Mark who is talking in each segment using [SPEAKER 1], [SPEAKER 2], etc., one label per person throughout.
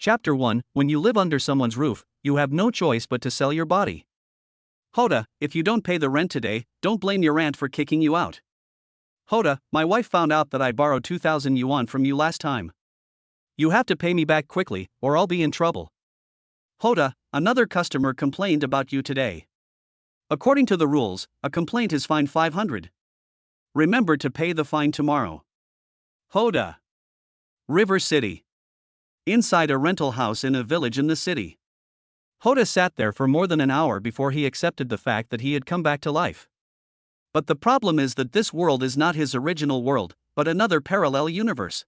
[SPEAKER 1] Chapter 1 When you live under someone's roof, you have no choice but to sell your body. Hoda, if you don't pay the rent today, don't blame your aunt for kicking you out. Hoda, my wife found out that I borrowed 2,000 yuan from you last time. You have to pay me back quickly, or I'll be in trouble. Hoda, another customer complained about you today. According to the rules, a complaint is fined 500. Remember to pay the fine tomorrow. Hoda. River City. Inside a rental house in a village in the city. Hoda sat there for more than an hour before he accepted the fact that he had come back to life. But the problem is that this world is not his original world, but another parallel universe.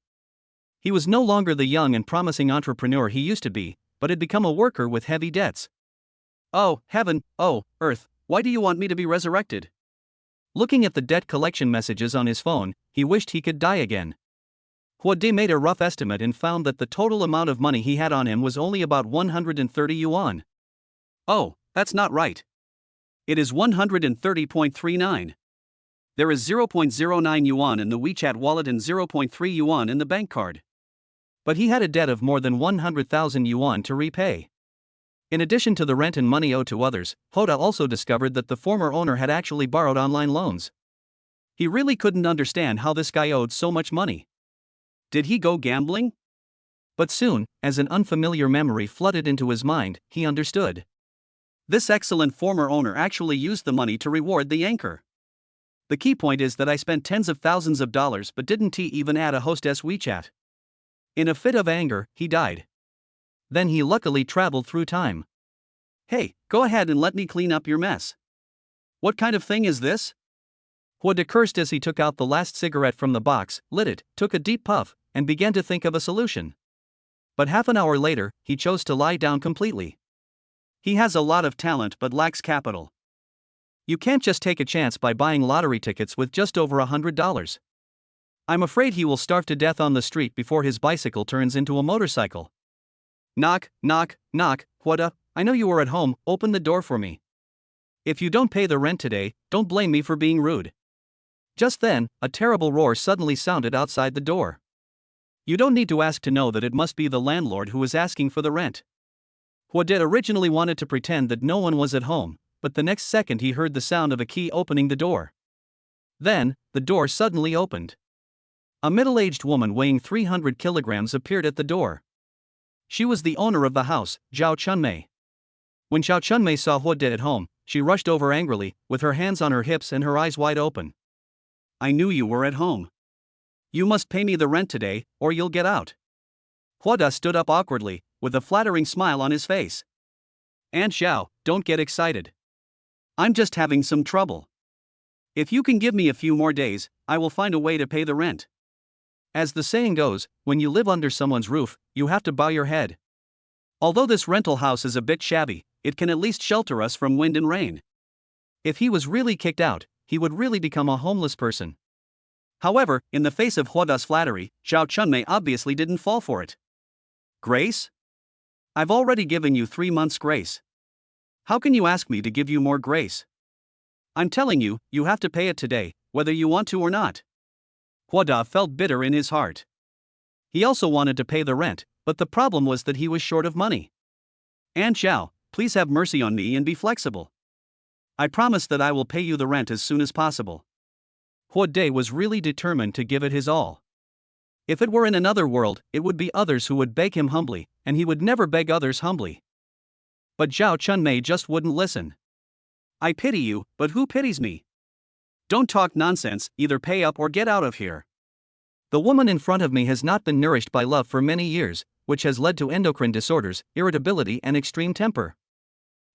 [SPEAKER 1] He was no longer the young and promising entrepreneur he used to be, but had become a worker with heavy debts. Oh, heaven, oh, earth, why do you want me to be resurrected? Looking at the debt collection messages on his phone, he wished he could die again. Huode made a rough estimate and found that the total amount of money he had on him was only about 130 yuan. Oh, that's not right. It is 130.39. There is 0.09 yuan in the WeChat wallet and 0.3 yuan in the bank card. But he had a debt of more than 100,000 yuan to repay. In addition to the rent and money owed to others, Hoda also discovered that the former owner had actually borrowed online loans. He really couldn't understand how this guy owed so much money. Did he go gambling? But soon, as an unfamiliar memory flooded into his mind, he understood. This excellent former owner actually used the money to reward the anchor. The key point is that I spent tens of thousands of dollars but didn't even add a hostess WeChat. In a fit of anger, he died. Then he luckily traveled through time. Hey, go ahead and let me clean up your mess. What kind of thing is this? Huode cursed as he took out the last cigarette from the box, lit it, took a deep puff, and began to think of a solution. But half an hour later, he chose to lie down completely. He has a lot of talent but lacks capital. You can't just take a chance by buying lottery tickets with just over $100. I'm afraid he will starve to death on the street before his bicycle turns into a motorcycle. Knock, knock, knock, Huode, I know you are at home, open the door for me. If you don't pay the rent today, don't blame me for being rude. Just then, a terrible roar suddenly sounded outside the door. You don't need to ask to know that it must be the landlord who is asking for the rent. Huode originally wanted to pretend that no one was at home, but the next second he heard the sound of a key opening the door. Then, the door suddenly opened. A middle-aged woman weighing 300 kilograms appeared at the door. She was the owner of the house, Zhao Chunmei. When Zhao Chunmei saw Huode at home, she rushed over angrily, with her hands on her hips and her eyes wide open. I knew you were at home. You must pay me the rent today, or you'll get out. Huode stood up awkwardly, with a flattering smile on his face. Aunt Zhao, don't get excited. I'm just having some trouble. If you can give me a few more days, I will find a way to pay the rent. As the saying goes, when you live under someone's roof, you have to bow your head. Although this rental house is a bit shabby, it can at least shelter us from wind and rain. If he was really kicked out, he would really become a homeless person. However, in the face of Huoda's flattery, Zhao Chunmei obviously didn't fall for it. Grace? I've already given you 3 months' grace. How can you ask me to give you more grace? I'm telling you, you have to pay it today, whether you want to or not. Huode felt bitter in his heart. He also wanted to pay the rent, but the problem was that he was short of money. Aunt Zhao, please have mercy on me and be flexible. I promise that I will pay you the rent as soon as possible. Huode was really determined to give it his all. If it were in another world, it would be others who would beg him humbly, and he would never beg others humbly. But Zhao Chunmei just wouldn't listen. I pity you, but who pities me? Don't talk nonsense, either pay up or get out of here. The woman in front of me has not been nourished by love for many years, which has led to endocrine disorders, irritability and extreme temper.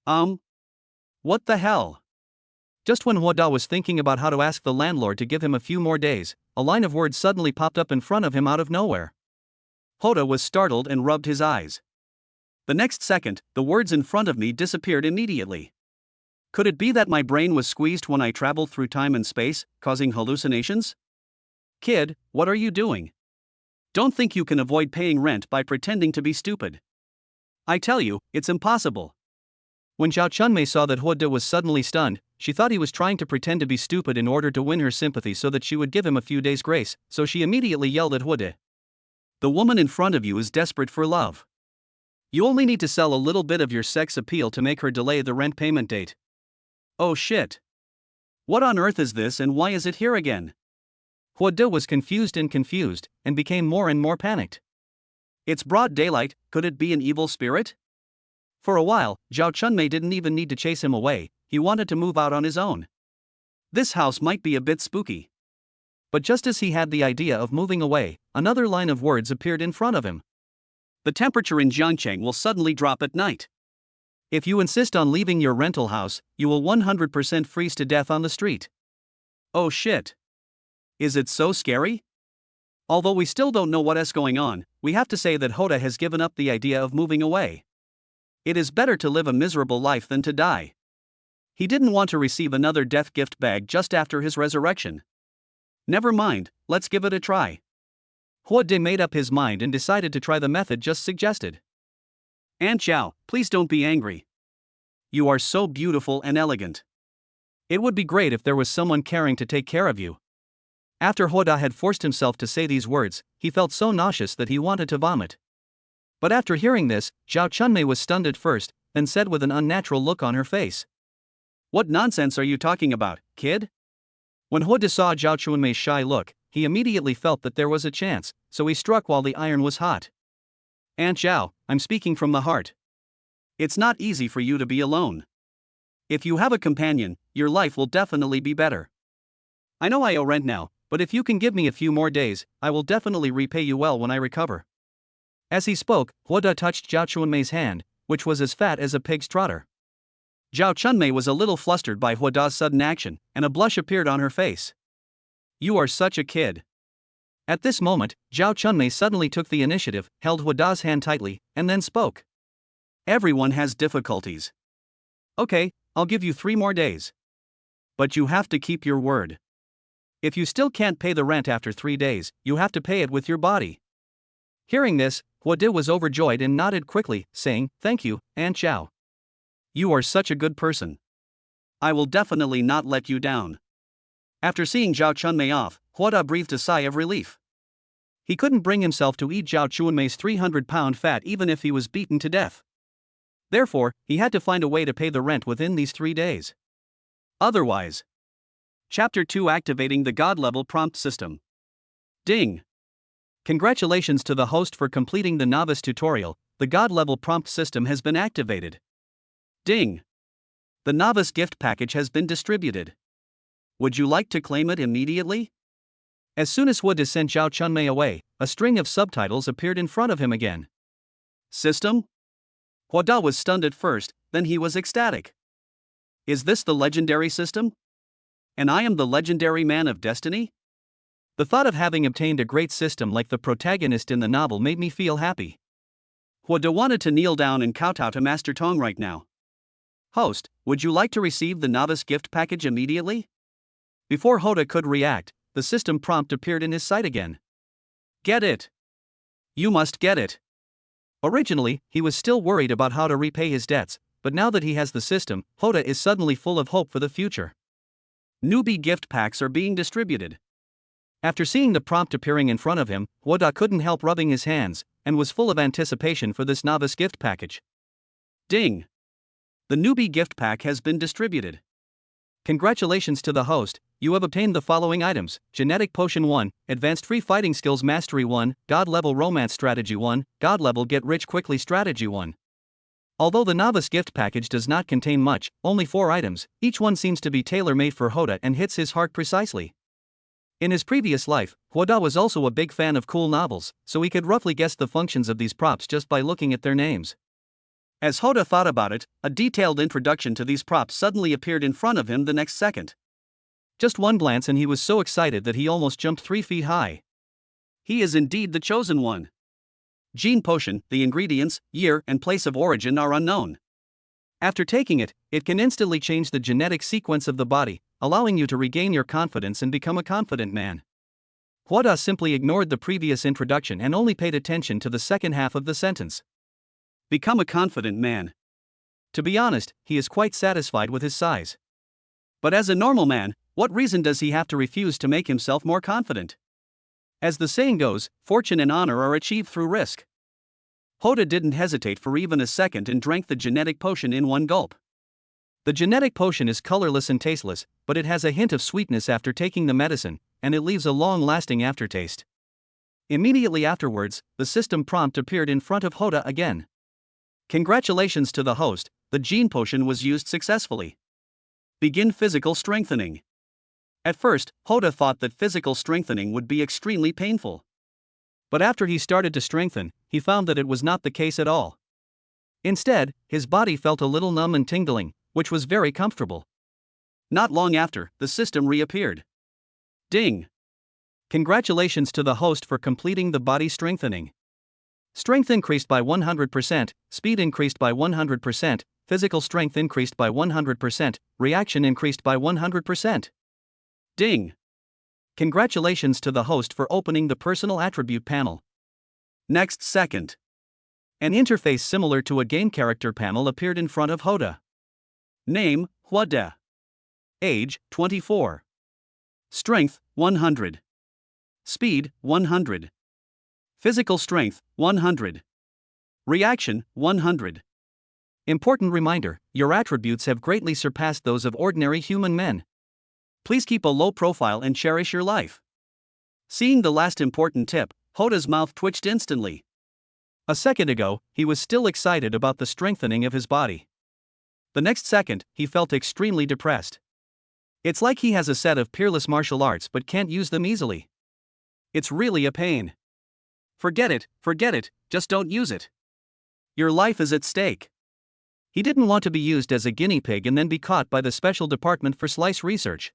[SPEAKER 1] What the hell? Just when Huode was thinking about how to ask the landlord to give him a few more days, a line of words suddenly popped up in front of him out of nowhere. Huode was startled and rubbed his eyes. The next second, the words in front of me disappeared immediately. Could it be that my brain was squeezed when I traveled through time and space, causing hallucinations? Kid, what are you doing? Don't think you can avoid paying rent by pretending to be stupid. I tell you, it's impossible. When Zhao Chunmei saw that Huode was suddenly stunned, she thought he was trying to pretend to be stupid in order to win her sympathy so that she would give him a few days' grace, so she immediately yelled at Huode. The woman in front of you is desperate for love. You only need to sell a little bit of your sex appeal to make her delay the rent payment date. Oh shit. What on earth is this and why is it here again? Huode was confused and became more and more panicked. It's broad daylight, could it be an evil spirit? For a while, Zhao Chunmei didn't even need to chase him away, he wanted to move out on his own. This house might be a bit spooky. But just as he had the idea of moving away, another line of words appeared in front of him. The temperature in Jiangcheng will suddenly drop at night. If you insist on leaving your rental house, you will 100% freeze to death on the street. Oh shit. Is it so scary? Although we still don't know what is going on, we have to say that Hoda has given up the idea of moving away. It is better to live a miserable life than to die. He didn't want to receive another death gift bag just after his resurrection. Never mind, let's give it a try. Huode made up his mind and decided to try the method just suggested. Aunt Zhao, please don't be angry. You are so beautiful and elegant. It would be great if there was someone caring to take care of you. After Huode had forced himself to say these words, he felt so nauseous that he wanted to vomit. But after hearing this, Zhao Chunmei was stunned at first, then said with an unnatural look on her face. What nonsense are you talking about, kid? When Huode saw Zhao Chunmei's shy look, he immediately felt that there was a chance, so he struck while the iron was hot. Aunt Zhao, I'm speaking from the heart. It's not easy for you to be alone. If you have a companion, your life will definitely be better. I know I owe rent now, but if you can give me a few more days, I will definitely repay you well when I recover. As he spoke, Huode touched Zhao Chunmei's hand, which was as fat as a pig's trotter. Zhao Chunmei was a little flustered by Huoda's sudden action, and a blush appeared on her face. You are such a kid. At this moment, Zhao Chunmei suddenly took the initiative, held Huoda's hand tightly, and then spoke. Everyone has difficulties. Okay, I'll give you 3 more days. But you have to keep your word. If you still can't pay the rent after 3 days, you have to pay it with your body. Hearing this, Huode was overjoyed and nodded quickly, saying, Thank you, Aunt Zhao. You are such a good person. I will definitely not let you down. After seeing Zhao Chunmei off, Huode breathed a sigh of relief. He couldn't bring himself to eat Zhao Chunmei's 300-pound fat even if he was beaten to death. Therefore, he had to find a way to pay the rent within these 3 days. Otherwise. Chapter 2 Activating the God-Level Prompt System. Ding! Congratulations to the host for completing the novice tutorial, the God-Level Prompt System has been activated. Ding! The novice gift package has been distributed. Would you like to claim it immediately? As soon as Huode sent Zhao Chunmei away, a string of subtitles appeared in front of him again. System? Huode was stunned at first, then he was ecstatic. Is this the legendary system? And I am the legendary man of destiny? The thought of having obtained a great system like the protagonist in the novel made me feel happy. Huode wanted to kneel down and kowtow to Master Tong right now. Host, would you like to receive the novice gift package immediately? Before Huode could react, the system prompt appeared in his sight again. Get it. You must get it. Originally, he was still worried about how to repay his debts, but now that he has the system, Huode is suddenly full of hope for the future. Newbie gift packs are being distributed. After seeing the prompt appearing in front of him, Huode couldn't help rubbing his hands, and was full of anticipation for this novice gift package. Ding! The newbie gift pack has been distributed. Congratulations to the host, you have obtained the following items: Genetic Potion 1, Advanced Free Fighting Skills Mastery 1, God Level Romance Strategy 1, God Level Get Rich Quickly Strategy 1. Although the novice gift package does not contain much, only 4 items, each one seems to be tailor-made for Huode and hits his heart precisely. In his previous life, Huode was also a big fan of cool novels, so he could roughly guess the functions of these props just by looking at their names. As Huode thought about it, a detailed introduction to these props suddenly appeared in front of him the next second. Just one glance and he was so excited that he almost jumped 3 feet high. He is indeed the chosen one. Gene Potion, the ingredients, year, and place of origin are unknown. After taking it, it can instantly change the genetic sequence of the body, allowing you to regain your confidence and become a confident man. Huode simply ignored the previous introduction and only paid attention to the second half of the sentence. Become a confident man. To be honest, he is quite satisfied with his size. But as a normal man, what reason does he have to refuse to make himself more confident? As the saying goes, fortune and honor are achieved through risk. Hoda didn't hesitate for even a second and drank the genetic potion in one gulp. The genetic potion is colorless and tasteless, but it has a hint of sweetness after taking the medicine, and it leaves a long-lasting aftertaste. Immediately afterwards, the system prompt appeared in front of Hoda again. Congratulations to the host, the gene potion was used successfully. Begin physical strengthening. At first, Hoda thought that physical strengthening would be extremely painful. But after he started to strengthen, he found that it was not the case at all. Instead, his body felt a little numb and tingling, which was very comfortable. Not long after, the system reappeared. Ding! Congratulations to the host for completing the body strengthening. Strength increased by 100%, speed increased by 100%, physical strength increased by 100%, reaction increased by 100%. Ding! Congratulations to the host for opening the personal attribute panel. Next second, an interface similar to a game character panel appeared in front of Hoda. Name, Hoda. Age, 24. Strength, 100. Speed, 100. Physical strength, 100. Reaction, 100. Important reminder, your attributes have greatly surpassed those of ordinary human men. Please keep a low profile and cherish your life. Seeing the last important tip, Hoda's mouth twitched instantly. A second ago, he was still excited about the strengthening of his body. The next second, he felt extremely depressed. It's like he has a set of peerless martial arts but can't use them easily. It's really a pain. Forget it, just don't use it. Your life is at stake. He didn't want to be used as a guinea pig and then be caught by the Special Department for Slice Research.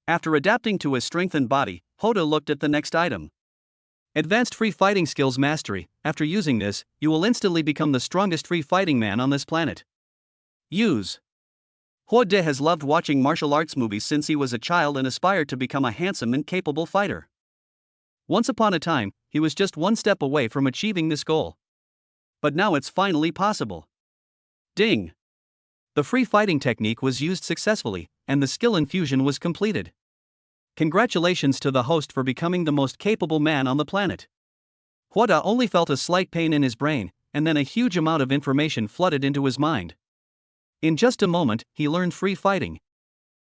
[SPEAKER 1] After adapting to his strengthened body, Hoda looked at the next item. Advanced Free Fighting Skills Mastery. After using this, you will instantly become the strongest free fighting man on this planet. Use. Hoda has loved watching martial arts movies since he was a child and aspired to become a handsome and capable fighter. Once upon a time, he was just one step away from achieving this goal. But now it's finally possible. Ding! The free fighting technique was used successfully, and the skill infusion was completed. Congratulations to the host for becoming the most capable man on the planet. Hoda only felt a slight pain in his brain, and then a huge amount of information flooded into his mind. In just a moment, he learned free fighting.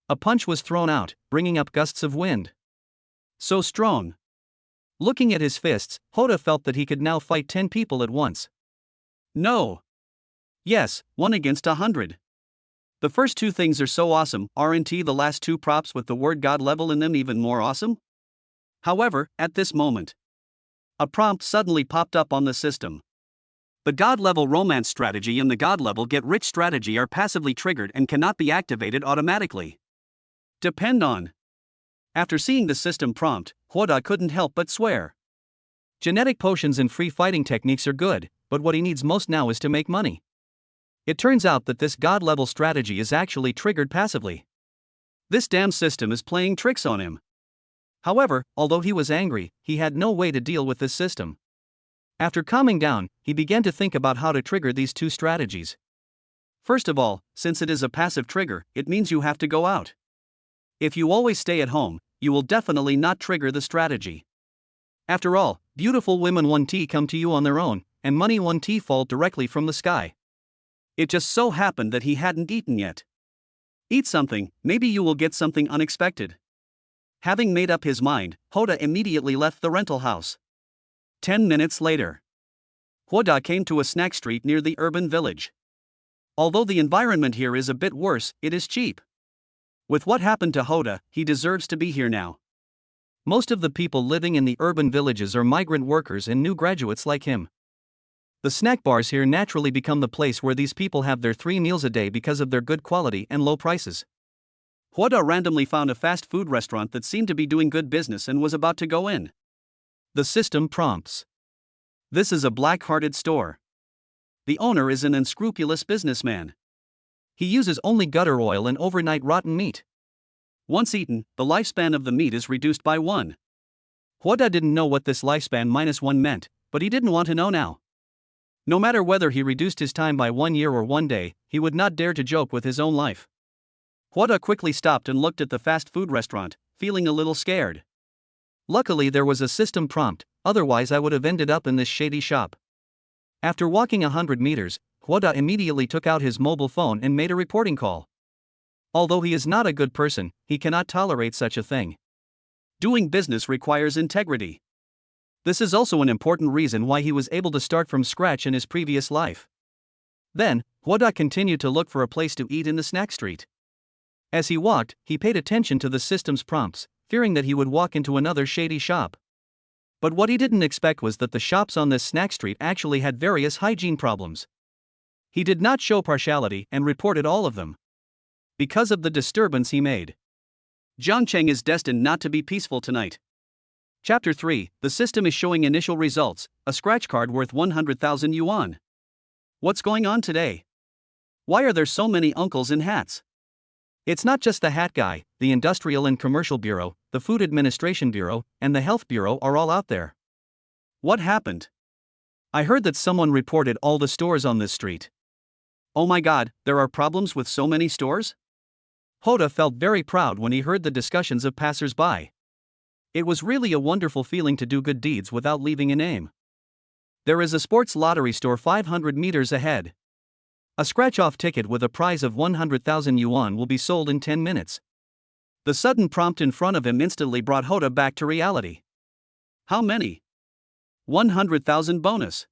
[SPEAKER 1] A punch was thrown out, bringing up gusts of wind. So strong. Looking at his fists, Hoda felt that he could now fight 10 people at once. No. Yes, 1 against 100. The first two things are so awesome, aren't the last two props with the word God level in them even more awesome? However, at this moment, a prompt suddenly popped up on the system. The God level romance strategy and the God level get rich strategy are passively triggered and cannot be activated automatically. Depend on. After seeing the system prompt, Hoda couldn't help but swear. Genetic potions and free fighting techniques are good, but what he needs most now is to make money. It turns out that this God-level strategy is actually triggered passively. This damn system is playing tricks on him. However, although he was angry, he had no way to deal with this system. After calming down, he began to think about how to trigger these two strategies. First of all, since it is a passive trigger, it means you have to go out. If you always stay at home, you will definitely not trigger the strategy. After all, beautiful women want to come to you on their own, and money want to fall directly from the sky. It just so happened that he hadn't eaten yet. Eat something, maybe you will get something unexpected. Having made up his mind, Hoda immediately left the rental house. 10 minutes later, Hoda came to a snack street near the urban village. Although the environment here is a bit worse, it is cheap. With what happened to Hoda, he deserves to be here now. Most of the people living in the urban villages are migrant workers and new graduates like him. The snack bars here naturally become the place where these people have their 3 meals a day because of their good quality and low prices. Hoda randomly found a fast food restaurant that seemed to be doing good business and was about to go in. The system prompts. This is a black-hearted store. The owner is an unscrupulous businessman. He uses only gutter oil and overnight rotten meat. Once eaten, the lifespan of the meat is reduced by 1. Hoda didn't know what this lifespan -1 meant, but he didn't want to know now. No matter whether he reduced his time by 1 year or 1 day, he would not dare to joke with his own life. Hoda quickly stopped and looked at the fast food restaurant, feeling a little scared. Luckily there was a system prompt, otherwise I would have ended up in this shady shop. After walking 100 meters, Hoda immediately took out his mobile phone and made a reporting call. Although he is not a good person, he cannot tolerate such a thing. Doing business requires integrity. This is also an important reason why he was able to start from scratch in his previous life. Then, Hoda continued to look for a place to eat in the snack street. As he walked, he paid attention to the system's prompts, fearing that he would walk into another shady shop. But what he didn't expect was that the shops on this snack street actually had various hygiene problems. He did not show partiality and reported all of them. Because of the disturbance he made, Zhangcheng is destined not to be peaceful tonight. Chapter 3, the system is showing initial results, a scratch card worth 100,000 yuan. What's going on today? Why are there so many uncles in hats? It's not just the hat guy, the Industrial and Commercial Bureau, the Food Administration Bureau, and the Health Bureau are all out there. What happened? I heard that someone reported all the stores on this street. Oh my god, there are problems with so many stores? Hoda felt very proud when he heard the discussions of passers-by. It was really a wonderful feeling to do good deeds without leaving a name. There is a sports lottery store 500 meters ahead. A scratch-off ticket with a prize of 100,000 yuan will be sold in 10 minutes. The sudden prompt in front of him instantly brought Hoda back to reality. How many? 100,000 bonus.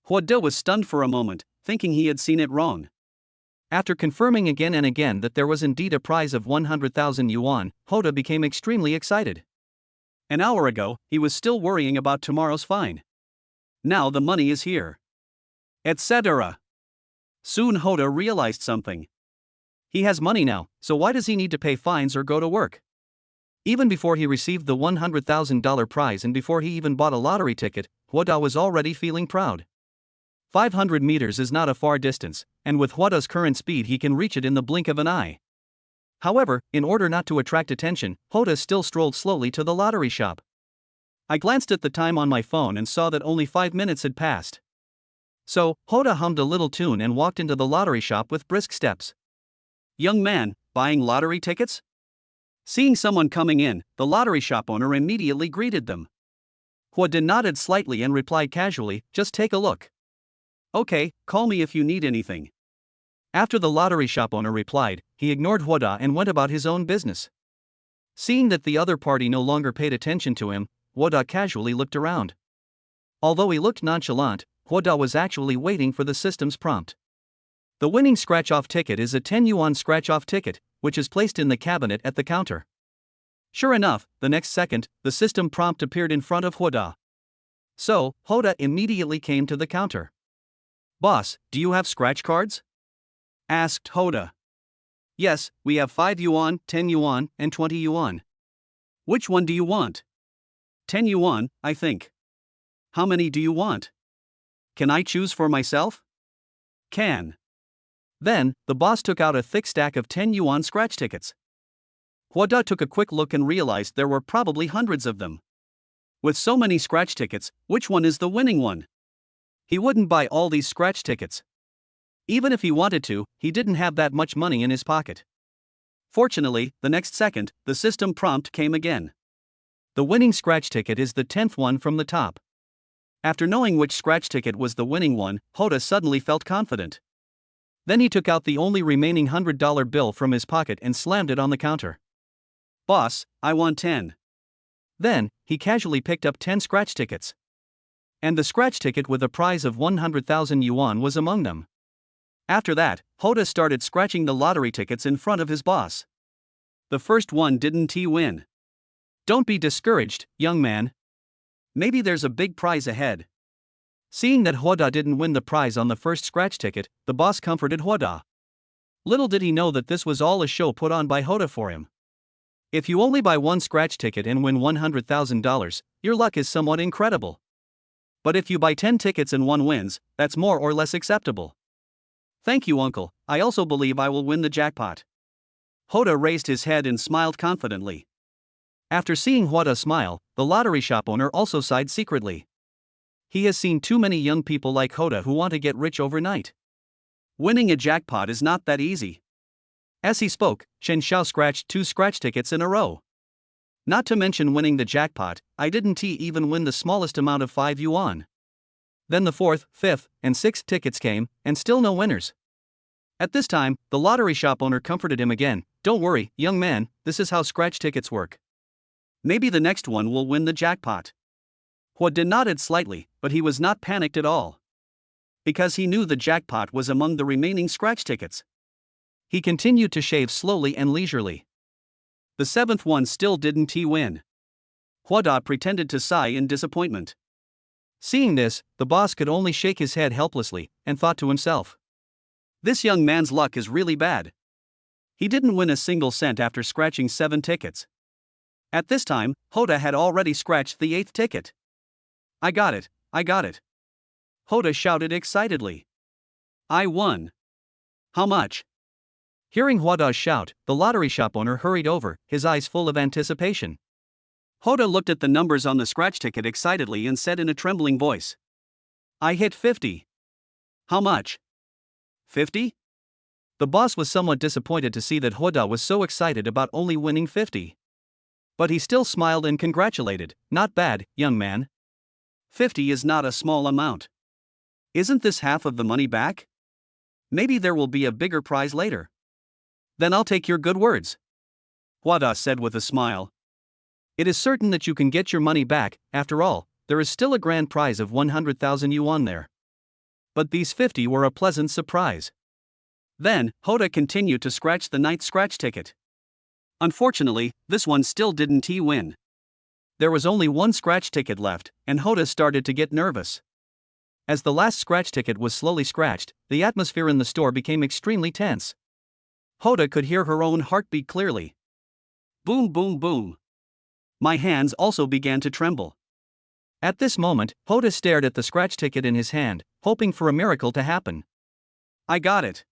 [SPEAKER 1] Hoda was stunned for a moment, thinking he had seen it wrong. After confirming again and again that there was indeed a prize of 100,000 yuan, Hoda became extremely excited. An hour ago, he was still worrying about tomorrow's fine. Now the money is here. Etc. Soon Hoda realized something. He has money now, so why does he need to pay fines or go to work? Even before he received the $100,000 prize and before he even bought a lottery ticket, Hoda was already feeling proud. 500 meters is not a far distance, and with Hoda's current speed he can reach it in the blink of an eye. However, in order not to attract attention, Hoda still strolled slowly to the lottery shop. I glanced at the time on my phone and saw that only 5 minutes had passed. So, Hoda hummed a little tune and walked into the lottery shop with brisk steps. Young man, buying lottery tickets? Seeing someone coming in, the lottery shop owner immediately greeted them. Hoda nodded slightly and replied casually, just take a look. Okay, call me if you need anything. After the lottery shop owner replied, he ignored Hoda and went about his own business. Seeing that the other party no longer paid attention to him, Hoda casually looked around. Although he looked nonchalant, Hoda was actually waiting for the system's prompt. The winning scratch-off ticket is a 10 yuan scratch-off ticket, which is placed in the cabinet at the counter. Sure enough, the next second, the system prompt appeared in front of Hoda. So, Hoda immediately came to the counter. Boss, do you have scratch cards? Asked Hoda. Yes, we have 5 yuan, 10 yuan, and 20 yuan. Which one do you want? 10 yuan, I think. How many do you want? Can I choose for myself? Can. Then, the boss took out a thick stack of 10 yuan scratch tickets. Hoda took a quick look and realized there were probably hundreds of them. With so many scratch tickets, which one is the winning one? He wouldn't buy all these scratch tickets. Even if he wanted to, he didn't have that much money in his pocket. Fortunately, the next second, the system prompt came again. The winning scratch ticket is the 10th one from the top. After knowing which scratch ticket was the winning one, Hoda suddenly felt confident. Then he took out the only remaining $100 bill from his pocket and slammed it on the counter. Boss, I want 10. Then, he casually picked up 10 scratch tickets. And the scratch ticket with a prize of 100,000 yuan was among them. After that, Hoda started scratching the lottery tickets in front of his boss. The first one didn't he win? Don't be discouraged, young man. Maybe there's a big prize ahead. Seeing that Hoda didn't win the prize on the first scratch ticket, the boss comforted Hoda. Little did he know that this was all a show put on by Hoda for him. If you only buy one scratch ticket and win $100,000, your luck is somewhat incredible. But if you buy 10 tickets and one wins, that's more or less acceptable. Thank you, uncle, I also believe I will win the jackpot. Hoda raised his head and smiled confidently. After seeing Hoda smile, the lottery shop owner also sighed secretly. He has seen too many young people like Hoda who want to get rich overnight. Winning a jackpot is not that easy. As he spoke, Chen Xiao scratched 2 scratch tickets in a row. Not to mention winning the jackpot, I didn't even win the smallest amount of 5 yuan. Then the fourth, fifth, and sixth tickets came, and still no winners. At this time, the lottery shop owner comforted him again. "Don't worry, young man, this is how scratch tickets work. Maybe the next one will win the jackpot." Hwada nodded slightly, but he was not panicked at all. Because he knew the jackpot was among the remaining scratch tickets. He continued to shave slowly and leisurely. The seventh one still didn't win. Hwada pretended to sigh in disappointment. Seeing this, the boss could only shake his head helplessly, and thought to himself, "This young man's luck is really bad. He didn't win a single cent after scratching 7 tickets. At this time, Hwada had already scratched the 8th ticket. I got it, I got it." Hwada shouted excitedly. "I won." "How much?" Hearing Hwada's shout, the lottery shop owner hurried over, his eyes full of anticipation. Hwada looked at the numbers on the scratch ticket excitedly and said in a trembling voice, "I hit 50. How much?" 50? The boss was somewhat disappointed to see that Hwada was so excited about only winning 50. But he still smiled and congratulated. "Not bad, young man. 50 is not a small amount. Isn't this half of the money back? Maybe there will be a bigger prize later." "Then I'll take your good words," Hwada said with a smile. "It is certain that you can get your money back. After all, there is still a grand prize of 100,000 yuan there." But these 50 were a pleasant surprise. Then, Hwada continued to scratch the 9th scratch ticket. Unfortunately, this one still didn't win. There was only one scratch ticket left, and Hwada started to get nervous. As the last scratch ticket was slowly scratched, the atmosphere in the store became extremely tense. Hwada could hear her own heartbeat clearly. Boom, boom, boom. My hands also began to tremble. At this moment, Hwada stared at the scratch ticket in his hand, hoping for a miracle to happen. "I got it.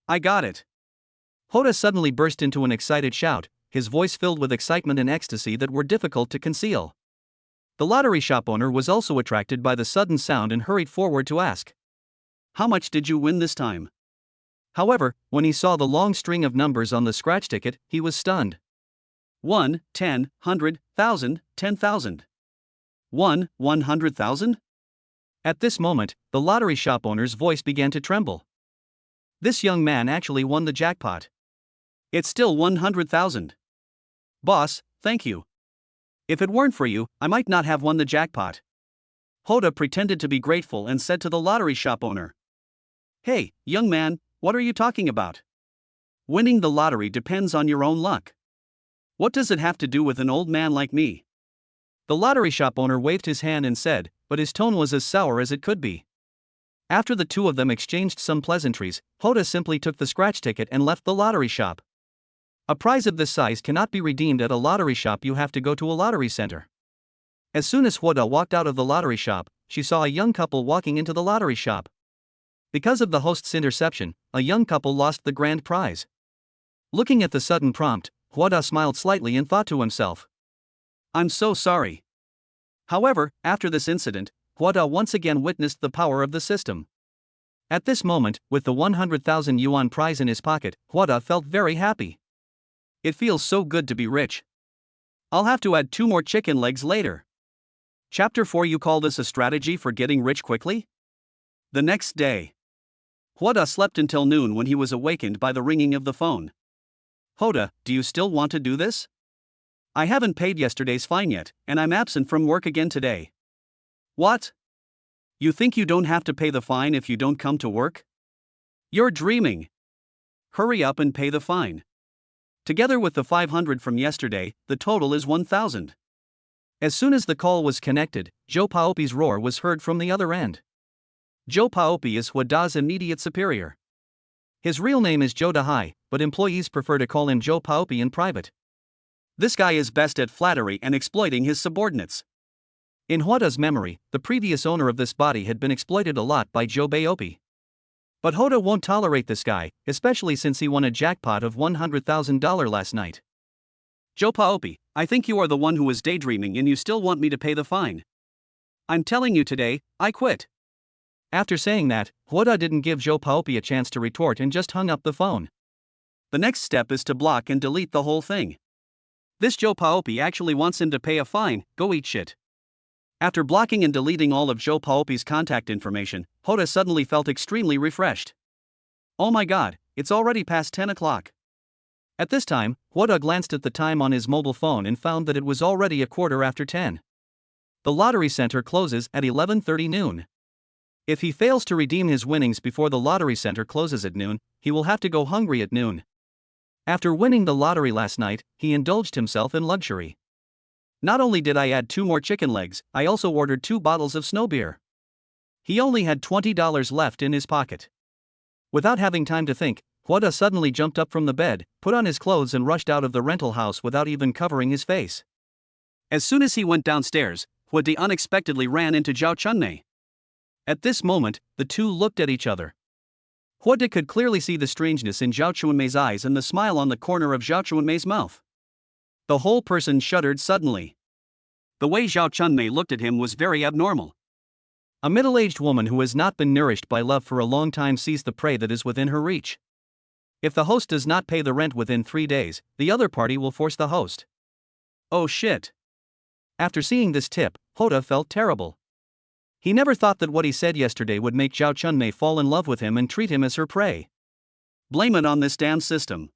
[SPEAKER 1] I got it." Hwada suddenly burst into an excited shout, his voice filled with excitement and ecstasy that were difficult to conceal. The lottery shop owner was also attracted by the sudden sound and hurried forward to ask, "How much did you win this time?" However, when he saw the long string of numbers on the scratch ticket, he was stunned. 1, 10, 100, 1,000, 10,000. 100,000? At this moment, the lottery shop owner's voice began to tremble. This young man actually won the jackpot. It's still 100,000. "Boss, thank you. If it weren't for you, I might not have won the jackpot." Hwada pretended to be grateful and said to the lottery shop owner, "Hey, young man, what are you talking about? Winning the lottery depends on your own luck. What does it have to do with an old man like me?" The lottery shop owner waved his hand and said, but his tone was as sour as it could be. After the two of them exchanged some pleasantries, Hwada simply took the scratch ticket and left the lottery shop. A prize of this size cannot be redeemed at a lottery shop, you have to go to a lottery center. As soon as Hwada walked out of the lottery shop, she saw a young couple walking into the lottery shop. Because of the host's interception, a young couple lost the grand prize. Looking at the sudden prompt, Hwada smiled slightly and thought to himself, "I'm so sorry." However, after this incident, Hwada once again witnessed the power of the system. At this moment, with the 100,000 yuan prize in his pocket, Hwada felt very happy. It feels so good to be rich. I'll have to add 2 more chicken legs later. Chapter 4. You call this a strategy for getting rich quickly? The next day, Hwada slept until noon when he was awakened by the ringing of the phone. "Hwada, do you still want to do this? I haven't paid yesterday's fine yet, and I'm absent from work again today." "What? You think you don't have to pay the fine if you don't come to work? You're dreaming. Hurry up and pay the fine. Together with the 500 from yesterday, the total is 1,000. As soon as the call was connected, Joe Paopi's roar was heard from the other end. Joe Paopi is Hwada's immediate superior. His real name is Joe Dahai, but employees prefer to call him Joe Paopi in private. This guy is best at flattery and exploiting his subordinates. In Hwada's memory, the previous owner of this body had been exploited a lot by Joe Paopi. But Hwada won't tolerate this guy, especially since he won a jackpot of $100,000 last night. "Joe Paopi, I think you are the one who was daydreaming and you still want me to pay the fine. I'm telling you today, I quit." After saying that, Hwada didn't give Joe Paopi a chance to retort and just hung up the phone. The next step is to block and delete the whole thing. This Joe Paopi actually wants him to pay a fine. Go eat shit. After blocking and deleting all of Joe Paopi's contact information, Hoda suddenly felt extremely refreshed. Oh my god, it's already past 10 o'clock. At this time, Hoda glanced at the time on his mobile phone and found that it was already a quarter after 10. The lottery center closes at 11:30 noon. If he fails to redeem his winnings before the lottery center closes at noon, he will have to go hungry at noon. After winning the lottery last night, he indulged himself in luxury. Not only did I add 2 more chicken legs, I also ordered 2 bottles of snow beer. He only had $20 left in his pocket. Without having time to think, Hoda suddenly jumped up from the bed, put on his clothes and rushed out of the rental house without even covering his face. As soon as he went downstairs, Hoda unexpectedly ran into Zhao Chunmei. At this moment, the two looked at each other. Hoda could clearly see the strangeness in Zhao Chunmei's eyes and the smile on the corner of Zhao Chunmei's mouth. The whole person shuddered suddenly. The way Zhao Chunmei looked at him was very abnormal. A middle-aged woman who has not been nourished by love for a long time sees the prey that is within her reach. If the host does not pay the rent within 3 days, the other party will force the host. Oh shit. After seeing this tip, Hoda felt terrible. He never thought that what he said yesterday would make Zhao Chunmei fall in love with him and treat him as her prey. Blame it on this damn system.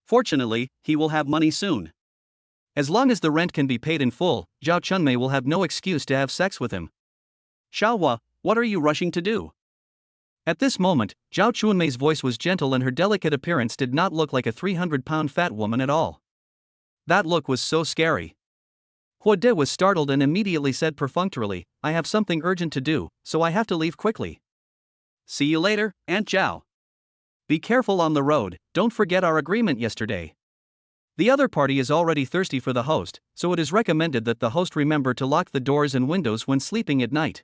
[SPEAKER 1] Fortunately, he will have money soon. As long as the rent can be paid in full, Zhao Chunmei will have no excuse to have sex with him. Xiaohua, what are you rushing to do? At this moment, Zhao Chunmei's voice was gentle and her delicate appearance did not look like a 300-pound fat woman at all. That look was so scary. Hoda was startled and immediately said perfunctorily, I have something urgent to do, so I have to leave quickly. See you later, Aunt Zhao. Be careful on the road, don't forget our agreement yesterday. The other party is already thirsty for the host, so it is recommended that the host remember to lock the doors and windows when sleeping at night.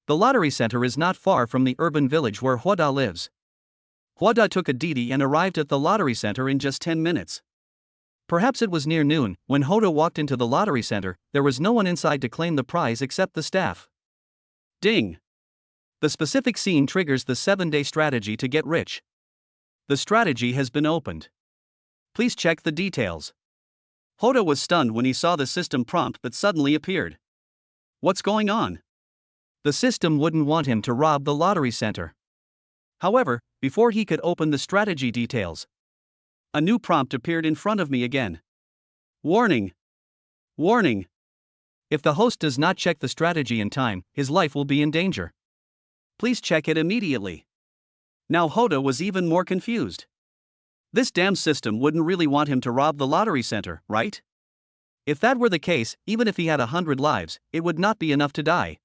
[SPEAKER 1] The lottery center is not far from the urban village where Hoda lives. Hoda took a Didi and arrived at the lottery center in just 10 minutes. Perhaps it was near noon. When Hoda walked into the lottery center, there was no one inside to claim the prize except the staff. Ding! The specific scene triggers the 7-day strategy to get rich. The strategy has been opened. Please check the details. Hoda was stunned when he saw the system prompt that suddenly appeared. What's going on? The system wouldn't want him to rob the lottery center. However, before he could open the strategy details, a new prompt appeared in front of me again. Warning! Warning! If the host does not check the strategy in time, his life will be in danger. Please check it immediately. Now Hoda was even more confused. This damn system wouldn't really want him to rob the lottery center, right? If that were the case, even if he had 100 lives, it would not be enough to die.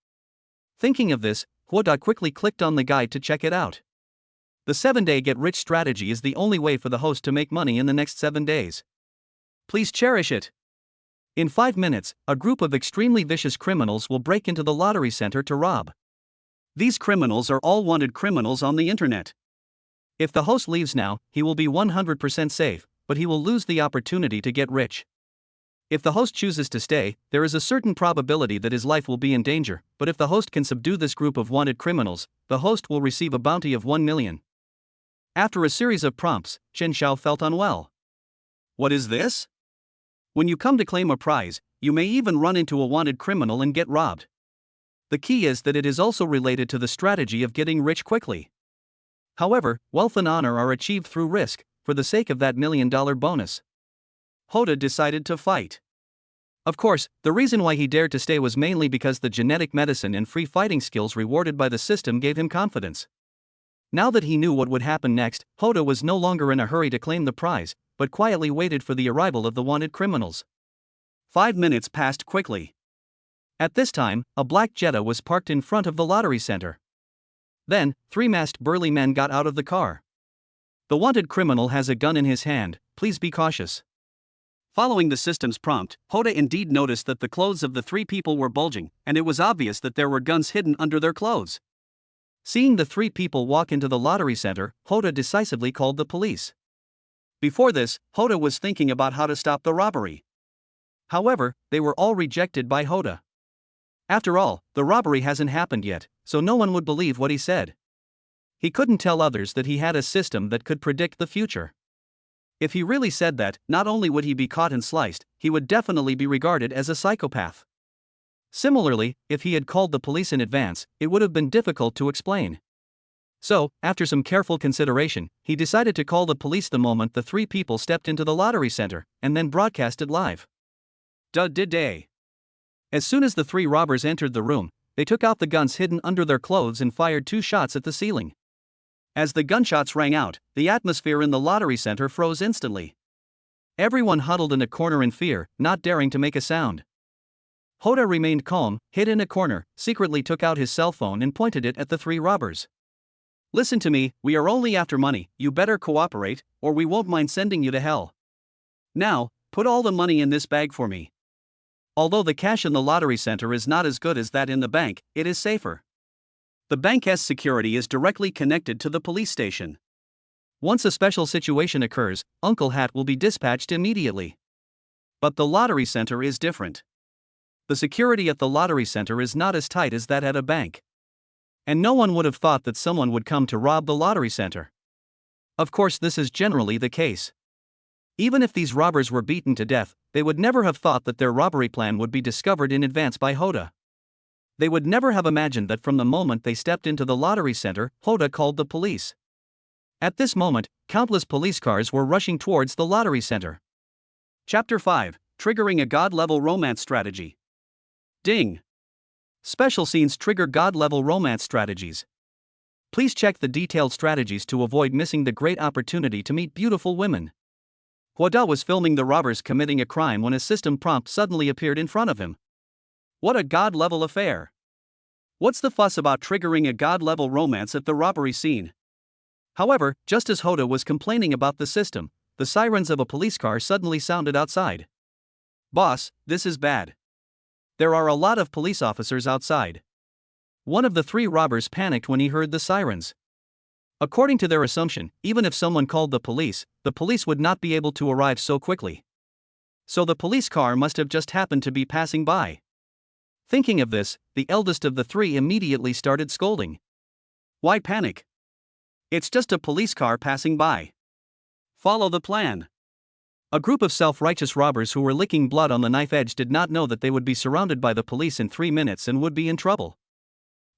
[SPEAKER 1] Thinking of this, Hoda quickly clicked on the guide to check it out. The 7-day get-rich strategy is the only way for the host to make money in the next 7 days. Please cherish it. In 5 minutes, a group of extremely vicious criminals will break into the lottery center to rob. These criminals are all wanted criminals on the internet. If the host leaves now, he will be 100% safe, but he will lose the opportunity to get rich. If the host chooses to stay, there is a certain probability that his life will be in danger, but if the host can subdue this group of wanted criminals, the host will receive a bounty of 1 million. After a series of prompts, Chen Xiao felt unwell. What is this? When you come to claim a prize, you may even run into a wanted criminal and get robbed. The key is that it is also related to the strategy of getting rich quickly. However, wealth and honor are achieved through risk, for the sake of that $1 million bonus. Hoda decided to fight. Of course, the reason why he dared to stay was mainly because the genetic medicine and free fighting skills rewarded by the system gave him confidence. Now that he knew what would happen next, Hoda was no longer in a hurry to claim the prize, but quietly waited for the arrival of the wanted criminals. 5 minutes passed quickly. At this time, a black Jetta was parked in front of the lottery center. Then, 3 masked burly men got out of the car. The wanted criminal has a gun in his hand, please be cautious. Following the system's prompt, Hoda indeed noticed that the clothes of the 3 people were bulging, and it was obvious that there were guns hidden under their clothes. Seeing the 3 people walk into the lottery center, Hoda decisively called the police. Before this, Hoda was thinking about how to stop the robbery. However, they were all rejected by Hoda. After all, the robbery hasn't happened yet, so no one would believe what he said. He couldn't tell others that he had a system that could predict the future. If he really said that, not only would he be caught and sliced, he would definitely be regarded as a psychopath. Similarly, if he had called the police in advance, it would have been difficult to explain. So, after some careful consideration, he decided to call the police the moment the three people stepped into the lottery center, and then broadcast it live. Did. As soon as the three robbers entered the room, they took out the guns hidden under their clothes and fired 2 shots at the ceiling. As the gunshots rang out, the atmosphere in the lottery center froze instantly. Everyone huddled in a corner in fear, not daring to make a sound. Hoda remained calm, hid in a corner, secretly took out his cell phone and pointed it at the 3 robbers. "Listen to me, we are only after money, you better cooperate, or we won't mind sending you to hell. Now, put all the money in this bag for me." Although the cash in the lottery center is not as good as that in the bank, it is safer. The bank's security is directly connected to the police station. Once a special situation occurs, Uncle Hat will be dispatched immediately. But the lottery center is different. The security at the lottery center is not as tight as that at a bank. And no one would have thought that someone would come to rob the lottery center. Of course, this is generally the case. Even if these robbers were beaten to death, they would never have thought that their robbery plan would be discovered in advance by Hoda. They would never have imagined that from the moment they stepped into the lottery center, Hoda called the police. At this moment, countless police cars were rushing towards the lottery center. Chapter 5: Triggering a God-level romance strategy. Ding! Special scenes trigger God-level romance strategies. Please check the detailed strategies to avoid missing the great opportunity to meet beautiful women. Hoda was filming the robbers committing a crime when a system prompt suddenly appeared in front of him. What a God-level affair! What's the fuss about triggering a God-level romance at the robbery scene? However, just as Hoda was complaining about the system, the sirens of a police car suddenly sounded outside. "Boss, this is bad. There are a lot of police officers outside." One of the 3 robbers panicked when he heard the sirens. According to their assumption, even if someone called the police would not be able to arrive so quickly. So the police car must have just happened to be passing by. Thinking of this, the eldest of the 3 immediately started scolding. "Why panic? It's just a police car passing by. Follow the plan." A group of self-righteous robbers who were licking blood on the knife edge did not know that they would be surrounded by the police in 3 minutes and would be in trouble.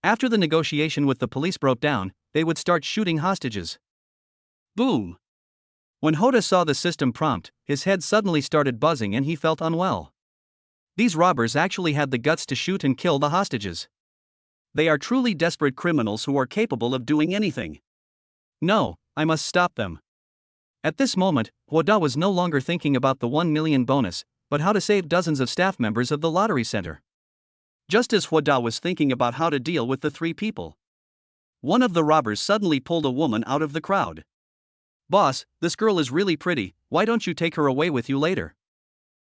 [SPEAKER 1] After the negotiation with the police broke down, they would start shooting hostages. Boom! When Hoda saw the system prompt, his head suddenly started buzzing and he felt unwell. These robbers actually had the guts to shoot and kill the hostages. They are truly desperate criminals who are capable of doing anything. No, I must stop them. At this moment, Hoda was no longer thinking about the 1 million bonus, but how to save dozens of staff members of the lottery center. Just as Hoda was thinking about how to deal with the 3 people, one of the robbers suddenly pulled a woman out of the crowd. "Boss, this girl is really pretty, why don't you take her away with you later?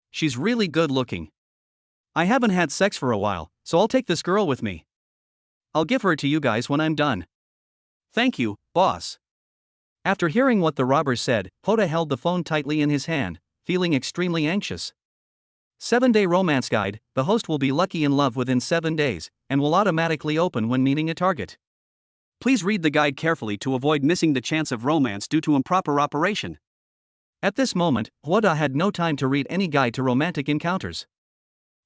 [SPEAKER 1] She's really good looking. I haven't had sex for a while, so I'll take this girl with me. I'll give her to you guys when I'm done." "Thank you, boss." After hearing what the robbers said, Hoda held the phone tightly in his hand, feeling extremely anxious. 7-day romance guide: the host will be lucky in love within 7 days, and will automatically open when meeting a target. Please read the guide carefully to avoid missing the chance of romance due to improper operation. At this moment, Hoda had no time to read any guide to romantic encounters.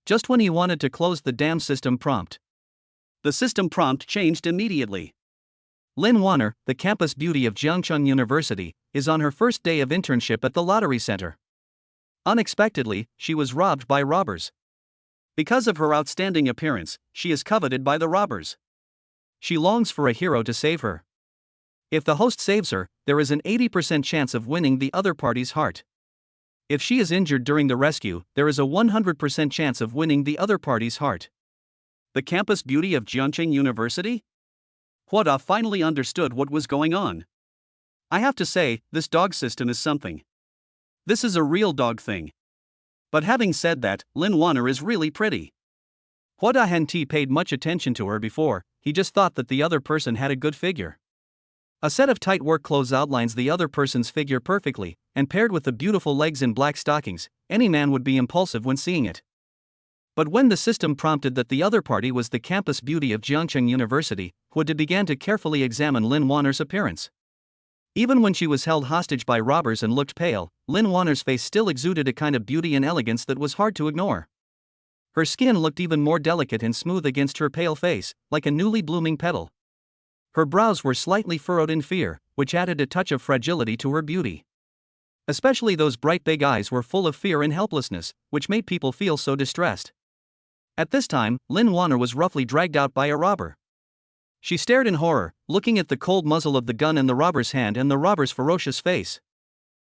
[SPEAKER 1] Just when he wanted to close the damn system prompt, the system prompt changed immediately. Lynn Warner, the campus beauty of Jiangcheng University, is on her first day of internship at the lottery center. Unexpectedly, she was robbed by robbers. Because of her outstanding appearance, she is coveted by the robbers. She longs for a hero to save her. If the host saves her, there is an 80% chance of winning the other party's heart. If she is injured during the rescue, there is a 100% chance of winning the other party's heart. The campus beauty of Jiangcheng University? Hoda finally understood what was going on. I have to say, this dog system is something. This is a real dog thing. But having said that, Lynn Warner is really pretty. Hoda hadn't paid much attention to her before, he just thought that the other person had a good figure. A set of tight work clothes outlines the other person's figure perfectly, and paired with the beautiful legs in black stockings, any man would be impulsive when seeing it. But when the system prompted that the other party was the campus beauty of Jiangcheng University, Hoda began to carefully examine Lynn Warner's appearance. Even when she was held hostage by robbers and looked pale, Lynn Warner's face still exuded a kind of beauty and elegance that was hard to ignore. Her skin looked even more delicate and smooth against her pale face, like a newly blooming petal. Her brows were slightly furrowed in fear, which added a touch of fragility to her beauty. Especially those bright big eyes were full of fear and helplessness, which made people feel so distressed. At this time, Lynn Warner was roughly dragged out by a robber. She stared in horror, looking at the cold muzzle of the gun in the robber's hand and the robber's ferocious face.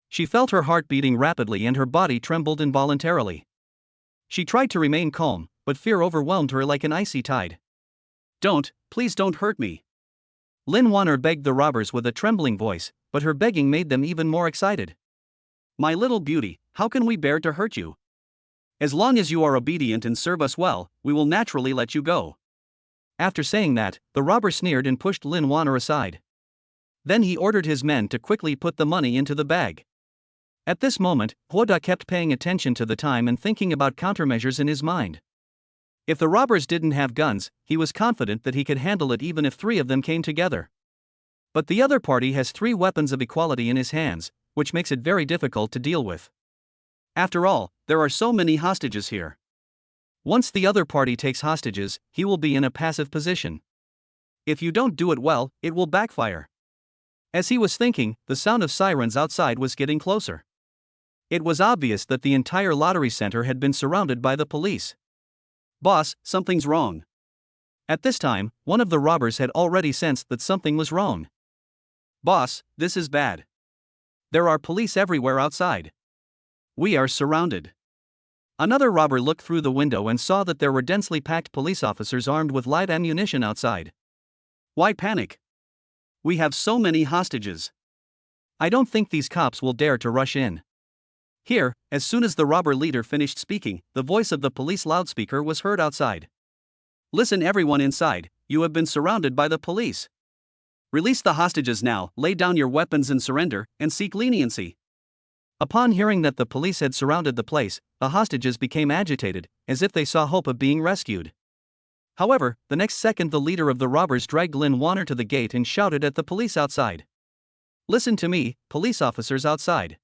[SPEAKER 1] She felt her heart beating rapidly and her body trembled involuntarily. She tried to remain calm, but fear overwhelmed her like an icy tide. Please don't hurt me. Lynn Warner begged the robbers with a trembling voice, but her begging made them even more excited. My little beauty, how can we bear to hurt you? As long as you are obedient and serve us well, we will naturally let you go. After saying that, the robber sneered and pushed Lynn Warner aside. Then he ordered his men to quickly put the money into the bag. At this moment, Hoda kept paying attention to the time and thinking about countermeasures in his mind. If the robbers didn't have guns, he was confident that he could handle it even if 3 of them came together. But the other party has 3 weapons of equality in his hands, which makes it very difficult to deal with. After all, there are so many hostages here. Once the other party takes hostages, he will be in a passive position. If you don't do it well, it will backfire. As he was thinking, the sound of sirens outside was getting closer. It was obvious that the entire lottery center had been surrounded by the police. Boss, something's wrong. At this time, one of the robbers had already sensed that something was wrong. Boss, this is bad. There are police everywhere outside. We are surrounded. Another robber looked through the window and saw that there were densely packed police officers armed with light ammunition outside. Why panic? We have so many hostages. I don't think these cops will dare to rush in. Here, as soon as the robber leader finished speaking, the voice of the police loudspeaker was heard outside. Listen everyone inside, you have been surrounded by the police. Release the hostages now, lay down your weapons and surrender, and seek leniency. Upon hearing that the police had surrounded the place, the hostages became agitated, as if they saw hope of being rescued. However, the next second the leader of the robbers dragged Lynn Warner to the gate and shouted at the police outside. Listen to me, police officers outside.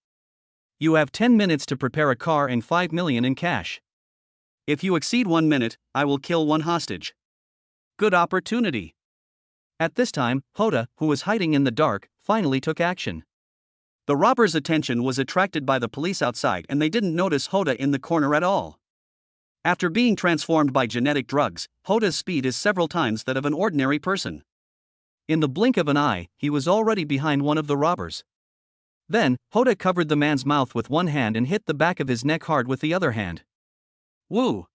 [SPEAKER 1] You have 10 minutes to prepare a car and 5 million in cash. If you exceed 1 minute, I will kill 1 hostage. Good opportunity. At this time, Hoda, who was hiding in the dark, finally took action. The robbers' attention was attracted by the police outside and they didn't notice Hoda in the corner at all. After being transformed by genetic drugs, Hoda's speed is several times that of an ordinary person. In the blink of an eye, he was already behind one of the robbers. Then, Hoda covered the man's mouth with one hand and hit the back of his neck hard with the other hand. Woo!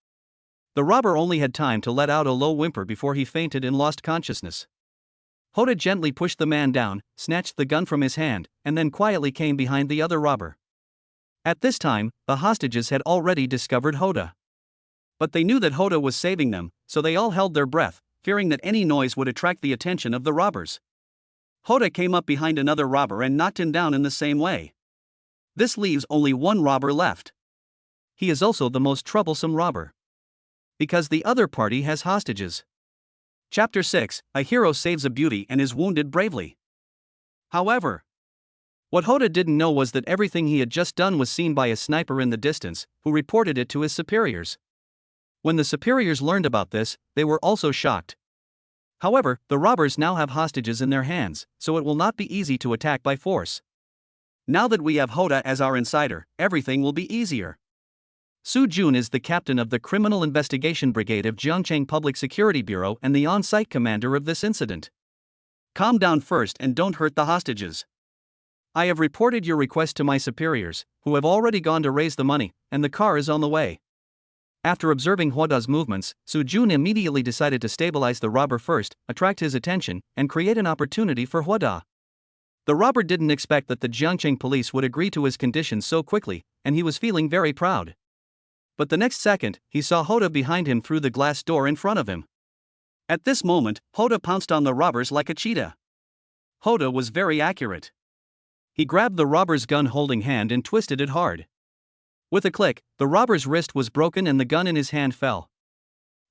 [SPEAKER 1] The robber only had time to let out a low whimper before he fainted and lost consciousness. Hoda gently pushed the man down, snatched the gun from his hand, and then quietly came behind the other robber. At this time, the hostages had already discovered Hoda. But they knew that Hoda was saving them, so they all held their breath, fearing that any noise would attract the attention of the robbers. Hoda came up behind another robber and knocked him down in the same way. This leaves only 1 robber left. He is also the most troublesome robber. Because the other party has hostages. Chapter 6, a hero saves a beauty and is wounded bravely. However, what Hoda didn't know was that everything he had just done was seen by a sniper in the distance, who reported it to his superiors. When the superiors learned about this, they were also shocked. However, the robbers now have hostages in their hands, so it will not be easy to attack by force. Now that we have Hoda as our insider, everything will be easier. Su Jun is the captain of the Criminal Investigation Brigade of Jiangcheng Public Security Bureau and the on-site commander of this incident. Calm down first and don't hurt the hostages. I have reported your request to my superiors, who have already gone to raise the money, and the car is on the way. After observing Hoda's movements, Su Jun immediately decided to stabilize the robber first, attract his attention, and create an opportunity for Hoda. The robber didn't expect that the Jiangcheng police would agree to his conditions so quickly, and he was feeling very proud. But the next second, he saw Hoda behind him through the glass door in front of him. At this moment, Hoda pounced on the robbers like a cheetah. Hoda was very accurate. He grabbed the robber's gun-holding hand and twisted it hard. With a click, the robber's wrist was broken and the gun in his hand fell.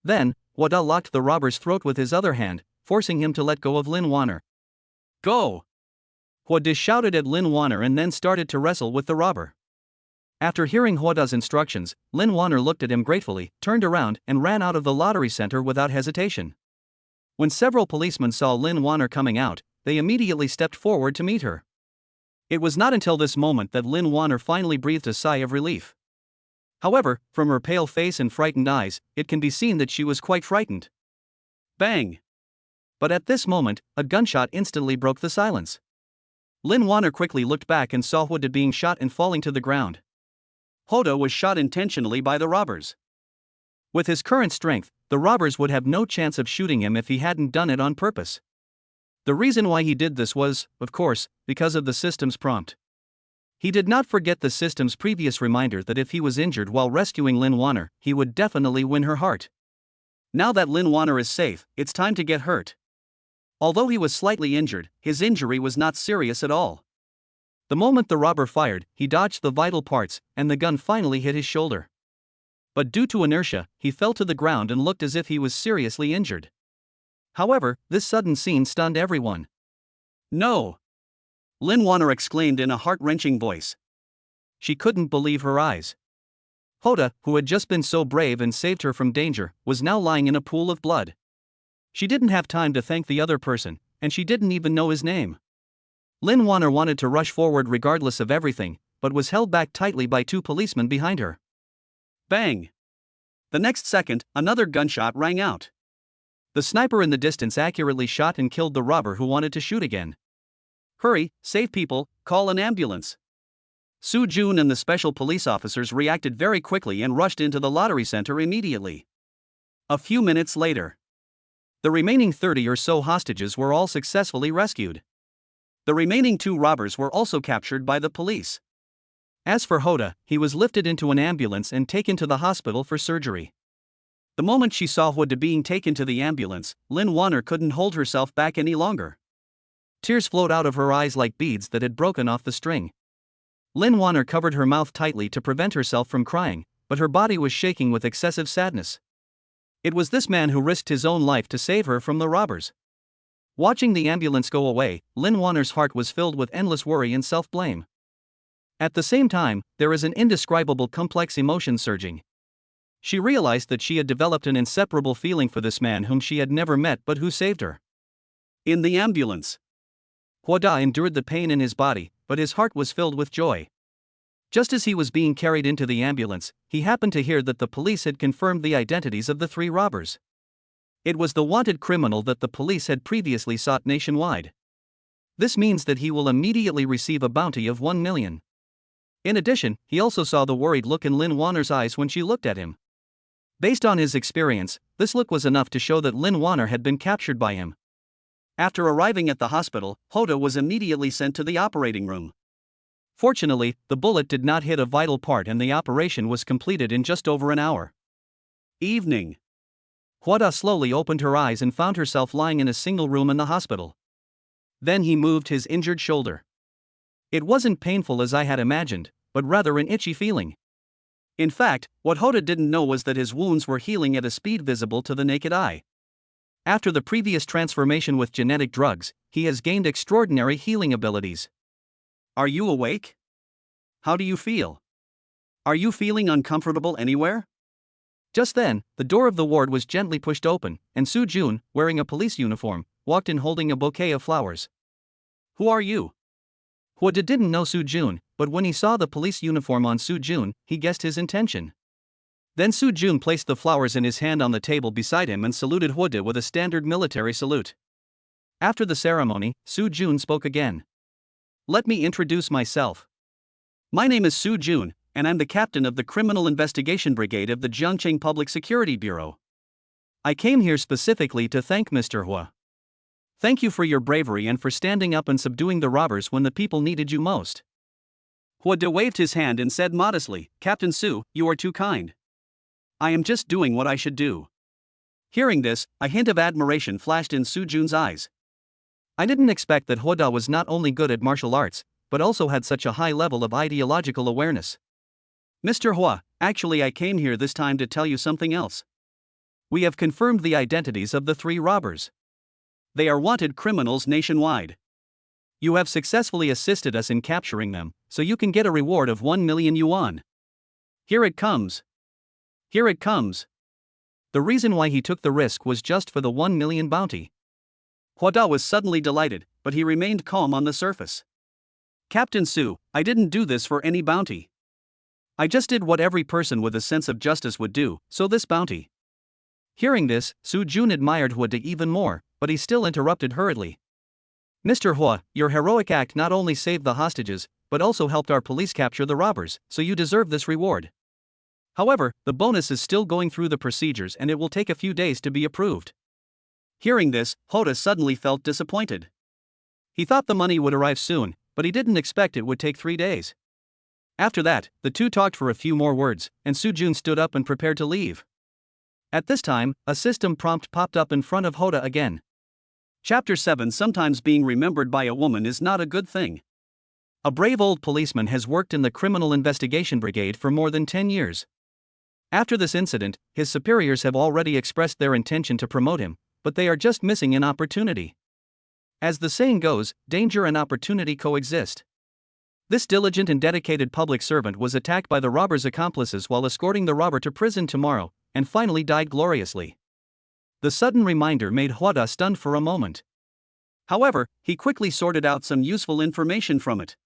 [SPEAKER 1] Then, Hoda locked the robber's throat with his other hand, forcing him to let go of Lynn Warner. Go! Hoda shouted at Lynn Warner and then started to wrestle with the robber. After hearing Huoda's instructions, Lin Wanner looked at him gratefully, turned around, and ran out of the lottery center without hesitation. When several policemen saw Lin Wanner coming out, they immediately stepped forward to meet her. It was not until this moment that Lin Wanner finally breathed a sigh of relief. However, from her pale face and frightened eyes, it can be seen that she was quite frightened. Bang! But at this moment, a gunshot instantly broke the silence. Lin Wanner quickly looked back and saw Huoda being shot and falling to the ground. Huoda was shot intentionally by the robbers. With his current strength, the robbers would have no chance of shooting him if he hadn't done it on purpose. The reason why he did this was, of course, because of the system's prompt. He did not forget the system's previous reminder that if he was injured while rescuing Lin Wanner, he would definitely win her heart. Now that Lin Wanner is safe, it's time to get hurt. Although he was slightly injured, his injury was not serious at all. The moment the robber fired, he dodged the vital parts, and the gun finally hit his shoulder. But due to inertia, he fell to the ground and looked as if he was seriously injured. However, this sudden scene stunned everyone. No! Lin Wanner exclaimed in a heart-wrenching voice. She couldn't believe her eyes. Huoda, who had just been so brave and saved her from danger, was now lying in a pool of blood. She didn't have time to thank the other person, and she didn't even know his name. Lin Wanner wanted to rush forward regardless of everything, but was held back tightly by two policemen behind her. Bang! The next second, another gunshot rang out. The sniper in the distance accurately shot and killed the robber who wanted to shoot again. Hurry, save people, call an ambulance. Su Jun and the special police officers reacted very quickly and rushed into the lottery center immediately. A few minutes later, the remaining 30 or so hostages were all successfully rescued. The remaining 2 robbers were also captured by the police. As for Huoda, he was lifted into an ambulance and taken to the hospital for surgery. The moment she saw Huoda being taken to the ambulance, Lin Wanner couldn't hold herself back any longer. Tears flowed out of her eyes like beads that had broken off the string. Lin Wanner covered her mouth tightly to prevent herself from crying, but her body was shaking with excessive sadness. It was this man who risked his own life to save her from the robbers. Watching the ambulance go away, Lin Wanner's heart was filled with endless worry and self-blame. At the same time, there is an indescribable complex emotion surging. She realized that she had developed an inseparable feeling for this man whom she had never met but who saved her. In the ambulance, Huoda endured the pain in his body, but his heart was filled with joy. Just as he was being carried into the ambulance, he happened to hear that the police had confirmed the identities of the 3 robbers. It was the wanted criminal that the police had previously sought nationwide. This means that he will immediately receive a bounty of 1 million. In addition, he also saw the worried look in Lin Wanner's eyes when she looked at him. Based on his experience, this look was enough to show that Lin Wanner had been captured by him. After arriving at the hospital, Huoda was immediately sent to the operating room. Fortunately, the bullet did not hit a vital part and the operation was completed in just over an hour. Evening. Huoda slowly opened her eyes and found herself lying in a single room in the hospital. Then he moved his injured shoulder. It wasn't painful as I had imagined, but rather an itchy feeling. In fact, what Huoda didn't know was that his wounds were healing at a speed visible to the naked eye. After the previous transformation with genetic drugs, he has gained extraordinary healing abilities. Are you awake? How do you feel? Are you feeling uncomfortable anywhere? Just then, the door of the ward was gently pushed open, and Su Jun, wearing a police uniform, walked in holding a bouquet of flowers. Who are you? Huoda didn't know Su Jun, but when he saw the police uniform on Su Jun, he guessed his intention. Then Su Jun placed the flowers in his hand on the table beside him and saluted Huoda with a standard military salute. After the ceremony, Su Jun spoke again. Let me introduce myself. My name is Su Jun, and I'm the captain of the Criminal Investigation Brigade of the Jiangcheng Public Security Bureau. I came here specifically to thank Mr. Hua. Thank you for your bravery and for standing up and subduing the robbers when the people needed you most. Huoda waved his hand and said modestly, Captain Su, you are too kind. I am just doing what I should do. Hearing this, a hint of admiration flashed in Su Jun's eyes. I didn't expect that Huoda was not only good at martial arts, but also had such a high level of ideological awareness. Mr. Hua, actually I came here this time to tell you something else. We have confirmed the identities of the 3 robbers. They are wanted criminals nationwide. You have successfully assisted us in capturing them, so you can get a reward of 1 million yuan. Here it comes. Here it comes. The reason why he took the risk was just for the 1 million bounty. Hoda was suddenly delighted, but he remained calm on the surface. Captain Su, I didn't do this for any bounty. I just did what every person with a sense of justice would do, so this bounty. Hearing this, Su Jun admired Hoda even more, but he still interrupted hurriedly. Mr. Hua, your heroic act not only saved the hostages, but also helped our police capture the robbers, so you deserve this reward. However, the bonus is still going through the procedures and it will take a few days to be approved. Hearing this, Hoda suddenly felt disappointed. He thought the money would arrive soon, but he didn't expect it would take 3 days. After that, the two talked for a few more words, and Su Jun stood up and prepared to leave. At this time, a system prompt popped up in front of Hoda again. Chapter 7. Sometimes being remembered by a woman is not a good thing. A brave old policeman has worked in the Criminal Investigation Brigade for more than 10 years. After this incident, his superiors have already expressed their intention to promote him, but they are just missing an opportunity. As the saying goes, danger and opportunity coexist. This diligent and dedicated public servant was attacked by the robber's accomplices while escorting the robber to prison tomorrow, and finally died gloriously. The sudden reminder made Hoda stunned for a moment. However, he quickly sorted out some useful information from it.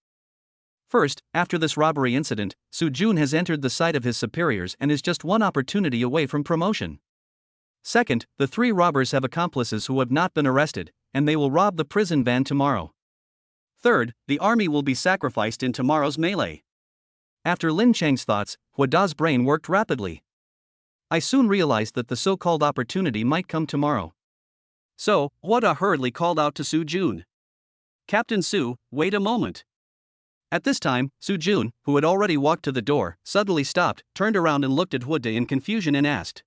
[SPEAKER 1] First, after this robbery incident, Su Jun has entered the sight of his superiors and is just one opportunity away from promotion. Second, the 3 robbers have accomplices who have not been arrested, and they will rob the prison van tomorrow. Third, the army will be sacrificed in tomorrow's melee. After Lin Cheng's thoughts, Hoda's brain worked rapidly. I soon realized that the so-called opportunity might come tomorrow. So, Hoda hurriedly called out to Su Jun. Captain Su, wait a moment. At this time, Su Jun, who had already walked to the door, suddenly stopped, turned around and looked at Hoda in confusion and asked,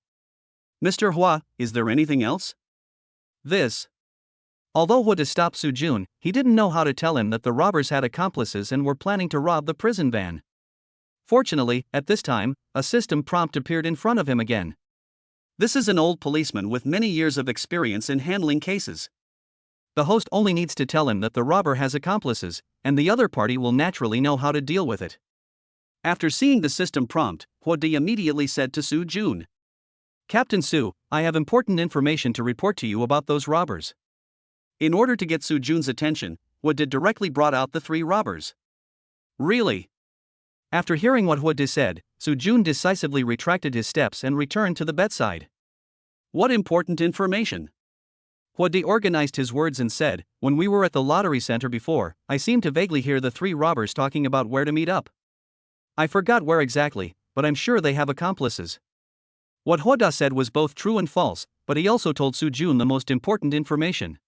[SPEAKER 1] Mr. Hua, is there anything else? Although Hoda stopped Su Jun, he didn't know how to tell him that the robbers had accomplices and were planning to rob the prison van. Fortunately, at this time, a system prompt appeared in front of him again. This is an old policeman with many years of experience in handling cases. The host only needs to tell him that the robber has accomplices, and the other party will naturally know how to deal with it. After seeing the system prompt, Hoda immediately said to Su Jun, Captain Su, I have important information to report to you about those robbers. In order to get Su Jun's attention, Hoda directly brought out the 3 robbers. Really? After hearing what Hoda said, Su Jun decisively retracted his steps and returned to the bedside. What important information? Hoda organized his words and said, when we were at the lottery center before, I seemed to vaguely hear the 3 robbers talking about where to meet up. I forgot where exactly, but I'm sure they have accomplices. What Hoda said was both true and false, but he also told Su Jun the most important information.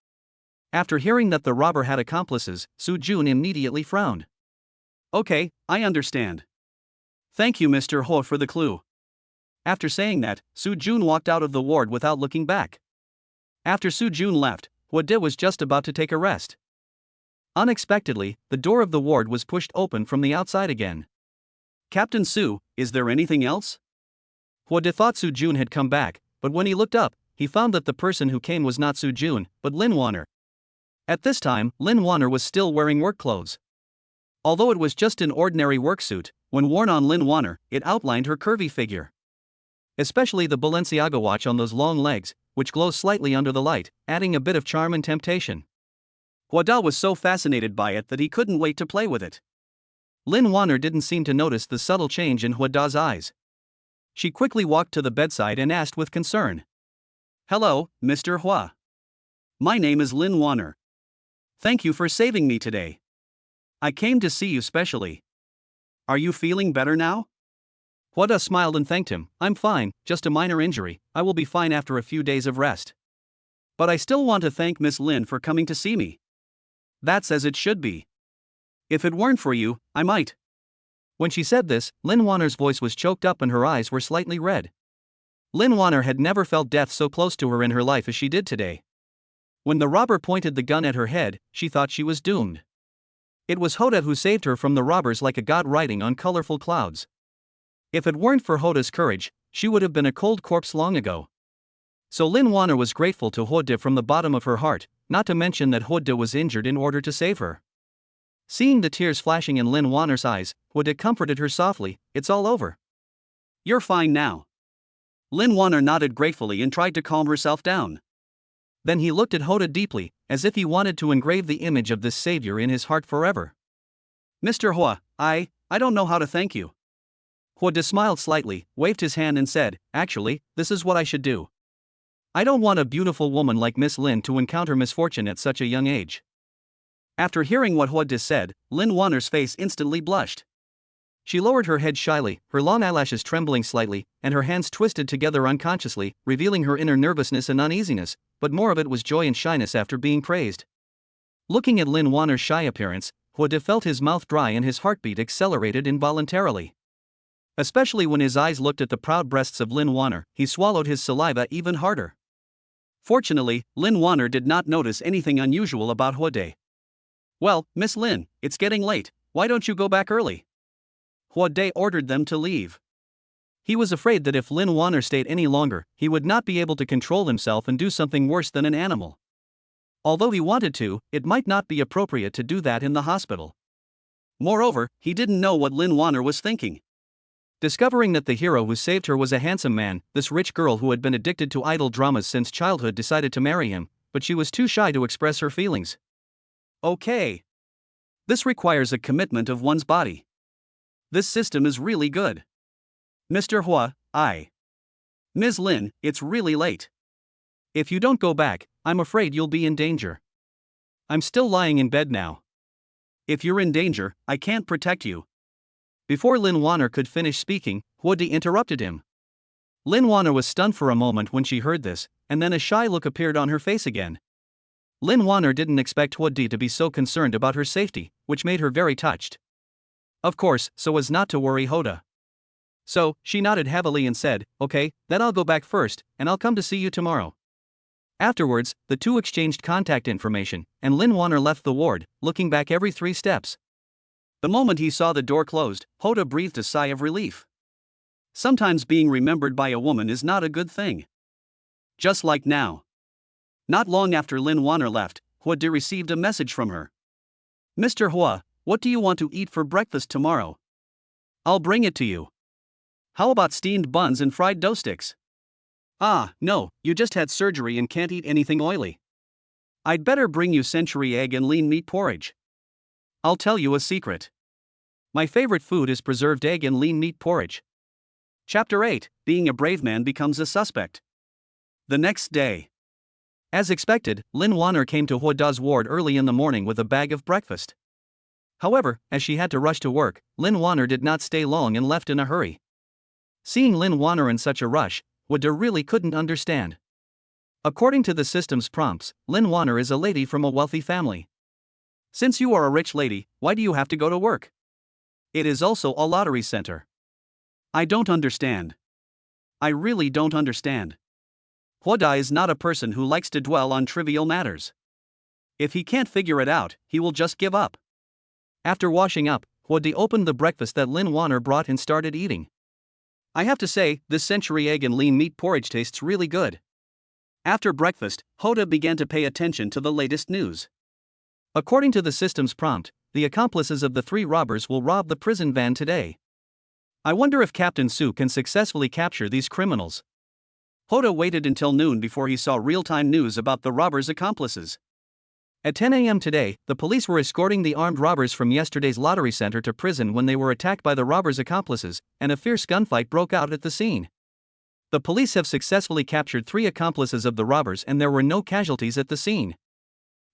[SPEAKER 1] After hearing that the robber had accomplices, Su Jun immediately frowned. Okay, I understand. Thank you, Mr. Ho, for the clue. After saying that, Su Jun walked out of the ward without looking back. After Su Jun left, Hoda was just about to take a rest. Unexpectedly, the door of the ward was pushed open from the outside again. Captain Su, is there anything else? Hoda thought Su Jun had come back, but when he looked up, he found that the person who came was not Su Jun, but Lin Wanner. At this time, Lin Wanner was still wearing work clothes. Although it was just an ordinary work suit, when worn on Lin Wanner, it outlined her curvy figure. Especially the Balenciaga watch on those long legs, which glows slightly under the light, adding a bit of charm and temptation. Hoda was so fascinated by it that he couldn't wait to play with it. Lin Wanner didn't seem to notice the subtle change in Hoda's eyes. She quickly walked to the bedside and asked with concern. Hello, Mr. Hua. My name is Lin Wanner. Thank you for saving me today. I came to see you specially. Are you feeling better now? Hoda smiled and thanked him. I'm fine, just a minor injury, I will be fine after a few days of rest. But I still want to thank Miss Lin for coming to see me. That's as it should be. If it weren't for you, I might. When she said this, Lin Wanner's voice was choked up and her eyes were slightly red. Lin Wanner had never felt death so close to her in her life as she did today. When the robber pointed the gun at her head, she thought she was doomed. It was Hoda who saved her from the robbers like a god riding on colorful clouds. If it weren't for Hoda's courage, she would have been a cold corpse long ago. So Lin Wanner was grateful to Hoda from the bottom of her heart, not to mention that Hoda was injured in order to save her. Seeing the tears flashing in Lin Wanner's eyes, Hoda comforted her softly, it's all over. You're fine now. Lin Wanner nodded gratefully and tried to calm herself down. Then he looked at Hoda deeply, as if he wanted to engrave the image of this savior in his heart forever. Mr. Hua, I don't know how to thank you. Hua smiled slightly, waved his hand and said, actually, this is what I should do. I don't want a beautiful woman like Miss Lin to encounter misfortune at such a young age. After hearing what Hua said, Lin Wanner's face instantly blushed. She lowered her head shyly, her long eyelashes trembling slightly, and her hands twisted together unconsciously, revealing her inner nervousness and uneasiness, but more of it was joy and shyness after being praised. Looking at Lin Wanner's shy appearance, Hua felt his mouth dry and his heartbeat accelerated involuntarily. Especially when his eyes looked at the proud breasts of Lin Wanner, he swallowed his saliva even harder. Fortunately, Lin Wanner did not notice anything unusual about Hua. Well, Miss Lin, it's getting late, why don't you go back early? Hua ordered them to leave. He was afraid that if Lin Wanner stayed any longer, he would not be able to control himself and do something worse than an animal. Although he wanted to, it might not be appropriate to do that in the hospital. Moreover, he didn't know what Lin Wanner was thinking. Discovering that the hero who saved her was a handsome man, this rich girl who had been addicted to idol dramas since childhood decided to marry him, but she was too shy to express her feelings. Okay. This requires a commitment of one's body. This system is really good. Mr. Hua, Ms. Lin, it's really late. If you don't go back, I'm afraid you'll be in danger. I'm still lying in bed now. If you're in danger, I can't protect you. Before Lin Wanner could finish speaking, Hua interrupted him. Lin Wanner was stunned for a moment when she heard this, and then a shy look appeared on her face again. Lin Wanner didn't expect Hua to be so concerned about her safety, which made her very touched. Of course, so as not to worry Hoda. So, she nodded heavily and said, okay, then I'll go back first, and I'll come to see you tomorrow. Afterwards, the two exchanged contact information, and Lin Wanner left the ward, looking back every 3 steps. The moment he saw the door closed, Hoda breathed a sigh of relief. Sometimes being remembered by a woman is not a good thing. Just like now. Not long after Lin Wanner left, Hua received a message from her. Mr. Hua, what do you want to eat for breakfast tomorrow? I'll bring it to you. How about steamed buns and fried dough sticks? Ah, no, you just had surgery and can't eat anything oily. I'd better bring you century egg and lean meat porridge. I'll tell you a secret. My favorite food is preserved egg and lean meat porridge. Chapter 8, Being a Brave Man Becomes a Suspect. The next day. As expected, Lin Wanner came to Huada's ward early in the morning with a bag of breakfast. However, as she had to rush to work, Lin Wanner did not stay long and left in a hurry. Seeing Lin Wanner in such a rush, Huada really couldn't understand. According to the system's prompts, Lin Wanner is a lady from a wealthy family. Since you are a rich lady, why do you have to go to work? It is also a lottery center. I don't understand. I really don't understand. Huada is not a person who likes to dwell on trivial matters. If he can't figure it out, he will just give up. After washing up, Huada opened the breakfast that Lin Wanner brought and started eating. I have to say, this century egg and lean meat porridge tastes really good. After breakfast, Huada began to pay attention to the latest news. According to the system's prompt, the accomplices of the 3 robbers will rob the prison van today. I wonder if Captain Su can successfully capture these criminals. Huada waited until noon before he saw real-time news about the robbers' accomplices. At 10 a.m. today, the police were escorting the armed robbers from yesterday's lottery center to prison when they were attacked by the robbers' accomplices, and a fierce gunfight broke out at the scene. The police have successfully captured 3 accomplices of the robbers and there were no casualties at the scene.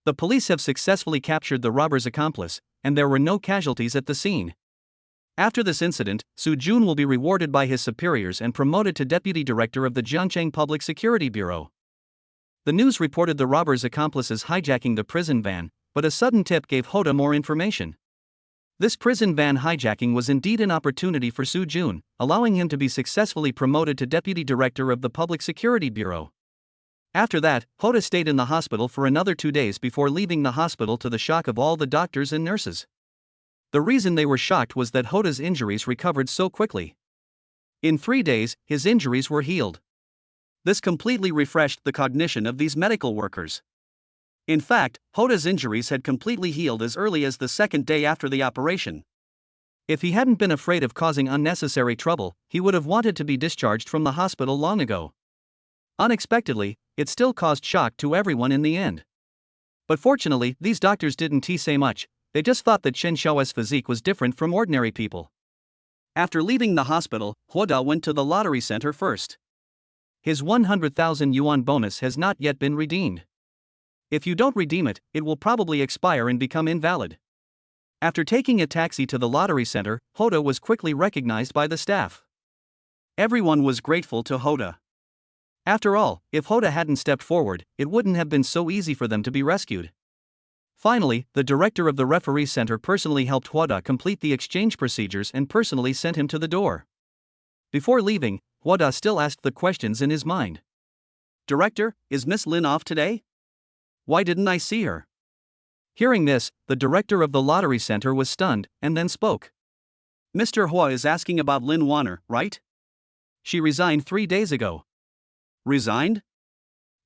[SPEAKER 1] The police have successfully captured the robber's accomplice, and there were no casualties at the scene. After this incident, Su Jun will be rewarded by his superiors and promoted to deputy director of the Jiangcheng Public Security Bureau. The news reported the robbers' accomplices hijacking the prison van, but a sudden tip gave Huada more information. This prison van hijacking was indeed an opportunity for Su Jun, allowing him to be successfully promoted to deputy director of the Public Security Bureau. After that, Huada stayed in the hospital for another 2 days before leaving the hospital to the shock of all the doctors and nurses. The reason they were shocked was that Huada's injuries recovered so quickly. In 3 days, his injuries were healed. This completely refreshed the cognition of these medical workers. In fact, Huada's injuries had completely healed as early as the 2nd day after the operation. If he hadn't been afraid of causing unnecessary trouble, he would have wanted to be discharged from the hospital long ago. Unexpectedly, it still caused shock to everyone in the end. But fortunately, these doctors didn't say much, they just thought that Chen Xiao's physique was different from ordinary people. After leaving the hospital, Huoda went to the lottery center first. His 100,000 yuan bonus has not yet been redeemed. If you don't redeem it, it will probably expire and become invalid. After taking a taxi to the lottery center, Huoda was quickly recognized by the staff. Everyone was grateful to Huoda. After all, if Huoda hadn't stepped forward, it wouldn't have been so easy for them to be rescued. Finally, the director of the referee center personally helped Huoda complete the exchange procedures and personally sent him to the door. Before leaving, Huoda still asked the questions in his mind. "Director, is Miss Lin off today? Why didn't I see her?" Hearing this, the director of the lottery center was stunned, and then spoke. "Mr. Hua is asking about Lin Wanner, right? She resigned 3 days ago." Resigned?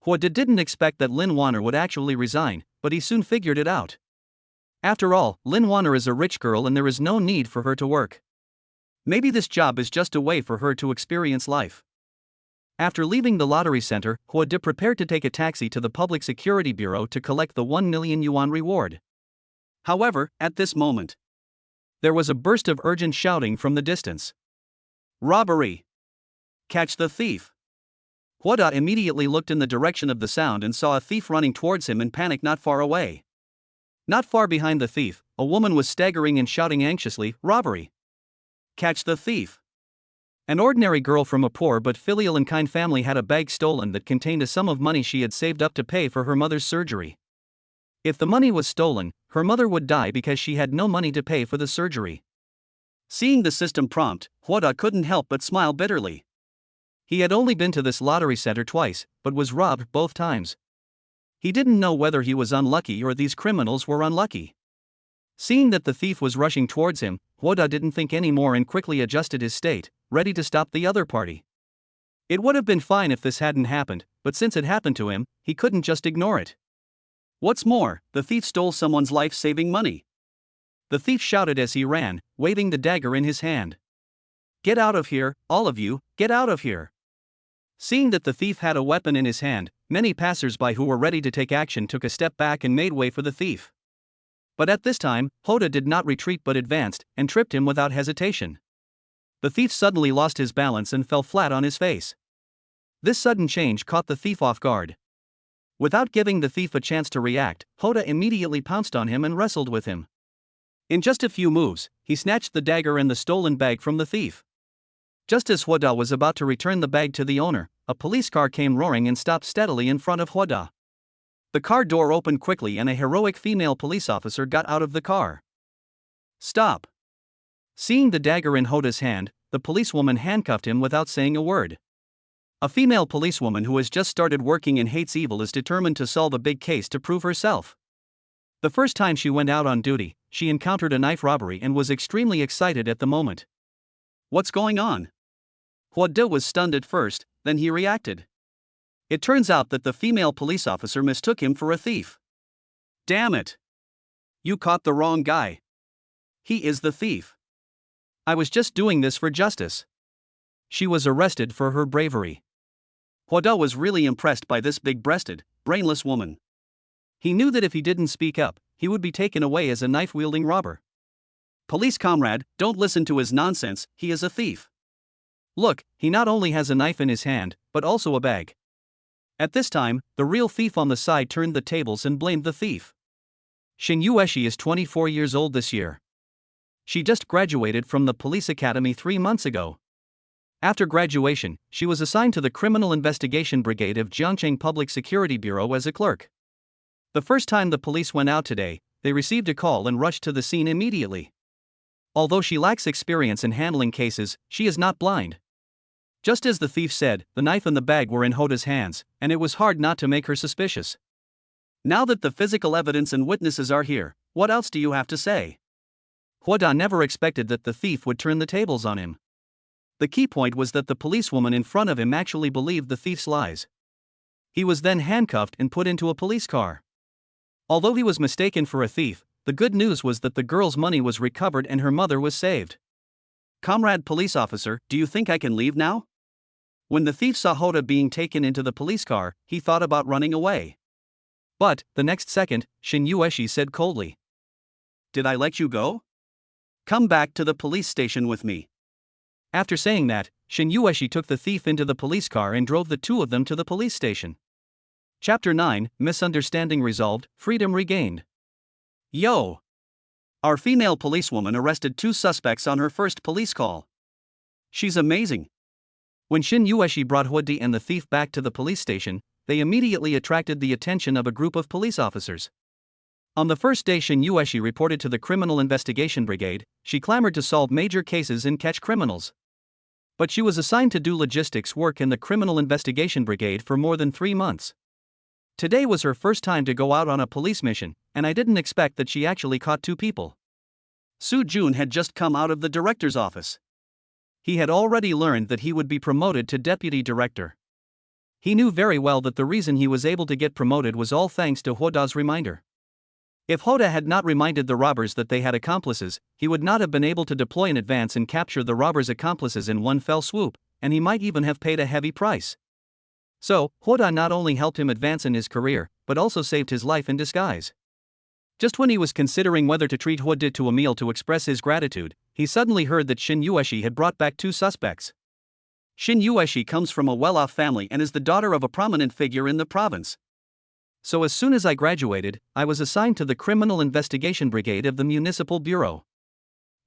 [SPEAKER 1] Huoda didn't expect that Lin Wanner would actually resign, but he soon figured it out. After all, Lin Wanner is a rich girl and there is no need for her to work. Maybe this job is just a way for her to experience life. After leaving the lottery center, Huoda prepared to take a taxi to the Public Security Bureau to collect the 1 million yuan reward. However, at this moment, there was a burst of urgent shouting from the distance. "Robbery! Catch the thief!" Huoda immediately looked in the direction of the sound and saw a thief running towards him in panic not far away. Not far behind the thief, a woman was staggering and shouting anxiously, "Robbery! Catch the thief!" An ordinary girl from a poor but filial and kind family had a bag stolen that contained a sum of money she had saved up to pay for her mother's surgery. If the money was stolen, her mother would die because she had no money to pay for the surgery. Seeing the system prompt, Huoda couldn't help but smile bitterly. He had only been to this lottery center twice, but was robbed both times. He didn't know whether he was unlucky or these criminals were unlucky. Seeing that the thief was rushing towards him, Huoda didn't think any more and quickly adjusted his state, ready to stop the other party. It would have been fine if this hadn't happened, but since it happened to him, he couldn't just ignore it. What's more, the thief stole someone's life-saving money. The thief shouted as he ran, waving the dagger in his hand. "Get out of here, all of you, get out of here!" Seeing that the thief had a weapon in his hand, many passers-by who were ready to take action took a step back and made way for the thief. But at this time, Huoda did not retreat but advanced, and tripped him without hesitation. The thief suddenly lost his balance and fell flat on his face. This sudden change caught the thief off guard. Without giving the thief a chance to react, Huoda immediately pounced on him and wrestled with him. In just a few moves, he snatched the dagger and the stolen bag from the thief. Just as Huoda was about to return the bag to the owner, a police car came roaring and stopped steadily in front of Huoda. The car door opened quickly and a heroic female police officer got out of the car. "Stop!" Seeing the dagger in Huoda's hand, the policewoman handcuffed him without saying a word. A female policewoman who has just started working and hates evil is determined to solve a big case to prove herself. The first time she went out on duty, she encountered a knife robbery and was extremely excited at the moment. "What's going on?" Huoda was stunned at first, then he reacted. It turns out that the female police officer mistook him for a thief. "Damn it! You caught the wrong guy. He is the thief. I was just doing this for justice." She was arrested for her bravery. Huoda was really impressed by this big-breasted, brainless woman. He knew that if he didn't speak up, he would be taken away as a knife-wielding robber. "Police comrade, don't listen to his nonsense, he is a thief. Look, he not only has a knife in his hand, but also a bag." At this time, the real thief on the side turned the tables and blamed the thief. Xing Yueshi is 24 years old this year. She just graduated from the police academy 3 months ago. After graduation, she was assigned to the Criminal Investigation Brigade of Jiangcheng Public Security Bureau as a clerk. The first time the police went out today, they received a call and rushed to the scene immediately. Although she lacks experience in handling cases, she is not blind. Just as the thief said, the knife and the bag were in Huoda's hands, and it was hard not to make her suspicious. "Now that the physical evidence and witnesses are here, what else do you have to say?" Huoda never expected that the thief would turn the tables on him. The key point was that the policewoman in front of him actually believed the thief's lies. He was then handcuffed and put into a police car. Although he was mistaken for a thief, the good news was that the girl's money was recovered and her mother was saved. "Comrade police officer, do you think I can leave now?" When the thief saw Hoda being taken into the police car, he thought about running away. But, the next second, Shin Yueshi said coldly, "Did I let you go? Come back to the police station with me." After saying that, Shin Yueshi took the thief into the police car and drove the two of them to the police station. Chapter 9, Misunderstanding Resolved, Freedom Regained. Yo! Our female policewoman arrested 2 suspects on her first police call. She's amazing. When Shin Yueshi brought Hoodie and the thief back to the police station, they immediately attracted the attention of a group of police officers. On the first day Shin Yueshi reported to the Criminal Investigation Brigade, she clamored to solve major cases and catch criminals. But she was assigned to do logistics work in the Criminal Investigation Brigade for more than 3 months. Today was her first time to go out on a police mission, and I didn't expect that she actually caught 2 people. Soo-jun had just come out of the director's office. He had already learned that he would be promoted to deputy director. He knew very well that the reason he was able to get promoted was all thanks to Hoda's reminder. If Hoda had not reminded the robbers that they had accomplices, he would not have been able to deploy in advance and capture the robbers' accomplices in one fell swoop, and he might even have paid a heavy price. So, Hoda not only helped him advance in his career, but also saved his life in disguise. Just when he was considering whether to treat Hoda to a meal to express his gratitude, he suddenly heard that Shin Yueshi had brought back 2 suspects. Shin Yueshi comes from a well-off family and is the daughter of a prominent figure in the province. So as soon as I graduated, I was assigned to the Criminal Investigation Brigade of the Municipal Bureau.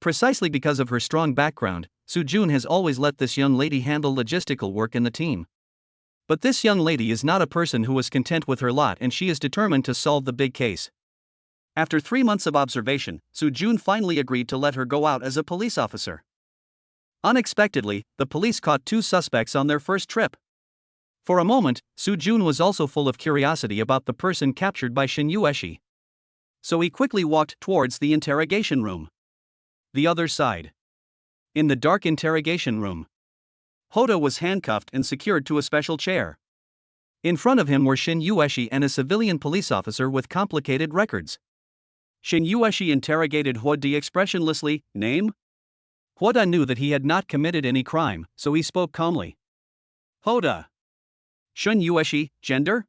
[SPEAKER 1] Precisely because of her strong background, Soo-jun has always let this young lady handle logistical work in the team. But this young lady is not a person who is content with her lot, and she is determined to solve the big case. After 3 months of observation, Soo-jun finally agreed to let her go out as a police officer. Unexpectedly, the police caught 2 suspects on their first trip. For a moment, Soo-jun was also full of curiosity about the person captured by Shin Yueshi. So he quickly walked towards the interrogation room. The other side. In the dark interrogation room, Hoda was handcuffed and secured to a special chair. In front of him were Shin Yueshi and a civilian police officer with complicated records. Shin Yueshi interrogated Hoda expressionlessly. "Name?" Hoda knew that he had not committed any crime, so he spoke calmly. "Hoda." "Shin Yueshi, gender?"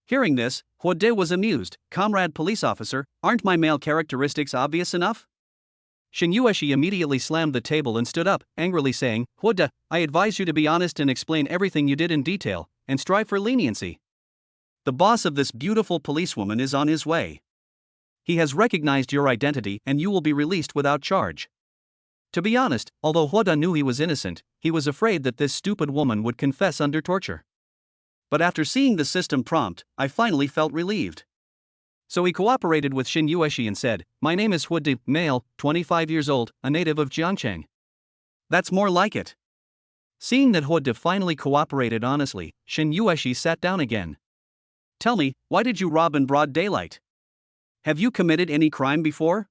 [SPEAKER 1] Hearing this, Hoda was amused. "Comrade police officer, aren't my male characteristics obvious enough?" Shin Yueshi immediately slammed the table and stood up, angrily saying, "Hoda, I advise you to be honest and explain everything you did in detail, and strive for leniency. The boss of this beautiful policewoman is on his way. He has recognized your identity and you will be released without charge." To be honest, although Hoda knew he was innocent, he was afraid that this stupid woman would confess under torture. But after seeing the system prompt, I finally felt relieved. So he cooperated with Shin Yueshi and said, "My name is Hoda, male, 25 years old, a native of Jiangcheng." "That's more like it." Seeing that Hoda finally cooperated honestly, Shin Yueshi sat down again. "Tell me, why did you rob in broad daylight? Have you committed any crime before?"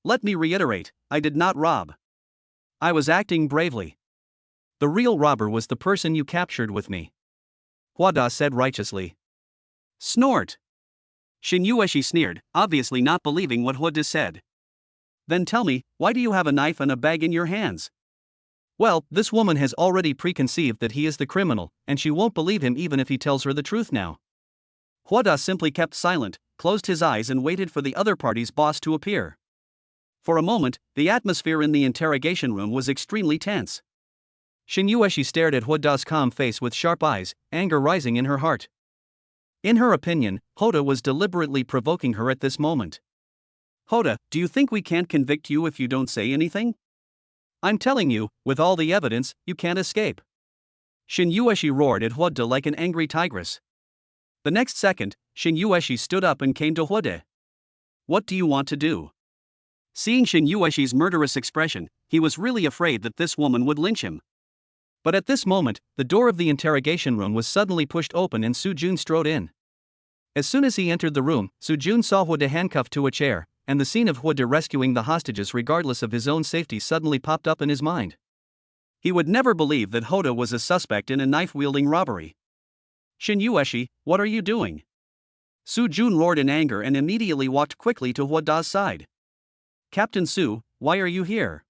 [SPEAKER 1] "Let me reiterate, I did not rob. I was acting bravely. The real robber was the person you captured with me," Hoda said righteously. Snort. Shin Yueshi sneered, obviously not believing what Hoda said. "Then tell me, why do you have a knife and a bag in your hands?" Well, this woman has already preconceived that he is the criminal, and she won't believe him even if he tells her the truth now. Hoda simply kept silent, closed his eyes and waited for the other party's boss to appear. For a moment, the atmosphere in the interrogation room was extremely tense. Shin Yueshi stared at Hoda's calm face with sharp eyes, anger rising in her heart. In her opinion, Hoda was deliberately provoking her at this moment. "Hoda, do you think we can't convict you if you don't say anything? I'm telling you, with all the evidence, you can't escape." Shin Yueshi roared at Hoda like an angry tigress. The next second, Shin Yueshi stood up and came to Hoda. "What do you want to do?" Seeing Shin Yueshi's murderous expression, he was really afraid that this woman would lynch him. But at this moment, the door of the interrogation room was suddenly pushed open and Soo-jun strode in. As soon as he entered the room, Soo-jun saw Hoda handcuffed to a chair, and the scene of Hoda rescuing the hostages regardless of his own safety suddenly popped up in his mind. He would never believe that Hoda was a suspect in a knife-wielding robbery. "Shin Yueshi, what are you doing?" Su Jun roared in anger and immediately walked quickly to Hwoda's side. Captain Su, why are you here?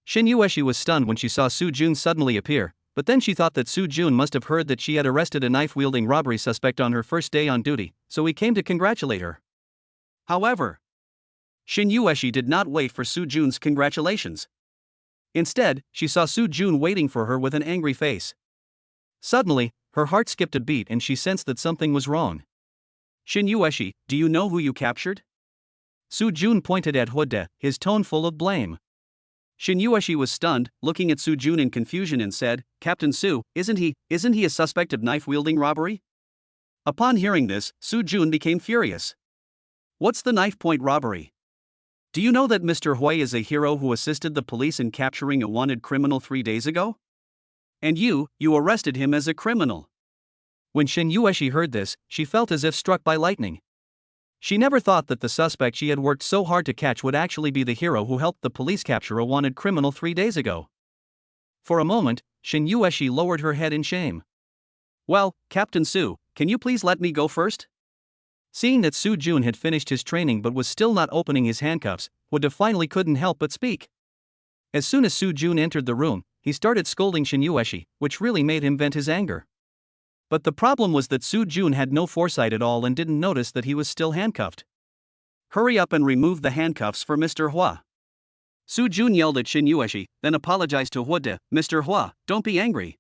[SPEAKER 1] Shin Yueshi was stunned when she saw Su Jun suddenly appear, but then she thought that Su Jun must have heard that she had arrested a knife-wielding robbery suspect on her first day on duty, so he came to congratulate her. However, Shin Yueshi did not wait for Su Jun's congratulations. Instead, she saw Su Jun waiting for her with an angry face. Suddenly, her heart skipped a beat and she sensed that something was wrong. Shin Yueshi, do you know who you captured? Su Jun pointed at Hwoda, his tone full of blame. Shin Yueshi was stunned, looking at Su Jun in confusion and said, Captain Su, isn't he a suspect of knife-wielding robbery? Upon hearing this, Su Jun became furious. What's the knife-point robbery? Do you know that Mr. Hui is a hero who assisted the police in capturing a wanted criminal 3 days ago? And you arrested him as a criminal. When Shin Yueshi heard this, she felt as if struck by lightning. She never thought that the suspect she had worked so hard to catch would actually be the hero who helped the police capture a wanted criminal 3 days ago. For a moment, Shin Yueshi lowered her head in shame. Well, Captain Su, can you please let me go first? Seeing that Su Jun had finished his training but was still not opening his handcuffs, Hwoda finally couldn't help but speak. As soon as Su Jun entered the room, he started scolding Shin Yueshi, which really made him vent his anger. But the problem was that Su Jun had no foresight at all and didn't notice that he was still handcuffed. Hurry up and remove the handcuffs for Mr. Hua. Su Jun yelled at Shin Yueshi, then apologized to Hwoda. Mr. Hua, don't be angry.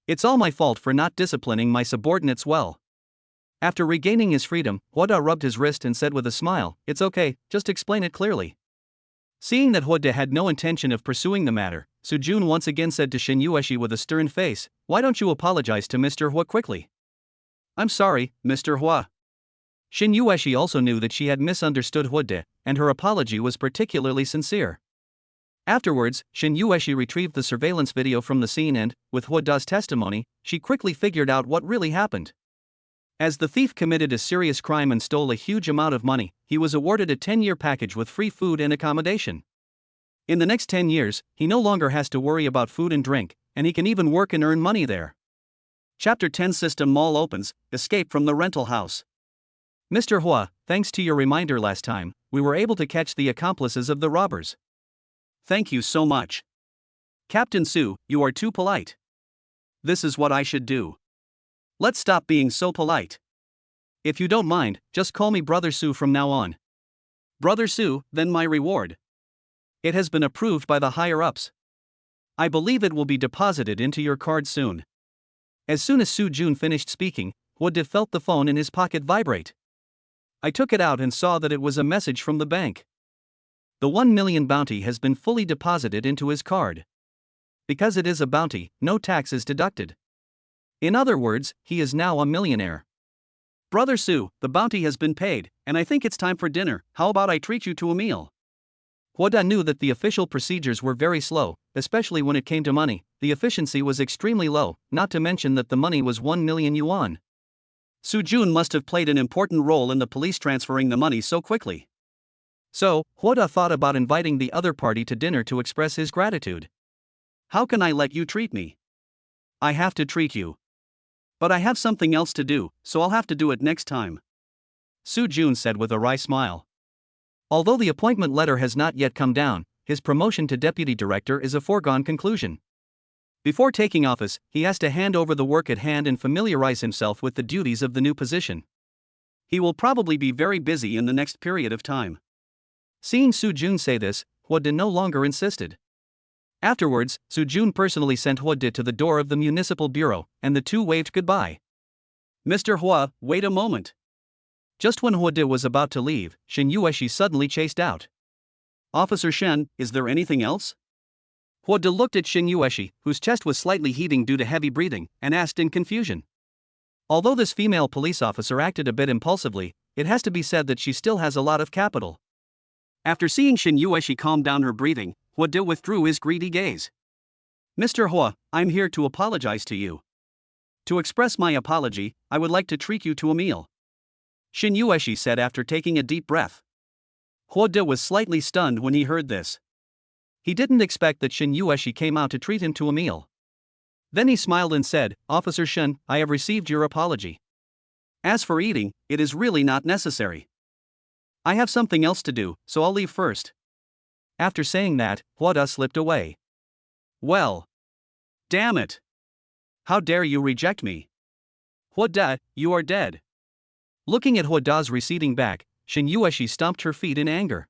[SPEAKER 1] It's all my fault for not disciplining my subordinates well. After regaining his freedom, Hwoda rubbed his wrist and said with a smile, it's okay, just explain it clearly. Seeing that Hwoda had no intention of pursuing the matter, Su Jun once again said to Shin Yueshi with a stern face, why don't you apologize to Mr. Hua quickly? I'm sorry, Mr. Hua. Shin Yueshi also knew that she had misunderstood Hwoda, and her apology was particularly sincere. Afterwards, Shin Yueshi retrieved the surveillance video from the scene and, with Hwoda's testimony, she quickly figured out what really happened. As the thief committed a serious crime and stole a huge amount of money, he was awarded a 10-year package with free food and accommodation. In the next 10 years, he no longer has to worry about food and drink, and he can even work and earn money there. Chapter 10 System Mall opens, escape from the rental house. Mr. Hua, thanks to your reminder last time, we were able to catch the accomplices of the robbers. Thank you so much. Captain Su, you are too polite. This is what I should do. Let's stop being so polite. If you don't mind, just call me Brother Su from now on. Brother Su, then my reward. It has been approved by the higher-ups. I believe it will be deposited into your card soon. As soon as Su Jun finished speaking, Hwoda felt the phone in his pocket vibrate. I took it out and saw that it was a message from the bank. The 1 million bounty has been fully deposited into his card. Because it is a bounty, no tax is deducted. In other words, he is now a millionaire. Brother Su, the bounty has been paid, and I think it's time for dinner. How about I treat you to a meal? Hwoda knew that the official procedures were very slow, especially when it came to money. The efficiency was extremely low, not to mention that the money was 1 million yuan. Su Jun must have played an important role in the police transferring the money so quickly. So, Hwoda thought about inviting the other party to dinner to express his gratitude. How can I let you treat me? I have to treat you. But I have something else to do, so I'll have to do it next time. Su Jun said with a wry smile. Although the appointment letter has not yet come down, his promotion to deputy director is a foregone conclusion. Before taking office, he has to hand over the work at hand and familiarize himself with the duties of the new position. He will probably be very busy in the next period of time. Seeing Su Jun say this, Hwoda no longer insisted. Afterwards, Su Jun personally sent Hwoda to the door of the municipal bureau, and the two waved goodbye. Mr. Hua, wait a moment. Just when Hwoda was about to leave, Shin Yueshi suddenly chased out. Officer Shen, is there anything else? Hwoda looked at Shin Yueshi, whose chest was slightly heaving due to heavy breathing, and asked in confusion. Although this female police officer acted a bit impulsively, it has to be said that she still has a lot of capital. After seeing Shin Yueshi calm down her breathing, Hwoda withdrew his greedy gaze. Mr. Hua, I'm here to apologize to you. To express my apology, I would like to treat you to a meal. Shin Yueshi said after taking a deep breath. Hwoda was slightly stunned when he heard this. He didn't expect that Shin Yueshi came out to treat him to a meal. Then he smiled and said, Officer Shen, I have received your apology. As for eating, it is really not necessary. I have something else to do, so I'll leave first. After saying that, Hoda slipped away. Well. Damn it. How dare you reject me? Hoda, you are dead. Looking at Hoda's receding back, Shin Yueshi stomped her feet in anger.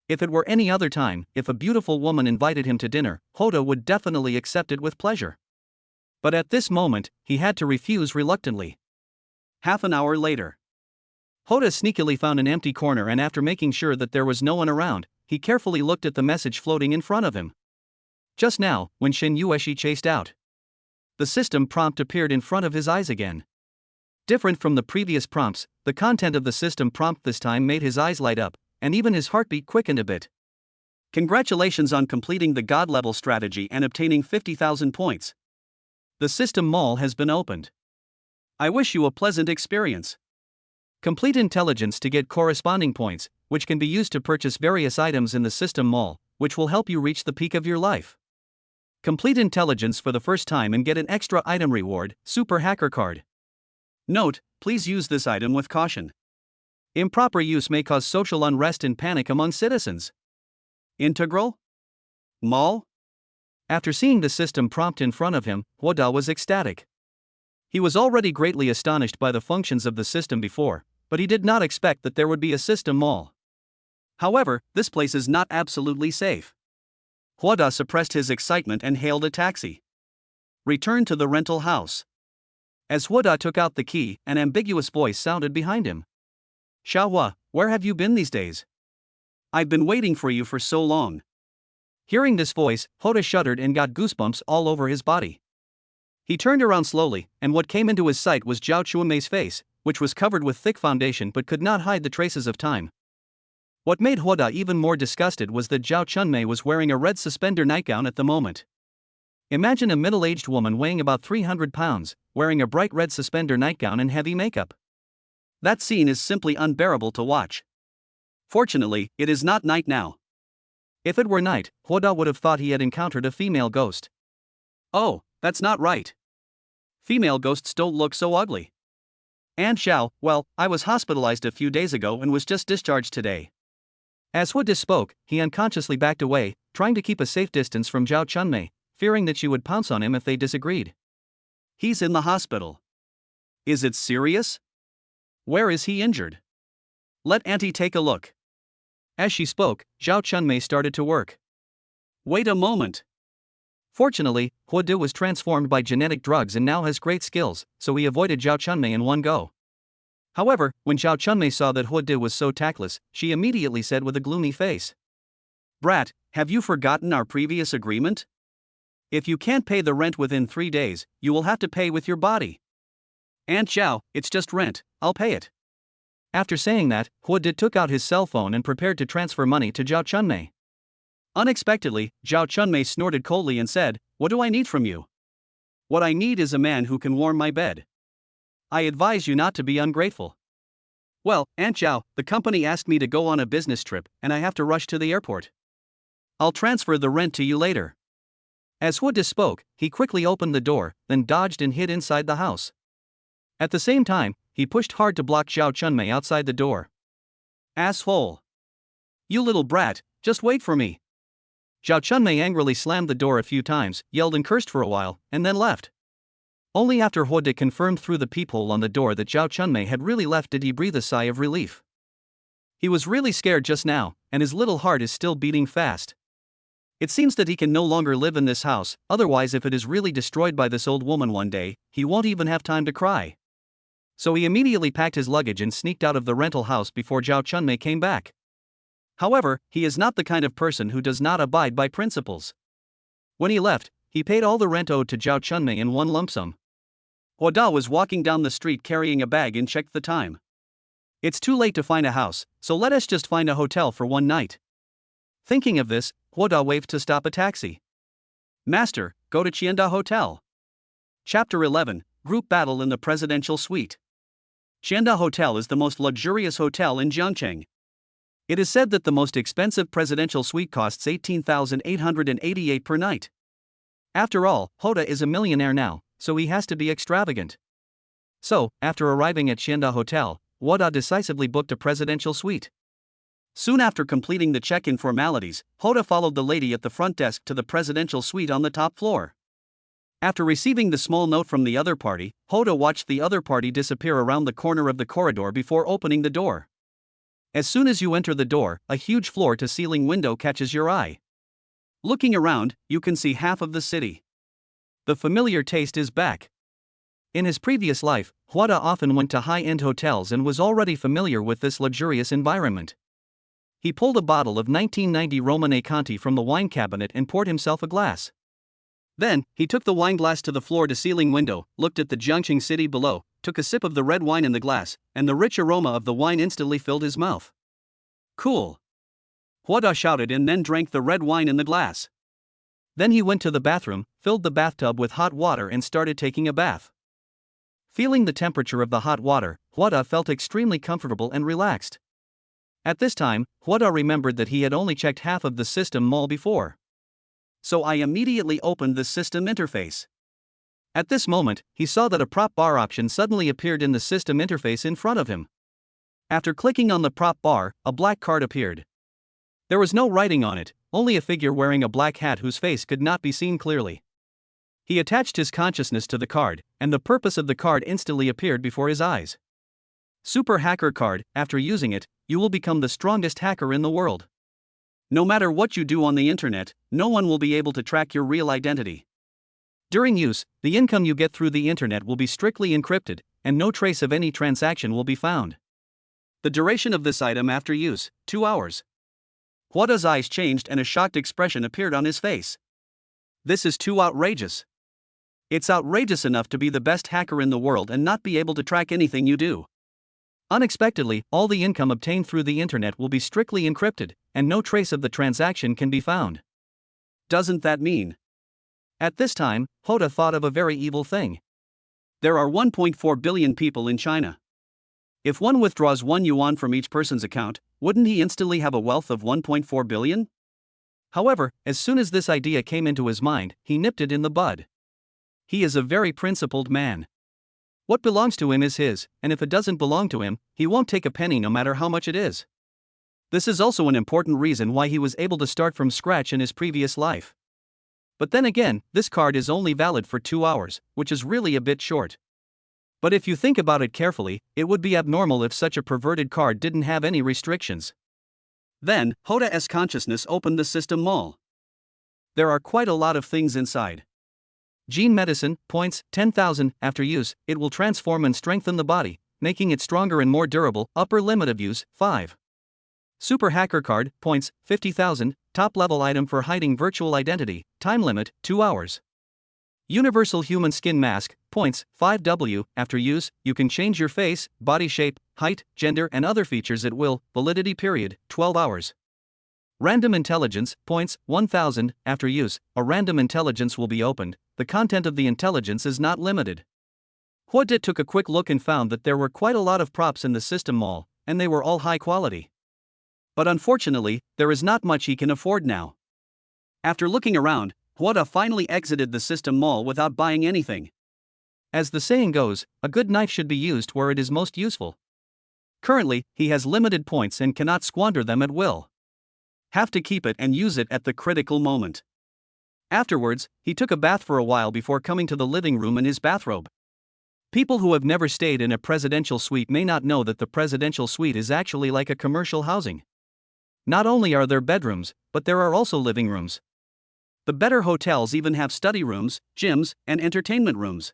[SPEAKER 1] If it were any other time, if a beautiful woman invited him to dinner, Hoda would definitely accept it with pleasure. But at this moment, he had to refuse reluctantly. Half an hour later. Hoda sneakily found an empty corner, and after making sure that there was no one around, he carefully looked at the message floating in front of him. Just now, when Shin Yueshi chased out, the system prompt appeared in front of his eyes again. Different from the previous prompts, the content of the system prompt this time made his eyes light up, and even his heartbeat quickened a bit. Congratulations on completing the God level strategy and obtaining 50,000 points. The system mall has been opened. I wish you a pleasant experience. Complete intelligence to get corresponding points, which can be used to purchase various items in the system mall, which will help you reach the peak of your life. Complete intelligence for the first time and get an extra item reward, Super Hacker Card. Note, please use this item with caution. Improper use may cause social unrest and panic among citizens. Integral? Mall? After seeing the system prompt in front of him, Hoda was ecstatic. He was already greatly astonished by the functions of the system before, but he did not expect that there would be a system mall. However, this place is not absolutely safe. Hoda suppressed his excitement and hailed a taxi. Return to the rental house. As Hoda took out the key, an ambiguous voice sounded behind him. Xiaohua, where have you been these days? I've been waiting for you for so long. Hearing this voice, Hoda shuddered and got goosebumps all over his body. He turned around slowly, and what came into his sight was Zhao Chunmei's face, which was covered with thick foundation but could not hide the traces of time. What made Hoda even more disgusted was that Zhao Chunmei was wearing a red suspender nightgown at the moment. Imagine a middle-aged woman weighing about 300 pounds, wearing a bright red suspender nightgown and heavy makeup. That scene is simply unbearable to watch. Fortunately, it is not night now. If it were night, Hoda would have thought he had encountered a female ghost. Oh, that's not right. Female ghosts don't look so ugly. And Xiao, well, I was hospitalized a few days ago and was just discharged today. As Hoda spoke, he unconsciously backed away, trying to keep a safe distance from Zhao Chunmei, fearing that she would pounce on him if they disagreed. He's in the hospital. Is it serious? Where is he injured? Let Auntie take a look. As she spoke, Zhao Chunmei started to work. Wait a moment. Fortunately, Hoda was transformed by genetic drugs and now has great skills, so he avoided Zhao Chunmei in one go. However, when Zhao Chunmei saw that Hoda was so tactless, she immediately said with a gloomy face, "Brat, have you forgotten our previous agreement? If you can't pay the rent within 3 days, you will have to pay with your body." "Aunt Zhao, it's just rent, I'll pay it." After saying that, Hoda took out his cell phone and prepared to transfer money to Zhao Chunmei. Unexpectedly, Zhao Chunmei snorted coldly and said, "What do I need from you?" "What I need is a man who can warm my bed. I advise you not to be ungrateful." "Well, Aunt Zhao, the company asked me to go on a business trip, and I have to rush to the airport. I'll transfer the rent to you later." As Hoda spoke, he quickly opened the door, then dodged and hid inside the house. At the same time, he pushed hard to block Zhao Chunmei outside the door. "Asshole! You little brat, just wait for me." Zhao Chunmei angrily slammed the door a few times, yelled and cursed for a while, and then left. Only after Hoda confirmed through the peephole on the door that Zhao Chunmei had really left did he breathe a sigh of relief. He was really scared just now, and his little heart is still beating fast. It seems that he can no longer live in this house, otherwise if it is really destroyed by this old woman one day, he won't even have time to cry. So he immediately packed his luggage and sneaked out of the rental house before Zhao Chunmei came back. However, he is not the kind of person who does not abide by principles. When he left, he paid all the rent owed to Zhao Chunmei in one lump sum. Hoda was walking down the street carrying a bag and checked the time. It's too late to find a house, so let us just find a hotel for one night. Thinking of this, Hoda waved to stop a taxi. "Master, go to Qianda Hotel." Chapter 11, Group Battle in the Presidential Suite. Qianda Hotel is the most luxurious hotel in Jiangcheng. It is said that the most expensive presidential suite costs 18,888 per night. After all, Hoda is a millionaire now, so he has to be extravagant. So, after arriving at Xianda Hotel, Hoda decisively booked a presidential suite. Soon after completing the check-in formalities, Hoda followed the lady at the front desk to the presidential suite on the top floor. After receiving the small note from the other party, Hoda watched the other party disappear around the corner of the corridor before opening the door. As soon as you enter the door, a huge floor-to-ceiling window catches your eye. Looking around, you can see half of the city. The familiar taste is back. In his previous life, Hoda often went to high-end hotels and was already familiar with this luxurious environment. He pulled a bottle of 1990 Romane Conti from the wine cabinet and poured himself a glass. Then, he took the wineglass to the floor-to-ceiling window, looked at the Jiangqing city below, took a sip of the red wine in the glass, and the rich aroma of the wine instantly filled his mouth. Cool! Hoda shouted and then drank the red wine in the glass. Then he went to the bathroom, filled the bathtub with hot water and started taking a bath. Feeling the temperature of the hot water, Hoda felt extremely comfortable and relaxed. At this time, Hoda remembered that he had only checked half of the system mall before. So I immediately opened the system interface. At this moment, he saw that a prop bar option suddenly appeared in the system interface in front of him. After clicking on the prop bar, a black card appeared. There was no writing on it, only a figure wearing a black hat whose face could not be seen clearly. He attached his consciousness to the card, and the purpose of the card instantly appeared before his eyes. Super Hacker Card. After using it, you will become the strongest hacker in the world. No matter what you do on the internet, no one will be able to track your real identity. During use, the income you get through the internet will be strictly encrypted, and no trace of any transaction will be found. The duration of this item after use, 2 hours. Hoda's eyes changed and a shocked expression appeared on his face. This is too outrageous. It's outrageous enough to be the best hacker in the world and not be able to track anything you do. Unexpectedly, all the income obtained through the internet will be strictly encrypted, and no trace of the transaction can be found. Doesn't that mean? At this time, Hoda thought of a very evil thing. There are 1.4 billion people in China. If one withdraws 1 yuan from each person's account, wouldn't he instantly have a wealth of 1.4 billion? However, as soon as this idea came into his mind, he nipped it in the bud. He is a very principled man. What belongs to him is his, and if it doesn't belong to him, he won't take a penny no matter how much it is. This is also an important reason why he was able to start from scratch in his previous life. But then again, this card is only valid for 2 hours, which is really a bit short. But if you think about it carefully, it would be abnormal if such a perverted card didn't have any restrictions. Then, Hoda's consciousness opened the system mall. There are quite a lot of things inside. Gene medicine, points, 10,000, after use, it will transform and strengthen the body, making it stronger and more durable, upper limit of use, 5. Super Hacker Card, points, 50,000, top level item for hiding virtual identity, time limit, 2 hours. Universal Human Skin Mask, points, 5W, after use, you can change your face, body shape, height, gender and other features at will, validity period, 12 hours. Random Intelligence, points, 1000, after use, a random intelligence will be opened, the content of the intelligence is not limited. Hoda took a quick look and found that there were quite a lot of props in the system mall, and they were all high quality. But unfortunately, there is not much he can afford now. After looking around, Hoda finally exited the system mall without buying anything. As the saying goes, a good knife should be used where it is most useful. Currently, he has limited points and cannot squander them at will. Have to keep it and use it at the critical moment. Afterwards, he took a bath for a while before coming to the living room in his bathrobe. People who have never stayed in a presidential suite may not know that the presidential suite is actually like a commercial housing. Not only are there bedrooms, but there are also living rooms. The better hotels even have study rooms, gyms, and entertainment rooms.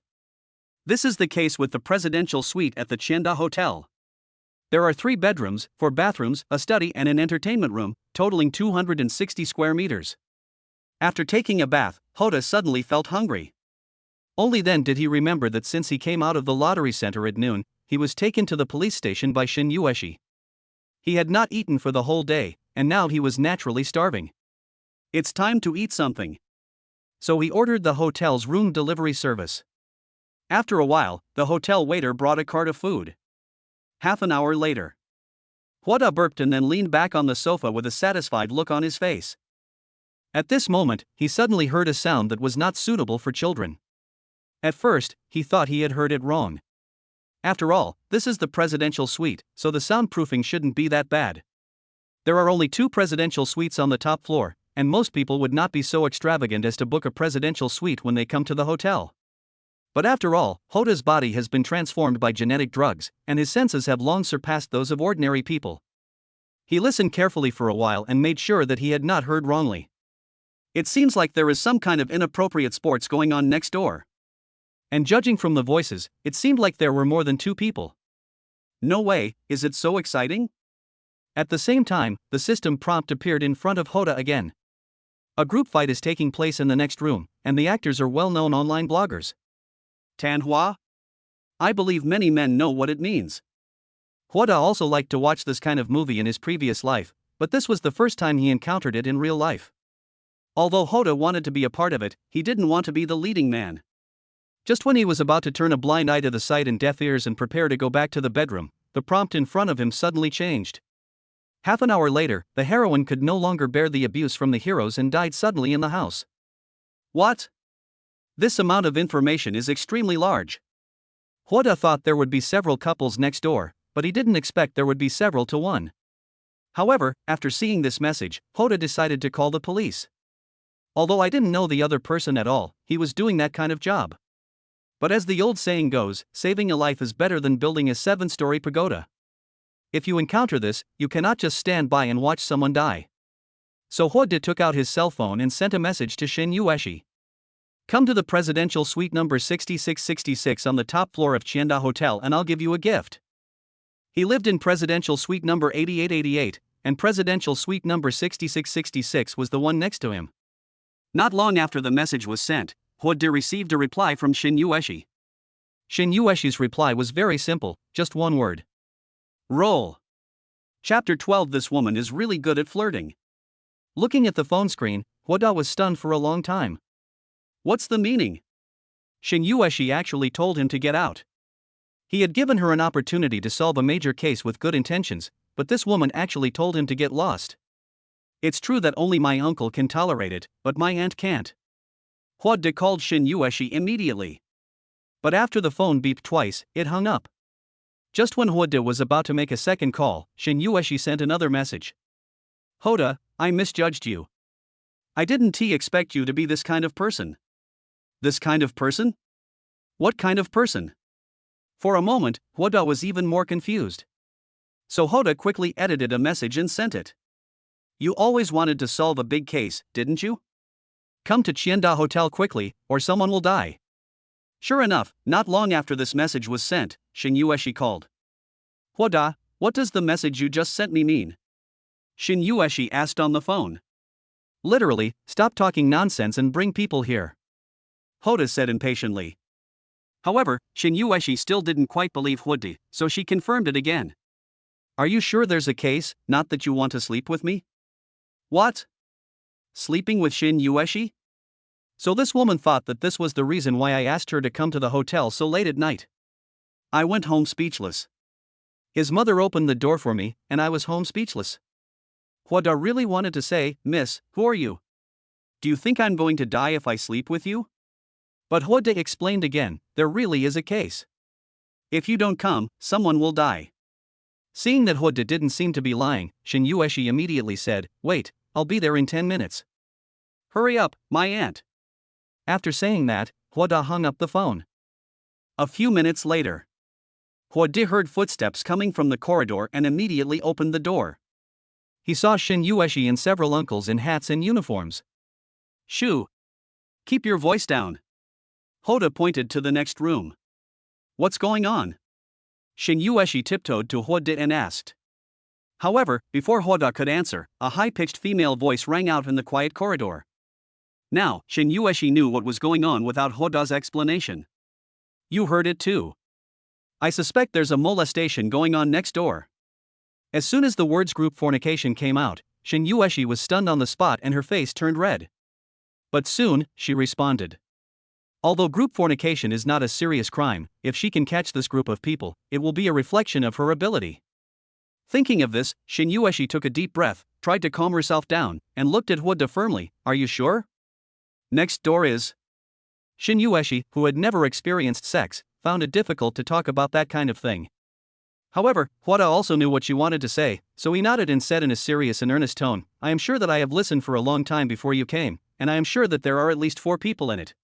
[SPEAKER 1] This is the case with the presidential suite at the Xianda Hotel. There are 3 bedrooms, 4 bathrooms, a study and an entertainment room, totaling 260 square meters. After taking a bath, Hoda suddenly felt hungry. Only then did he remember that since he came out of the lottery center at noon, he was taken to the police station by Xin Yueshi. He had not eaten for the whole day, and now he was naturally starving. It's time to eat something. So he ordered the hotel's room delivery service. After a while, the hotel waiter brought a cart of food. Half an hour later, Hoda burped and then leaned back on the sofa with a satisfied look on his face. At this moment, he suddenly heard a sound that was not suitable for children. At first, he thought he had heard it wrong. After all, this is the presidential suite, so the soundproofing shouldn't be that bad. There are only 2 presidential suites on the top floor, and most people would not be so extravagant as to book a presidential suite when they come to the hotel. But after all, Hoda's body has been transformed by genetic drugs, and his senses have long surpassed those of ordinary people. He listened carefully for a while and made sure that he had not heard wrongly. It seems like there is some kind of inappropriate sports going on next door. And judging from the voices, it seemed like there were more than 2 people. No way, is it so exciting? At the same time, the system prompt appeared in front of Hoda again. A group fight is taking place in the next room, and the actors are well-known online bloggers. Tanhua? I believe many men know what it means. Hoda also liked to watch this kind of movie in his previous life, but this was the first time he encountered it in real life. Although Hoda wanted to be a part of it, he didn't want to be the leading man. Just when he was about to turn a blind eye to the sight and deaf ears and prepare to go back to the bedroom, the prompt in front of him suddenly changed. Half an hour later, the heroine could no longer bear the abuse from the heroes and died suddenly in the house. What? This amount of information is extremely large. Hoda thought there would be several couples next door, but he didn't expect there would be several to one. However, after seeing this message, Hoda decided to call the police. Although I didn't know the other person at all, he was doing that kind of job. But as the old saying goes, saving a life is better than building a 7-story pagoda. If you encounter this, you cannot just stand by and watch someone die. So Hoda took out his cell phone and sent a message to Shin Yueshi. Come to the presidential suite number 6666 on the top floor of Chienda Hotel and I'll give you a gift. He lived in presidential suite number 8888, and presidential suite number 6666 was the one next to him. Not long after the message was sent, Hoda received a reply from Shin Yueshi. Shin Yueshi's reply was very simple, just one word. Roll. Chapter 12. This woman is really good at flirting. Looking at the phone screen, Hoda was stunned for a long time. What's the meaning? Shin Yueshi actually told him to get out. He had given her an opportunity to solve a major case with good intentions, but this woman actually told him to get lost. It's true that only my uncle can tolerate it, but my aunt can't. Hoda called Shin Yueshi immediately. But after the phone beeped twice, it hung up. Just when Hoda was about to make a second call, Shin Yueshi sent another message. Hoda, I misjudged you. I didn't expect you to be this kind of person. This kind of person? What kind of person? For a moment, Hoda was even more confused. So Hoda quickly edited a message and sent it. You always wanted to solve a big case, didn't you? Come to Chienda Hotel quickly, or someone will die. Sure enough, not long after this message was sent, Shin Yueshi called. Hoda, what does the message you just sent me mean? Shin Yueshi asked on the phone. Literally, stop talking nonsense and bring people here. Hoda said impatiently. However, Shin Yueshi still didn't quite believe Hoda, so she confirmed it again. Are you sure there's a case, not that you want to sleep with me? What? Sleeping with Shin Yueshi? So this woman thought that this was the reason why I asked her to come to the hotel so late at night. I went home speechless. His mother opened the door for me, and I was home speechless. Hoda really wanted to say, Miss, who are you? Do you think I'm going to die if I sleep with you? But Hoda explained again, there really is a case. If you don't come, someone will die. Seeing that Hoda didn't seem to be lying, Shin Yueshi immediately said, wait, I'll be there in 10 minutes. Hurry up, my aunt. After saying that, Hoda hung up the phone. A few minutes later, Hoda heard footsteps coming from the corridor and immediately opened the door. He saw Shin Yueshi and several uncles in hats and uniforms. Shoo! Keep your voice down. Hoda pointed to the next room. What's going on? Shin Yueshi tiptoed to Hoda and asked. However, before Hoda could answer, a high-pitched female voice rang out in the quiet corridor. Now, Shin Yueshi knew what was going on without Hoda's explanation. You heard it too. I suspect there's a molestation going on next door. As soon as the words group fornication came out, Shin Yueshi was stunned on the spot and her face turned red. But soon, she responded. Although group fornication is not a serious crime, if she can catch this group of people, it will be a reflection of her ability. Thinking of this, Shin Yueshi took a deep breath, tried to calm herself down, and looked at Hoda firmly. Are you sure? Next door is. Shin Yueshi, who had never experienced sex, found it difficult to talk about that kind of thing. However, Hoda also knew what she wanted to say, so he nodded and said in a serious and earnest tone, "I am sure that I have listened for a long time before you came, and I am sure that there are at least 4 people in it."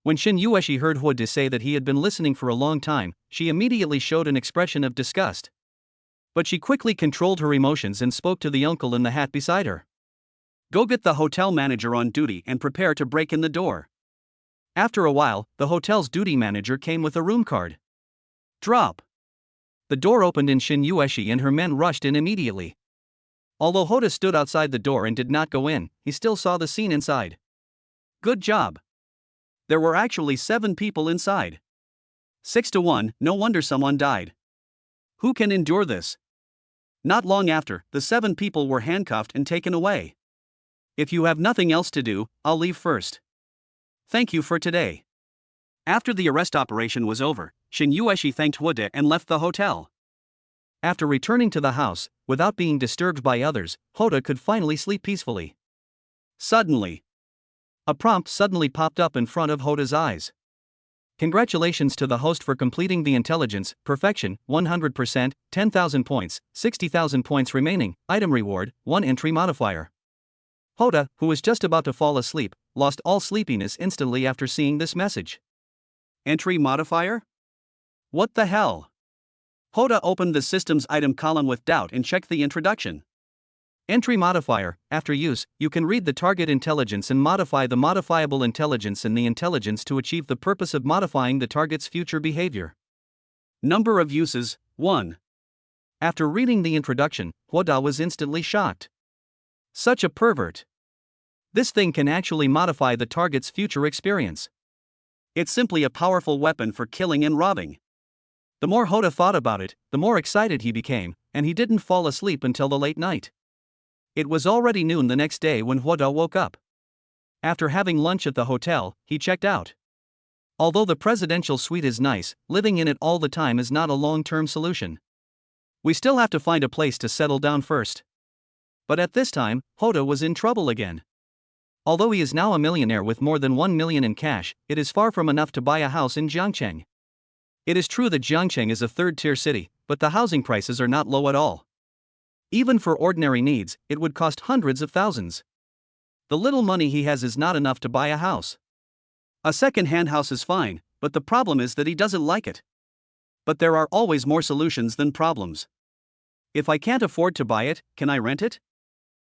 [SPEAKER 1] When Shin Yueshi heard Hoda say that he had been listening for a long time, she immediately showed an expression of disgust. But she quickly controlled her emotions and spoke to the uncle in the hat beside her. "Go get the hotel manager on duty and prepare to break in the door." After a while, the hotel's duty manager came with a room card. Drop. The door opened and Shin Yueshi and her men rushed in immediately. Although Hoda stood outside the door and did not go in, he still saw the scene inside. Good job. There were actually 7 people inside. 6-1, no wonder someone died. Who can endure this? Not long after, the 7 people were handcuffed and taken away. If you have nothing else to do, I'll leave first. Thank you for today. After the arrest operation was over, Shin Yueshi thanked Hoda and left the hotel. After returning to the house, without being disturbed by others, Hoda could finally sleep peacefully. Suddenly, a prompt suddenly popped up in front of Hoda's eyes. Congratulations to the host for completing the intelligence, perfection, 100%, 10,000 points, 60,000 points remaining, item reward, 1 entry modifier. Hoda, who was just about to fall asleep, lost all sleepiness instantly after seeing this message. Entry modifier? What the hell? Hoda opened the system's item column with doubt and checked the introduction. Entry modifier: after use, you can read the target intelligence and modify the modifiable intelligence and the intelligence to achieve the purpose of modifying the target's future behavior. Number of uses: 1. After reading the introduction, Hoda was instantly shocked. Such a pervert. This thing can actually modify the target's future experience. It's simply a powerful weapon for killing and robbing. The more Hoda thought about it, the more excited he became, and he didn't fall asleep until the late night. It was already noon the next day when Hoda woke up. After having lunch at the hotel, he checked out. Although the presidential suite is nice, living in it all the time is not a long-term solution. We still have to find a place to settle down first. But at this time, Hoda was in trouble again. Although he is now a millionaire with more than 1 million in cash, it is far from enough to buy a house in Jiangcheng. It is true that Jiangcheng is a third-tier city, but the housing prices are not low at all. Even for ordinary needs, it would cost hundreds of thousands. The little money he has is not enough to buy a house. A second-hand house is fine, but the problem is that he doesn't like it. But there are always more solutions than problems. If I can't afford to buy it, can I rent it?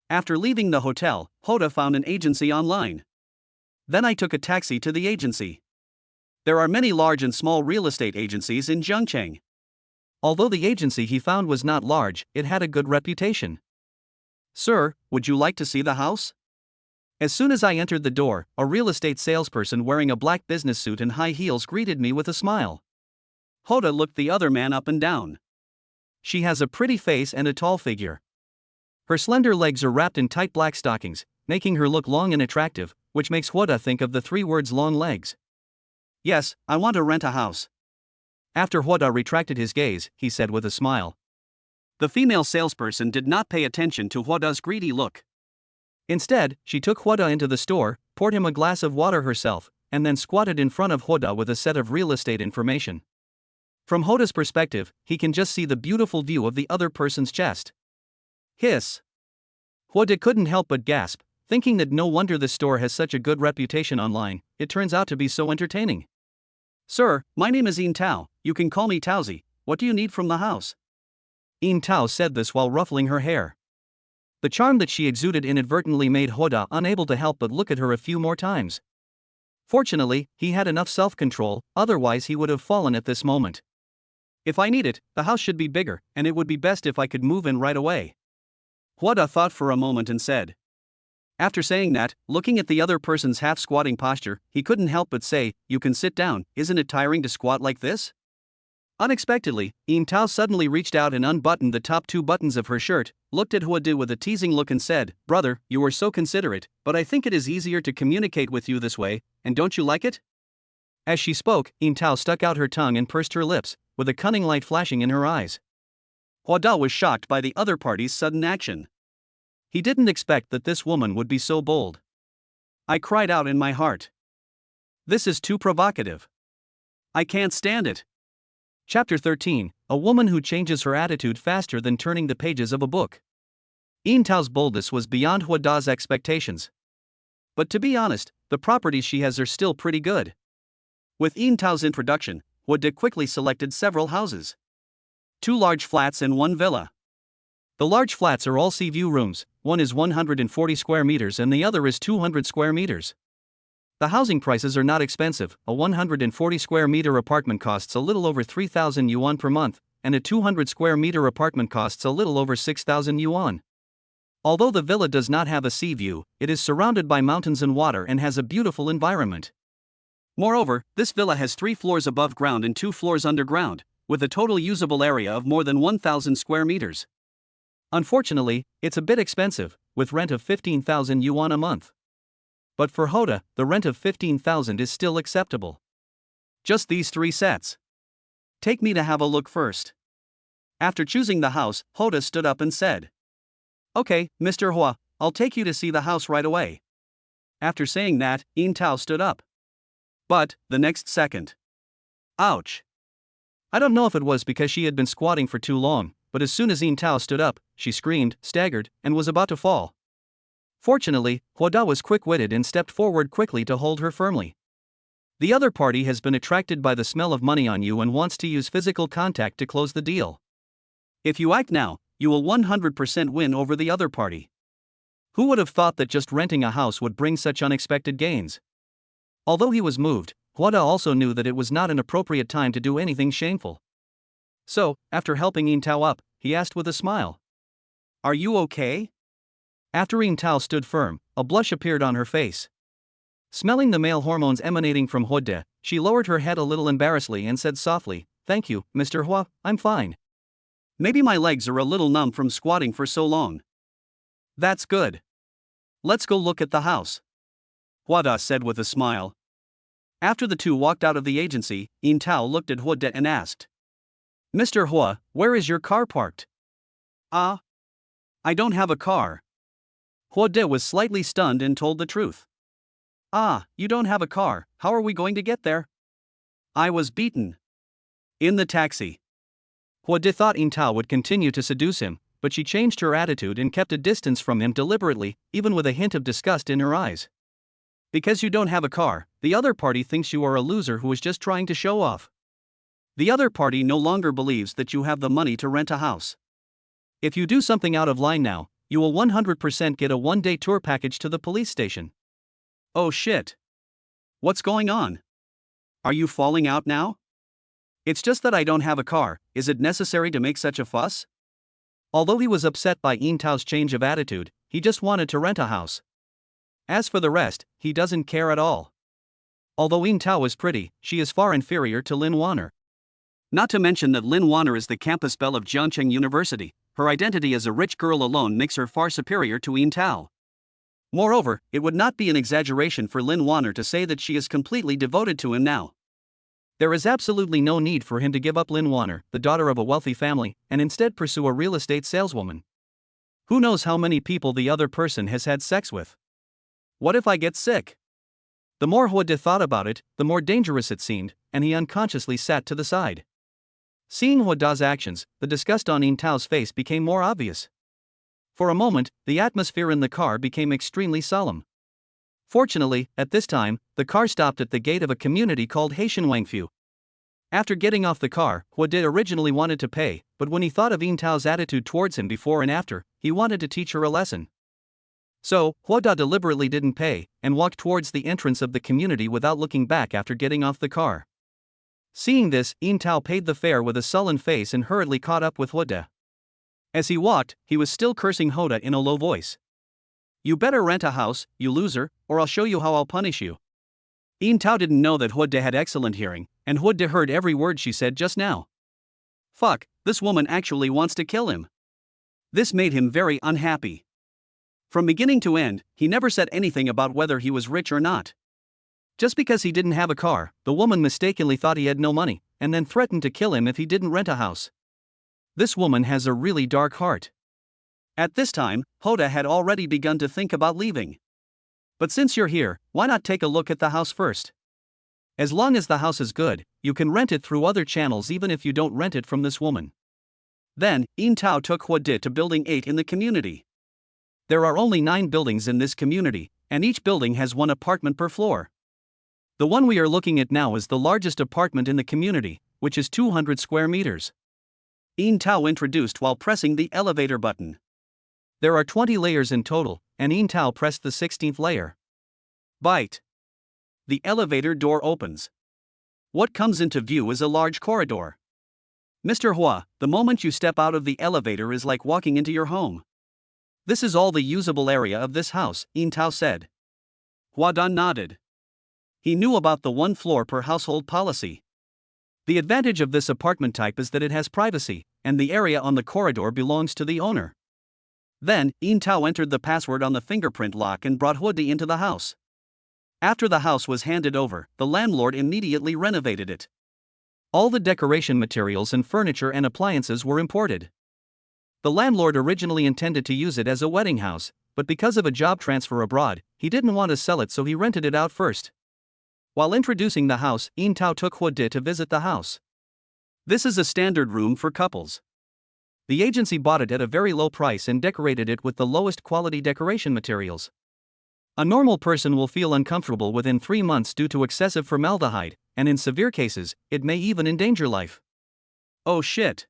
[SPEAKER 1] After leaving the hotel, Hoda found an agency online. Then I took a taxi to the agency. There are many large and small real estate agencies in Jiangcheng. Although the agency he found was not large, it had a good reputation. "Sir, would you like to see the house?" As soon as I entered the door, a real estate salesperson wearing a black business suit and high heels greeted me with a smile. Hoda looked the other man up and down. She has a pretty face and a tall figure. Her slender legs are wrapped in tight black stockings, making her look long and attractive, which makes Hoda think of the 3 words long legs. "Yes, I want to rent a house." After Hoda retracted his gaze, he said with a smile. The female salesperson did not pay attention to Hoda's greedy look. Instead, she took Hoda into the store, poured him a glass of water herself, and then squatted in front of Hoda with a set of real estate information. From Hoda's perspective, he can just see the beautiful view of the other person's chest. Hiss. Hoda couldn't help but gasp, thinking that no wonder this store has such a good reputation online. It turns out to be so entertaining. "Sir, my name is Yin Tao, you can call me Taozi. What do you need from the house?" Yin Tao said this while ruffling her hair. The charm that she exuded inadvertently made Hoda unable to help but look at her a few more times. Fortunately, he had enough self-control, otherwise he would have fallen at this moment. "If I need it, the house should be bigger, and it would be best if I could move in right away." Hoda thought for a moment and said. After saying that, looking at the other person's half-squatting posture, he couldn't help but say, "You can sit down, isn't it tiring to squat like this?" Unexpectedly, Yin Tao suddenly reached out and unbuttoned the top 2 buttons of her shirt, looked at Hoda with a teasing look and said, "Brother, you are so considerate, but I think it is easier to communicate with you this way, and don't you like it?" As she spoke, Yin Tao stuck out her tongue and pursed her lips, with a cunning light flashing in her eyes. Hoda was shocked by the other party's sudden action. He didn't expect that this woman would be so bold. I cried out in my heart. This is too provocative. I can't stand it. Chapter 13, A woman who changes her attitude faster than turning the pages of a book. Yin Tao's boldness was beyond Hua Da's expectations. But to be honest, the properties she has are still pretty good. With Yin Tao's introduction, Hua Da quickly selected several houses. 2 large flats and 1 villa. The large flats are all sea view rooms, one is 140 square meters and the other is 200 square meters. The housing prices are not expensive. A 140 square meter apartment costs a little over 3,000 yuan per month, and a 200 square meter apartment costs a little over 6,000 yuan. Although the villa does not have a sea view, it is surrounded by mountains and water and has a beautiful environment. Moreover, this villa has 3 floors above ground and 2 floors underground, with a total usable area of more than 1,000 square meters. Unfortunately, it's a bit expensive, with rent of 15,000 yuan a month. But for Hua Da, the rent of 15,000 is still acceptable. Just these 3 sets. Take me to have a look first. After choosing the house, Hua Da stood up and said, "Okay, Mr. Hua, I'll take you to see the house right away." After saying that, Yin Tao stood up. But, the next second. Ouch. I don't know if it was because she had been squatting for too long, but as soon as Yin Tao stood up, she screamed, staggered, and was about to fall. Fortunately, Hua Da was quick-witted and stepped forward quickly to hold her firmly. The other party has been attracted by the smell of money on you and wants to use physical contact to close the deal. If you act now, you will 100% win over the other party. Who would have thought that just renting a house would bring such unexpected gains? Although he was moved, Hua Da also knew that it was not an appropriate time to do anything shameful. So, after helping Yin Tao up, he asked with a smile, "Are you okay?" After Yin Tao stood firm, a blush appeared on her face. Smelling the male hormones emanating from Hua Da, she lowered her head a little embarrassedly and said softly, "Thank you, Mr. Hua, I'm fine. Maybe my legs are a little numb from squatting for so long." "That's good. Let's go look at the house," Hua Da said with a smile. After the two walked out of the agency, Yin Tao looked at Hua Da and asked, "Mr. Hua, where is your car parked?" "Ah, I don't have a car." Hua Da was slightly stunned and told the truth. "Ah, you don't have a car, how are we going to get there?" "I was beaten in the taxi." Hua Da thought Yin Tao would continue to seduce him, but she changed her attitude and kept a distance from him deliberately, even with a hint of disgust in her eyes. Because you don't have a car, the other party thinks you are a loser who is just trying to show off. The other party no longer believes that you have the money to rent a house. If you do something out of line now, you will 100% get a 1-day tour package to the police station. Oh shit. What's going on? Are you falling out now? It's just that I don't have a car, is it necessary to make such a fuss? Although he was upset by Yin Tao's change of attitude, he just wanted to rent a house. As for the rest, he doesn't care at all. Although Yin Tao is pretty, she is far inferior to Lin Wanner. Not to mention that Lin Wanner is the campus belle of Jiangcheng University. Her identity as a rich girl alone makes her far superior to Yin Tao. Moreover, it would not be an exaggeration for Lin Wanner to say that she is completely devoted to him now. There is absolutely no need for him to give up Lin Wanner, the daughter of a wealthy family, and instead pursue a real estate saleswoman. Who knows how many people the other person has had sex with? What if I get sick? The more Hua Da thought about it, the more dangerous it seemed, and he unconsciously sat to the side. Seeing Hua Da's actions, the disgust on Yin Tao's face became more obvious. For a moment, the atmosphere in the car became extremely solemn. Fortunately, at this time, the car stopped at the gate of a community called Haitian Wangfu. After getting off the car, Hua Da originally wanted to pay, but when he thought of Yin Tao's attitude towards him before and after, he wanted to teach her a lesson. So, Hua Da deliberately didn't pay, and walked towards the entrance of the community without looking back after getting off the car. Seeing this, Yin Tao paid the fare with a sullen face and hurriedly caught up with Hua Da. As he walked, he was still cursing Hua Da in a low voice. "You better rent a house, you loser, or I'll show you how I'll punish you." Yin Tao didn't know that Hua Da had excellent hearing, and Hua Da heard every word she said just now. Fuck, this woman actually wants to kill him. This made him very unhappy. From beginning to end, he never said anything about whether he was rich or not. Just because he didn't have a car, the woman mistakenly thought he had no money, and then threatened to kill him if he didn't rent a house. This woman has a really dark heart. At this time, Hua Da had already begun to think about leaving. "But since you're here, why not take a look at the house first?" As long as the house is good, you can rent it through other channels even if you don't rent it from this woman. Then, Yin Tao took Huode to building 8 in the community. There are only 9 buildings in this community, and each building has 1 apartment per floor. The one we are looking at now is the largest apartment in the community, which is 200 square meters. Yin Tao introduced while pressing the elevator button. There are 20 layers in total, and Yin Tao pressed the 16th layer. Bite. The elevator door opens. What comes into view is a large corridor. Mr. Hua, the moment you step out of the elevator is like walking into your home. This is all the usable area of this house, Yin Tao said. Hua Dan nodded. He knew about the 1 floor per household policy. The advantage of this apartment type is that it has privacy, and the area on the corridor belongs to the owner. Then, Yin Tao entered the password on the fingerprint lock and brought Huode into the house. After the house was handed over, the landlord immediately renovated it. All the decoration materials and furniture and appliances were imported. The landlord originally intended to use it as a wedding house, but because of a job transfer abroad, he didn't want to sell it, so he rented it out first. While introducing the house, Yin Tao took Huode to visit the house. This is a standard room for couples. The agency bought it at a very low price and decorated it with the lowest quality decoration materials. A normal person will feel uncomfortable within 3 months due to excessive formaldehyde, and in severe cases, it may even endanger life. Oh shit.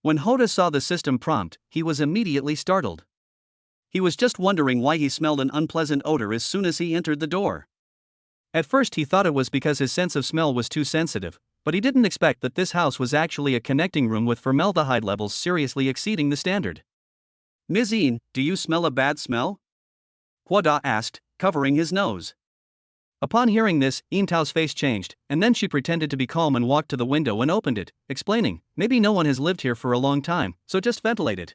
[SPEAKER 1] When Huode saw the system prompt, he was immediately startled. He was just wondering why he smelled an unpleasant odor as soon as he entered the door. At first he thought it was because his sense of smell was too sensitive, but he didn't expect that this house was actually a connecting room with formaldehyde levels seriously exceeding the standard. Ms. Yin, do you smell a bad smell? Huada asked, covering his nose. Upon hearing this, Yin Tao's face changed, and then she pretended to be calm and walked to the window and opened it, explaining, maybe no one has lived here for a long time, so just ventilate it.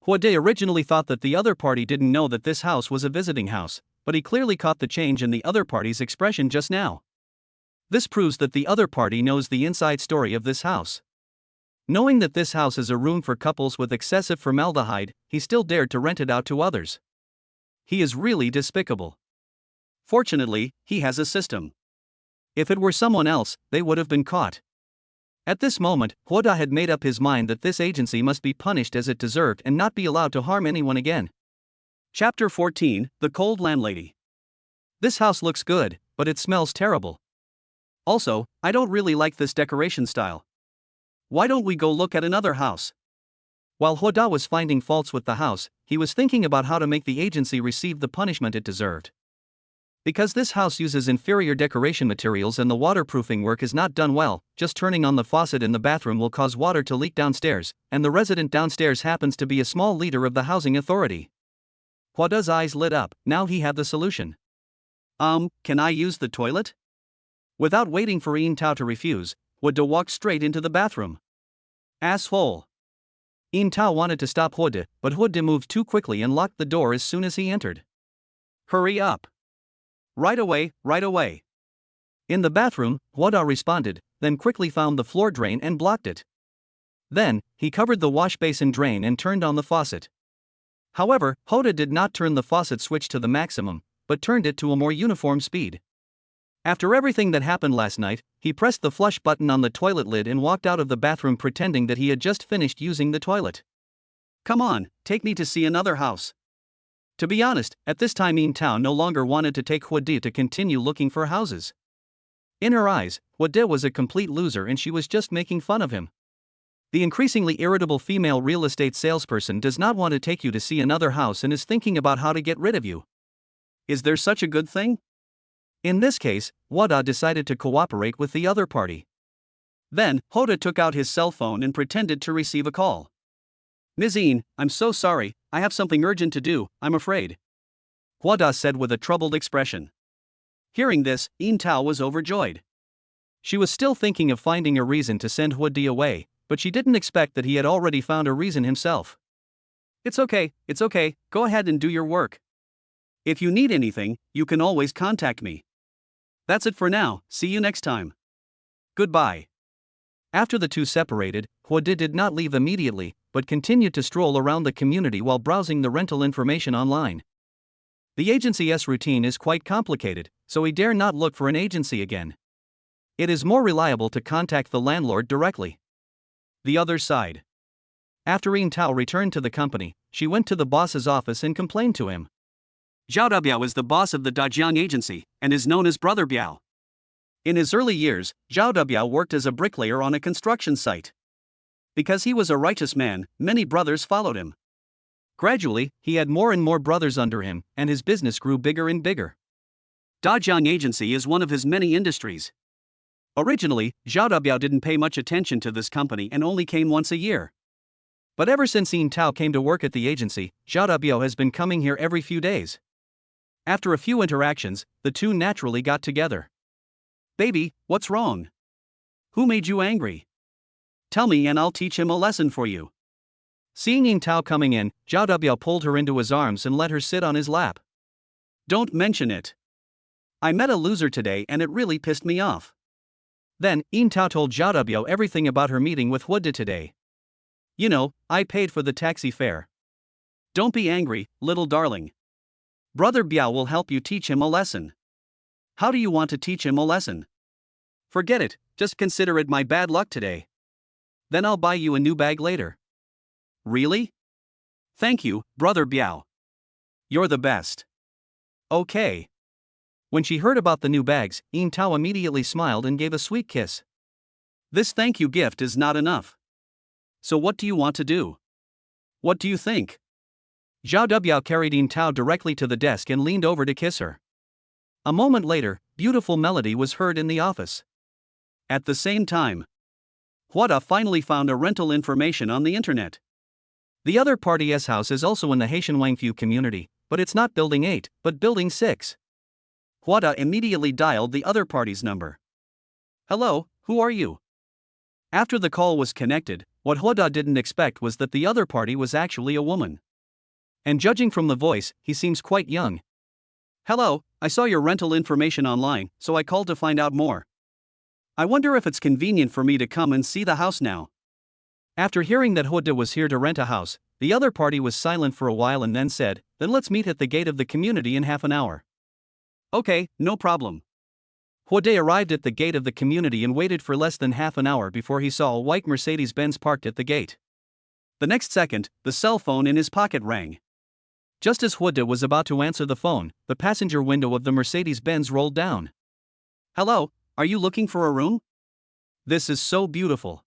[SPEAKER 1] Huade originally thought that the other party didn't know that this house was a visiting house, but he clearly caught the change in the other party's expression just now. This proves that the other party knows the inside story of this house. Knowing that this house is a room for couples with excessive formaldehyde, he still dared to rent it out to others. He is really despicable. Fortunately, he has a system. If it were someone else, they would have been caught. At this moment, Huada had made up his mind that this agency must be punished as it deserved and not be allowed to harm anyone again. Chapter 14, The Cold Landlady. This house looks good, but it smells terrible. Also, I don't really like this decoration style. Why don't we go look at another house? While Huada was finding faults with the house, he was thinking about how to make the agency receive the punishment it deserved. Because this house uses inferior decoration materials and the waterproofing work is not done well, just turning on the faucet in the bathroom will cause water to leak downstairs, and the resident downstairs happens to be a small leader of the housing authority. Huada's eyes lit up. Now he had the solution. Can I use the toilet? Without waiting for Yin Tao to refuse, Huada walked straight into the bathroom. Asshole. Yin Tao wanted to stop Huada, but Huada moved too quickly and locked the door as soon as he entered. Hurry up. Right away, right away. In the bathroom, Huada responded, then quickly found the floor drain and blocked it. Then, he covered the wash basin drain and turned on the faucet. However, Huada did not turn the faucet switch to the maximum, but turned it to a more uniform speed. After everything that happened last night, he pressed the flush button on the toilet lid and walked out of the bathroom pretending that he had just finished using the toilet. Come on, take me to see another house. To be honest, at this time Yin Tao no longer wanted to take Huade to continue looking for houses. In her eyes, Huade was a complete loser and she was just making fun of him. The increasingly irritable female real estate salesperson does not want to take you to see another house and is thinking about how to get rid of you. Is there such a good thing? In this case, Huada decided to cooperate with the other party. Then, Huada took out his cell phone and pretended to receive a call. Ms. Yin, I'm so sorry, I have something urgent to do, I'm afraid. Huada said with a troubled expression. Hearing this, Yin Tao was overjoyed. She was still thinking of finding a reason to send Huade away, but she didn't expect that he had already found a reason himself. It's okay, go ahead and do your work. If you need anything, you can always contact me. That's it for now, see you next time. Goodbye. After the two separated, Huade did not leave immediately, but continued to stroll around the community while browsing the rental information online. The agency's routine is quite complicated, so he dare not look for an agency again. It is more reliable to contact the landlord directly. The other side. After Yin Tao returned to the company, she went to the boss's office and complained to him. Zhao Biao is the boss of the Dajiang agency, and is known as Brother Biao. In his early years, Zhao Biao worked as a bricklayer on a construction site. Because he was a righteous man, many brothers followed him. Gradually, he had more and more brothers under him, and his business grew bigger and bigger. Dajiang agency is one of his many industries. Originally, Zhao Biao didn't pay much attention to this company and only came once a year. But ever since Yin Tao came to work at the agency, Zhao Biao has been coming here every few days. After a few interactions, the two naturally got together. Baby, what's wrong? Who made you angry? Tell me and I'll teach him a lesson for you. Seeing Yin Tao coming in, Zhao Biao pulled her into his arms and let her sit on his lap. Don't mention it. I met a loser today and it really pissed me off. Then, Yin Tao told Zhao Biao everything about her meeting with Huda today. You know, I paid for the taxi fare. Don't be angry, little darling. Brother Biao will help you teach him a lesson. How do you want to teach him a lesson? Forget it, just consider it my bad luck today. Then I'll buy you a new bag later. Really? Thank you, Brother Biao. You're the best. Okay. When she heard about the new bags, Yin Tao immediately smiled and gave a sweet kiss. This thank you gift is not enough. So what do you want to do? What do you think? Zhao Biao carried Yin Tao directly to the desk and leaned over to kiss her. A moment later, beautiful melody was heard in the office. At the same time, Huada finally found a rental information on the internet. The other party's house is also in the Haitian Wangfu community, but it's not Building 8, but Building 6. Huada immediately dialed the other party's number. Hello, who are you? After the call was connected, what Huada didn't expect was that the other party was actually a woman. And judging from the voice, he seems quite young. Hello, I saw your rental information online, so I called to find out more. I wonder if it's convenient for me to come and see the house now. After hearing that Huda was here to rent a house, the other party was silent for a while and then said, then let's meet at the gate of the community in half an hour. Okay, no problem. Huda arrived at the gate of the community and waited for less than half an hour before he saw a white Mercedes-Benz parked at the gate. The next second, the cell phone in his pocket rang. Just as Huda was about to answer the phone, the passenger window of the Mercedes-Benz rolled down. Hello, are you looking for a room? This is so beautiful.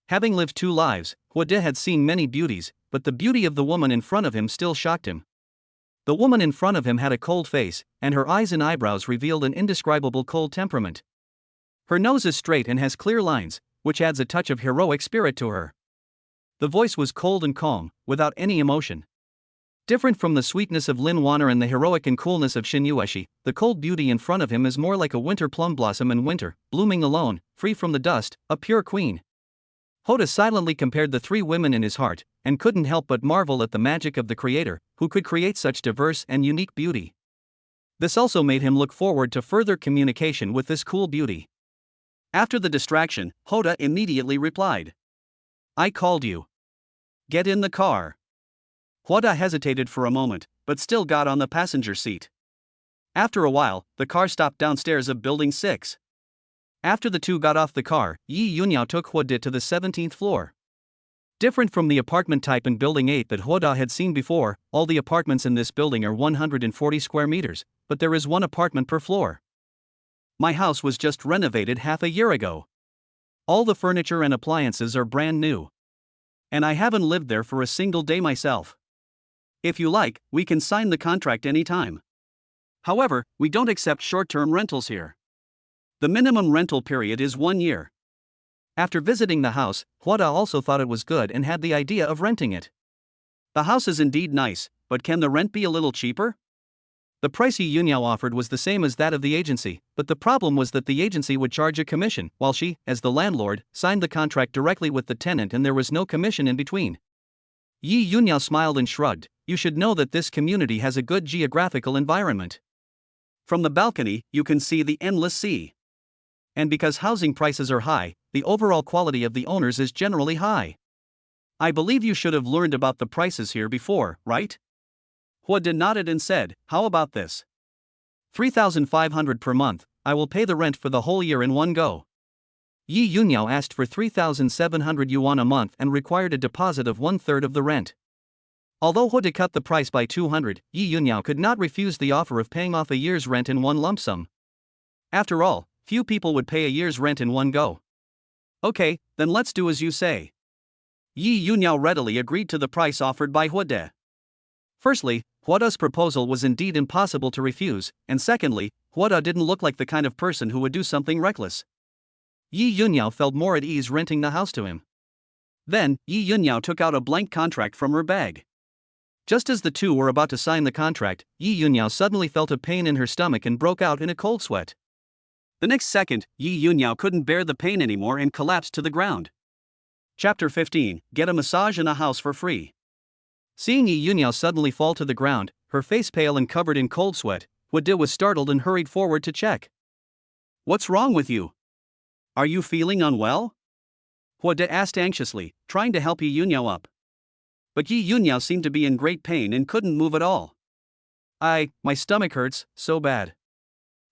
[SPEAKER 1] Having lived two lives, Huda had seen many beauties, but the beauty of the woman in front of him still shocked him. The woman in front of him had a cold face, and her eyes and eyebrows revealed an indescribable cold temperament. Her nose is straight and has clear lines, which adds a touch of heroic spirit to her. The voice was cold and calm, without any emotion. Different from the sweetness of Lin Wanner and the heroic and coolness of Xin Yueshi, the cold beauty in front of him is more like a winter plum blossom in winter, blooming alone, free from the dust, a pure queen. Hoda silently compared the three women in his heart, and couldn't help but marvel at the magic of the creator, who could create such diverse and unique beauty. This also made him look forward to further communication with this cool beauty. After the distraction, Hoda immediately replied. I called you. Get in the car. Huada hesitated for a moment, but still got on the passenger seat. After a while, the car stopped downstairs of Building 6. After the two got off the car, Yi Yunyao took Huada to the 17th floor. Different from the apartment type in Building 8 that Huada had seen before, all the apartments in this building are 140 square meters, but there is one apartment per floor. My house was just renovated half a year ago. All the furniture and appliances are brand new. And I haven't lived there for a single day myself. If you like, we can sign the contract anytime. However, we don't accept short-term rentals here. The minimum rental period is 1 year. After visiting the house, Huada also thought it was good and had the idea of renting it. The house is indeed nice, but can the rent be a little cheaper? The price Yi Yunyao offered was the same as that of the agency, but the problem was that the agency would charge a commission, while she, as the landlord, signed the contract directly with the tenant and there was no commission in between. Yi Yunyao smiled and shrugged. You should know that this community has a good geographical environment. From the balcony, you can see the endless sea. And because housing prices are high, the overall quality of the owners is generally high. I believe you should have learned about the prices here before, right? Huada nodded and said, how about this? 3,500 per month, I will pay the rent for the whole year in one go. Yi Yunyao asked for 3,700 yuan a month and required a deposit of 1/3 of the rent. Although Huda cut the price by 200, Yi Yunyao could not refuse the offer of paying off a year's rent in one lump sum. After all, few people would pay a year's rent in one go. Okay, then let's do as you say. Yi Yunyao readily agreed to the price offered by Huda. Firstly, Huda's proposal was indeed impossible to refuse, and secondly, Huda didn't look like the kind of person who would do something reckless. Yi Yunyao felt more at ease renting the house to him. Then, Yi Yunyao took out a blank contract from her bag. Just as the two were about to sign the contract, Yi Yunyao suddenly felt a pain in her stomach and broke out in a cold sweat. The next second, Yi Yunyao couldn't bear the pain anymore and collapsed to the ground. Chapter 15, Get a massage in a house for free. Seeing Yi Yunyao suddenly fall to the ground, her face pale and covered in cold sweat, Huda was startled and hurried forward to check. What's wrong with you? Are you feeling unwell? Huda asked anxiously, trying to help Yi Yunyao up. But Yi Yunyao seemed to be in great pain and couldn't move at all. My stomach hurts, so bad.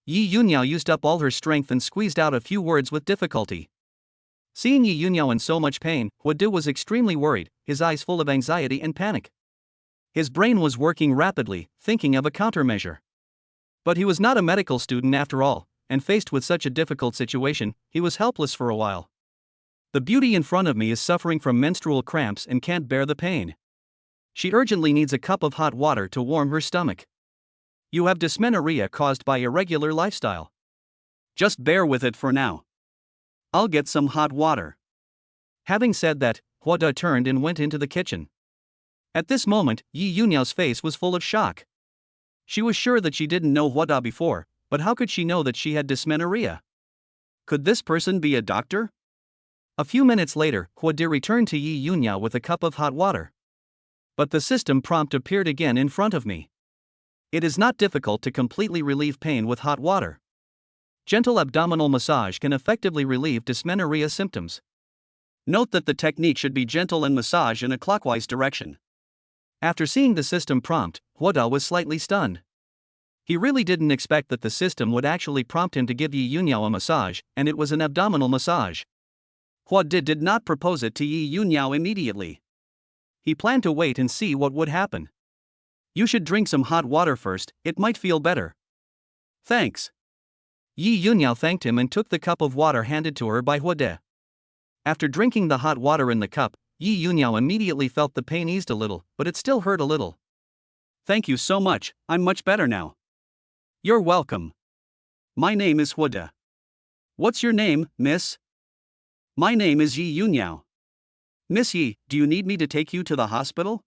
[SPEAKER 1] Yi Yunyao used up all her strength and squeezed out a few words with difficulty. Seeing Yi Yunyao in so much pain, Huda was extremely worried, his eyes full of anxiety and panic. His brain was working rapidly, thinking of a countermeasure. But he was not a medical student after all, and faced with such a difficult situation, he was helpless for a while. The beauty in front of me is suffering from menstrual cramps and can't bear the pain. She urgently needs a cup of hot water to warm her stomach. You have dysmenorrhea caused by irregular lifestyle. Just bear with it for now. I'll get some hot water. Having said that, Huda turned and went into the kitchen. At this moment, Yi Yunyao's face was full of shock. She was sure that she didn't know Huda before, but how could she know that she had dysmenorrhea? Could this person be a doctor? A few minutes later, Huda returned to Yi Yunyao with a cup of hot water. But the system prompt appeared again in front of me. It is not difficult to completely relieve pain with hot water. Gentle abdominal massage can effectively relieve dysmenorrhea symptoms. Note that the technique should be gentle and massage in a clockwise direction. After seeing the system prompt, Huda was slightly stunned. He really didn't expect that the system would actually prompt him to give Yi Yunyao a massage, and it was an abdominal massage. Huda did not propose it to Yi Yunyao immediately. He planned to wait and see what would happen. You should drink some hot water first, it might feel better. Thanks. Yi Yunyao thanked him and took the cup of water handed to her by Huda. After drinking the hot water in the cup, Yi Yunyao immediately felt the pain eased a little, but it still hurt a little. Thank you so much, I'm much better now. You're welcome. My name is Huda. What's your name, miss? My name is Yi Yunyao. Miss Yi, do you need me to take you to the hospital?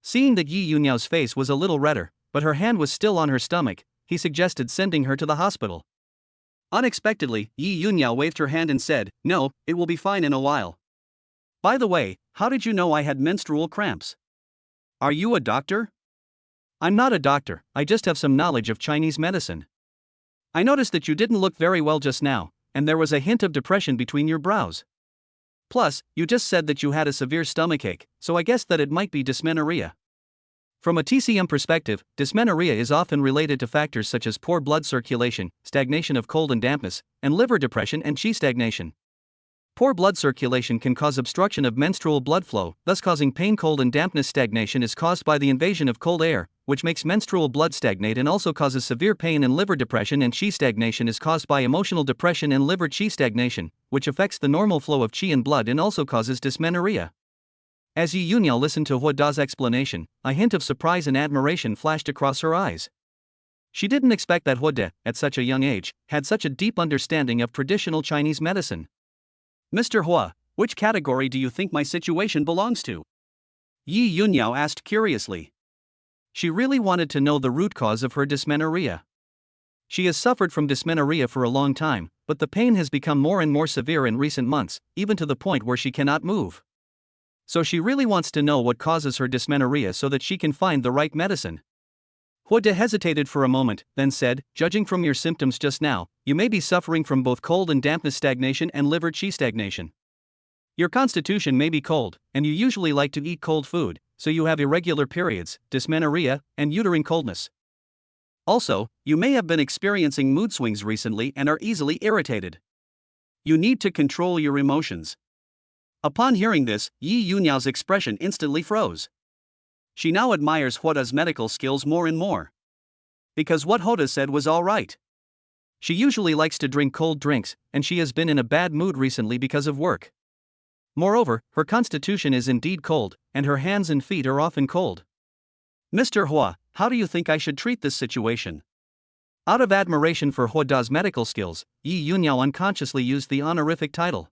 [SPEAKER 1] Seeing that Yi Yunyao's face was a little redder, but her hand was still on her stomach, he suggested sending her to the hospital. Unexpectedly, Yi Yunyao waved her hand and said, "No, it will be fine in a while. By the way, how did you know I had menstrual cramps? Are you a doctor?" I'm not a doctor, I just have some knowledge of Chinese medicine. I noticed that you didn't look very well just now, and there was a hint of depression between your brows. Plus, you just said that you had a severe stomachache, so I guessed that it might be dysmenorrhea. From a TCM perspective, dysmenorrhea is often related to factors such as poor blood circulation, stagnation of cold and dampness, and liver depression and qi stagnation. Poor blood circulation can cause obstruction of menstrual blood flow, thus causing pain. Cold and dampness stagnation is caused by the invasion of cold air, which makes menstrual blood stagnate and also causes severe pain and liver depression, and qi stagnation is caused by emotional depression and liver qi stagnation, which affects the normal flow of qi and blood and also causes dysmenorrhea. As Yi Yunyao listened to Huda's explanation, a hint of surprise and admiration flashed across her eyes. She didn't expect that Huda, at such a young age, had such a deep understanding of traditional Chinese medicine. Mr. Hua, which category do you think my situation belongs to? Yi Yunyao asked curiously. She really wanted to know the root cause of her dysmenorrhea. She has suffered from dysmenorrhea for a long time, but the pain has become more and more severe in recent months, even to the point where she cannot move. So she really wants to know what causes her dysmenorrhea so that she can find the right medicine. Huda hesitated for a moment, then said, "Judging from your symptoms just now, you may be suffering from both cold and dampness stagnation and liver qi stagnation. Your constitution may be cold, and you usually like to eat cold food, so you have irregular periods, dysmenorrhea, and uterine coldness. Also, you may have been experiencing mood swings recently and are easily irritated. You need to control your emotions. Upon hearing this, Yi Yunyao's expression instantly froze. She now admires Huoda's medical skills more and more. Because what Huoda said was alright. She usually likes to drink cold drinks, and she has been in a bad mood recently because of work. Moreover, her constitution is indeed cold, and her hands and feet are often cold. Mr. Hua, how do you think I should treat this situation? Out of admiration for Huoda's medical skills, Yi Yunyao unconsciously used the honorific title.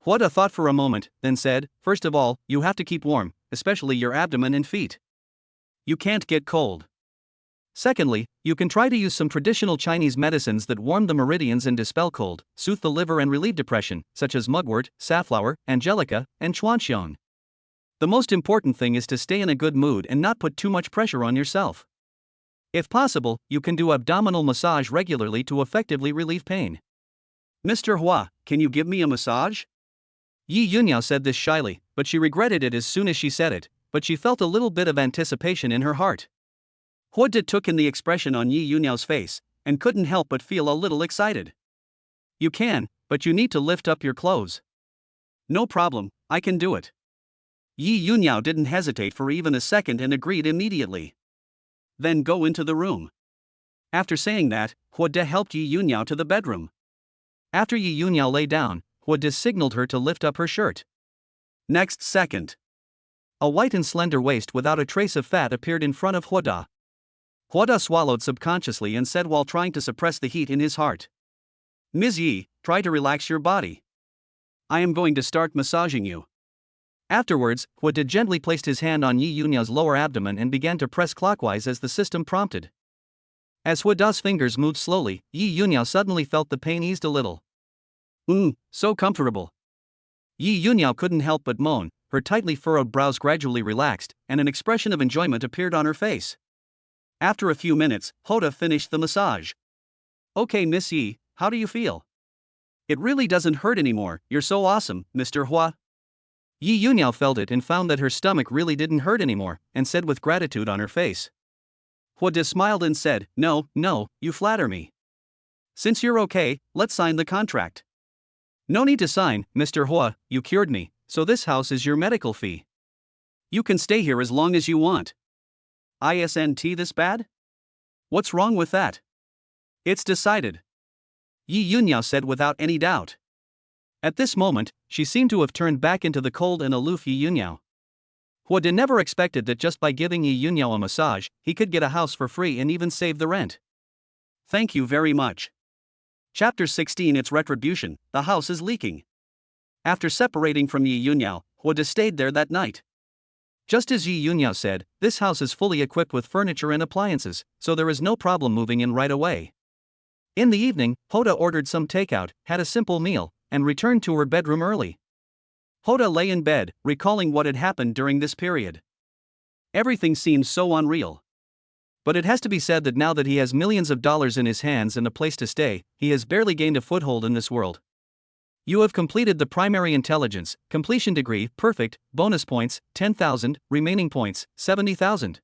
[SPEAKER 1] Huoda thought for a moment, then said, first of all, you have to keep warm, especially your abdomen and feet. You can't get cold. Secondly, you can try to use some traditional Chinese medicines that warm the meridians and dispel cold, soothe the liver and relieve depression, such as mugwort, safflower, angelica, and chuanxiong. The most important thing is to stay in a good mood and not put too much pressure on yourself. If possible, you can do abdominal massage regularly to effectively relieve pain. Mr. Hua, can you give me a massage? Yi Yunyao said this shyly, but she regretted it as soon as she said it, but she felt a little bit of anticipation in her heart. Huoda took in the expression on Yi Yunyao's face, and couldn't help but feel a little excited. You can, but you need to lift up your clothes. No problem, I can do it. Yi Yunyao didn't hesitate for even a second and agreed immediately. Then go into the room. After saying that, Huoda helped Yi Yunyao to the bedroom. After Yi Yunyao lay down, Huoda signaled her to lift up her shirt. Next second, a white and slender waist without a trace of fat appeared in front of Huoda. Huoda swallowed subconsciously and said while trying to suppress the heat in his heart. Ms. Yi, try to relax your body. I am going to start massaging you. Afterwards, Huoda gently placed his hand on Yi Yunyao's lower abdomen and began to press clockwise as the system prompted. As Huoda's fingers moved slowly, Yi Yunyao suddenly felt the pain eased a little. So comfortable. Yi Yunyao couldn't help but moan, her tightly furrowed brows gradually relaxed, and an expression of enjoyment appeared on her face. After a few minutes, Huoda finished the massage. Okay, Miss Yi, how do you feel? It really doesn't hurt anymore, you're so awesome, Mr. Hua. Yi Yunyao felt it and found that her stomach really didn't hurt anymore, and said with gratitude on her face. Huoda smiled and said, No, you flatter me. Since you're okay, let's sign the contract. No need to sign, Mr. Hua, you cured me, so this house is your medical fee. You can stay here as long as you want. Isn't this bad? What's wrong with that? It's decided. Yi Yunyao said without any doubt. At this moment, she seemed to have turned back into the cold and aloof Yi Yunyao. Huoda never expected that just by giving Yi Yunyao a massage, he could get a house for free and even save the rent. Thank you very much. Chapter 16 Its Retribution, the house is leaking. After separating from Yi Yunyao, Huoda stayed there that night. Just as Yi Yunyao said, this house is fully equipped with furniture and appliances, so there is no problem moving in right away. In the evening, Huoda ordered some takeout, had a simple meal, and returned to her bedroom early. Huoda lay in bed, recalling what had happened during this period. Everything seemed so unreal. But it has to be said that now that he has millions of dollars in his hands and a place to stay, he has barely gained a foothold in this world. You have completed the primary intelligence, completion degree, perfect, bonus points, 10,000, remaining points, 70,000.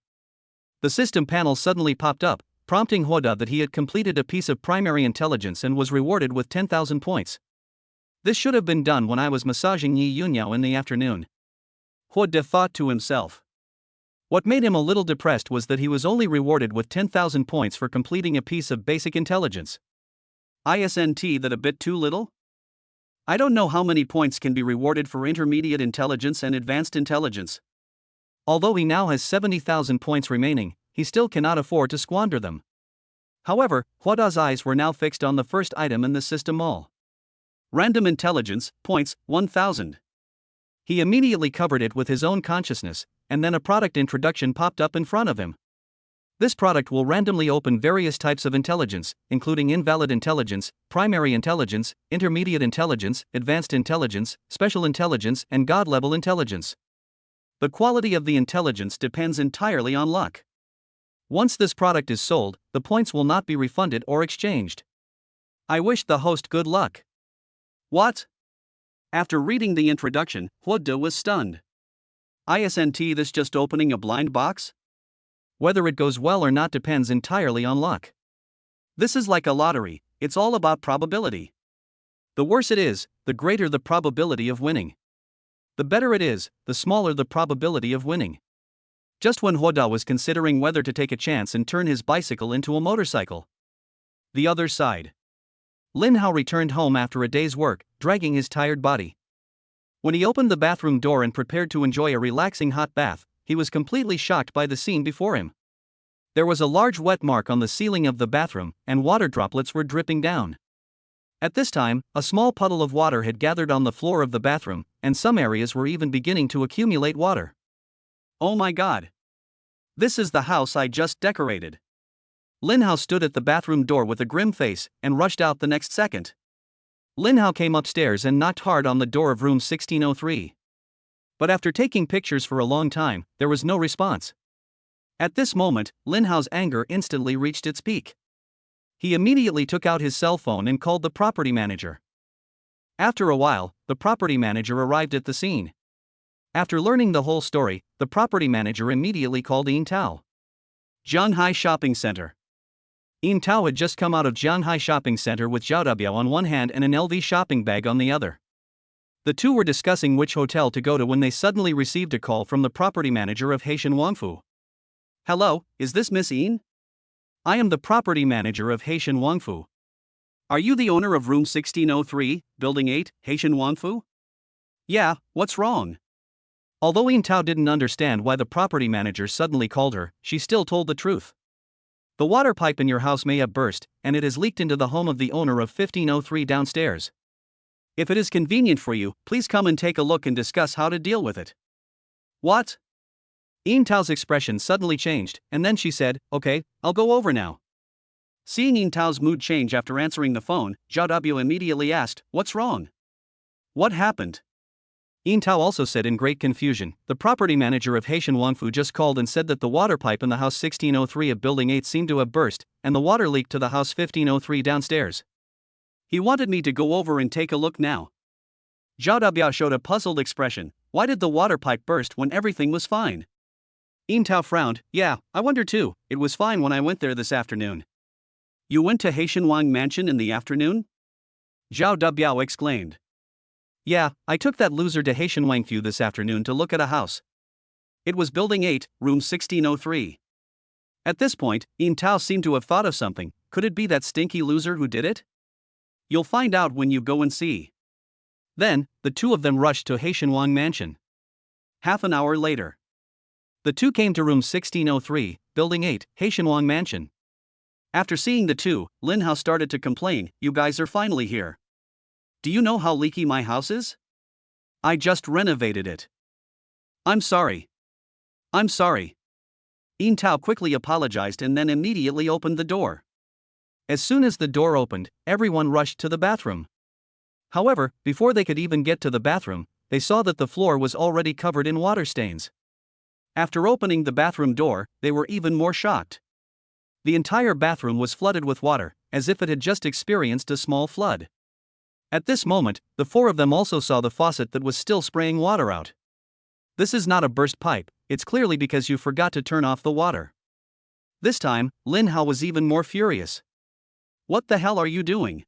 [SPEAKER 1] The system panel suddenly popped up, prompting Huoda that he had completed a piece of primary intelligence and was rewarded with 10,000 points. This should have been done when I was massaging Yi Yunyao in the afternoon. Huoda thought to himself. What made him a little depressed was that he was only rewarded with 10,000 points for completing a piece of basic intelligence. Isn't that a bit too little? I don't know how many points can be rewarded for intermediate intelligence and advanced intelligence. Although he now has 70,000 points remaining, he still cannot afford to squander them. However, Huoda's eyes were now fixed on the first item in the system all. Random intelligence, points, 1,000. He immediately covered it with his own consciousness, and then a product introduction popped up in front of him. This product will randomly open various types of intelligence, including invalid intelligence, primary intelligence, intermediate intelligence, advanced intelligence, special intelligence, and God-level intelligence. The quality of the intelligence depends entirely on luck. Once this product is sold, the points will not be refunded or exchanged. I wish the host good luck. What? After reading the introduction, Huoda was stunned. Isn't this just opening a blind box? Whether it goes well or not depends entirely on luck. This is like a lottery, it's all about probability. The worse it is, the greater the probability of winning. The better it is, the smaller the probability of winning. Just when Hoda was considering whether to take a chance and turn his bicycle into a motorcycle. The other side. Lin Hao returned home after a day's work, dragging his tired body. When he opened the bathroom door and prepared to enjoy a relaxing hot bath, he was completely shocked by the scene before him. There was a large wet mark on the ceiling of the bathroom, and water droplets were dripping down. At this time, a small puddle of water had gathered on the floor of the bathroom, and some areas were even beginning to accumulate water. Oh my god! This is the house I just decorated. Lin Hao stood at the bathroom door with a grim face, and rushed out the next second. Lin Hao came upstairs and knocked hard on the door of room 1603. But after taking pictures for a long time, there was no response. At this moment, Lin Hao's anger instantly reached its peak. He immediately took out his cell phone and called the property manager. After a while, the property manager arrived at the scene. After learning the whole story, the property manager immediately called Yin Tao. Jianghai Shopping Center. Yin Tao had just come out of Jianghai Shopping Center with Zhao Dabiao on one hand and an LV shopping bag on the other. The two were discussing which hotel to go to when they suddenly received a call from the property manager of Haitian Wangfu. Hello, is this Miss Yin? I am the property manager of Haitian Wangfu. Are you the owner of room 1603, building 8, Haitian Wangfu? Yeah, what's wrong? Although Yin Tao didn't understand why the property manager suddenly called her, she still told the truth. The water pipe in your house may have burst, and it has leaked into the home of the owner of 1503 downstairs. If it is convenient for you, please come and take a look and discuss how to deal with it. What? Yin Tao's expression suddenly changed, and then she said, okay, I'll go over now. Seeing Yin Tao's mood change after answering the phone, Zhao Dabiao immediately asked, what's wrong? What happened? Yin Tao also said in great confusion, the property manager of Haitian Wangfu just called and said that the water pipe in the house 1603 of building 8 seemed to have burst, and the water leaked to the house 1503 downstairs. He wanted me to go over and take a look now. Zhao Dabiao showed a puzzled expression. Why did the water pipe burst when everything was fine? Yin Tao frowned. Yeah, I wonder too, it was fine when I went there this afternoon. You went to Haitian Wang Mansion in the afternoon? Zhao Dabiao exclaimed. Yeah, I took that loser to Haitian Wangfu this afternoon to look at a house. It was building 8, room 1603. At this point, Yin Tao seemed to have thought of something. Could it be that stinky loser who did it? You'll find out when you go and see. Then, the two of them rushed to Haitian Wang Mansion. Half an hour later, the two came to room 1603, building 8, Haitian Wang Mansion. After seeing the two, Lin Hao started to complain, you guys are finally here. Do you know how leaky my house is? I just renovated it. I'm sorry. I'm sorry. Yin Tao quickly apologized and then immediately opened the door. As soon as the door opened, everyone rushed to the bathroom. However, before they could even get to the bathroom, they saw that the floor was already covered in water stains. After opening the bathroom door, they were even more shocked. The entire bathroom was flooded with water, as if it had just experienced a small flood. At this moment, the four of them also saw the faucet that was still spraying water out. This is not a burst pipe, it's clearly because you forgot to turn off the water. This time, Lin Hao was even more furious. What the hell are you doing?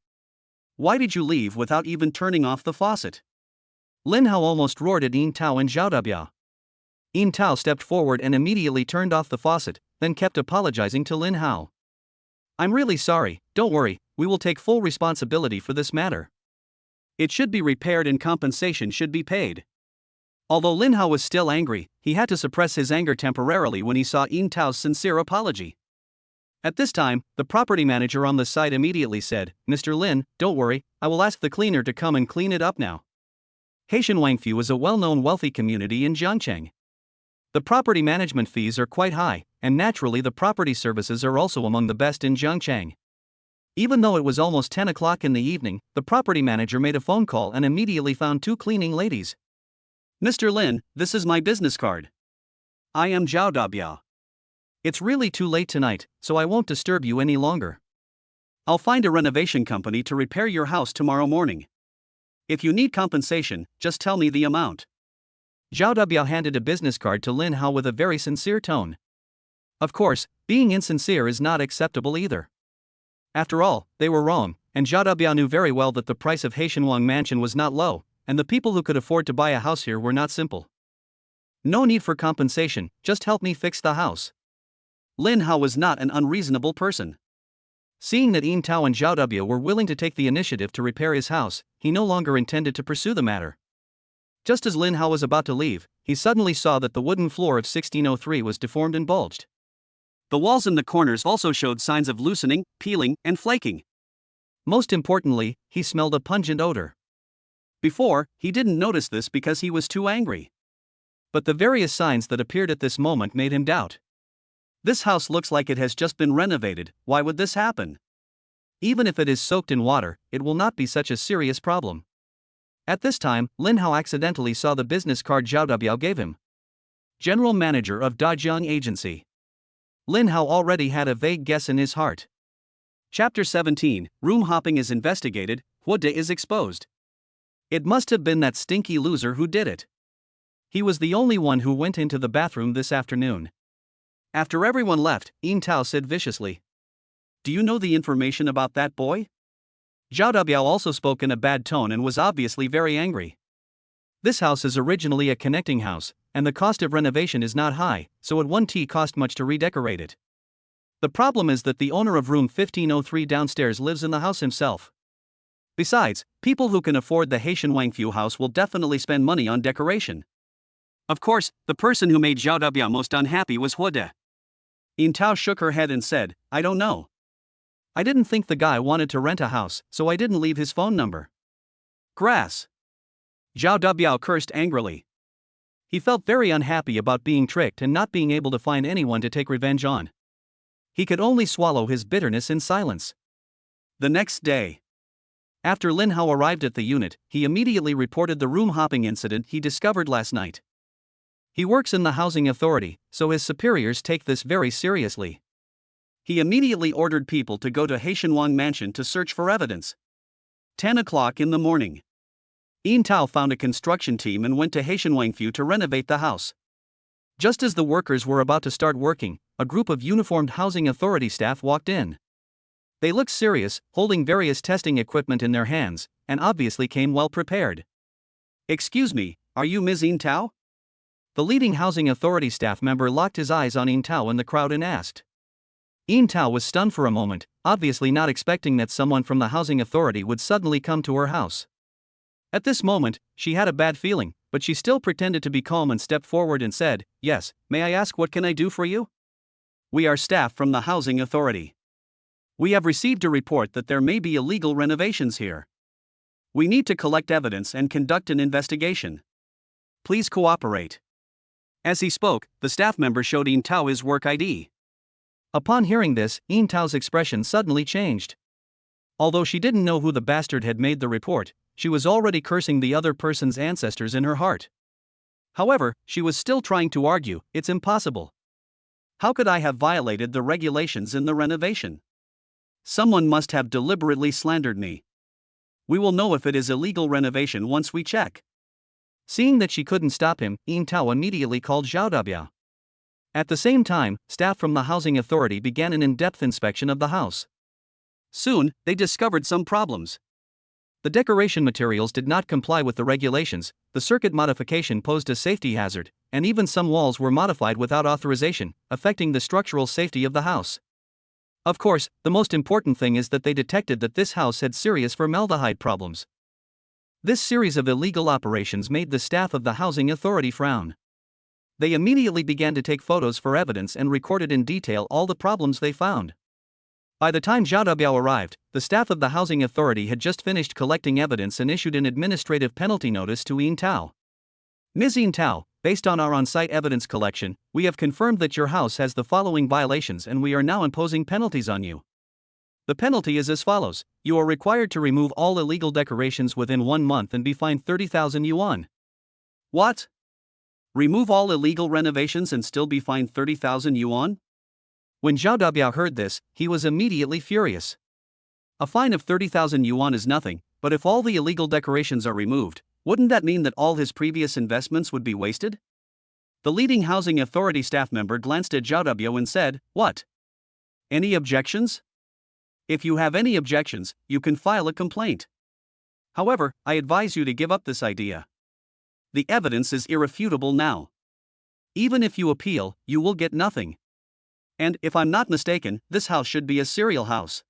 [SPEAKER 1] Why did you leave without even turning off the faucet? Lin Hao almost roared at Yin Tao and Zhao Dabiao. Yin Tao stepped forward and immediately turned off the faucet, then kept apologizing to Lin Hao. I'm really sorry, don't worry, we will take full responsibility for this matter. It should be repaired and compensation should be paid. Although Lin Hao was still angry, he had to suppress his anger temporarily when he saw Yin Tao's sincere apology. At this time, the property manager on the site immediately said, Mr. Lin, don't worry, I will ask the cleaner to come and clean it up now. Haitian Wangfu is a well-known wealthy community in Jiangcheng. The property management fees are quite high, and naturally the property services are also among the best in Jiangcheng. Even though it was almost 10 o'clock in the evening, the property manager made a phone call and immediately found two cleaning ladies. Mr. Lin, this is my business card. I am Zhao Dabiao. It's really too late tonight, so I won't disturb you any longer. I'll find a renovation company to repair your house tomorrow morning. If you need compensation, just tell me the amount. Zhao Dabiao handed a business card to Lin Hao with a very sincere tone. Of course, being insincere is not acceptable either. After all, they were wrong, and Zhao Debia knew very well that the price of Heishanwang Mansion was not low, and the people who could afford to buy a house here were not simple. No need for compensation, just help me fix the house. Lin Hao was not an unreasonable person. Seeing that Yin Tao and Zhao Debia were willing to take the initiative to repair his house, he no longer intended to pursue the matter. Just as Lin Hao was about to leave, he suddenly saw that the wooden floor of 1603 was deformed and bulged. The walls in the corners also showed signs of loosening, peeling, and flaking. Most importantly, he smelled a pungent odor. Before, he didn't notice this because he was too angry. But the various signs that appeared at this moment made him doubt. This house looks like it has just been renovated, why would this happen? Even if it is soaked in water, it will not be such a serious problem. At this time, Lin Hao accidentally saw the business card Zhao Debiao gave him. General Manager of Dajiang Agency. Lin Hao already had a vague guess in his heart. Chapter 17, Room Hopping is Investigated, Hu De is Exposed. It must have been that stinky loser who did it. He was the only one who went into the bathroom this afternoon. After everyone left, Yin Tao said viciously, "Do you know the information about that boy?" Zhao Debiao also spoke in a bad tone and was obviously very angry. This house is originally a connecting house, and the cost of renovation is not high, so it won't cost much to redecorate it. The problem is that the owner of room 1503 downstairs lives in the house himself. Besides, people who can afford the Haitian Wangfu house will definitely spend money on decoration. Of course, the person who made Zhao Debiao most unhappy was Hu De. Yin Tao shook her head and said, "I don't know. I didn't think the guy wanted to rent a house, so I didn't leave his phone number." Grass. Zhao Debiao cursed angrily. He felt very unhappy about being tricked and not being able to find anyone to take revenge on. He could only swallow his bitterness in silence. The next day, after Lin Hao arrived at the unit, he immediately reported the room hopping incident he discovered last night. He works in the housing authority, so his superiors take this very seriously. He immediately ordered people to go to Heishanwang Mansion to search for evidence. 10 o'clock in the morning. Yin Tao found a construction team and went to Heishanwangfu to renovate the house. Just as the workers were about to start working, a group of uniformed housing authority staff walked in. They looked serious, holding various testing equipment in their hands, and obviously came well prepared. "Excuse me, are you Ms. Yin Tao?" The leading housing authority staff member locked his eyes on Yin Tao in the crowd and asked. Yin Tao was stunned for a moment, obviously not expecting that someone from the housing authority would suddenly come to her house. At this moment, she had a bad feeling, but she still pretended to be calm and stepped forward and said, "Yes, may I ask what can I do for you?" "We are staff from the housing authority. We have received a report that there may be illegal renovations here. We need to collect evidence and conduct an investigation. Please cooperate." As he spoke, the staff member showed Yin Tao his work ID. Upon hearing this, Yin Tao's expression suddenly changed. Although she didn't know who the bastard had made the report, she was already cursing the other person's ancestors in her heart. However, she was still trying to argue, "It's impossible. How could I have violated the regulations in the renovation? Someone must have deliberately slandered me. We will know if it is illegal renovation once we check." Seeing that she couldn't stop him, Yin Tao immediately called Zhao Debiao. At the same time, staff from the housing authority began an in-depth inspection of the house. Soon, they discovered some problems. The decoration materials did not comply with the regulations, the circuit modification posed a safety hazard, and even some walls were modified without authorization, affecting the structural safety of the house. Of course, the most important thing is that they detected that this house had serious formaldehyde problems. This series of illegal operations made the staff of the housing authority frown. They immediately began to take photos for evidence and recorded in detail all the problems they found. By the time Zhao Debiao arrived, the staff of the housing authority had just finished collecting evidence and issued an administrative penalty notice to Yin Tao. "Ms. Yin Tao, based on our on-site evidence collection, we have confirmed that your house has the following violations and we are now imposing penalties on you. The penalty is as follows: you are required to remove all illegal decorations within 1 month and be fined 30,000 yuan. "What? Remove all illegal renovations and still be fined 30,000 yuan? When Zhao Debiao heard this, he was immediately furious. A fine of 30,000 yuan is nothing, but if all the illegal decorations are removed, wouldn't that mean that all his previous investments would be wasted? The leading housing authority staff member glanced at Zhao Dubiao and said, "What? Any objections? If you have any objections, you can file a complaint. However, I advise you to give up this idea. The evidence is irrefutable now. Even if you appeal, you will get nothing. And, if I'm not mistaken, this house should be a serial house.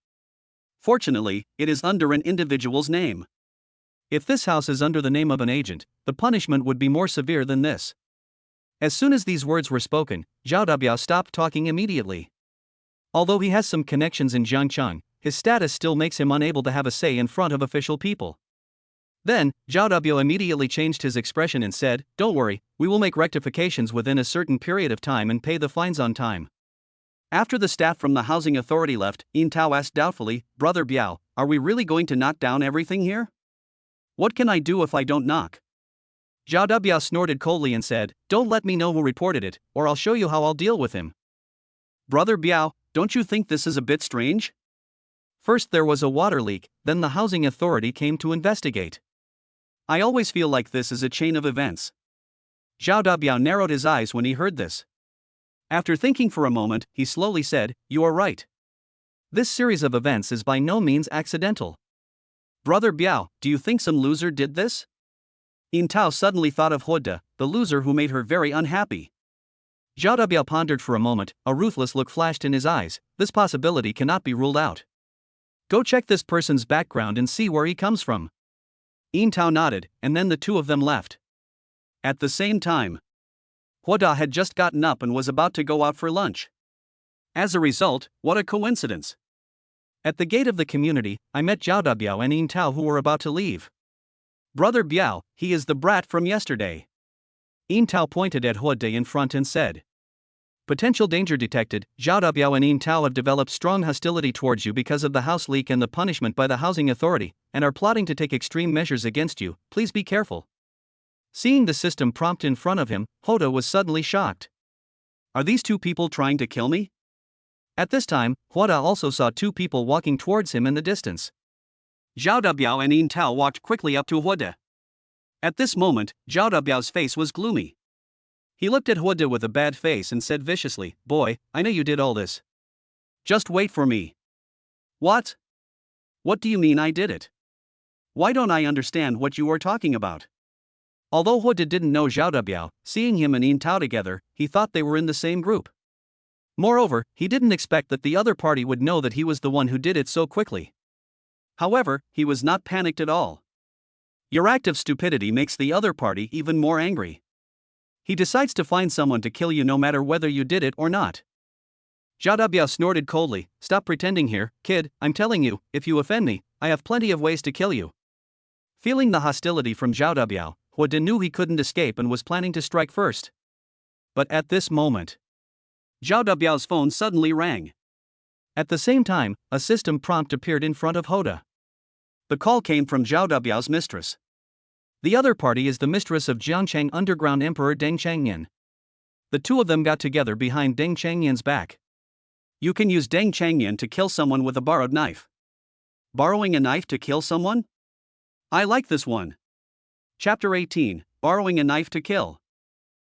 [SPEAKER 1] Fortunately, it is under an individual's name. If this house is under the name of an agent, the punishment would be more severe than this." As soon as these words were spoken, Zhao Dubiao stopped talking immediately. Although he has some connections in Jiangcheng, his status still makes him unable to have a say in front of official people. Then, Zhao Dubiao immediately changed his expression and said, "Don't worry, we will make rectifications within a certain period of time and pay the fines on time." After the staff from the housing authority left, Yin Tao asked doubtfully, "Brother Biao, are we really going to knock down everything here? What can I do if I don't knock?" Zhao Dubiao snorted coldly and said, "Don't let me know who reported it, or I'll show you how I'll deal with him." "Brother Biao, don't you think this is a bit strange? First there was a water leak, then the housing authority came to investigate. I always feel like this is a chain of events." Zhao Dubiao narrowed his eyes when he heard this. After thinking for a moment, he slowly said, "You are right. This series of events is by no means accidental. Brother Biao, do you think some loser did this?" Yin Tao suddenly thought of Huoda, the loser who made her very unhappy. Zhao Dubiao pondered for a moment, a ruthless look flashed in his eyes. This possibility cannot be ruled out. "Go check this person's background and see where he comes from." Yin Tao nodded, and then the two of them left. At the same time, Huoda had just gotten up and was about to go out for lunch. As a result, what a coincidence. At the gate of the community, I met Zhao Dubiao and Yin Tao who were about to leave. "Brother Biao, he is the brat from yesterday." Yin Tao pointed at Huoda in front and said, "Potential danger detected. Zhao Dubiao and Yin Tao have developed strong hostility towards you because of the house leak and the punishment by the housing authority, and are plotting to take extreme measures against you. Please be careful." Seeing the system prompt in front of him, Huoda was suddenly shocked. "Are these two people trying to kill me?" At this time, Huoda also saw two people walking towards him in the distance. Zhao Dubiao and Yin Tao walked quickly up to Huoda. At this moment, Zhao Dubiao's face was gloomy. He looked at Huoda with a bad face and said viciously, "Boy, I know you did all this. Just wait for me." "What? What do you mean I did it? Why don't I understand what you are talking about?" Although Huoda didn't know Zhao Dubiao, seeing him and Yin Tao together, he thought they were in the same group. Moreover, he didn't expect that the other party would know that he was the one who did it so quickly. However, he was not panicked at all. Your act of stupidity makes the other party even more angry. He decides to find someone to kill you no matter whether you did it or not. Zhao Dubiao snorted coldly, "Stop pretending here, kid, I'm telling you, if you offend me, I have plenty of ways to kill you." Feeling the hostility from Zhao Dubiao, Huoda knew he couldn't escape and was planning to strike first. But at this moment, Zhao Dubiao's phone suddenly rang. At the same time, a system prompt appeared in front of Huoda. The call came from Zhao Dubiao's mistress. The other party is the mistress of Jiangcheng Underground Emperor Deng Changyan. The two of them got together behind Deng Changyan's back. You can use Deng Changyan to kill someone with a borrowed knife. Borrowing a knife to kill someone? I like this one. Chapter 18, Borrowing a Knife to Kill.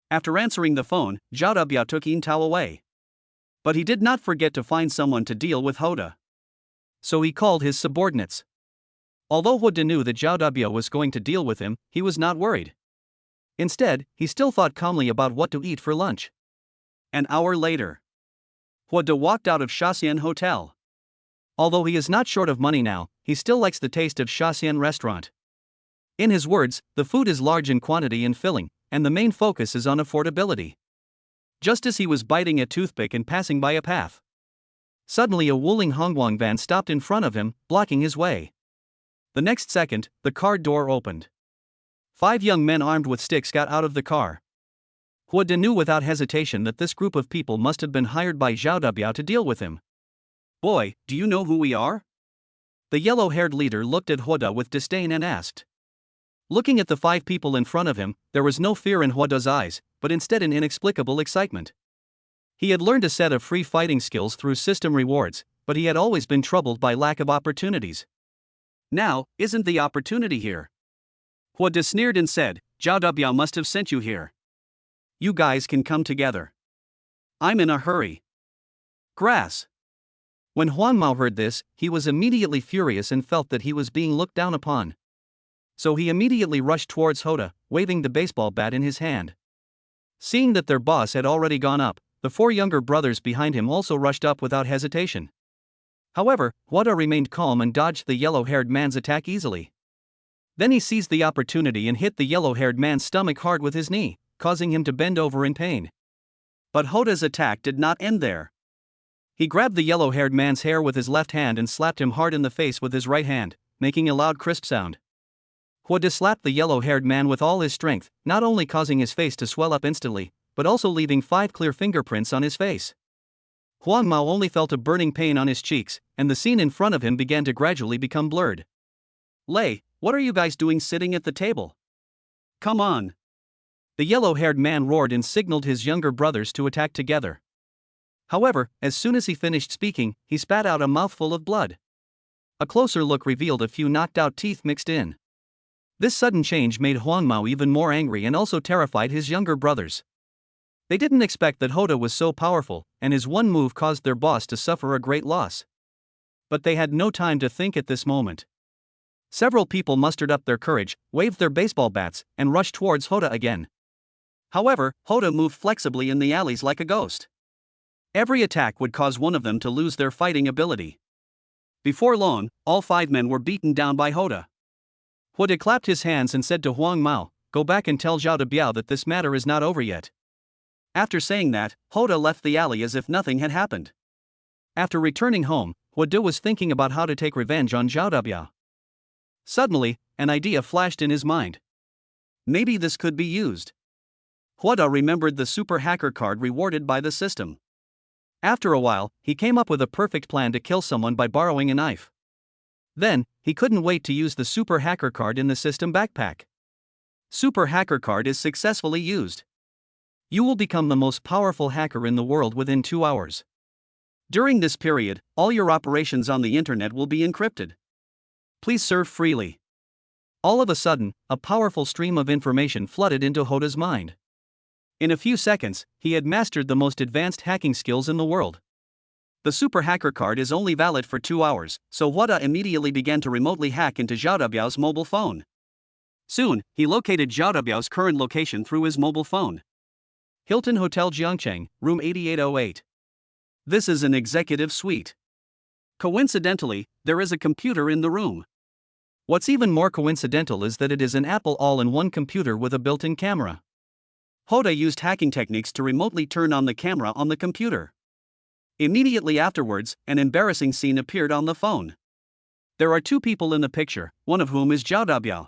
[SPEAKER 1] After answering the phone, Zhao Dubiao took Yin Tao away. But he did not forget to find someone to deal with Huoda. So he called his subordinates. Although Huoda knew that Zhao Dubiao was going to deal with him, he was not worried. Instead, he still thought calmly about what to eat for lunch. An hour later, Huoda walked out of Shaxian Hotel. Although he is not short of money now, he still likes the taste of Shaxian restaurant. In his words, the food is large in quantity and filling, and the main focus is on affordability. Just as he was biting a toothpick and passing by a path, suddenly a Wuling Hongguang van stopped in front of him, blocking his way. The next second, the car door opened. 5 young men armed with sticks got out of the car. Huoda knew without hesitation that this group of people must have been hired by Zhao Dubiao to deal with him. "Boy, do you know who we are?" The yellow-haired leader looked at Huoda with disdain and asked. Looking at the 5 people in front of him, there was no fear in Huoda's eyes, but instead an inexplicable excitement. He had learned a set of free fighting skills through system rewards, but he had always been troubled by lack of opportunities. Now, isn't the opportunity here? Huoda sneered and said, "Zhao Dubiao must have sent you here. You guys can come together. I'm in a hurry. Grass. When Huang Mao heard this, he was immediately furious and felt that he was being looked down upon. So he immediately rushed towards Hoda, waving the baseball bat in his hand. Seeing that their boss had already gone up, the four younger brothers behind him also rushed up without hesitation. However, Hoda remained calm and dodged the yellow-haired man's attack easily. Then he seized the opportunity and hit the yellow-haired man's stomach hard with his knee, causing him to bend over in pain. But Hoda's attack did not end there. He grabbed the yellow-haired man's hair with his left hand and slapped him hard in the face with his right hand, making a loud crisp sound. Hoda slapped the yellow-haired man with all his strength, not only causing his face to swell up instantly, but also leaving 5 clear fingerprints on his face. Huang Mao only felt a burning pain on his cheeks, and the scene in front of him began to gradually become blurred. Lei, what are you guys doing sitting at the table? Come on. The yellow-haired man roared and signaled his younger brothers to attack together. However, as soon as he finished speaking, he spat out a mouthful of blood. A closer look revealed a few knocked-out teeth mixed in. This sudden change made Huang Mao even more angry and also terrified his younger brothers. They didn't expect that Hoda was so powerful, and his one move caused their boss to suffer a great loss. But they had no time to think at this moment. Several people mustered up their courage, waved their baseball bats, and rushed towards Hoda again. However, Hoda moved flexibly in the alleys like a ghost. Every attack would cause one of them to lose their fighting ability. Before long, all 5 men were beaten down by Hoda. Hoda clapped his hands and said to Huang Mao, "Go back and tell Zhao Debiao that this matter is not over yet." After saying that, Hoda left the alley as if nothing had happened. After returning home, Hoda was thinking about how to take revenge on Zhao Debiao. Suddenly, an idea flashed in his mind. Maybe this could be used. Hoda remembered the super hacker card rewarded by the system. After a while, he came up with a perfect plan to kill someone by borrowing a knife. Then, he couldn't wait to use the super hacker card in the system backpack. Super hacker card is successfully used. You will become the most powerful hacker in the world within 2 hours. During this period, all your operations on the internet will be encrypted. Please serve freely. All of a sudden, a powerful stream of information flooded into Hoda's mind. In a few seconds, he had mastered the most advanced hacking skills in the world. The super hacker card is only valid for 2 hours, so Hoda immediately began to remotely hack into Zhao Debiao's mobile phone. Soon, he located Zhao Debiao's current location through his mobile phone. Hilton Hotel Jiangcheng, room 8808. This is an executive suite. Coincidentally, there is a computer in the room. What's even more coincidental is that it is an Apple all-in-one computer with a built-in camera. Hoda used hacking techniques to remotely turn on the camera on the computer. Immediately afterwards, an embarrassing scene appeared on the phone. There are 2 people in the picture, one of whom is Zhao Debiao.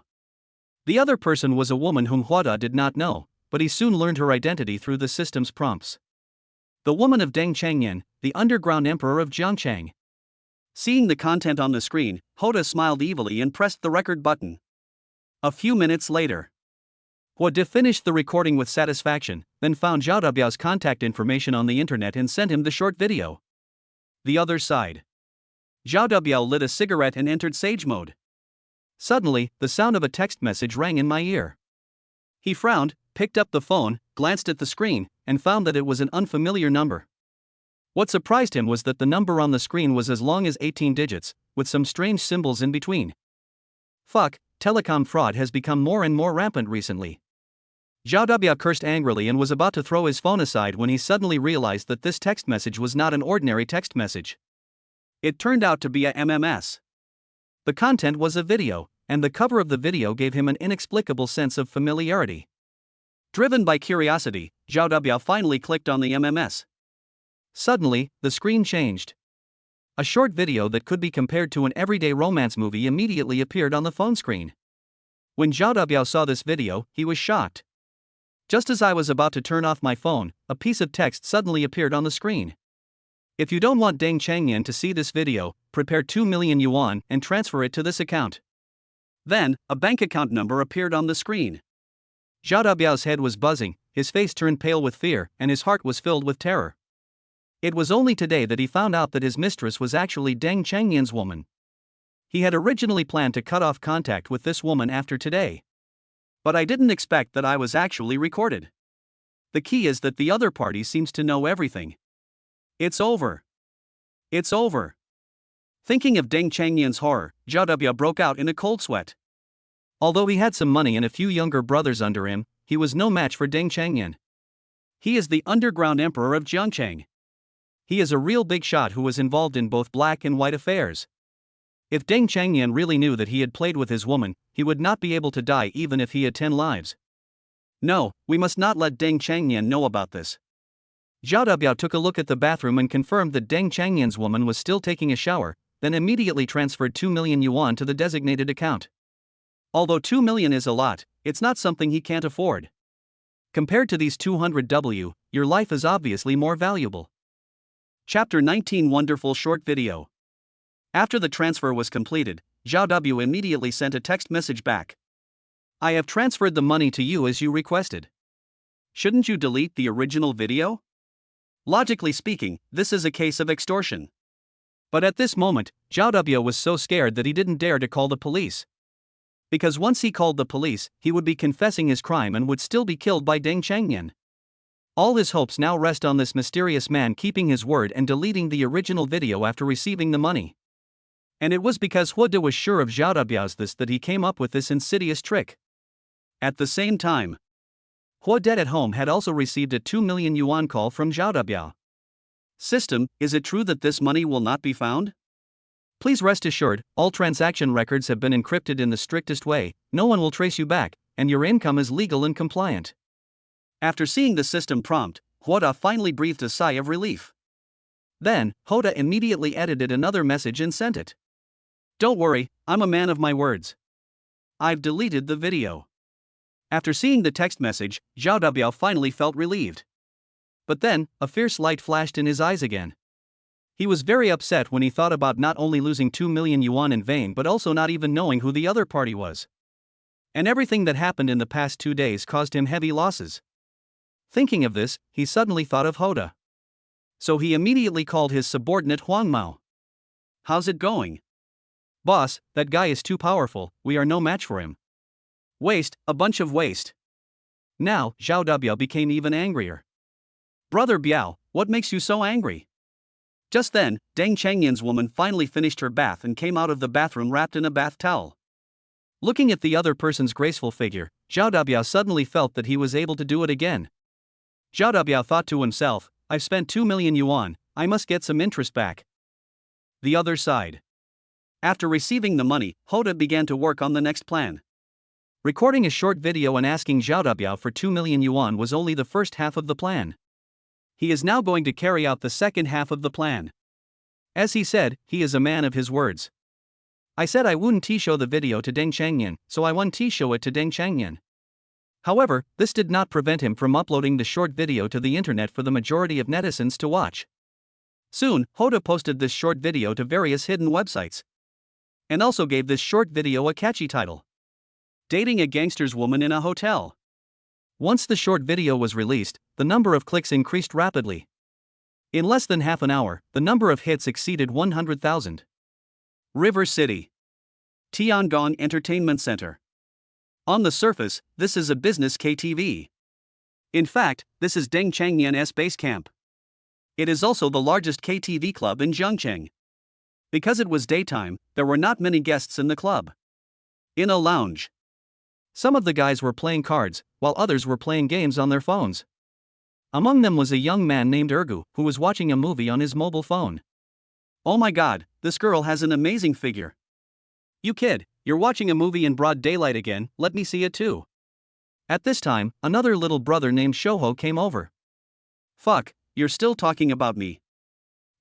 [SPEAKER 1] The other person was a woman whom Hoda did not know, but he soon learned her identity through the system's prompts. The woman of Deng Changyan, the underground emperor of Jiangcheng. Seeing the content on the screen, Hoda smiled evilly and pressed the record button. A few minutes later, Hoda finished the recording with satisfaction, then found Zhao Debiao's contact information on the internet and sent him the short video. The other side. Zhao Debiao lit a cigarette and entered sage mode. Suddenly, the sound of a text message rang in my ear. He frowned, picked up the phone, glanced at the screen, and found that it was an unfamiliar number. What surprised him was that the number on the screen was as long as 18 digits, with some strange symbols in between. Fuck, telecom fraud has become more and more rampant recently. Zhao Debiao cursed angrily and was about to throw his phone aside when he suddenly realized that this text message was not an ordinary text message. It turned out to be a MMS. The content was a video, and the cover of the video gave him an inexplicable sense of familiarity. Driven by curiosity, Zhao Debiao finally clicked on the MMS. Suddenly, the screen changed. A short video that could be compared to an everyday romance movie immediately appeared on the phone screen. When Zhao Debiao saw this video, he was shocked. Just as I was about to turn off my phone, a piece of text suddenly appeared on the screen. If you don't want Deng Changyan to see this video, prepare 2 million yuan and transfer it to this account. Then, a bank account number appeared on the screen. Zhao Debiao's head was buzzing, his face turned pale with fear, and his heart was filled with terror. It was only today that he found out that his mistress was actually Deng Changyan's woman. He had originally planned to cut off contact with this woman after today. But I didn't expect that I was actually recorded. The key is that the other party seems to know everything. It's over. It's over. Thinking of Deng Changyan's horror, Zhao Debia broke out in a cold sweat. Although he had some money and a few younger brothers under him, he was no match for Deng Changyan. He is the underground emperor of Jiangcheng. He is a real big shot who was involved in both black and white affairs. If Deng Changyan really knew that he had played with his woman, he would not be able to die even if he had 10 lives. No, we must not let Deng Changyan know about this. Zhao Debiao took a look at the bathroom and confirmed that Deng Changyan's woman was still taking a shower, then immediately transferred 2 million yuan to the designated account. Although 2 million is a lot, it's not something he can't afford. Compared to these 200W, your life is obviously more valuable. Chapter 19 Wonderful Short Video. After the transfer was completed, Zhao Debiao immediately sent a text message back. I have transferred the money to you as you requested. Shouldn't you delete the original video? Logically speaking, this is a case of extortion. But at this moment, Zhao Debiao was so scared that he didn't dare to call the police. Because once he called the police, he would be confessing his crime and would still be killed by Deng Changyan. All his hopes now rest on this mysterious man keeping his word and deleting the original video after receiving the money. And it was because He De was sure of Zhao Debiao's this that he came up with this insidious trick. At the same time, He De at home had also received a 2 million yuan call from Zhao Debiao. System, is it true that this money will not be found? Please rest assured, all transaction records have been encrypted in the strictest way, no one will trace you back, and your income is legal and compliant. After seeing the system prompt, He De finally breathed a sigh of relief. Then, He De immediately edited another message and sent it. Don't worry, I'm a man of my words. I've deleted the video. After seeing the text message, Zhao Debiao finally felt relieved. But then, a fierce light flashed in his eyes again. He was very upset when he thought about not only losing 2 million yuan in vain but also not even knowing who the other party was. And everything that happened in the past 2 days caused him heavy losses. Thinking of this, he suddenly thought of He De. So he immediately called his subordinate Huang Mao. How's it going? Boss, that guy is too powerful, we are no match for him. Waste, a bunch of waste. Now, Zhao Debiao became even angrier. Brother Biao, what makes you so angry? Just then, Deng Changyan's woman finally finished her bath and came out of the bathroom wrapped in a bath towel. Looking at the other person's graceful figure, Zhao Debiao suddenly felt that he was able to do it again. Zhao Debiao thought to himself, I've spent 2 million yuan, I must get some interest back. The other side. After receiving the money, He De began to work on the next plan. Recording a short video and asking Zhao Debiao for 2 million yuan was only the first half of the plan. He is now going to carry out the second half of the plan. As he said, he is a man of his words. I said I wouldn't show the video to Deng Changyan, so I wouldn't show it to Deng Changyan. However, this did not prevent him from uploading the short video to the internet for the majority of netizens to watch. Soon, He De posted this short video to various hidden websites. And also gave this short video a catchy title. Dating a gangster's woman in a hotel. Once the short video was released, the number of clicks increased rapidly. In less than half an hour, the number of hits exceeded 100,000. River City. Tiangong Entertainment Center. On the surface, this is a business KTV. In fact, this is Deng Changyan's base camp. It is also the largest KTV club in Jiangcheng. Because it was daytime, there were not many guests in the club. In a lounge, some of the guys were playing cards, while others were playing games on their phones. Among them was a young man named Ergu, who was watching a movie on his mobile phone. Oh my god, this girl has an amazing figure. You kid, you're watching a movie in broad daylight again, let me see it too. At this time, another little brother named Shoho came over. Fuck, you're still talking about me.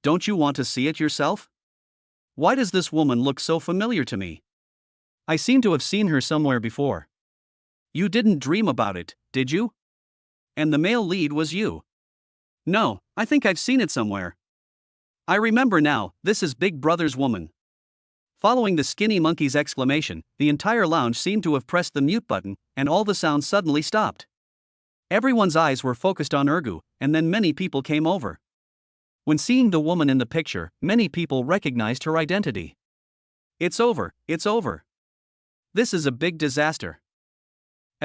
[SPEAKER 1] Don't you want to see it yourself? Why does this woman look so familiar to me? I seem to have seen her somewhere before. You didn't dream about it, did you? And the male lead was you. No, I think I've seen it somewhere. I remember now, this is Big Brother's woman. Following the skinny monkey's exclamation, the entire lounge seemed to have pressed the mute button, and all the sounds suddenly stopped. Everyone's eyes were focused on Ergu, and then many people came over. When seeing the woman in the picture, many people recognized her identity. It's over, it's over. This is a big disaster.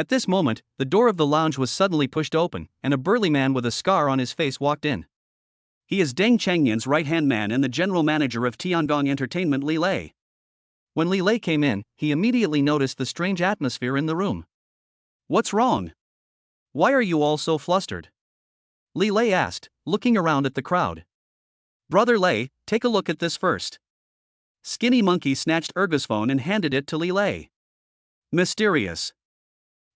[SPEAKER 1] At this moment, the door of the lounge was suddenly pushed open, and a burly man with a scar on his face walked in. He is Deng Changyan's right-hand man and the general manager of Tiangong Entertainment, Li Lei. When Li Lei came in, he immediately noticed the strange atmosphere in the room. "What's wrong? Why are you all so flustered?" Li Lei asked, looking around at the crowd. "Brother Lei, take a look at this first." Skinny Monkey snatched Erga's phone and handed it to Li Lei. Mysterious.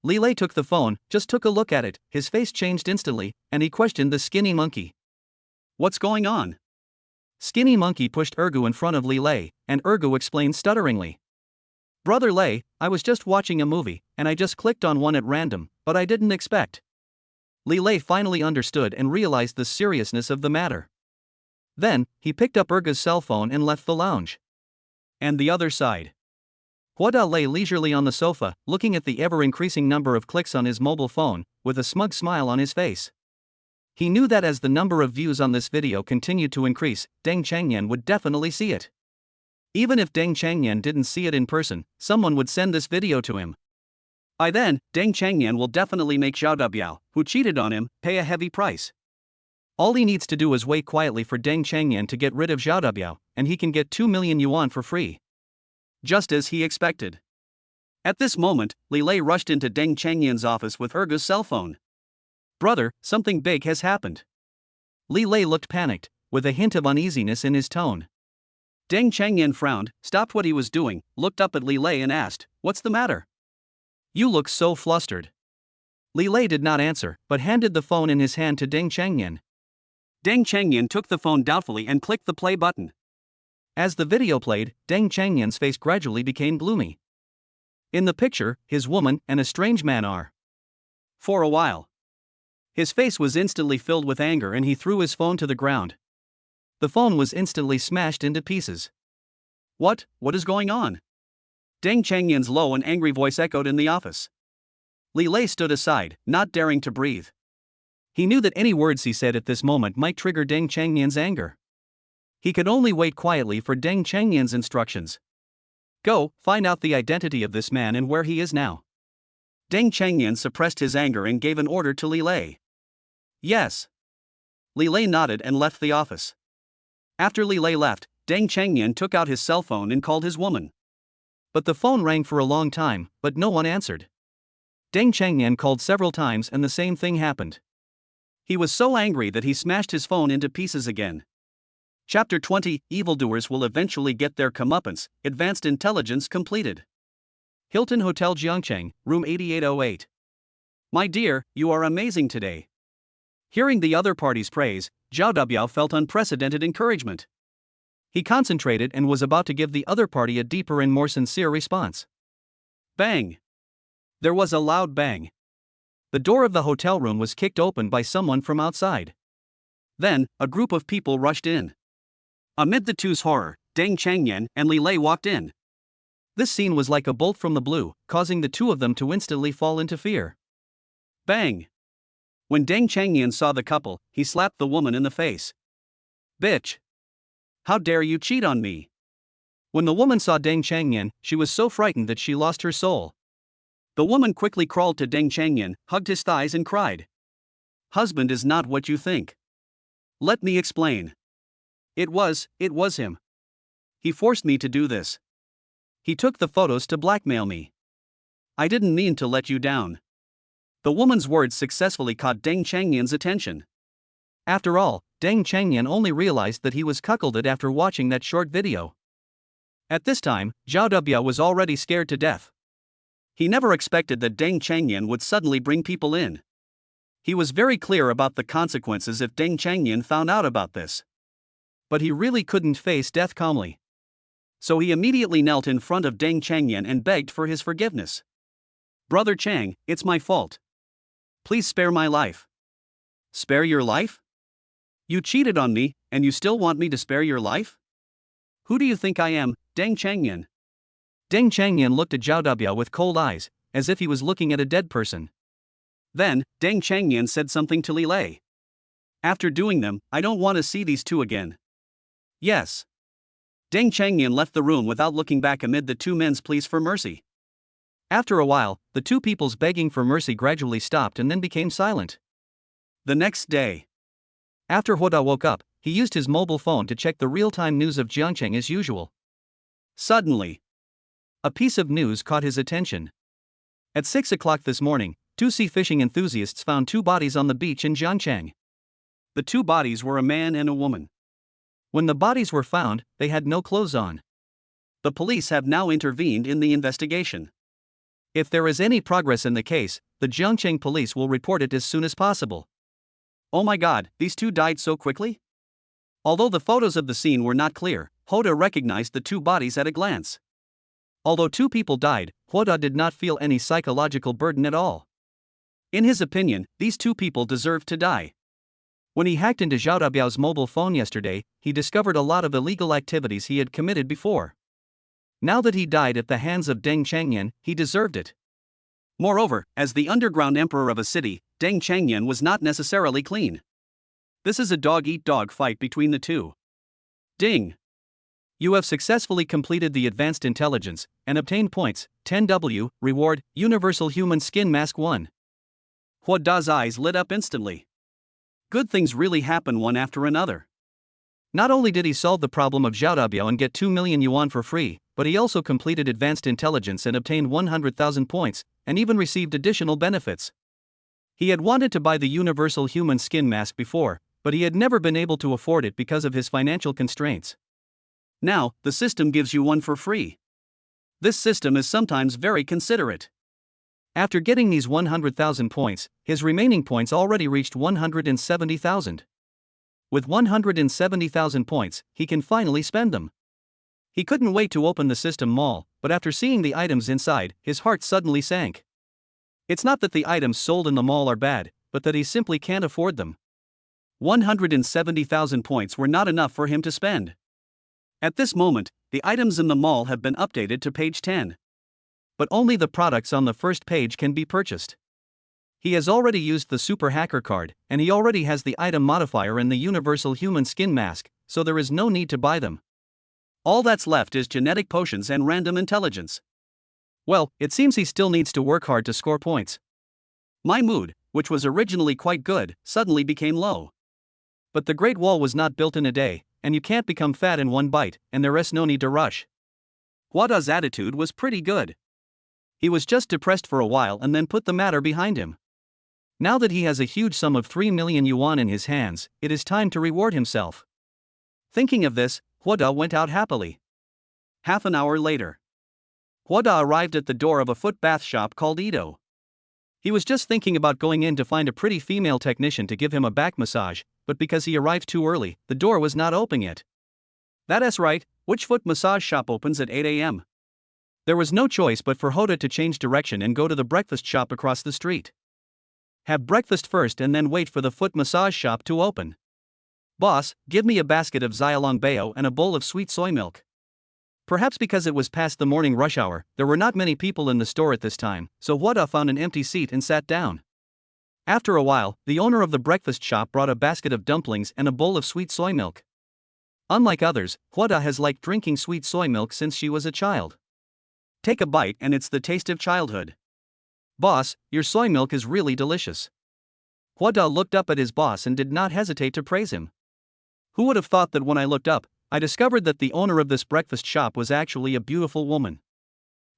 [SPEAKER 1] Li Lei took the phone, just took a look at it, his face changed instantly, and he questioned the Skinny Monkey. "What's going on?" Skinny Monkey pushed Ergu in front of Li Lei, and Ergu explained stutteringly. "Brother Lei, I was just watching a movie, and I just clicked on one at random, but I didn't expect." Li Lei finally understood and realized the seriousness of the matter. Then, he picked up Erga's cell phone and left the lounge. And the other side. Huada lay leisurely on the sofa, looking at the ever-increasing number of clicks on his mobile phone, with a smug smile on his face. He knew that as the number of views on this video continued to increase, Deng Changyan would definitely see it. Even if Deng Changyan didn't see it in person, someone would send this video to him. By then, Deng Changyan will definitely make Zhao Dabiao, who cheated on him, pay a heavy price. All he needs to do is wait quietly for Deng Changyan to get rid of Zhao Dabiao, and he can get 2 million yuan for free. Just as he expected. At this moment, Li Lei rushed into Deng Changyan's office with Erga's cell phone. "Brother, something big has happened." Li Lei looked panicked, with a hint of uneasiness in his tone. Deng Changyan frowned, stopped what he was doing, looked up at Li Lei and asked, "What's the matter? You look so flustered." Li Lei did not answer, but handed the phone in his hand to Deng Changyan. Deng Changyan took the phone doubtfully and clicked the play button. As the video played, Deng Changyan's face gradually became gloomy. In the picture, his woman and a strange man are. For a while. His face was instantly filled with anger and he threw his phone to the ground. The phone was instantly smashed into pieces. What is going on?" Deng Changyan's low and angry voice echoed in the office. Li Lei stood aside, not daring to breathe. He knew that any words he said at this moment might trigger Deng Changyan's anger. He could only wait quietly for Deng Changyan's instructions. "Go, find out the identity of this man and where he is now." Deng Changyan suppressed his anger and gave an order to Li Lei. "Yes." Li Lei nodded and left the office. After Li Lei left, Deng Changyan took out his cell phone and called his woman. But the phone rang for a long time, but no one answered. Deng Changyan called several times and the same thing happened. He was so angry that he smashed his phone into pieces again. Chapter 20, Evildoers will eventually get their comeuppance, Advanced Intelligence completed. Hilton Hotel Jiangcheng, room 8808. "My dear, you are amazing today." Hearing the other party's praise, Zhao Dabiao felt unprecedented encouragement. He concentrated and was about to give the other party a deeper and more sincere response. Bang! There was a loud bang. The door of the hotel room was kicked open by someone from outside. Then, a group of people rushed in. Amid the two's horror, Deng Changyan and Li Lei walked in. This scene was like a bolt from the blue, causing the two of them to instantly fall into fear. Bang! When Deng Changyan saw the couple, he slapped the woman in the face. "Bitch! How dare you cheat on me?" When the woman saw Deng Changyan, she was so frightened that she lost her soul. The woman quickly crawled to Deng Changyan, hugged his thighs and cried. "Husband is not what you think. Let me explain. It was him. He forced me to do this. He took the photos to blackmail me. I didn't mean to let you down." The woman's words successfully caught Deng Changyan's attention. After all, Deng Changyan only realized that he was cuckolded after watching that short video. At this time, Zhao Dabiao was already scared to death. He never expected that Deng Changyan would suddenly bring people in. He was very clear about the consequences if Deng Changyan found out about this. But he really couldn't face death calmly. So he immediately knelt in front of Deng Changyan and begged for his forgiveness. "Brother Chang, it's my fault. Please spare my life." "Spare your life? You cheated on me, and you still want me to spare your life? Who do you think I am, Deng Changyan?" Deng Changyan looked at Zhao Dabiao with cold eyes, as if he was looking at a dead person. Then, Deng Changyan said something to Li Lei. "After doing them, I don't want to see these two again." "Yes." Deng Changyan left the room without looking back amid the two men's pleas for mercy. After a while, the two people's begging for mercy gradually stopped and then became silent. The next day, after Hoda woke up, he used his mobile phone to check the real-time news of Jiangcheng as usual. Suddenly, a piece of news caught his attention. At 6 o'clock this morning, two sea fishing enthusiasts found two bodies on the beach in Jiangcheng. The two bodies were a man and a woman. When the bodies were found, they had no clothes on. The police have now intervened in the investigation. If there is any progress in the case, the Jiangcheng police will report it as soon as possible. Oh my god, these two died so quickly? Although the photos of the scene were not clear, Hoda recognized the two bodies at a glance. Although two people died, Hoda did not feel any psychological burden at all. In his opinion, these two people deserved to die. When he hacked into Zhao Dabiao's mobile phone yesterday, he discovered a lot of illegal activities he had committed before. Now that he died at the hands of Deng Changyan, he deserved it. Moreover, as the underground emperor of a city, Deng Changyan was not necessarily clean. This is a dog-eat-dog fight between the two. Ding! You have successfully completed the advanced intelligence and obtained points, 10W, reward, Universal Human Skin Mask 1. Huada's eyes lit up instantly. Good things really happen one after another. Not only did he solve the problem of Zhao Dabiao and get 2 million yuan for free, but he also completed advanced intelligence and obtained 100,000 points, and even received additional benefits. He had wanted to buy the Universal Human Skin Mask before, but he had never been able to afford it because of his financial constraints. Now, the system gives you one for free. This system is sometimes very considerate. After getting these 100,000 points, his remaining points already reached 170,000. With 170,000 points, he can finally spend them. He couldn't wait to open the system mall, but after seeing the items inside, his heart suddenly sank. It's not that the items sold in the mall are bad, but that he simply can't afford them. 170,000 points were not enough for him to spend. At this moment, the items in the mall have been updated to page 10. But only the products on the first page can be purchased. He has already used the Super Hacker card, and he already has the item modifier and the Universal Human Skin Mask, so there is no need to buy them. All that's left is genetic potions and random intelligence. Well, it seems he still needs to work hard to score points. My mood, which was originally quite good, suddenly became low. But the Great Wall was not built in a day, and you can't become fat in one bite, and there is no need to rush. Huada's attitude was pretty good. He was just depressed for a while and then put the matter behind him. Now that he has a huge sum of 3 million yuan in his hands, it is time to reward himself. Thinking of this, Huada went out happily. Half an hour later, Huada arrived at the door of a foot bath shop called Edo. He was just thinking about going in to find a pretty female technician to give him a back massage, but because he arrived too early, the door was not open yet. That's right, which foot massage shop opens at 8 a.m.? There was no choice but for Hoda to change direction and go to the breakfast shop across the street. Have breakfast first and then wait for the foot massage shop to open. Boss, give me a basket of Xiaolong Bao and a bowl of sweet soy milk. Perhaps because it was past the morning rush hour, there were not many people in the store at this time, so Huada found an empty seat and sat down. After a while, the owner of the breakfast shop brought a basket of dumplings and a bowl of sweet soy milk. Unlike others, Huada has liked drinking sweet soy milk since she was a child. Take a bite and it's the taste of childhood. Boss, your soy milk is really delicious. Huada looked up at his boss and did not hesitate to praise him. Who would have thought that when I looked up, I discovered that the owner of this breakfast shop was actually a beautiful woman.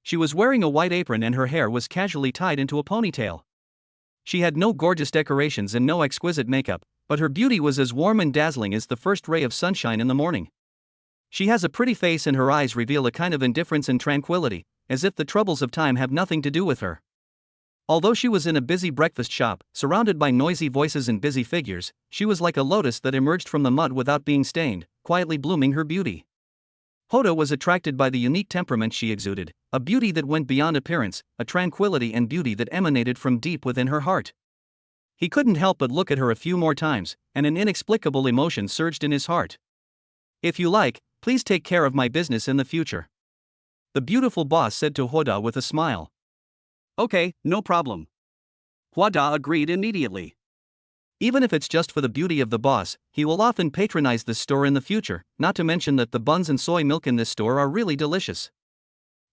[SPEAKER 1] She was wearing a white apron and her hair was casually tied into a ponytail. She had no gorgeous decorations and no exquisite makeup, but her beauty was as warm and dazzling as the first ray of sunshine in the morning. She has a pretty face and her eyes reveal a kind of indifference and tranquility, as if the troubles of time have nothing to do with her. Although she was in a busy breakfast shop, surrounded by noisy voices and busy figures, she was like a lotus that emerged from the mud without being stained, quietly blooming her beauty. Hoda was attracted by the unique temperament she exuded, a beauty that went beyond appearance, a tranquility and beauty that emanated from deep within her heart. He couldn't help but look at her a few more times, and an inexplicable emotion surged in his heart. If you like, please take care of my business in the future. The beautiful boss said to Hoda with a smile. Okay, no problem. Huada agreed immediately. Even if it's just for the beauty of the boss, he will often patronize this store in the future, not to mention that the buns and soy milk in this store are really delicious.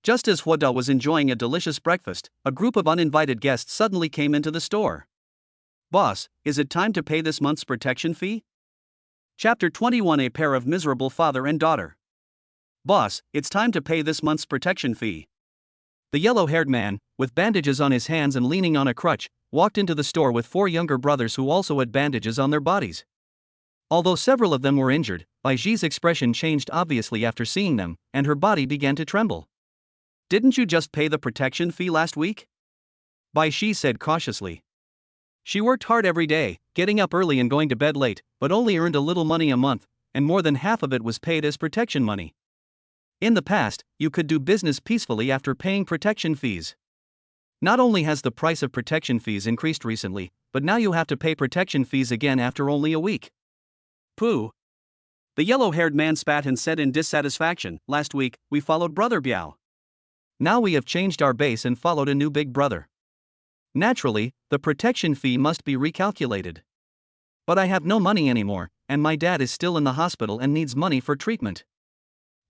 [SPEAKER 1] Just as Huoda was enjoying a delicious breakfast, a group of uninvited guests suddenly came into the store. Boss, is it time to pay this month's protection fee? Chapter 21. A pair of miserable father and daughter. Boss, it's time to pay this month's protection fee. The yellow-haired man, with bandages on his hands and leaning on a crutch, walked into the store with 4 younger brothers who also had bandages on their bodies. Although several of them were injured, Baiji's expression changed obviously after seeing them, and her body began to tremble. Didn't you just pay the protection fee last week? Baiji said cautiously. She worked hard every day, getting up early and going to bed late, but only earned a little money a month, and more than half of it was paid as protection money. In the past, you could do business peacefully after paying protection fees. Not only has the price of protection fees increased recently, but now you have to pay protection fees again after only a week. Pooh. The yellow-haired man spat and said in dissatisfaction, last week, we followed Brother Biao. Now we have changed our base and followed a new big brother. Naturally, the protection fee must be recalculated. But I have no money anymore, and my dad is still in the hospital and needs money for treatment.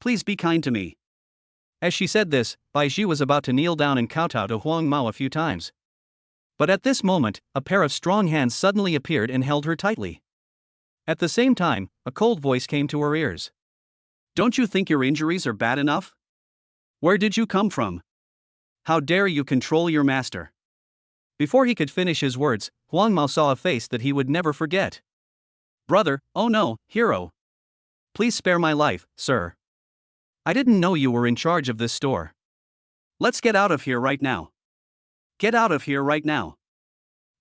[SPEAKER 1] Please be kind to me. As she said this, Baiji was about to kneel down and kowtow to Huang Mao a few times. But at this moment, a pair of strong hands suddenly appeared and held her tightly. At the same time, a cold voice came to her ears. Don't you think your injuries are bad enough? Where did you come from? How dare you control your master? Before he could finish his words, Huang Mao saw a face that he would never forget. Brother, oh no, hero. Please spare my life, sir. I didn't know you were in charge of this store. Let's get out of here right now. Get out of here right now.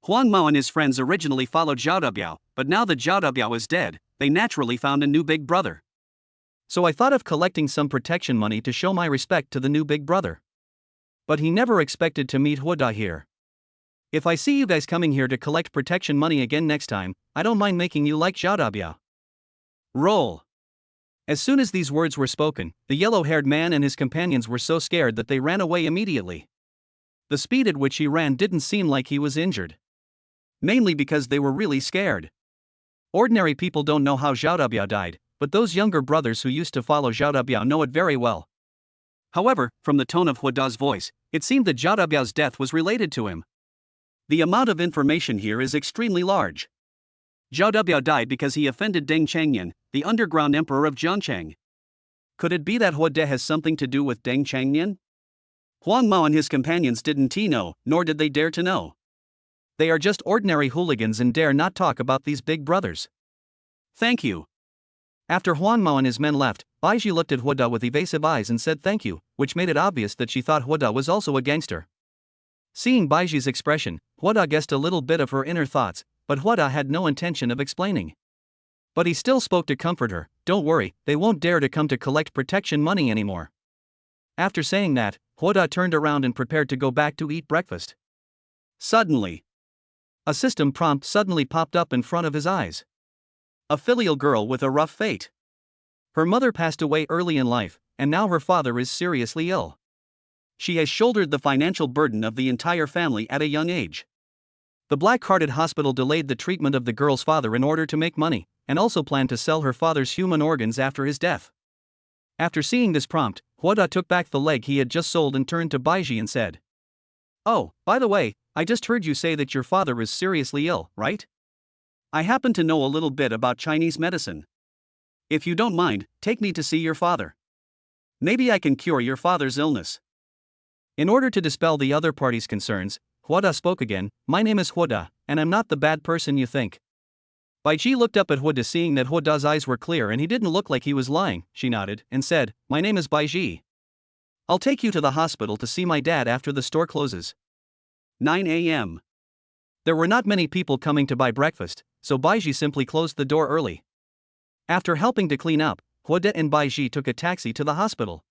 [SPEAKER 1] Huang Mao and his friends originally followed Zhao Dabiao, but now that Zhao Dabiao is dead, they naturally found a new big brother. So I thought of collecting some protection money to show my respect to the new big brother. But he never expected to meet Huoda here. If I see you guys coming here to collect protection money again next time, I don't mind making you like Zhao Dabiao. Roll. As soon as these words were spoken, the yellow-haired man and his companions were so scared that they ran away immediately. The speed at which he ran didn't seem like he was injured. Mainly because they were really scared. Ordinary people don't know how Zhao Dabiao died, but those younger brothers who used to follow Zhao Dabiao know it very well. However, from the tone of Huoda's voice, it seemed that Zhao Dabiao's death was related to him. The amount of information here is extremely large. Zhao Dabiao died because he offended Deng Changyan, the underground emperor of Jiangcheng. Could it be that Huoda has something to do with Deng Changyan? Huang Mao and his companions didn't know, nor did they dare to know. They are just ordinary hooligans and dare not talk about these big brothers. Thank you. After Huang Mao and his men left, Baiji looked at Huoda with evasive eyes and said thank you, which made it obvious that she thought Huoda was also a gangster. Seeing Baiji's expression, Huoda guessed a little bit of her inner thoughts, but Huoda had no intention of explaining. But he still spoke to comfort her, don't worry, they won't dare to come to collect protection money anymore. After saying that, Huoda turned around and prepared to go back to eat breakfast. Suddenly, a system prompt suddenly popped up in front of his eyes. A filial girl with a rough fate. Her mother passed away early in life, and now her father is seriously ill. She has shouldered the financial burden of the entire family at a young age. The black-hearted hospital delayed the treatment of the girl's father in order to make money, and also planned to sell her father's human organs after his death. After seeing this prompt, Huoda took back the leg he had just sold and turned to Baiji and said, "Oh, by the way, I just heard you say that your father is seriously ill, right? I happen to know a little bit about Chinese medicine. If you don't mind, take me to see your father. Maybe I can cure your father's illness." In order to dispel the other party's concerns, Huoda spoke again, "My name is Huoda, and I'm not the bad person you think." Baiji looked up at Huoda, seeing that Huoda's eyes were clear and he didn't look like he was lying. She nodded and said, "My name is Baiji. I'll take you to the hospital to see my dad after the store closes." 9 a.m. There were not many people coming to buy breakfast, so Baiji simply closed the door early. After helping to clean up, Huoda and Baiji took a taxi to the hospital.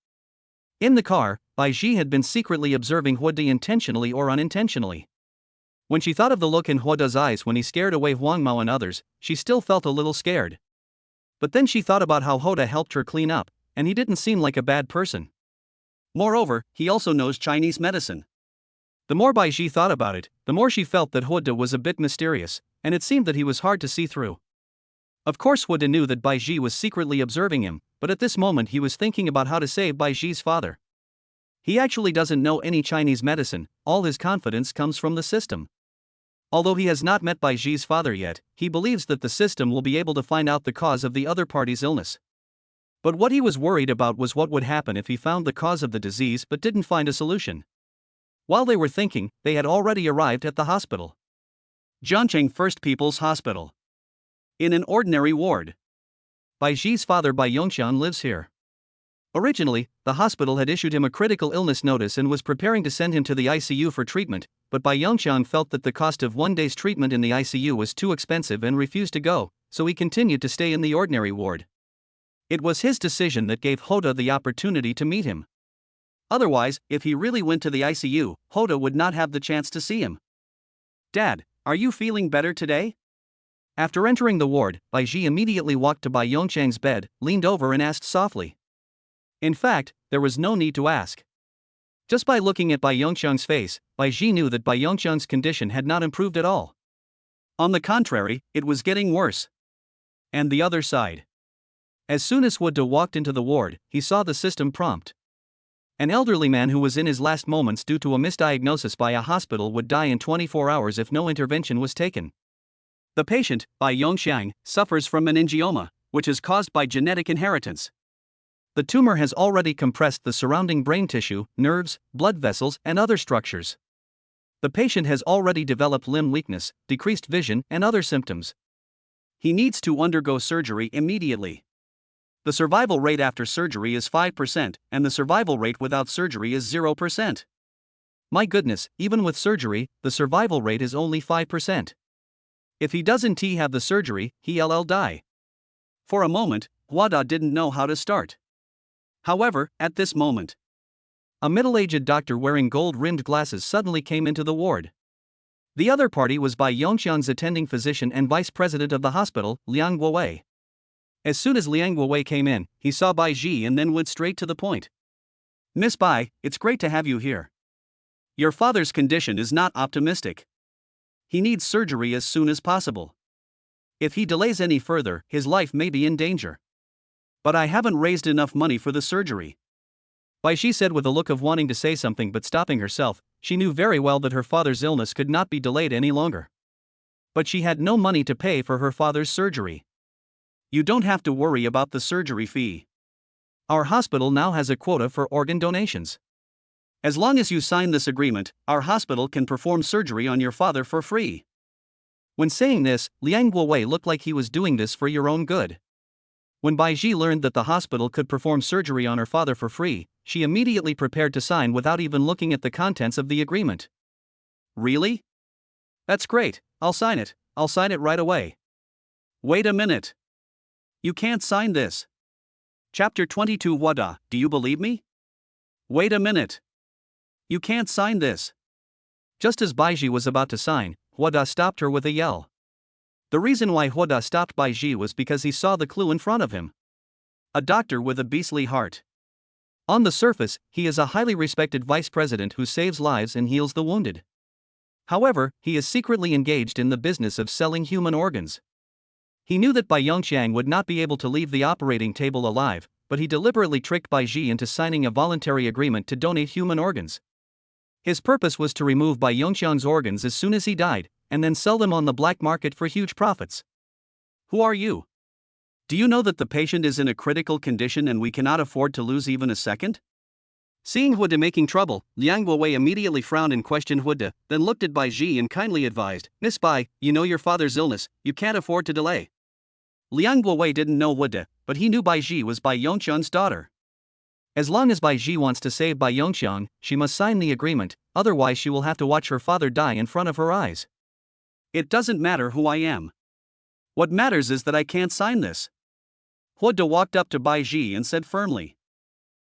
[SPEAKER 1] In the car, Baiji had been secretly observing Huoda intentionally or unintentionally. When she thought of the look in Huoda's eyes when he scared away Huang Mao and others, she still felt a little scared. But then she thought about how Huoda helped her clean up, and he didn't seem like a bad person. Moreover, he also knows Chinese medicine. The more Baiji thought about it, the more she felt that Huoda was a bit mysterious, and it seemed that he was hard to see through. Of course Huoda knew that Baiji was secretly observing him, but at this moment he was thinking about how to save Baiji's father. He actually doesn't know any Chinese medicine, all his confidence comes from the system. Although he has not met Bai Ji's father yet, he believes that the system will be able to find out the cause of the other party's illness. But what he was worried about was what would happen if he found the cause of the disease but didn't find a solution. While they were thinking, they had already arrived at the hospital. Jiangcheng First People's Hospital. In an ordinary ward. Bai Ji's father Bai Yongxian lives here. Originally, the hospital had issued him a critical illness notice and was preparing to send him to the ICU for treatment, but Bai Yongxian felt that the cost of one day's treatment in the ICU was too expensive and refused to go, so he continued to stay in the ordinary ward. It was his decision that gave Hoda the opportunity to meet him. Otherwise, if he really went to the ICU, Hoda would not have the chance to see him. "Dad, are you feeling better today?" After entering the ward, Bai Ji immediately walked to Bai Yongxiang's bed, leaned over and asked softly. In fact, there was no need to ask. Just by looking at Bai Yongxiang's face, Bai Ji knew that Bai Yongxiang's condition had not improved at all. On the contrary, it was getting worse. And the other side. As soon as Huda walked into the ward, he saw the system prompt. An elderly man who was in his last moments due to a misdiagnosis by a hospital would die in 24 hours if no intervention was taken. The patient, Bai Yongxiang, suffers from meningioma, which is caused by genetic inheritance. The tumor has already compressed the surrounding brain tissue, nerves, blood vessels, and other structures. The patient has already developed limb weakness, decreased vision, and other symptoms. He needs to undergo surgery immediately. The survival rate after surgery is 5%, and the survival rate without surgery is 0%. My goodness, even with surgery, the survival rate is only 5%. If he doesn't have the surgery, he'll die. For a moment, Huada didn't know how to start. However, at this moment, a middle-aged doctor wearing gold-rimmed glasses suddenly came into the ward. The other party was Bai Yongxiang's attending physician and vice president of the hospital, Liang Guowei. As soon as Liang Guowei came in, he saw Bai Ji and then went straight to the point. "Miss Bai, it's great to have you here. Your father's condition is not optimistic. He needs surgery as soon as possible. If he delays any further, his life may be in danger. But I haven't raised enough money for the surgery." Bai Ji said with a look of wanting to say something but stopping herself. She knew very well that her father's illness could not be delayed any longer. But she had no money to pay for her father's surgery. "You don't have to worry about the surgery fee. Our hospital now has a quota for organ donations. As long as you sign this agreement, our hospital can perform surgery on your father for free." When saying this, Liang Guowei looked like he was doing this for your own good. When Bai Ji learned that the hospital could perform surgery on her father for free, she immediately prepared to sign without even looking at the contents of the agreement. "Really? That's great, I'll sign it right away." "Wait a minute. You can't sign this." Chapter 22 Wada, do you believe me? "Wait a minute. You can't sign this." Just as Bai Ji was about to sign, Huada stopped her with a yell. The reason why Huada stopped Bai Ji was because he saw the clue in front of him. A doctor with a beastly heart. On the surface, he is a highly respected vice president who saves lives and heals the wounded. However, he is secretly engaged in the business of selling human organs. He knew that Bai Yongxiang would not be able to leave the operating table alive, but he deliberately tricked Bai Ji into signing a voluntary agreement to donate human organs. His purpose was to remove Bai Yongxiang's organs as soon as he died, and then sell them on the black market for huge profits. "Who are you? Do you know that the patient is in a critical condition and we cannot afford to lose even a second?" Seeing Huda making trouble, Liang Guowei immediately frowned and questioned Huda, then looked at Bai Ji and kindly advised, "Miss Bai, you know your father's illness, you can't afford to delay." Liang Guowei didn't know Huda, but he knew Bai Ji was Bai Yongxiang's daughter. As long as Bai Ji wants to save Bai Yongxiang, she must sign the agreement, otherwise she will have to watch her father die in front of her eyes. "It doesn't matter who I am. What matters is that I can't sign this." Huda walked up to Bai Ji and said firmly.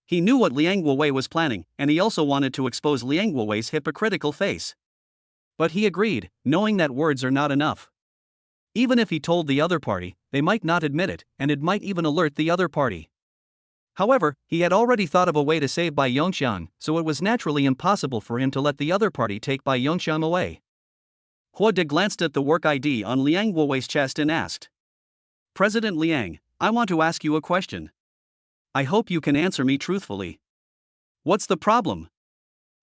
[SPEAKER 1] He knew what Liang Guowei was planning, and he also wanted to expose Liang Guowei's hypocritical face. But he agreed, knowing that words are not enough. Even if he told the other party, they might not admit it, and it might even alert the other party. However, he had already thought of a way to save Bai Yongxiang, so it was naturally impossible for him to let the other party take Bai Yongxiang away. Huda glanced at the work ID on Liang Guowei's chest and asked, "President Liang, I want to ask you a question. I hope you can answer me truthfully." What's the problem?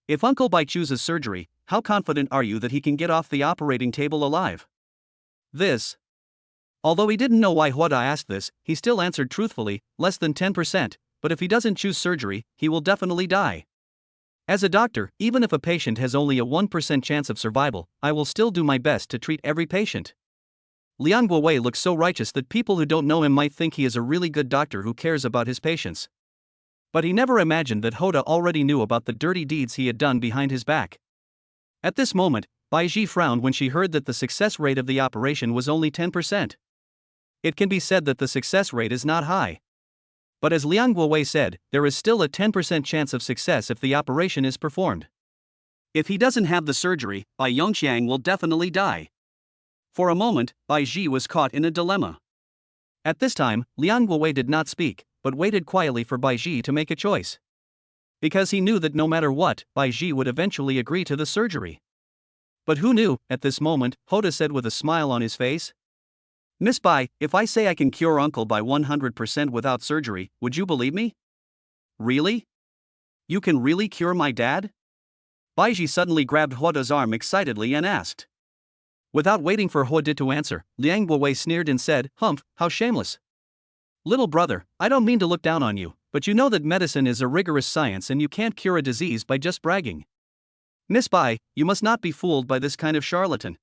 [SPEAKER 1] If Uncle Bai chooses surgery, how confident are you that he can get off the operating table alive? This. Although he didn't know why Huoda asked this, he still answered truthfully, less than 10%, but if he doesn't choose surgery, he will definitely die. As a doctor, even if a patient has only a 1% chance of survival, I will still do my best to treat every patient. Liang Guowei looks so righteous that people who don't know him might think he is a really good doctor who cares about his patients. But he never imagined that Huoda already knew about the dirty deeds he had done behind his back. At this moment, Baizhi frowned when she heard that the success rate of the operation was only 10%. It can be said that the success rate is not high. But as Liang Guowei said, there is still a 10% chance of success if the operation is performed. If he doesn't have the surgery, Bai Yongqiang will definitely die. For a moment, Baizhi was caught in a dilemma. At this time, Liang Guowei did not speak, but waited quietly for Baizhi to make a choice. Because he knew that no matter what, Baizhi would eventually agree to the surgery. But who knew, at this moment, Huoda said with a smile on his face. Miss Bai, if I say I can cure Uncle Bai 100% without surgery, would you believe me? Really? You can really cure my dad? Baizhi suddenly grabbed Huoda's arm excitedly and asked. Without waiting for Huoda to answer, Liang Guowei sneered and said, "Humph, how shameless. Little brother, I don't mean to look down on you, but you know that medicine is a rigorous science and you can't cure a disease by just bragging. Miss Bai, you must not be fooled by this kind of charlatan."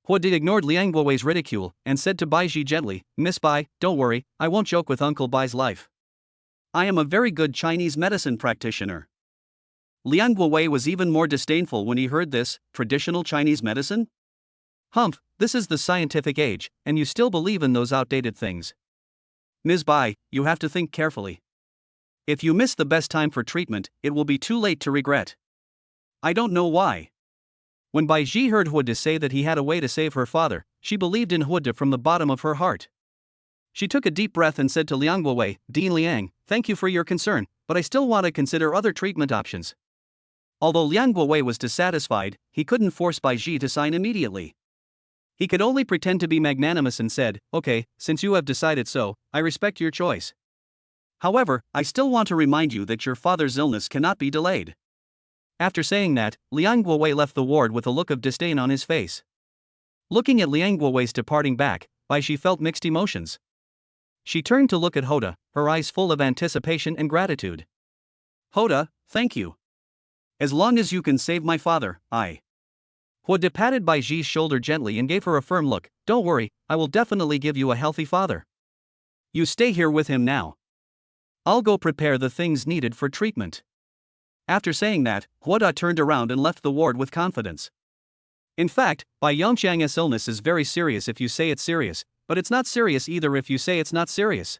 [SPEAKER 1] Huoda ignored Liang Guowei's ridicule and said to Baizhi gently, "Miss Bai, don't worry, I won't joke with Uncle Bai's life. I am a very good Chinese medicine practitioner." Liang Guowei was even more disdainful when he heard this. Traditional Chinese medicine? Humph, this is the scientific age, and you still believe in those outdated things. Ms. Bai, you have to think carefully. If you miss the best time for treatment, it will be too late to regret. I don't know why. When Baizhi heard Huoda say that he had a way to save her father, she believed in Huoda from the bottom of her heart. She took a deep breath and said to Liang Guowei, "Dean Liang, thank you for your concern, but I still want to consider other treatment options." Although Liang Guowei was dissatisfied, he couldn't force Baizhi to sign immediately. He could only pretend to be magnanimous and said, "Okay, since you have decided so, I respect your choice. However, I still want to remind you that your father's illness cannot be delayed." After saying that, Liang Guowei left the ward with a look of disdain on his face. Looking at Liang Guowei's departing back, Baizhi felt mixed emotions. She turned to look at Huoda, her eyes full of anticipation and gratitude. "Huoda, thank you. As long as you can save my father, I." Huoda patted Baizhi's shoulder gently and gave her a firm look. "Don't worry, I will definitely give you a healthy father. You stay here with him now. I'll go prepare the things needed for treatment." After saying that, Huoda turned around and left the ward with confidence. In fact, Bai Yongqiang's illness is very serious if you say it's serious, but it's not serious either if you say it's not serious.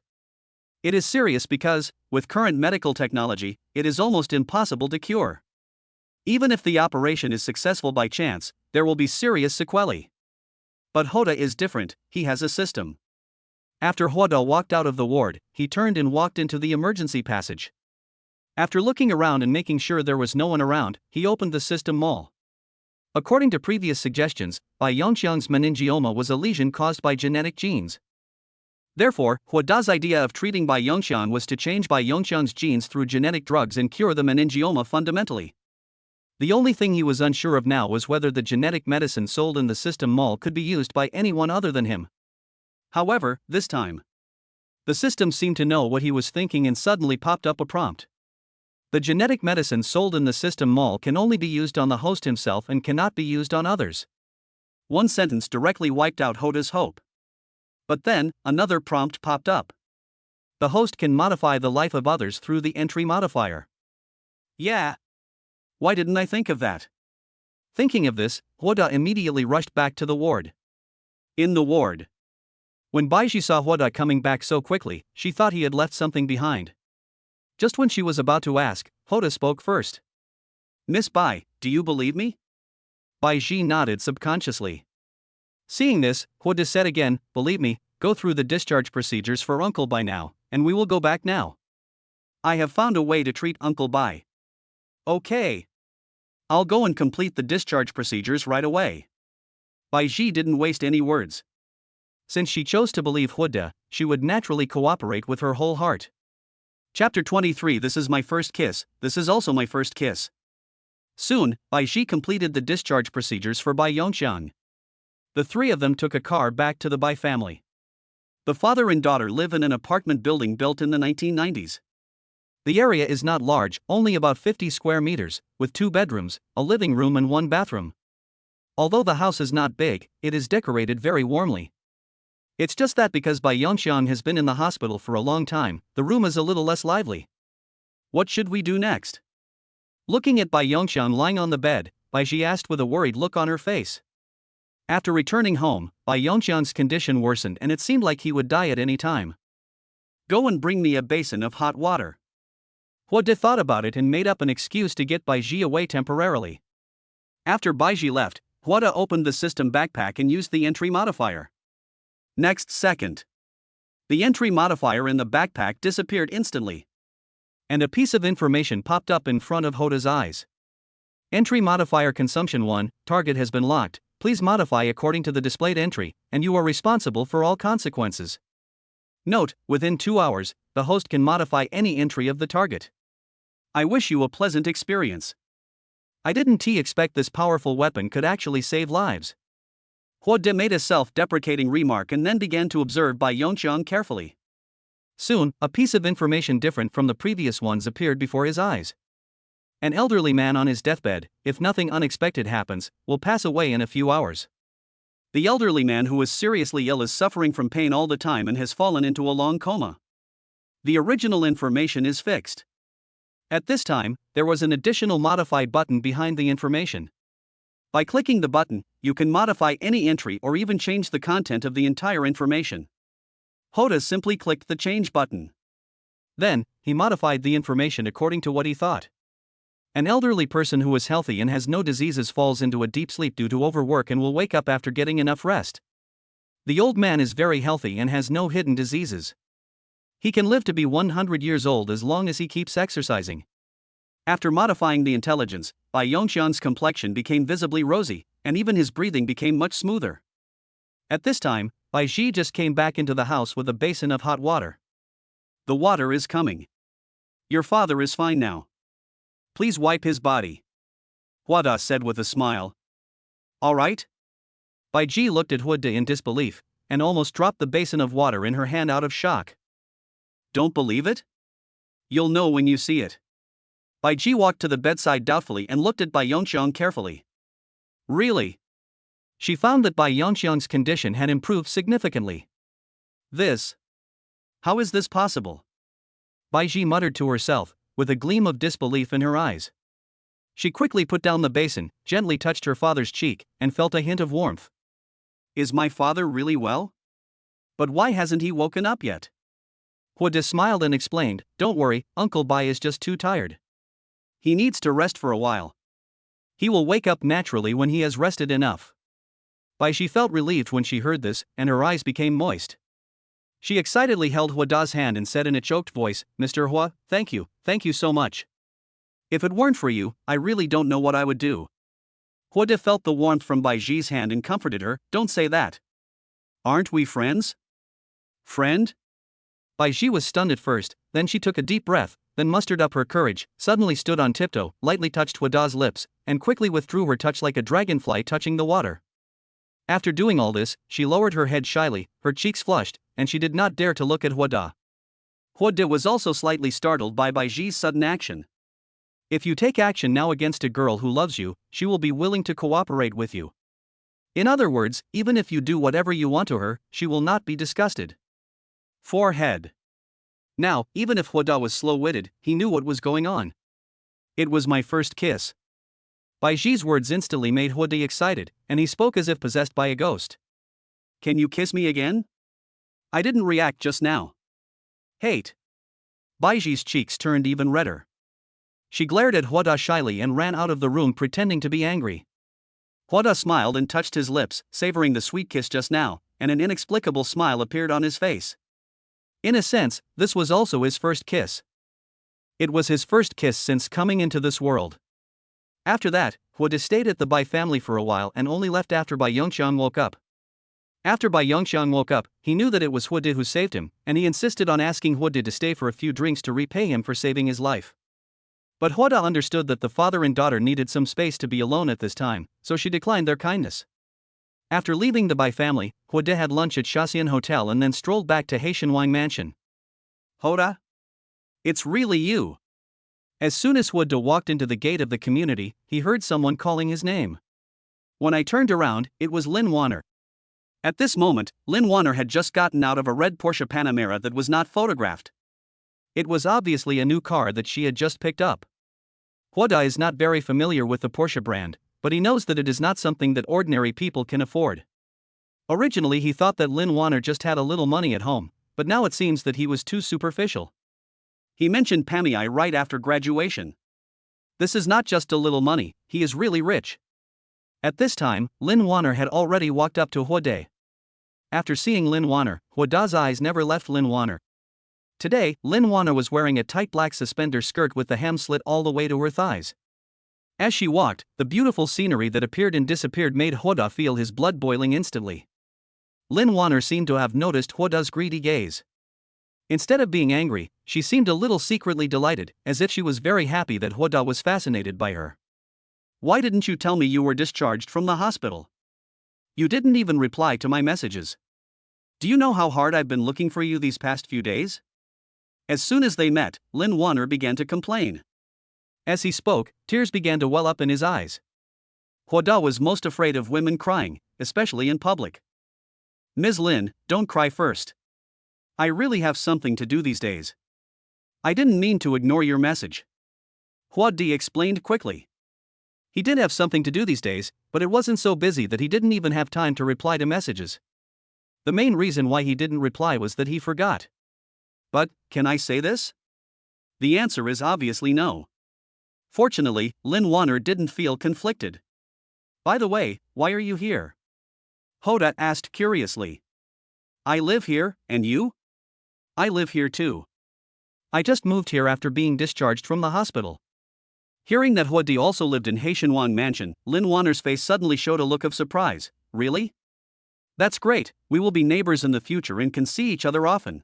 [SPEAKER 1] It is serious because, with current medical technology, it is almost impossible to cure. Even if the operation is successful by chance, there will be serious sequelae. But Huoda is different, he has a system. After Huoda walked out of the ward, he turned and walked into the emergency passage. After looking around and making sure there was no one around, he opened the system mall. According to previous suggestions, Bai Yongqiang's meningioma was a lesion caused by genetic genes. Therefore, Huoda's idea of treating Bai Yongqiang was to change Bai Yongqiang's genes through genetic drugs and cure the meningioma fundamentally. The only thing he was unsure of now was whether the genetic medicine sold in the system mall could be used by anyone other than him. However, this time, the system seemed to know what he was thinking and suddenly popped up a prompt. The genetic medicine sold in the system mall can only be used on the host himself and cannot be used on others. One sentence directly wiped out Huoda's hope. But then, another prompt popped up. The host can modify the life of others through the entry modifier. Yeah. Why didn't I think of that? Thinking of this, Huoda immediately rushed back to the ward. In the ward. When Baizhi saw Huoda coming back so quickly, she thought he had left something behind. Just when she was about to ask, Huoda spoke first. "Miss Bai, do you believe me?" Baizhi nodded subconsciously. Seeing this, Huoda said again, "Believe me, go through the discharge procedures for Uncle Bai now, and we will go back now. I have found a way to treat Uncle Bai." "Okay. I'll go and complete the discharge procedures right away." Baizhi didn't waste any words. Since she chose to believe Huoda, she would naturally cooperate with her whole heart. Chapter 23. This is my first kiss. This is also my first kiss. Soon, Bai Ji completed the discharge procedures for Bai Yongxiang. The three of them took a car back to the Bai family. The father and daughter live in an apartment building built in the 1990s. The area is not large, only about 50 square meters, with 2 bedrooms, a living room and 1 bathroom. Although the house is not big, it is decorated very warmly. It's just that because Bai Yongxiang has been in the hospital for a long time, the room is a little less lively. What should we do next? Looking at Bai Yongxiang lying on the bed, Bai Ji asked with a worried look on her face. After returning home, Bai Yongxiang's condition worsened and it seemed like he would die at any time. Go and bring me a basin of hot water. Hua De thought about it and made up an excuse to get Bai Ji away temporarily. After Bai Ji left, Hua De opened the system backpack and used the entry modifier. Next second, the entry modifier in the backpack disappeared instantly. And a piece of information popped up in front of Hoda's eyes. Entry modifier consumption 1, target has been locked, please modify according to the displayed entry, and you are responsible for all consequences. Note, within 2 hours, the host can modify any entry of the target. I wish you a pleasant experience. I didn't expect this powerful weapon could actually save lives. Hua De made a self-deprecating remark and then began to observe Bai Yongxiang carefully. Soon, a piece of information different from the previous ones appeared before his eyes. An elderly man on his deathbed, if nothing unexpected happens, will pass away in a few hours. The elderly man who is seriously ill is suffering from pain all the time and has fallen into a long coma. The original information is fixed. At this time, there was an additional modify button behind the information. By clicking the button, you can modify any entry or even change the content of the entire information. Hoda simply clicked the change button. Then, he modified the information according to what he thought. An elderly person who is healthy and has no diseases falls into a deep sleep due to overwork and will wake up after getting enough rest. The old man is very healthy and has no hidden diseases. He can live to be 100 years old as long as he keeps exercising. After modifying the intelligence, Bai Yongxiang's complexion became visibly rosy, and even his breathing became much smoother. At this time, Bai Ji just came back into the house with a basin of hot water. The water is coming. Your father is fine now. Please wipe his body. Hua De said with a smile. All right? Bai Ji looked at Hua De in disbelief, and almost dropped the basin of water in her hand out of shock. Don't believe it? You'll know when you see it. Bai Ji walked to the bedside doubtfully and looked at Bai Yongxiang carefully. Really? She found that Bai Yongxiang's condition had improved significantly. How is this possible? Bai Ji muttered to herself, with a gleam of disbelief in her eyes. She quickly put down the basin, gently touched her father's cheek, and felt a hint of warmth. Is my father really well? But why hasn't he woken up yet? Hua De smiled and explained, don't worry, Uncle Bai is just too tired. He needs to rest for a while. He will wake up naturally when he has rested enough. Bai Ji felt relieved when she heard this, and her eyes became moist. She excitedly held Hua Da's hand and said in a choked voice, Mr. Hua, thank you so much. If it weren't for you, I really don't know what I would do. Hua De felt the warmth from Bai Ji's hand and comforted her, don't say that. Aren't we friends? Friend? Bai Ji was stunned at first, then she took a deep breath, then mustered up her courage, suddenly stood on tiptoe, lightly touched Hua Da's lips, and quickly withdrew her touch like a dragonfly touching the water. After doing all this, she lowered her head shyly, her cheeks flushed, and she did not dare to look at Hua Da. Hua De was also slightly startled by Bai Ji's sudden action. If you take action now against a girl who loves you, she will be willing to cooperate with you. In other words, even if you do whatever you want to her, she will not be disgusted. Forehead. Now, even if Hua Da was slow-witted, he knew what was going on. It was my first kiss. Bai Ji's words instantly made Hua De excited, and he spoke as if possessed by a ghost. Can you kiss me again? I didn't react just now. Hate. Bai Ji's cheeks turned even redder. She glared at Hua Da shyly and ran out of the room pretending to be angry. Hua Da smiled and touched his lips, savoring the sweet kiss just now, and an inexplicable smile appeared on his face. In a sense, this was also his first kiss. It was his first kiss since coming into this world. After that, Hua De stayed at the Bai family for a while and only left after Bai Yongxiang woke up. After Bai Yongxiang woke up, he knew that it was Huode who saved him, and he insisted on asking Huode to stay for a few drinks to repay him for saving his life. But Huode understood that the father and daughter needed some space to be alone at this time, so she declined their kindness. After leaving the Bai family, Huode had lunch at Shaxian Hotel and then strolled back to Haishanwang Mansion. Huode? It's really you. As soon as Huode walked into the gate of the community, he heard someone calling his name. When I turned around, it was Lin Wanner. At this moment, Lin Wanner had just gotten out of a red Porsche Panamera that was not photographed. It was obviously a new car that she had just picked up. Huode is not very familiar with the Porsche brand, but he knows that it is not something that ordinary people can afford. Originally he thought that Lin Wanner just had a little money at home, but now it seems that he was too superficial. He mentioned Pamei right after graduation. This is not just a little money, he is really rich. At this time, Lin Wanner had already walked up to Huode. After seeing Lin Wanner, Huode's eyes never left Lin Wanner. Today, Lin Wanner was wearing a tight black suspender skirt with the hem slit all the way to her thighs. As she walked, the beautiful scenery that appeared and disappeared made Huode feel his blood boiling instantly. Lin Wanner seemed to have noticed Huode's greedy gaze. Instead of being angry, she seemed a little secretly delighted, as if she was very happy that Huode was fascinated by her. Why didn't you tell me you were discharged from the hospital? You didn't even reply to my messages. Do you know how hard I've been looking for you these past few days? As soon as they met, Lin Wanner began to complain. As he spoke, tears began to well up in his eyes. Huode was most afraid of women crying, especially in public. Ms. Lin, don't cry first. I really have something to do these days. I didn't mean to ignore your message. Huode explained quickly. He did have something to do these days, but it wasn't so busy that he didn't even have time to reply to messages. The main reason why he didn't reply was that he forgot. But, can I say this? The answer is obviously no. Fortunately, Lin Wanner didn't feel conflicted. By the way, why are you here? Huode asked curiously. I live here, and you? I live here too. I just moved here after being discharged from the hospital. Hearing that Huode also lived in Haishanwang Mansion, Lin Wanner's face suddenly showed a look of surprise. Really? That's great, we will be neighbors in the future and can see each other often.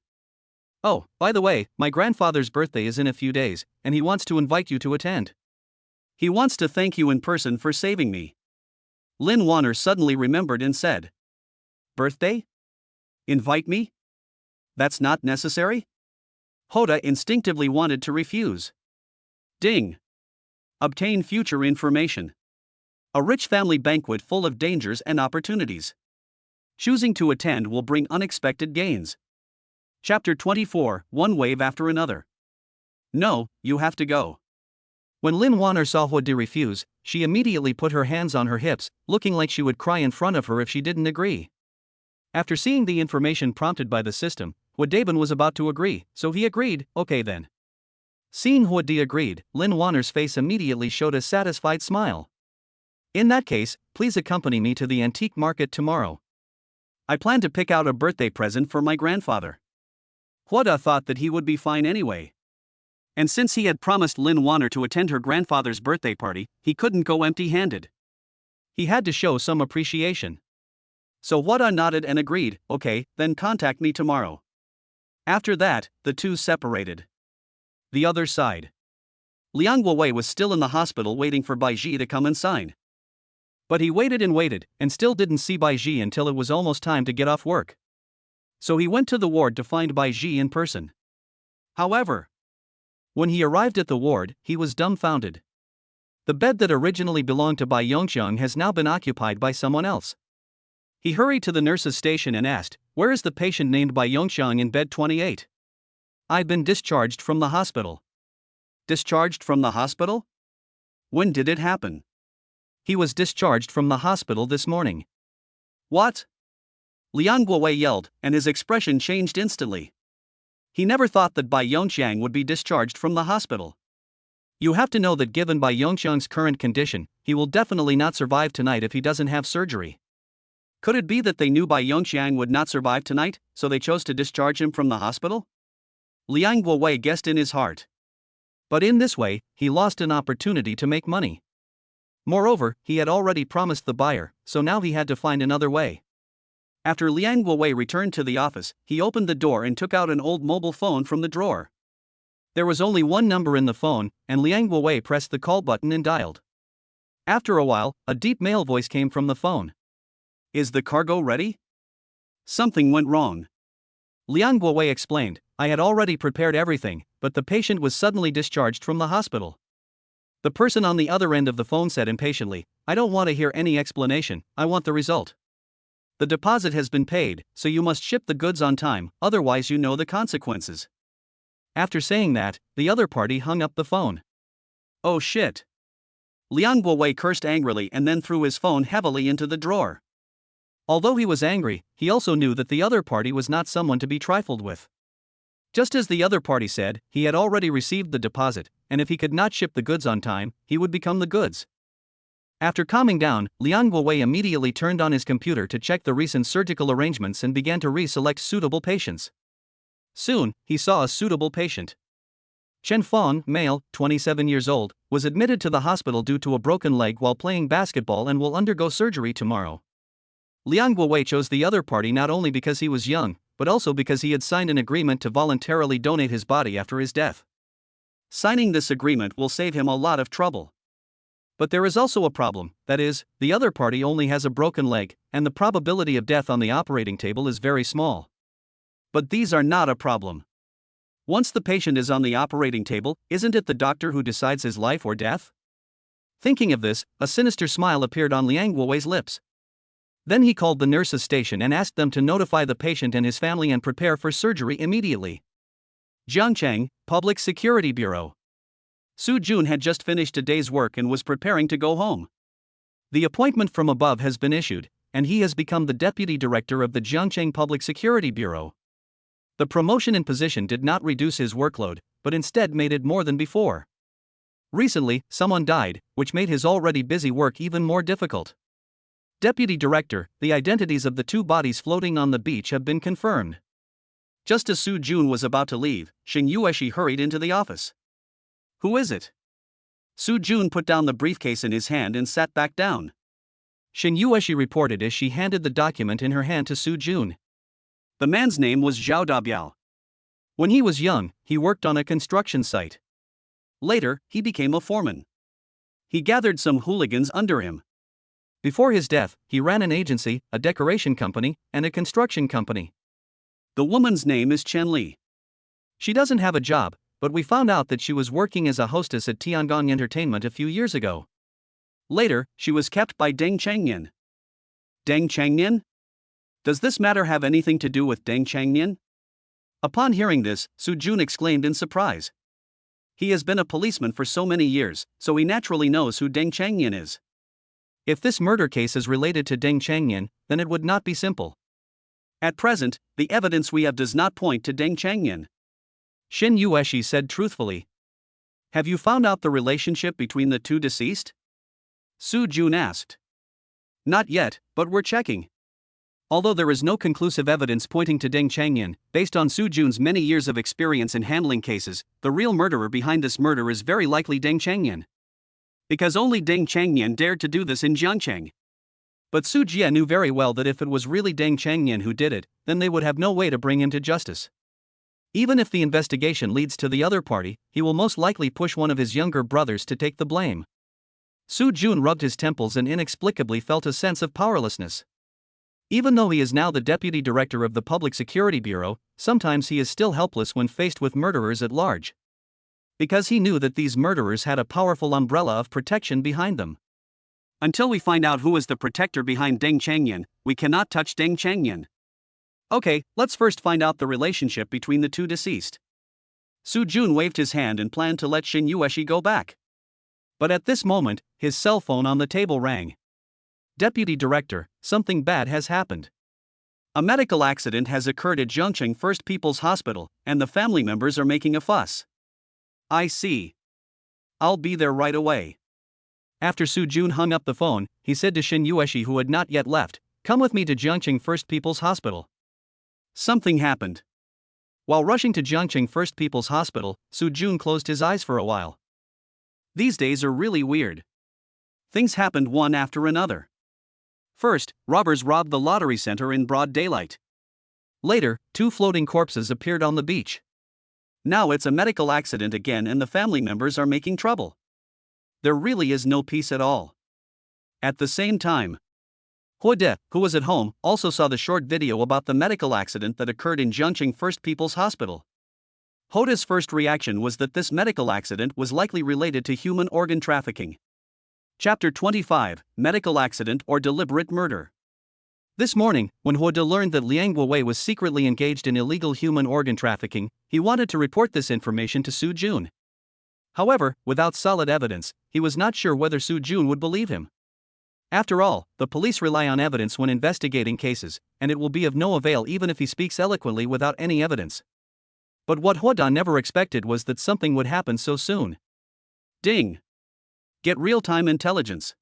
[SPEAKER 1] Oh, by the way, my grandfather's birthday is in a few days, and he wants to invite you to attend. He wants to thank you in person for saving me. Lin Wanner suddenly remembered and said. Birthday? Invite me? That's not necessary? Huode instinctively wanted to refuse. Ding. Obtain future information. A rich family banquet full of dangers and opportunities. Choosing to attend will bring unexpected gains. Chapter 24, One Wave After Another. No, you have to go. When Lin Wanner saw Huode refuse, she immediately put her hands on her hips, looking like she would cry in front of her if she didn't agree. After seeing the information prompted by the system, Huode was about to agree, so he agreed, okay then. Seeing Huode agreed, Lin Wanner's face immediately showed a satisfied smile. In that case, please accompany me to the antique market tomorrow. I plan to pick out a birthday present for my grandfather. Huode thought that he would be fine anyway. And since he had promised Lin Wanner to attend her grandfather's birthday party, he couldn't go empty-handed. He had to show some appreciation. So Huode nodded and agreed, okay, then contact me tomorrow. After that, the two separated. The other side. Liang Guowei was still in the hospital waiting for Bai Ji to come and sign. But he waited and still didn't see Bai Ji until it was almost time to get off work. So he went to the ward to find Bai Ji in person. However, when he arrived at the ward, he was dumbfounded. The bed that originally belonged to Bai Yongxiang has now been occupied by someone else. He hurried to the nurse's station and asked, where is the patient named Bai Yongxiang in bed 28? I've been discharged from the hospital. Discharged from the hospital? When did it happen? He was discharged from the hospital this morning. What? Liang Guowei yelled, and his expression changed instantly. He never thought that Bai Yongxiang would be discharged from the hospital. You have to know that given Bai Yongxiang's current condition, he will definitely not survive tonight if he doesn't have surgery. Could it be that they knew Bai Yongxiang would not survive tonight, so they chose to discharge him from the hospital? Liang Guowei guessed in his heart. But in this way, he lost an opportunity to make money. Moreover, he had already promised the buyer, so now he had to find another way. After Liang Guowei returned to the office, he opened the door and took out an old mobile phone from the drawer. There was only one number in the phone, and Liang Guowei pressed the call button and dialed. After a while, a deep male voice came from the phone. "Is the cargo ready?" Something went wrong. Liang Guowei explained, "I had already prepared everything, but the patient was suddenly discharged from the hospital." The person on the other end of the phone said impatiently, "I don't want to hear any explanation, I want the result. The deposit has been paid, so you must ship the goods on time, otherwise you know the consequences." After saying that, the other party hung up the phone. "Oh shit." Liang Guowei cursed angrily and then threw his phone heavily into the drawer. Although he was angry, he also knew that the other party was not someone to be trifled with. Just as the other party said, he had already received the deposit, and if he could not ship the goods on time, he would become the goods. After calming down, Liang Guowei immediately turned on his computer to check the recent surgical arrangements and began to re-select suitable patients. Soon, he saw a suitable patient. Chen Fong, male, 27 years old, was admitted to the hospital due to a broken leg while playing basketball and will undergo surgery tomorrow. Liang Guowei chose the other party not only because he was young, but also because he had signed an agreement to voluntarily donate his body after his death. Signing this agreement will save him a lot of trouble. But there is also a problem, that is, the other party only has a broken leg, and the probability of death on the operating table is very small. But these are not a problem. Once the patient is on the operating table, isn't it the doctor who decides his life or death? Thinking of this, a sinister smile appeared on Liang Guowei's lips. Then he called the nurses' station and asked them to notify the patient and his family and prepare for surgery immediately. Jiangcheng, Public Security Bureau. Su Jun had just finished a day's work and was preparing to go home. The appointment from above has been issued, and he has become the deputy director of the Jiangcheng Public Security Bureau. The promotion in position did not reduce his workload, but instead made it more than before. Recently, someone died, which made his already busy work even more difficult. Deputy Director, the identities of the two bodies floating on the beach have been confirmed. Just as Su Jun was about to leave, Xing Yueshi hurried into the office. "Who is it?" Su Jun put down the briefcase in his hand and sat back down. Xing Yueshi reported as she handed the document in her hand to Su Jun. The man's name was Zhao Dabiao. When he was young, he worked on a construction site. Later, he became a foreman. He gathered some hooligans under him. Before his death, he ran an agency, a decoration company, and a construction company. The woman's name is Chen Li. She doesn't have a job, but we found out that she was working as a hostess at Tiangong Entertainment a few years ago. Later, she was kept by Deng Changnian. Deng Changnian? Does this matter have anything to do with Deng Changnian? Upon hearing this, Su Jun exclaimed in surprise. He has been a policeman for so many years, so he naturally knows who Deng Changnian is. If this murder case is related to Deng Changnian, then it would not be simple. At present, the evidence we have does not point to Deng Changnian. Xing Yueshi said truthfully. Have you found out the relationship between the two deceased? Su Jun asked. Not yet, but we're checking. Although there is no conclusive evidence pointing to Deng Changnian, based on Su Jun's many years of experience in handling cases, the real murderer behind this murder is very likely Deng Changnian. Because only Deng Changnian dared to do this in Jiangcheng. But Su Jie knew very well that if it was really Deng Changnian who did it, then they would have no way to bring him to justice. Even if the investigation leads to the other party, he will most likely push one of his younger brothers to take the blame. Su Jun rubbed his temples and inexplicably felt a sense of powerlessness. Even though he is now the deputy director of the Public Security Bureau, sometimes he is still helpless when faced with murderers at large. Because he knew that these murderers had a powerful umbrella of protection behind them. Until we find out who is the protector behind Deng Changnian, we cannot touch Deng Changnian. Okay, let's first find out the relationship between the two deceased. Su Jun waved his hand and planned to let Xing Yueshi go back. But at this moment, his cell phone on the table rang. Deputy Director, something bad has happened. A medical accident has occurred at Jiangcheng First People's Hospital, and the family members are making a fuss. I see. I'll be there right away. After Su Jun hung up the phone, he said to Xing Yueshi, who had not yet left, "Come with me to Jiangcheng First People's Hospital." Something happened. While rushing to Jiangcheng First People's Hospital, Su Jun closed his eyes for a while. These days are really weird. Things happened one after another. First, robbers robbed the lottery center in broad daylight. Later, 2 floating corpses appeared on the beach. Now it's a medical accident again and the family members are making trouble. There really is no peace at all. At the same time, Hoda, who was at home, also saw the short video about the medical accident that occurred in Zhengqing First People's Hospital. Hoda's first reaction was that this medical accident was likely related to human organ trafficking. Chapter 25, Medical Accident or Deliberate Murder. This morning, when Hoda learned that Liang Guowei was secretly engaged in illegal human organ trafficking, he wanted to report this information to Su Jun. However, without solid evidence, he was not sure whether Su Jun would believe him. After all, the police rely on evidence when investigating cases, and it will be of no avail even if he speaks eloquently without any evidence. But what Hoda never expected was that something would happen so soon. Ding! Get real-time intelligence.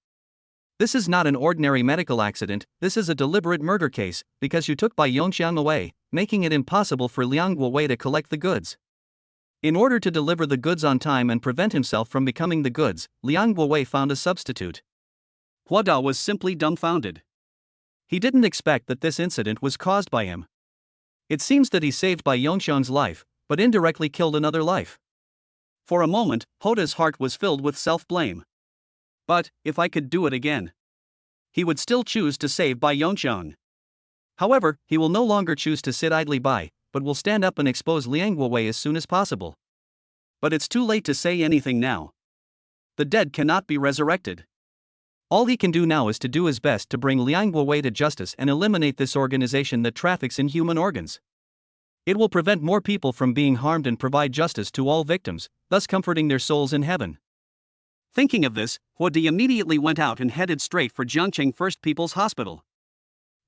[SPEAKER 1] This is not an ordinary medical accident, this is a deliberate murder case, because you took Bai Yongxiang away, making it impossible for Liang Guowei to collect the goods. In order to deliver the goods on time and prevent himself from becoming the goods, Liang Guowei found a substitute. Hoda was simply dumbfounded. He didn't expect that this incident was caused by him. It seems that he saved Bai Yongxiang's life, but indirectly killed another life. For a moment, Hoda's heart was filled with self-blame. But, if I could do it again, he would still choose to save Bai Yongxiang. However, he will no longer choose to sit idly by, but will stand up and expose Liang Guowei as soon as possible. But it's too late to say anything now. The dead cannot be resurrected. All he can do now is to do his best to bring Liang Guowei to justice and eliminate this organization that traffics in human organs. It will prevent more people from being harmed and provide justice to all victims, thus comforting their souls in heaven. Thinking of this, Hoda immediately went out and headed straight for Zhengqing First People's Hospital.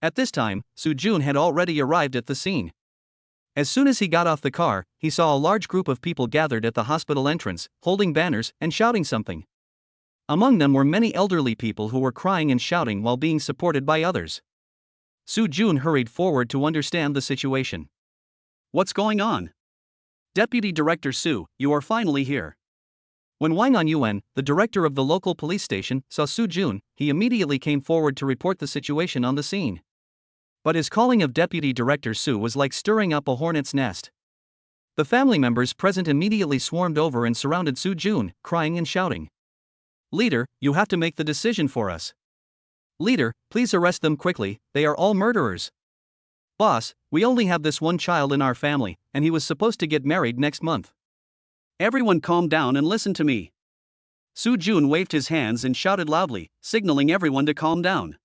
[SPEAKER 1] At this time, Su Jun had already arrived at the scene. As soon as he got off the car, he saw a large group of people gathered at the hospital entrance, holding banners and shouting something. Among them were many elderly people who were crying and shouting while being supported by others. Su Jun hurried forward to understand the situation. What's going on? Deputy Director Su, you are finally here. When Wang Anyuan, the director of the local police station, saw Su Jun, he immediately came forward to report the situation on the scene. But his calling of Deputy Director Su was like stirring up a hornet's nest. The family members present immediately swarmed over and surrounded Su Jun, crying and shouting. Leader, you have to make the decision for us. Leader, please arrest them quickly, they are all murderers. Boss, we only have this one child in our family, and he was supposed to get married next month. Everyone calm down and listen to me. Su Jun waved his hands and shouted loudly, signaling everyone to calm down.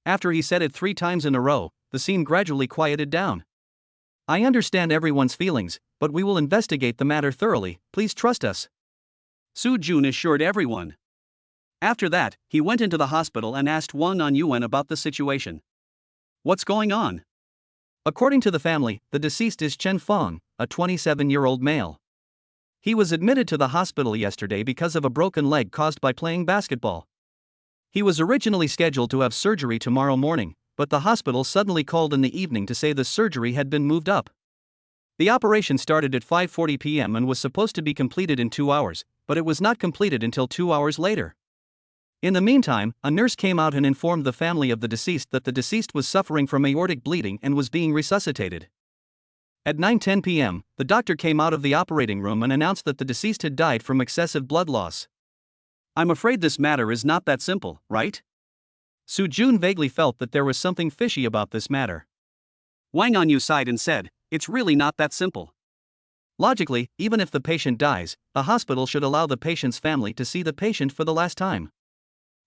[SPEAKER 1] After he said it 3 times in a row, the scene gradually quieted down. I understand everyone's feelings, but we will investigate the matter thoroughly, please trust us. Su Jun assured everyone. After that, he went into the hospital and asked Wang Anyuan about the situation. What's going on? According to the family, the deceased is Chen Feng, a 27-year-old male. He was admitted to the hospital yesterday because of a broken leg caused by playing basketball. He was originally scheduled to have surgery tomorrow morning, but the hospital suddenly called in the evening to say the surgery had been moved up. The operation started at 5:40 p.m. and was supposed to be completed in 2 hours, but it was not completed until 2 hours later. In the meantime, a nurse came out and informed the family of the deceased that the deceased was suffering from aortic bleeding and was being resuscitated. At 9:10 p.m., the doctor came out of the operating room and announced that the deceased had died from excessive blood loss. I'm afraid this matter is not that simple, right? Su Jun vaguely felt that there was something fishy about this matter. Wang Anyu sighed and said, it's really not that simple. Logically, even if the patient dies, the hospital should allow the patient's family to see the patient for the last time.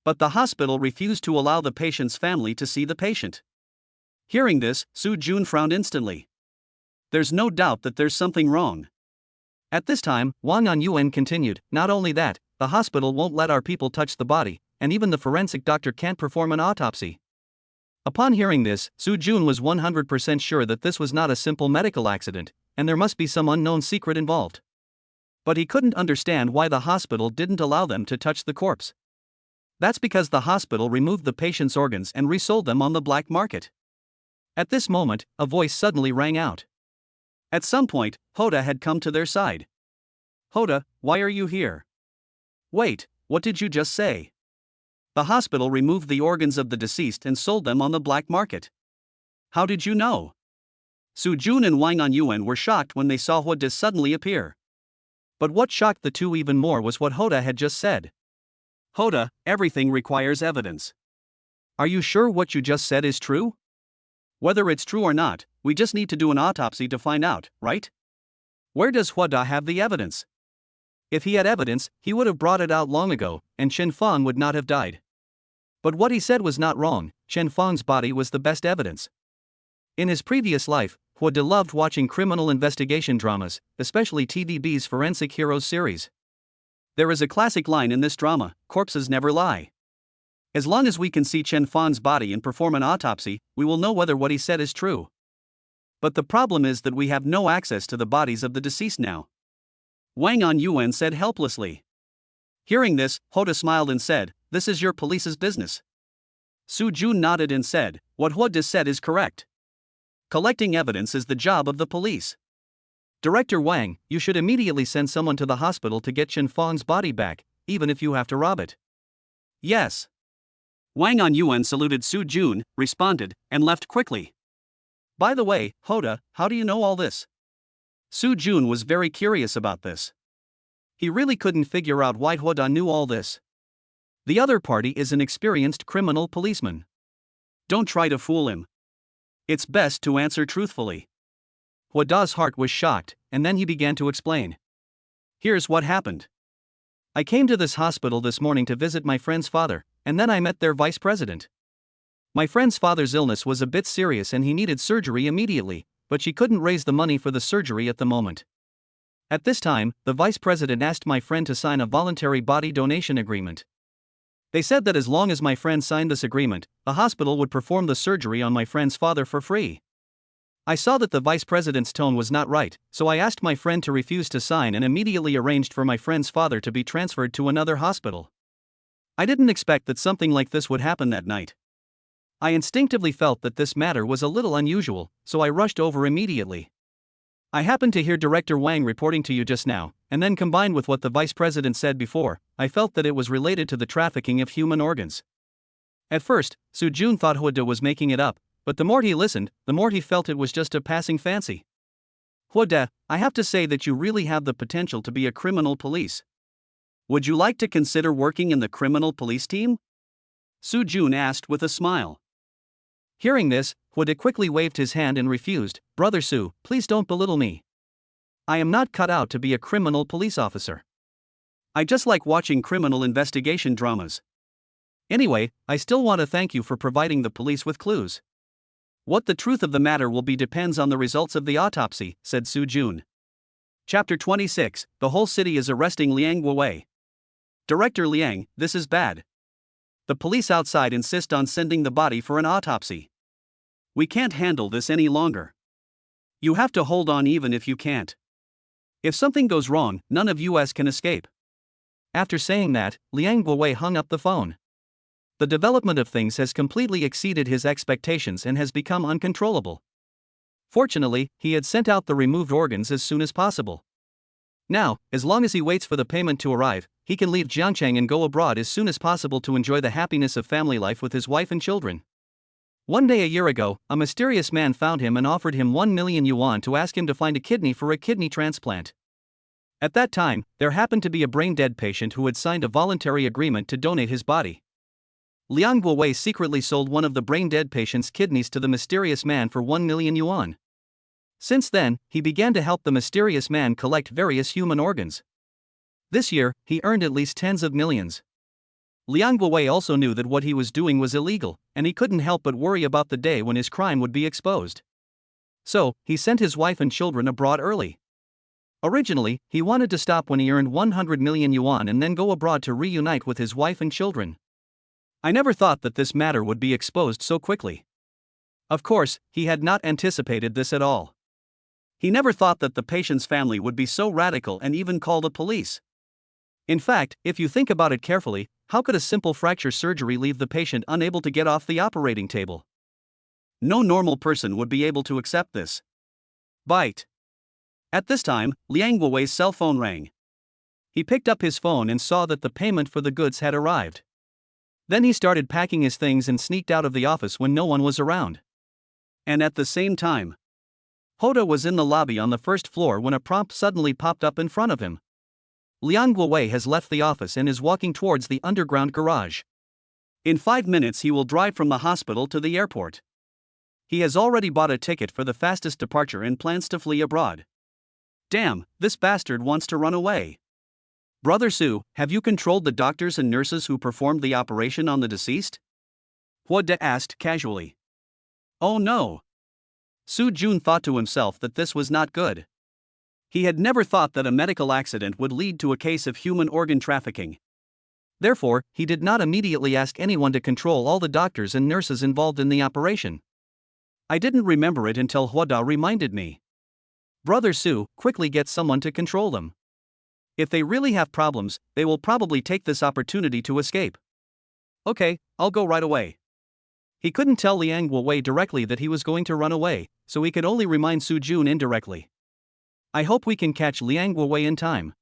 [SPEAKER 1] But the hospital refused to allow the patient's family to see the patient. Hearing this, Su Jun frowned instantly. There's no doubt that there's something wrong. At this time, Wang Anyuan continued, not only that, the hospital won't let our people touch the body, and even the forensic doctor can't perform an autopsy. Upon hearing this, Su Jun was 100% sure that this was not a simple medical accident, and there must be some unknown secret involved. But he couldn't understand why the hospital didn't allow them to touch the corpse. That's because the hospital removed the patient's organs and resold them on the black market. At this moment, a voice suddenly rang out. At some point, Hoda had come to their side. Hoda, why are you here? Wait, what did you just say? the hospital removed the organs of the deceased and sold them on the black market. How did you know? Su Jun and Wang Anyuan were shocked when they saw Hoda suddenly appear. But what shocked the two even more was what Hoda had just said. Hoda, everything requires evidence. Are you sure what you just said is true? Whether it's true or not, we just need to do an autopsy to find out, right? Where does Hoda have the evidence? If he had evidence, he would have brought it out long ago, and Chen Fang would not have died. But what he said was not wrong. Chen Fang's body was the best evidence. In his previous life, Hoda loved watching criminal investigation dramas, especially TVB's Forensic Heroes series. There is a classic line in this drama: corpses never lie. As long as we can see Chen Fang's body and perform an autopsy, we will know whether what he said is true. But the problem is that we have no access to the bodies of the deceased now. Wang Anyuan said helplessly. Hearing this, Hoda smiled and said, "This is your police's business." Su Jun nodded and said, "What Hoda said is correct. Collecting evidence is the job of the police. Director Wang, you should immediately send someone to the hospital to get Chen Fang's body back, even if you have to rob it." "Yes." Wang Anyuan saluted Su Jun, responded, and left quickly. "By the way, Hoda, how do you know all this?" Su Jun was very curious about this. He really couldn't figure out why Hoda knew all this. The other party is an experienced criminal policeman. Don't try to fool him. It's best to answer truthfully. Hoda's heart was shocked, and then he began to explain. Here's what happened. I came to this hospital this morning to visit my friend's father, and then I met their vice president. My friend's father's illness was a bit serious and he needed surgery immediately, but she couldn't raise the money for the surgery at the moment. At this time, the vice president asked my friend to sign a voluntary body donation agreement. They said that as long as my friend signed this agreement, the hospital would perform the surgery on my friend's father for free. I saw that the vice president's tone was not right, so I asked my friend to refuse to sign and immediately arranged for my friend's father to be transferred to another hospital. I didn't expect that something like this would happen that night. I instinctively felt that this matter was a little unusual, so I rushed over immediately. I happened to hear Director Wang reporting to you just now, and then combined with what the vice president said before, I felt that it was related to the trafficking of human organs. At first, Su Jun thought Hoda was making it up, but the more he listened, the more he felt it was just a passing fancy. Hoda, I have to say that you really have the potential to be a criminal police. Would you like to consider working in the criminal police team? Su Jun asked with a smile. Hearing this, Hoda quickly waved his hand and refused. Brother Su, please don't belittle me. I am not cut out to be a criminal police officer. I just like watching criminal investigation dramas. Anyway, I still want to thank you for providing the police with clues. What the truth of the matter will be depends on the results of the autopsy, said Su Jun. Chapter 26, The whole city is arresting Liang Guowei. Director Liang, this is bad. The police outside insist on sending the body for an autopsy. We can't handle this any longer. You have to hold on even if you can't. If something goes wrong, none of us can escape. After saying that, Liang Guowei hung up the phone. The development of things has completely exceeded his expectations and has become uncontrollable. Fortunately, he had sent out the removed organs as soon as possible. Now, as long as he waits for the payment to arrive, he can leave Jiangcheng and go abroad as soon as possible to enjoy the happiness of family life with his wife and children. One day a year ago, a mysterious man found him and offered him 1 million yuan to ask him to find a kidney for a kidney transplant. At that time, there happened to be a brain-dead patient who had signed a voluntary agreement to donate his body. Liang Guowei secretly sold one of the brain-dead patient's kidneys to the mysterious man for 1 million yuan. Since then, he began to help the mysterious man collect various human organs. This year, he earned at least tens of millions. Liang Guowei also knew that what he was doing was illegal, and he couldn't help but worry about the day when his crime would be exposed. So, he sent his wife and children abroad early. Originally, he wanted to stop when he earned 100 million yuan and then go abroad to reunite with his wife and children. I never thought that this matter would be exposed so quickly. Of course, he had not anticipated this at all. He never thought that the patient's family would be so radical and even call the police. In fact, if you think about it carefully, how could a simple fracture surgery leave the patient unable to get off the operating table? No normal person would be able to accept this. Bite. At this time, Liang Guowei's cell phone rang. He picked up his phone and saw that the payment for the goods had arrived. Then he started packing his things and sneaked out of the office when no one was around. And at the same time, Hoda was in the lobby on the first floor when a prompt suddenly popped up in front of him. Liang Guowei has left the office and is walking towards the underground garage. In 5 minutes he will drive from the hospital to the airport. He has already bought a ticket for the fastest departure and plans to flee abroad. Damn, this bastard wants to run away. Brother Su, have you controlled the doctors and nurses who performed the operation on the deceased? Huode asked casually. Oh no. Su Jun thought to himself that this was not good. He had never thought that a medical accident would lead to a case of human organ trafficking. Therefore, he did not immediately ask anyone to control all the doctors and nurses involved in the operation. I didn't remember it until Huode reminded me. Brother Su, quickly get someone to control them. If they really have problems, they will probably take this opportunity to escape. Okay, I'll go right away. He couldn't tell Liang Guowei directly that he was going to run away, so he could only remind Su Jun indirectly. I hope we can catch Liang Guowei in time.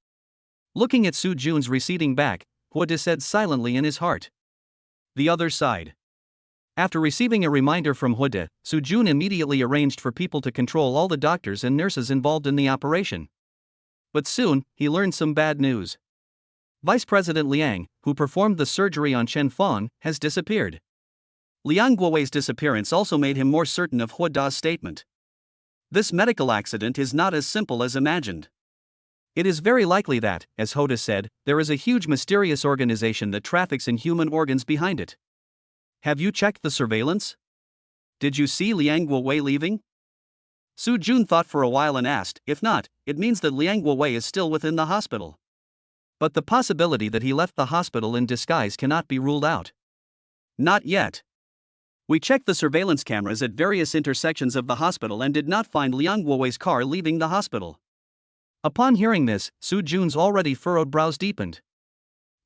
[SPEAKER 1] Looking at Su Jun's receding back, Huode said silently in his heart. The other side. After receiving a reminder from Huode, Su Jun immediately arranged for people to control all the doctors and nurses involved in the operation. But soon, he learned some bad news. Vice President Liang, who performed the surgery on Chen Fong, has disappeared. Liang Guowei's disappearance also made him more certain of Huoda's statement. This medical accident is not as simple as imagined. It is very likely that, as Huode said, there is a huge mysterious organization that traffics in human organs behind it. Have you checked the surveillance? Did you see Liang Guowei leaving? Su Jun thought for a while and asked, if not, it means that Liang Guowei is still within the hospital. But the possibility that he left the hospital in disguise cannot be ruled out. Not yet. We checked the surveillance cameras at various intersections of the hospital and did not find Liang Guowei's car leaving the hospital. Upon hearing this, Su Jun's already furrowed brows deepened.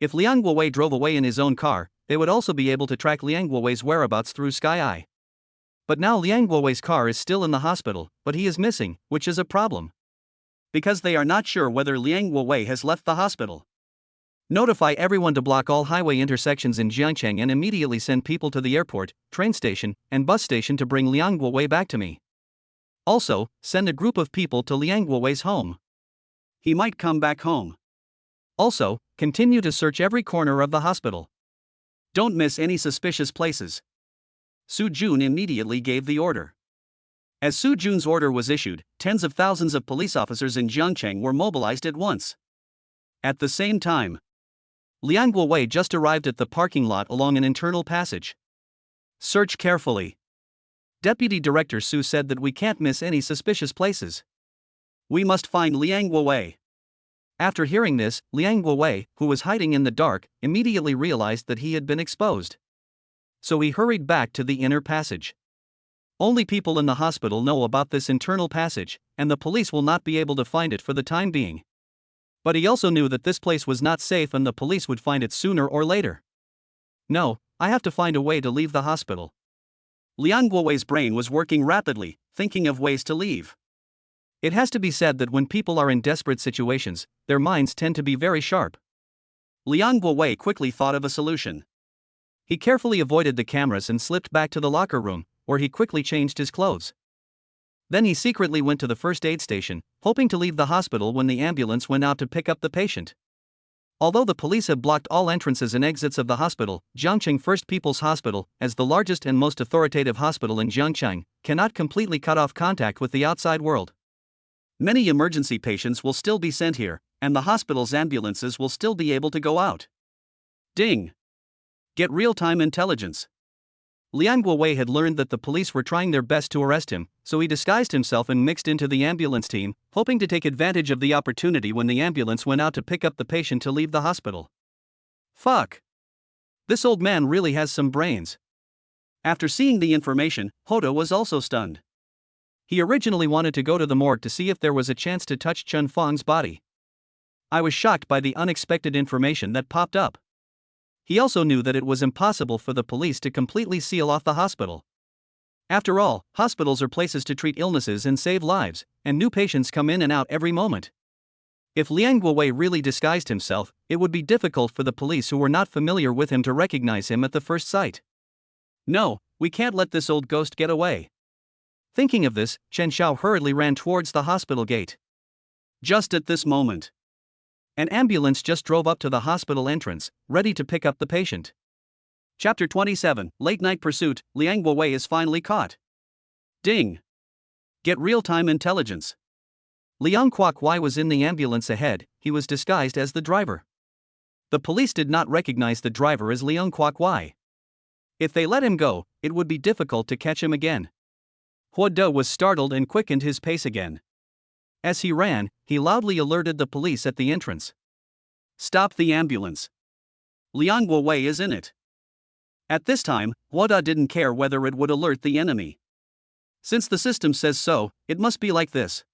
[SPEAKER 1] If Liang Guowei drove away in his own car, they would also be able to track Liang Guowei's whereabouts through Sky Eye. But now Liang Guowei's car is still in the hospital, but he is missing, which is a problem. Because they are not sure whether Liang Guowei has left the hospital. Notify everyone to block all highway intersections in Jiangcheng and immediately send people to the airport, train station, and bus station to bring Liang Guowei back to me. Also, send a group of people to Liang Guowei's home. He might come back home. Also, continue to search every corner of the hospital. Don't miss any suspicious places. Su Jun immediately gave the order. As Su Jun's order was issued, tens of thousands of police officers in Jiangcheng were mobilized at once. At the same time, Liang Guowei just arrived at the parking lot along an internal passage. Search carefully. Deputy Director Su said that we can't miss any suspicious places. We must find Liang Guowei. After hearing this, Liang Guowei, who was hiding in the dark, immediately realized that he had been exposed. So he hurried back to the inner passage. Only people in the hospital know about this internal passage, and the police will not be able to find it for the time being. But he also knew that this place was not safe and the police would find it sooner or later. No, I have to find a way to leave the hospital. Liang Guowei's brain was working rapidly, thinking of ways to leave. It has to be said that when people are in desperate situations, their minds tend to be very sharp. Liang Guowei quickly thought of a solution. He carefully avoided the cameras and slipped back to the locker room, where he quickly changed his clothes. Then he secretly went to the first aid station, hoping to leave the hospital when the ambulance went out to pick up the patient. Although the police have blocked all entrances and exits of the hospital, Jiangcheng First People's Hospital, as the largest and most authoritative hospital in Jiangcheng, cannot completely cut off contact with the outside world. Many emergency patients will still be sent here, and the hospital's ambulances will still be able to go out. Ding! Get real-time intelligence. Liang Guowei had learned that the police were trying their best to arrest him, so he disguised himself and mixed into the ambulance team, hoping to take advantage of the opportunity when the ambulance went out to pick up the patient to leave the hospital. Fuck! This old man really has some brains. After seeing the information, Huode was also stunned. He originally wanted to go to the morgue to see if there was a chance to touch Chen Fong's body. I was shocked by the unexpected information that popped up. He also knew that it was impossible for the police to completely seal off the hospital. After all, hospitals are places to treat illnesses and save lives, and new patients come in and out every moment. If Liang Guowei really disguised himself, it would be difficult for the police who were not familiar with him to recognize him at the first sight. No, we can't let this old ghost get away. Thinking of this, Chen Xiao hurriedly ran towards the hospital gate. Just at this moment, an ambulance just drove up to the hospital entrance, ready to pick up the patient. Chapter 27, Late Night Pursuit, Liang Guowei is finally caught. Ding! Get real-time intelligence. Liang Guowei was in the ambulance ahead, he was disguised as the driver. The police did not recognize the driver as Liang Guowei. If they let him go, it would be difficult to catch him again. Hua De was startled and quickened his pace again. As he ran, he loudly alerted the police at the entrance. Stop the ambulance. Liang Guowei is in it. At this time, Hua De didn't care whether it would alert the enemy. Since the system says so, it must be like this.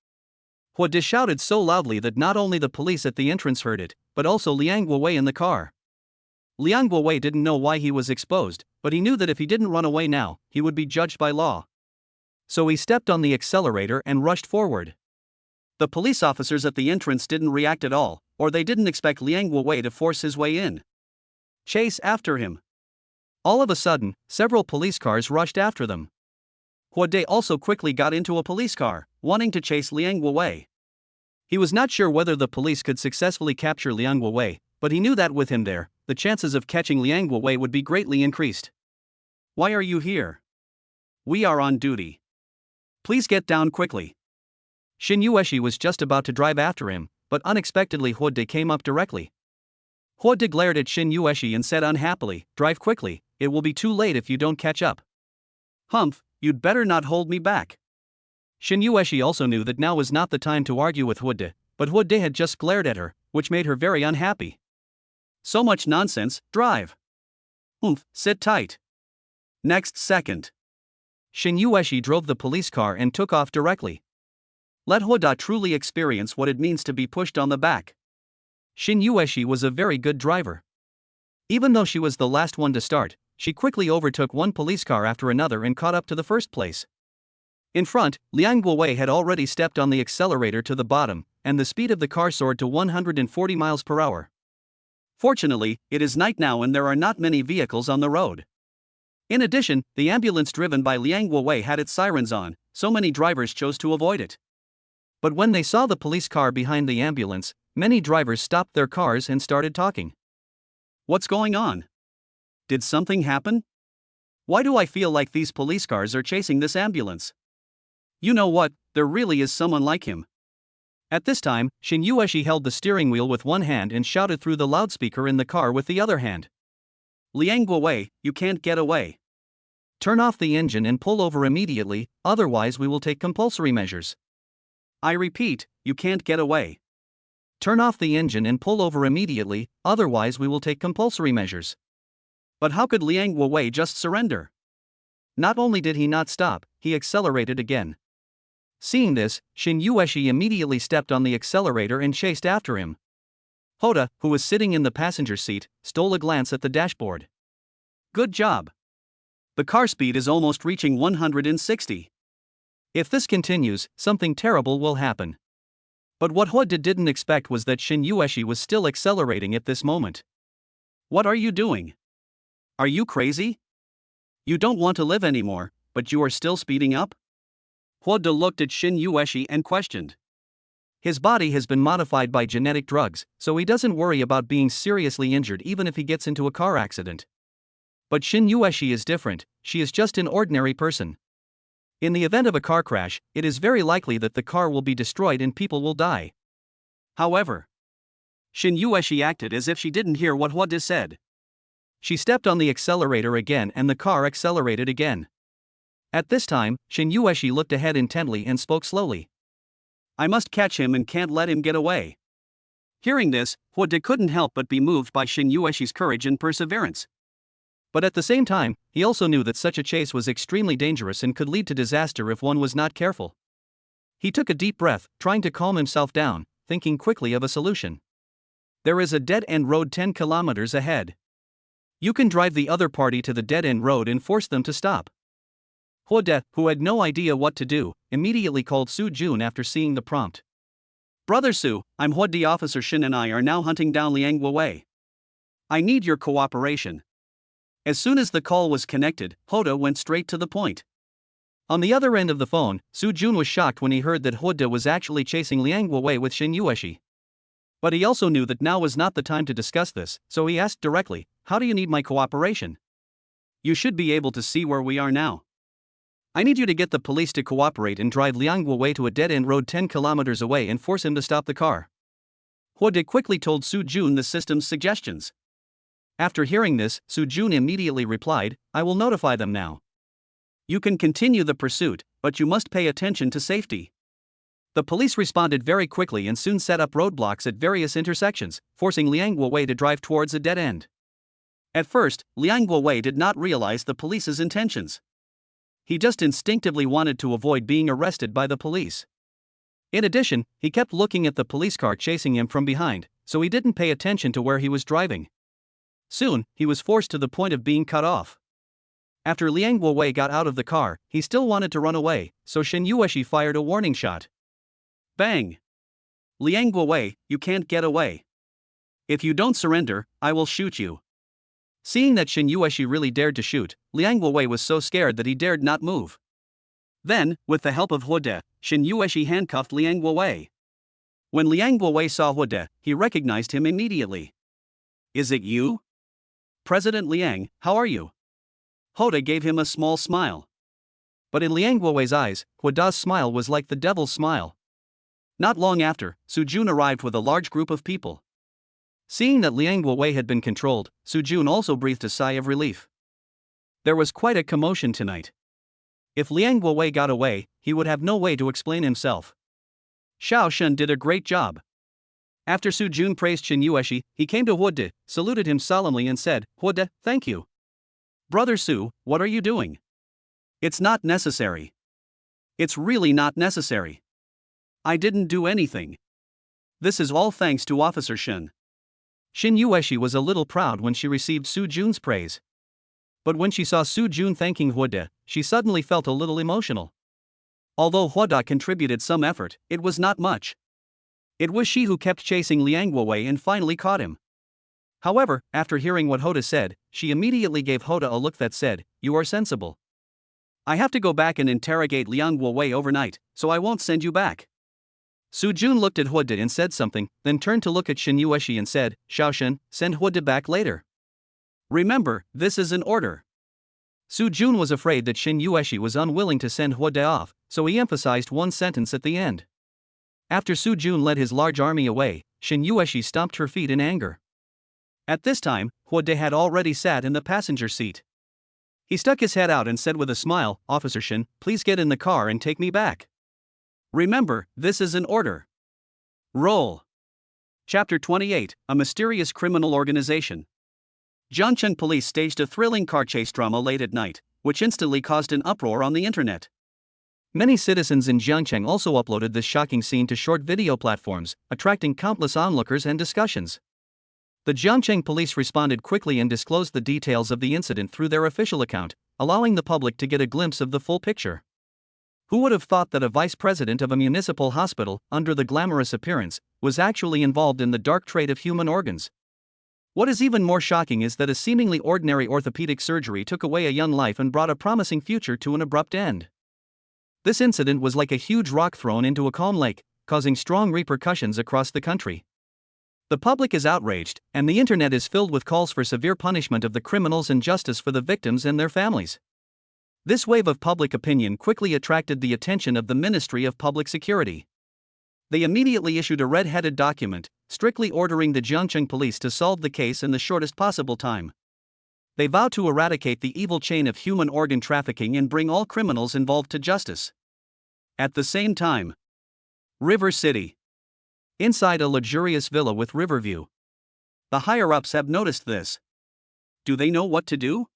[SPEAKER 1] Hua De shouted so loudly that not only the police at the entrance heard it, but also Liang Guowei in the car. Liang Guowei didn't know why he was exposed, but he knew that if he didn't run away now, he would be judged by law. So he stepped on the accelerator and rushed forward. The police officers at the entrance didn't react at all, or they didn't expect Liang Guowei to force his way in. Chase after him. All of a sudden, several police cars rushed after them. Hua De also quickly got into a police car, wanting to chase Liang Guowei. He was not sure whether the police could successfully capture Liang Guowei, but he knew that with him there, the chances of catching Liang Guowei would be greatly increased. Why are you here? We are on duty. Please get down quickly. Xin Yueshi was just about to drive after him, but unexpectedly Hua De came up directly. Hua De glared at Xin Yueshi and said unhappily, "Drive quickly, it will be too late if you don't catch up." "Humph, you'd better not hold me back." Xin Yueshi also knew that now was not the time to argue with Hua De, but Hua De had just glared at her, which made her very unhappy. So much nonsense, drive. Sit tight. Next second. Xin Yueshi drove the police car and took off directly. Let Hua De truly experience what it means to be pushed on the back. Xin Yueshi was a very good driver. Even though she was the last one to start, she quickly overtook one police car after another and caught up to the first place. In front, Liang Guowei had already stepped on the accelerator to the bottom, and the speed of the car soared to 140 miles per hour. Fortunately, it is night now and there are not many vehicles on the road. In addition, the ambulance driven by Liang Guowei had its sirens on, so many drivers chose to avoid it. But when they saw the police car behind the ambulance, many drivers stopped their cars and started talking. What's going on? Did something happen? Why do I feel like these police cars are chasing this ambulance? You know what, there really is someone like him. At this time, Xin Yueshi held the steering wheel with one hand and shouted through the loudspeaker in the car with the other hand. Liang Guowei, you can't get away. Turn off the engine and pull over immediately, otherwise we will take compulsory measures. I repeat, you can't get away. Turn off the engine and pull over immediately, otherwise we will take compulsory measures. But how could Liang Guowei just surrender? Not only did he not stop, he accelerated again. Seeing this, Xin Yueshi immediately stepped on the accelerator and chased after him. Hua De, who was sitting in the passenger seat, stole a glance at the dashboard. Good job. The car speed is almost reaching 160. If this continues, something terrible will happen. But what Hua De didn't expect was that Xin Yueshi was still accelerating at this moment. What are you doing? Are you crazy? You don't want to live anymore, but you are still speeding up? Hua De looked at Xin Yueshi and questioned. His body has been modified by genetic drugs, so he doesn't worry about being seriously injured even if he gets into a car accident. But Xin Yueshi is different, she is just an ordinary person. In the event of a car crash, it is very likely that the car will be destroyed and people will die. However, Xin Yueshi acted as if she didn't hear what Hua De said. She stepped on the accelerator again and the car accelerated again. At this time, Xin Yueshi looked ahead intently and spoke slowly. I must catch him and can't let him get away. Hearing this, Hua De couldn't help but be moved by Xin Yueshi's courage and perseverance. But at the same time, he also knew that such a chase was extremely dangerous and could lead to disaster if one was not careful. He took a deep breath, trying to calm himself down, thinking quickly of a solution. There is a dead-end road 10 kilometers ahead. You can drive the other party to the dead-end road and force them to stop. Hua De, who had no idea what to do, immediately called Su Jun after seeing the prompt. Brother Su, I'm Huodi. Officer Shin and I are now hunting down Liang Wei. I need your cooperation. As soon as the call was connected, Hoda went straight to the point. On the other end of the phone, Su Jun was shocked when he heard that Hoda was actually chasing Liang Wei with Shin Yueshi. But he also knew that now was not the time to discuss this, so he asked directly, "How do you need my cooperation? You should be able to see where we are now. I need you to get the police to cooperate and drive Liang Wei to a dead-end road 10 kilometers away and force him to stop the car." Huode quickly told Su Jun the system's suggestions. After hearing this, Su Jun immediately replied, "I will notify them now. You can continue the pursuit, but you must pay attention to safety." The police responded very quickly and soon set up roadblocks at various intersections, forcing Liang Wei to drive towards a dead end. At first, Liang Wei did not realize the police's intentions. He just instinctively wanted to avoid being arrested by the police. In addition, he kept looking at the police car chasing him from behind, so he didn't pay attention to where he was driving. Soon, he was forced to the point of being cut off. After Liang Wei got out of the car, he still wanted to run away, so Shin Yueshi fired a warning shot. Bang! "Liang Wei, you can't get away. If you don't surrender, I will shoot you." Seeing that Shin Yueshi really dared to shoot, Liang Wei was so scared that he dared not move. Then, with the help of Huode, Shin Yueshi handcuffed Liang Wei. When Liang Wei saw Huode, he recognized him immediately. "Is it you? President Liang, how are you?" Huode gave him a small smile. But in Liang Wei's eyes, Huoda's smile was like the devil's smile. Not long after, Su Jun arrived with a large group of people. Seeing that Liang Wei had been controlled, Su Jun also breathed a sigh of relief. There was quite a commotion tonight. If Liang Wei got away, he would have no way to explain himself. Xiao Shen did a great job. After Su Jun praised Shin Yueshi, he came to Huode, saluted him solemnly and said, "Huode, thank you. Brother Su, what are you doing? It's not necessary. It's really not necessary. I didn't do anything. This is all thanks to Officer Shin." Shin Yueshi was a little proud when she received Su Jun's praise. But when she saw Su Jun thanking Huode, she suddenly felt a little emotional. Although Huode contributed some effort, it was not much. It was she who kept chasing Liang Wei and finally caught him. However, after hearing what Huode said, she immediately gave Huode a look that said, "You are sensible. I have to go back and interrogate Liang Wei overnight, so I won't send you back." Su Jun looked at Huode and said something, then turned to look at Shin Yueshi and said, "Xiaoshen, send Huode back later. Remember, this is an order." Su Jun was afraid that Shin Yueshi was unwilling to send Huode off, so he emphasized one sentence at the end. After Su Jun led his large army away, Shin Yueshi stomped her feet in anger. At this time, Huode had already sat in the passenger seat. He stuck his head out and said with a smile, "Officer Shin, please get in the car and take me back. Remember, this is an order. Roll." Chapter 28, A Mysterious Criminal Organization. Jiangcheng police staged a thrilling car chase drama late at night, which instantly caused an uproar on the internet. Many citizens in Jiangcheng also uploaded this shocking scene to short video platforms, attracting countless onlookers and discussions. The Jiangcheng police responded quickly and disclosed the details of the incident through their official account, allowing the public to get a glimpse of the full picture. Who would have thought that a vice president of a municipal hospital, under the glamorous appearance, was actually involved in the dark trade of human organs? What is even more shocking is that a seemingly ordinary orthopedic surgery took away a young life and brought a promising future to an abrupt end. This incident was like a huge rock thrown into a calm lake, causing strong repercussions across the country. The public is outraged, and the internet is filled with calls for severe punishment of the criminals and justice for the victims and their families. This wave of public opinion quickly attracted the attention of the Ministry of Public Security. They immediately issued a red-headed document, strictly ordering the Jiangcheng police to solve the case in the shortest possible time. They vowed to eradicate the evil chain of human organ trafficking and bring all criminals involved to justice. At the same time, River City. Inside a luxurious villa with river view. The higher-ups have noticed this. Do they know what to do?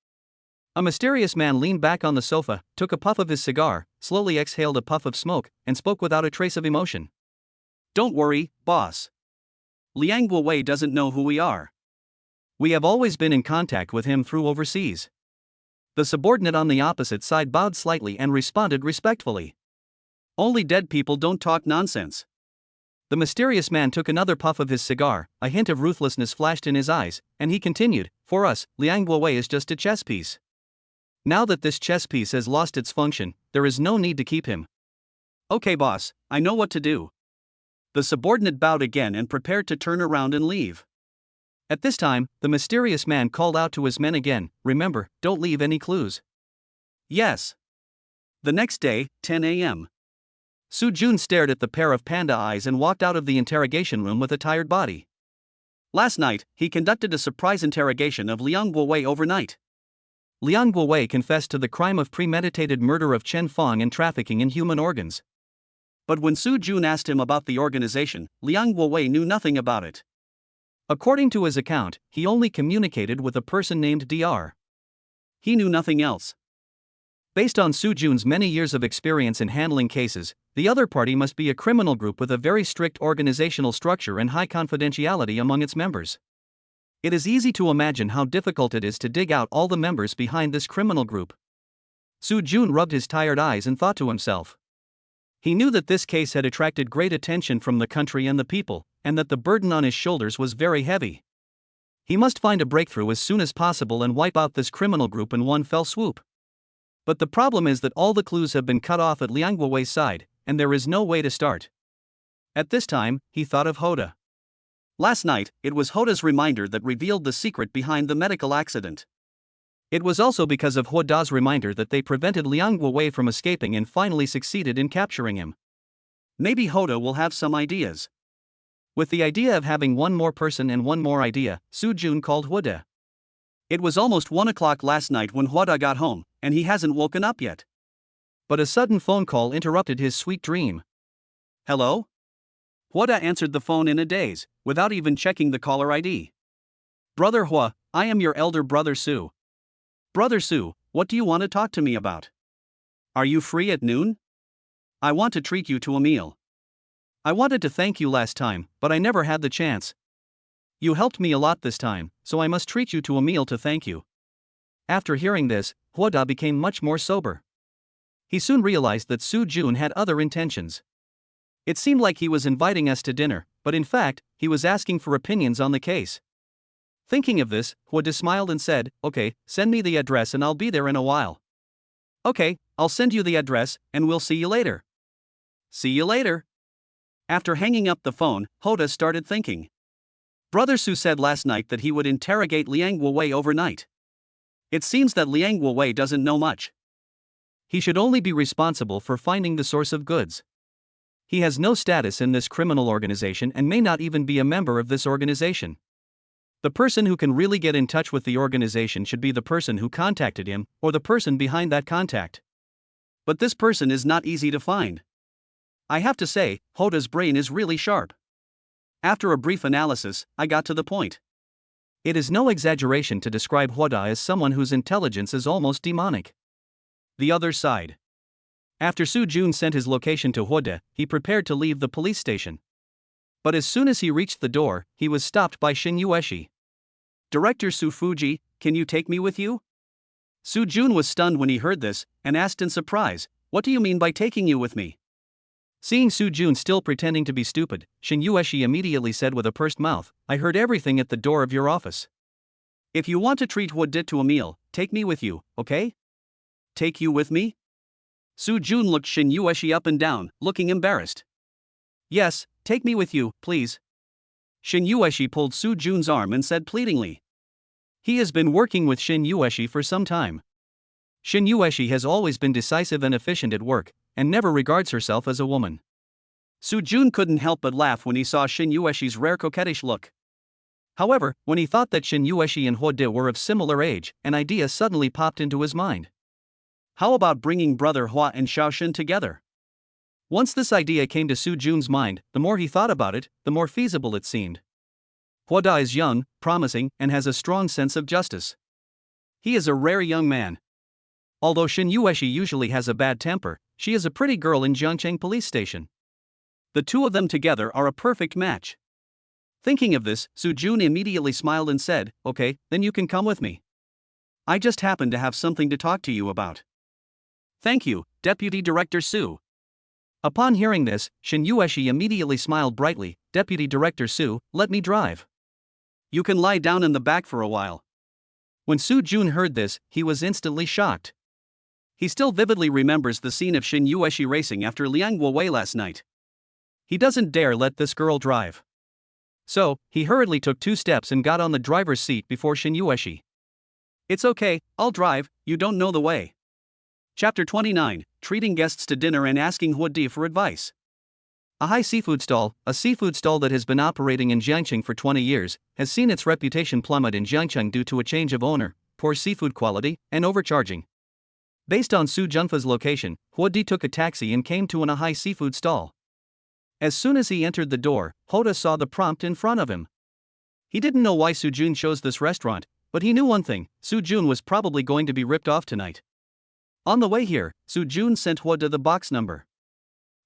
[SPEAKER 1] A mysterious man leaned back on the sofa, took a puff of his cigar, slowly exhaled a puff of smoke, and spoke without a trace of emotion. "Don't worry, boss. Liang Wei doesn't know who we are. We have always been in contact with him through overseas." The subordinate on the opposite side bowed slightly and responded respectfully. "Only dead people don't talk nonsense. The mysterious man took another puff of his cigar, a hint of ruthlessness flashed in his eyes, and he continued, "For us, Liang Guowei is just a chess piece. Now that this chess piece has lost its function, there is no need to keep him." "Okay, boss, I know what to do." The subordinate bowed again and prepared to turn around and leave. At this time, the mysterious man called out to his men again, "Remember, don't leave any clues." "Yes." The next day, 10 a.m. Su Jun stared at the pair of panda eyes and walked out of the interrogation room with a tired body. Last night, he conducted a surprise interrogation of Liang Guowei overnight. Liang Guowei confessed to the crime of premeditated murder of Chen Fong and trafficking in human organs. But when Su Jun asked him about the organization, Liang Guowei knew nothing about it. According to his account, he only communicated with a person named Dr. He knew nothing else. Based on Su Jun's many years of experience in handling cases, the other party must be a criminal group with a very strict organizational structure and high confidentiality among its members. It is easy to imagine how difficult it is to dig out all the members behind this criminal group. Su Jun rubbed his tired eyes and thought to himself. He knew that this case had attracted great attention from the country and the people, and that the burden on his shoulders was very heavy. He must find a breakthrough as soon as possible and wipe out this criminal group in one fell swoop. But the problem is that all the clues have been cut off at Liang Guowei's side, and there is no way to start. At this time, he thought of Hoda. Last night, it was Hoda's reminder that revealed the secret behind the medical accident. It was also because of Hoda's reminder that they prevented Liang Guowei from escaping and finally succeeded in capturing him. Maybe Hoda will have some ideas. With the idea of having one more person and one more idea, Su Jun called Hoda. It was almost 1 o'clock last night when Hoda got home, and he hasn't woken up yet. But a sudden phone call interrupted his sweet dream. "Hello?" Hoda answered the phone in a daze, without even checking the caller ID. "Brother Hua, I am your elder brother Su." "Brother Su, what do you want to talk to me about? Are you free at noon? I want to treat you to a meal. I wanted to thank you last time, but I never had the chance. You helped me a lot this time, so I must treat you to a meal to thank you." After hearing this, Hoda became much more sober. He soon realized that Su Jun had other intentions. It seemed like he was inviting us to dinner, but in fact, he was asking for opinions on the case. Thinking of this, Hoda smiled and said, "Okay, send me the address and I'll be there in a while." "Okay, I'll send you the address, and we'll see you later." "See you later." After hanging up the phone, Hoda started thinking. Brother Su said last night that he would interrogate Liang Guowei overnight. It seems that Liang Guowei doesn't know much. He should only be responsible for finding the source of goods. He has no status in this criminal organization and may not even be a member of this organization. The person who can really get in touch with the organization should be the person who contacted him, or the person behind that contact. But this person is not easy to find. I have to say, Hoda's brain is really sharp. After a brief analysis, I got to the point. It is no exaggeration to describe Hoda as someone whose intelligence is almost demonic. The other side. After Su Jun sent his location to Hoda, he prepared to leave the police station. But as soon as he reached the door, he was stopped by Shin Yueshi. "Director Su Fuji, can you take me with you?" Su Jun was stunned when he heard this, and asked in surprise, "What do you mean by taking you with me?" Seeing Su Jun still pretending to be stupid, Shin Yueshi immediately said with a pursed mouth, "I heard everything at the door of your office. If you want to treat Hoda to a meal, take me with you, okay?" "Take you with me?" Su Jun looked Shin Yueshi up and down, looking embarrassed. "Yes, take me with you, please." Shin Yueshi pulled Su Jun's arm and said pleadingly. He has been working with Shin Yueshi for some time. Shin Yueshi has always been decisive and efficient at work, and never regards herself as a woman. Su Jun couldn't help but laugh when he saw Shin Yueshi's rare coquettish look. However, when he thought that Shin Yueshi and Hoda were of similar age, an idea suddenly popped into his mind. How about bringing brother Hua and Xiaoshin together? Once this idea came to Su Jun's mind, the more he thought about it, the more feasible it seemed. Hoda is young, promising, and has a strong sense of justice. He is a rare young man. Although Shin Yueshi usually has a bad temper, she is a pretty girl in Jiangcheng police station. The two of them together are a perfect match. Thinking of this, Su Jun immediately smiled and said, "Okay, then you can come with me. I just happen to have something to talk to you about." "Thank you, Deputy Director Su." Upon hearing this, Shin Yueshi immediately smiled brightly. Deputy Director Su, let me drive. You can lie down in the back for a while. When Su Jun heard this, he was instantly shocked. He still vividly remembers the scene of Shin Yueshi racing after Liang Wei last night. He doesn't dare let this girl drive. So, he hurriedly took 2 steps and got on the driver's seat before Shin Yueshi. It's okay, I'll drive, you don't know the way. Chapter 29, Treating Guests to Dinner and Asking Huodi for Advice. A high seafood stall, a seafood stall that has been operating in Jiangcheng for 20 years, has seen its reputation plummet in Jiangcheng due to a change of owner, poor seafood quality, and overcharging. Based on Su Junfa's location, Huodi took a taxi and came to a high seafood stall. As soon as he entered the door, Hoda saw the prompt in front of him. He didn't know why Su Jun chose this restaurant, but he knew one thing: Su Jun was probably going to be ripped off tonight. On the way here, Su Jun sent Hoda the box number.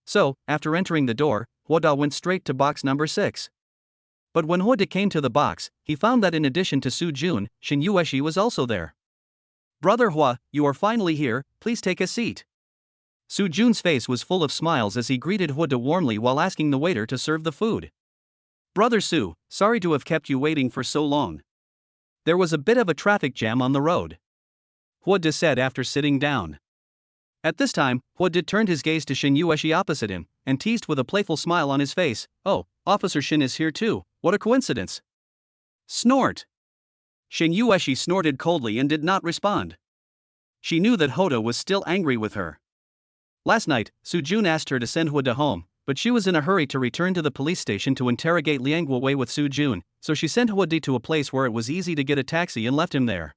[SPEAKER 1] So, after entering the door, Hoda went straight to box number 6. But when Hoda came to the box, he found that in addition to Su Jun, Shin Yueshi was also there. Brother Hua, you are finally here, please take a seat. Su Jun's face was full of smiles as he greeted Hoda warmly while asking the waiter to serve the food. Brother Su, sorry to have kept you waiting for so long. There was a bit of a traffic jam on the road, Hoda said after sitting down. At this time, Hoda turned his gaze to Shin Yueshi opposite him, and teased with a playful smile on his face, "Oh, Officer Shin is here too, what a coincidence." Snort. Shin Yueshi snorted coldly and did not respond. She knew that Hoda was still angry with her. Last night, Su Jun asked her to send Hoda home, but she was in a hurry to return to the police station to interrogate Liang Wei with Su Jun, so she sent Hoda to a place where it was easy to get a taxi and left him there.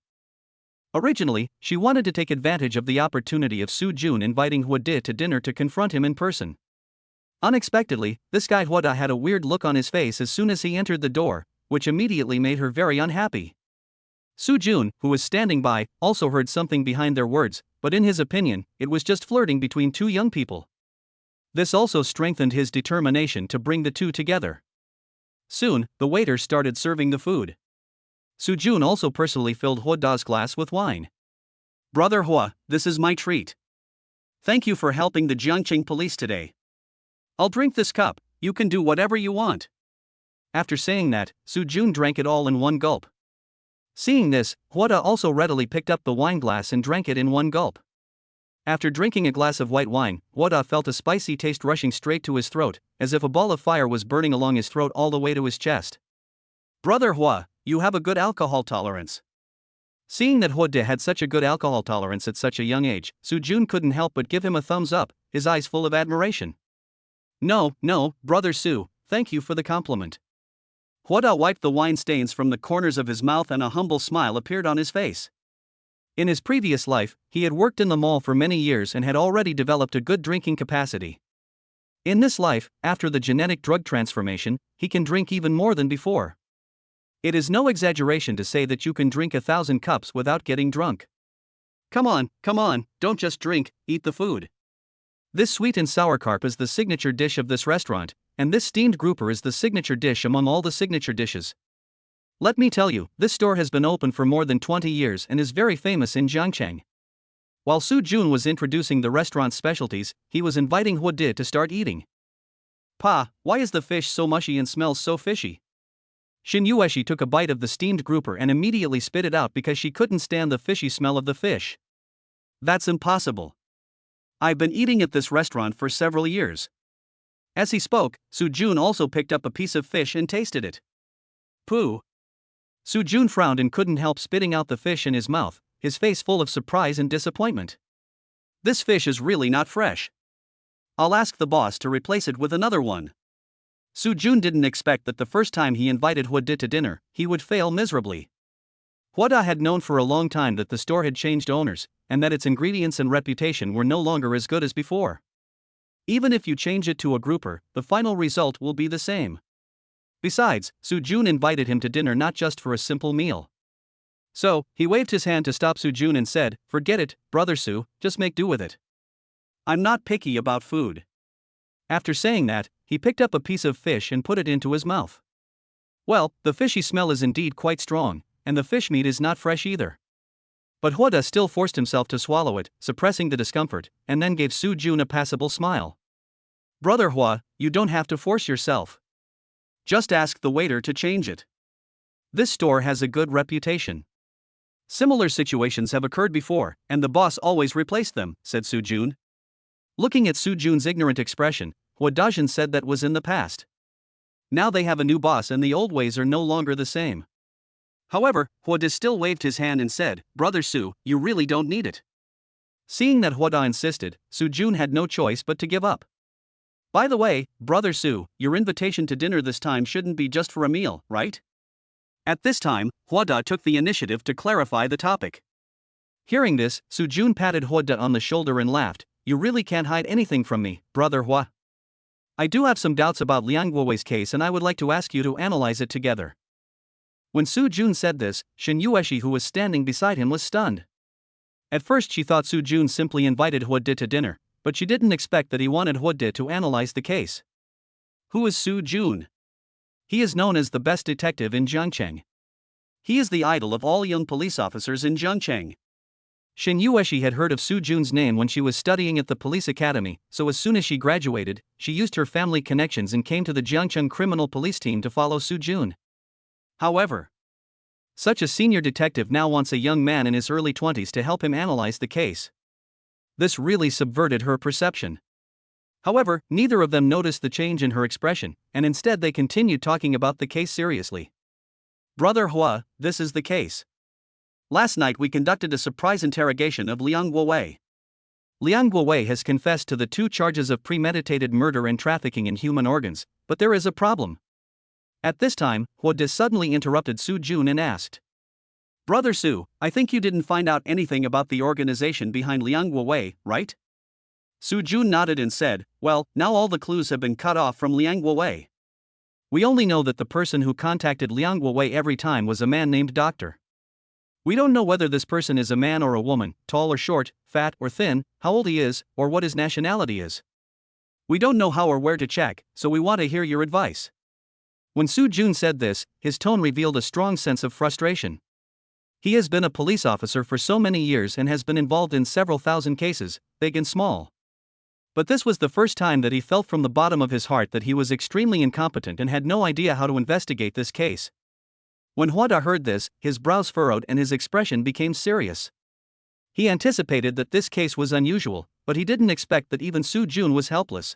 [SPEAKER 1] Originally, she wanted to take advantage of the opportunity of Su Jun inviting Hoda to dinner to confront him in person. Unexpectedly, this guy Hoda had a weird look on his face as soon as he entered the door, which immediately made her very unhappy. Su Jun, who was standing by, also heard something behind their words, but in his opinion, it was just flirting between 2 young people. This also strengthened his determination to bring the 2 together. Soon, the waiter started serving the food. Su Jun also personally filled Hoda's glass with wine. Brother Hua, this is my treat. Thank you for helping the Jiangcheng police today. I'll drink this cup, you can do whatever you want. After saying that, Su Jun drank it all in one gulp. Seeing this, Hoda also readily picked up the wine glass and drank it in one gulp. After drinking a glass of white wine, Hoda felt a spicy taste rushing straight to his throat, as if a ball of fire was burning along his throat all the way to his chest. Brother Hua, you have a good alcohol tolerance. Seeing that Hoda had such a good alcohol tolerance at such a young age, Su Jun couldn't help but give him a thumbs up, his eyes full of admiration. No, Brother Su, thank you for the compliment. Hoda wiped the wine stains from the corners of his mouth and a humble smile appeared on his face. In his previous life, he had worked in the mall for many years and had already developed a good drinking capacity. In this life, after the genetic drug transformation, he can drink even more than before. It is no exaggeration to say that you can drink 1,000 cups without getting drunk. Come on, don't just drink, eat the food. This sweet and sour carp is the signature dish of this restaurant, and this steamed grouper is the signature dish among all the signature dishes. Let me tell you, this store has been open for more than 20 years and is very famous in Jiangcheng. While Su Jun was introducing the restaurant's specialties, he was inviting Hoda to start eating. Pa, why is the fish so mushy and smells so fishy? Shin Yueshi took a bite of the steamed grouper and immediately spit it out because she couldn't stand the fishy smell of the fish. That's impossible. I've been eating at this restaurant for several years. As he spoke, Su Jun also picked up a piece of fish and tasted it. Pooh. Su Jun frowned and couldn't help spitting out the fish in his mouth, his face full of surprise and disappointment. This fish is really not fresh. I'll ask the boss to replace it with another one. Su Jun didn't expect that the first time he invited Hoda to dinner, he would fail miserably. Hoda had known for a long time that the store had changed owners, and that its ingredients and reputation were no longer as good as before. Even if you change it to a grouper, the final result will be the same. Besides, Su Jun invited him to dinner not just for a simple meal. So, he waved his hand to stop Su Jun and said, "Forget it, Brother Su, just make do with it. I'm not picky about food." After saying that, he picked up a piece of fish and put it into his mouth. Well, the fishy smell is indeed quite strong, and the fish meat is not fresh either. But Hoda still forced himself to swallow it, suppressing the discomfort, and then gave Su Jun a passable smile. Brother Hua, you don't have to force yourself. Just ask the waiter to change it. This store has a good reputation. Similar situations have occurred before, and the boss always replaced them, said Su Jun. Looking at Su Jun's ignorant expression, Hua Dajin said that was in the past. Now they have a new boss and the old ways are no longer the same. However, Hua Da still waved his hand and said, Brother Su, you really don't need it. Seeing that Hua Da insisted, Su Jun had no choice but to give up. By the way, Brother Su, your invitation to dinner this time shouldn't be just for a meal, right? At this time, Hua Da took the initiative to clarify the topic. Hearing this, Su Jun patted Hua Da on the shoulder and laughed, You really can't hide anything from me, Brother Hua. I do have some doubts about Liang Guowei's case and I would like to ask you to analyze it together. When Su Jun said this, Shen Yueshi, who was standing beside him, was stunned. At first she thought Su Jun simply invited Hua Da to dinner, but she didn't expect that he wanted Hua Da to analyze the case. Who is Su Jun? He is known as the best detective in Jiangcheng. He is the idol of all young police officers in Jiangcheng. Shen Yueshi had heard of Su Jun's name when she was studying at the police academy, so as soon as she graduated, she used her family connections and came to the Jiangcheng criminal police team to follow Su Jun. However, such a senior detective now wants a young man in his early 20s to help him analyze the case. This really subverted her perception. However, neither of them noticed the change in her expression, and instead they continued talking about the case seriously. Brother Hua, this is the case. Last night we conducted a surprise interrogation of Liang Guowei. Liang Guowei has confessed to the 2 charges of premeditated murder and trafficking in human organs, but there is a problem. At this time, Hua Da suddenly interrupted Su Jun and asked, Brother Su, I think you didn't find out anything about the organization behind Liang Guowei, right? Su Jun nodded and said, Well, now all the clues have been cut off from Liang Guowei. We only know that the person who contacted Liang Guowei every time was a man named Doctor. We don't know whether this person is a man or a woman, tall or short, fat or thin, how old he is, or what his nationality is. We don't know how or where to check, so we want to hear your advice. When Su Jun said this, his tone revealed a strong sense of frustration. He has been a police officer for so many years and has been involved in several thousand cases, big and small. But this was the first time that he felt from the bottom of his heart that he was extremely incompetent and had no idea how to investigate this case. When Hua Da heard this, his brows furrowed and his expression became serious. He anticipated that this case was unusual, but he didn't expect that even Su Jun was helpless.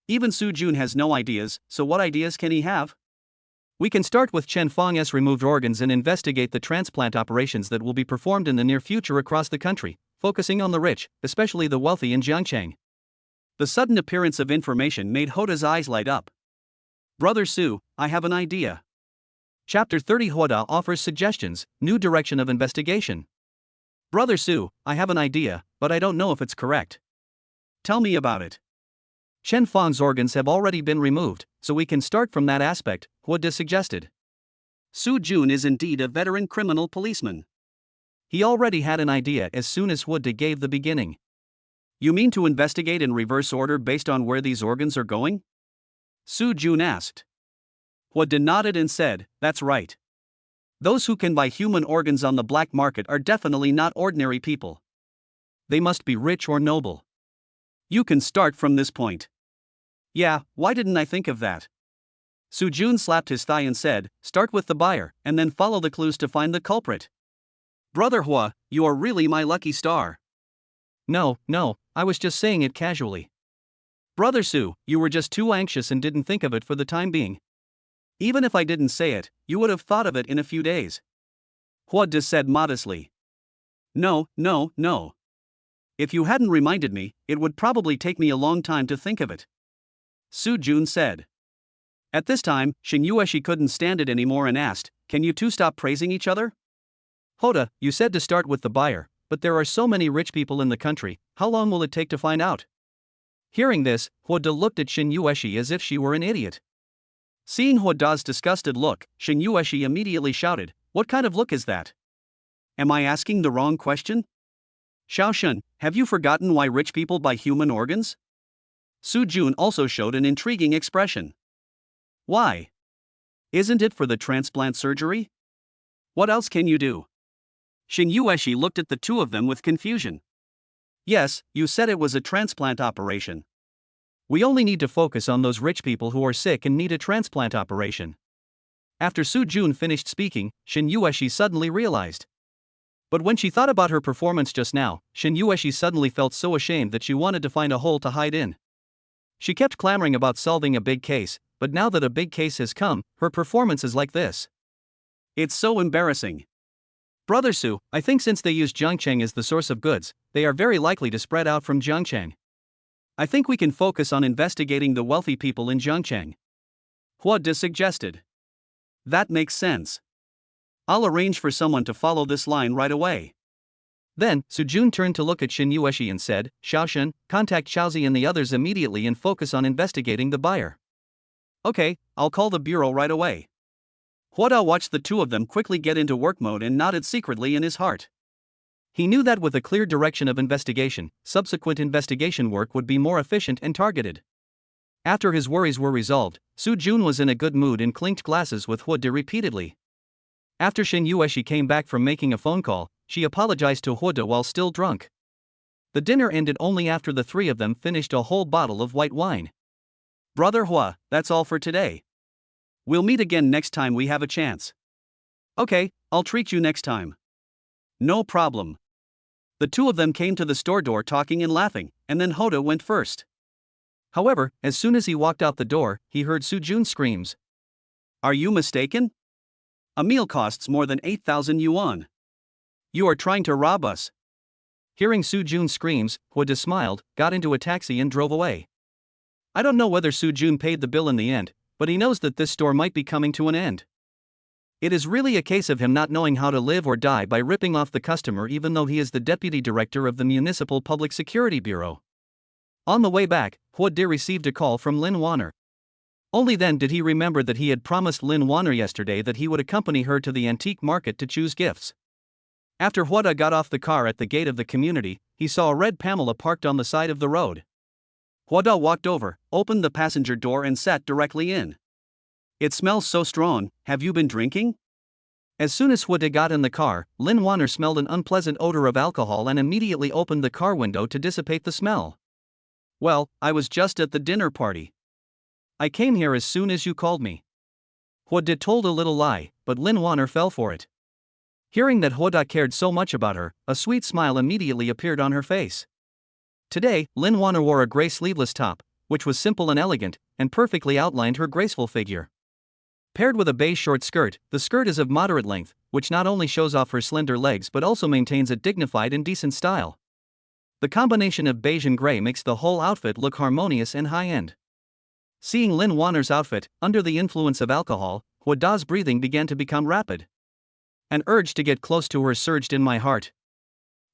[SPEAKER 1] Even Su Jun has no ideas, so what ideas can he have? We can start with Chen Feng's removed organs and investigate the transplant operations that will be performed in the near future across the country, focusing on the rich, especially the wealthy in Jiangcheng. The sudden appearance of information made Hoda's eyes light up. Brother Su, I have an idea. Chapter 30 Hua Da offers suggestions, new direction of investigation. Brother Su, I have an idea, but I don't know if it's correct. Tell me about it. Chen Feng's organs have already been removed, so we can start from that aspect, Hua Da suggested. Su Jun is indeed a veteran criminal policeman. He already had an idea as soon as Hua Da gave the beginning. You mean to investigate in reverse order based on where these organs are going? Su Jun asked. Hua Da nodded and said, That's right. Those who can buy human organs on the black market are definitely not ordinary people. They must be rich or noble. You can start from this point. Yeah, why didn't I think of that? Su Jun slapped his thigh and said, Start with the buyer, and then follow the clues to find the culprit. Brother Hua, you are really my lucky star. No, I was just saying it casually. Brother Su, you were just too anxious and didn't think of it for the time being. Even if I didn't say it, you would have thought of it in a few days. Hua Da said modestly. No. If you hadn't reminded me, it would probably take me a long time to think of it. Su Jun said. At this time, Shen Yueshi couldn't stand it anymore and asked, Can you two stop praising each other? Hoda, you said to start with the buyer, but there are so many rich people in the country, how long will it take to find out? Hearing this, Hua Da looked at Shen Yueshi as if she were an idiot. Seeing Hua Da's disgusted look, Shen Yueshi immediately shouted, What kind of look is that? Am I asking the wrong question? Xiaoshen, have you forgotten why rich people buy human organs? Su Jun also showed an intriguing expression. Why? Isn't it for the transplant surgery? What else can you do? Shen Yueshi looked at the two of them with confusion. Yes, you said it was a transplant operation. We only need to focus on those rich people who are sick and need a transplant operation. After Su Jun finished speaking, Shin Yueshi suddenly realized. But when she thought about her performance just now, Shin Yueshi suddenly felt so ashamed that she wanted to find a hole to hide in. She kept clamoring about solving a big case, but now that a big case has come, her performance is like this. It's so embarrassing. Brother Su, I think since they use Jiangcheng as the source of goods, they are very likely to spread out from Jiangcheng. I think we can focus on investigating the wealthy people in Jiangcheng. Hua De suggested. That makes sense. I'll arrange for someone to follow this line right away. Then, Su Jun turned to look at Shin Yueshi and said, Xiaoshen, contact Xiaozi and the others immediately and focus on investigating the buyer. Okay, I'll call the bureau right away. Huada watched the two of them quickly get into work mode and nodded secretly in his heart. He knew that with a clear direction of investigation, subsequent investigation work would be more efficient and targeted. After his worries were resolved, Su Jun was in a good mood and clinked glasses with Huada repeatedly. After Shin Yueshi came back from making a phone call, she apologized to Huada while still drunk. The dinner ended only after the three of them finished a whole bottle of white wine. Brother Hua, that's all for today. We'll meet again next time we have a chance. Okay, I'll treat you next time. No problem. The two of them came to the store door talking and laughing, and then Hoda went first. However, as soon as he walked out the door, he heard Su Jun's screams. Are you mistaken? A meal costs more than 8,000 yuan. You are trying to rob us. Hearing Su Jun's screams, Huada smiled, got into a taxi and drove away. I don't know whether Su Jun paid the bill in the end, but he knows that this store might be coming to an end. It is really a case of him not knowing how to live or die by ripping off the customer even though he is the deputy director of the Municipal Public Security Bureau. On the way back, Huada received a call from Lin Wanner. Only then did he remember that he had promised Lin Wanner yesterday that he would accompany her to the antique market to choose gifts. After Huada got off the car at the gate of the community, he saw a red Pamela parked on the side of the road. Huada walked over, opened the passenger door and sat directly in. It smells so strong, have you been drinking? As soon as Huada got in the car, Lin Wanner smelled an unpleasant odor of alcohol and immediately opened the car window to dissipate the smell. Well, I was just at the dinner party. I came here as soon as you called me. Huada told a little lie, but Lin Wanner fell for it. Hearing that Huada cared so much about her, a sweet smile immediately appeared on her face. Today, Lin Wanner wore a gray sleeveless top, which was simple and elegant, and perfectly outlined her graceful figure. Paired with a beige short skirt, the skirt is of moderate length, which not only shows off her slender legs but also maintains a dignified and decent style. The combination of beige and gray makes the whole outfit look harmonious and high-end. Seeing Lin Wanner's outfit, under the influence of alcohol, Huada's breathing began to become rapid. An urge to get close to her surged in my heart.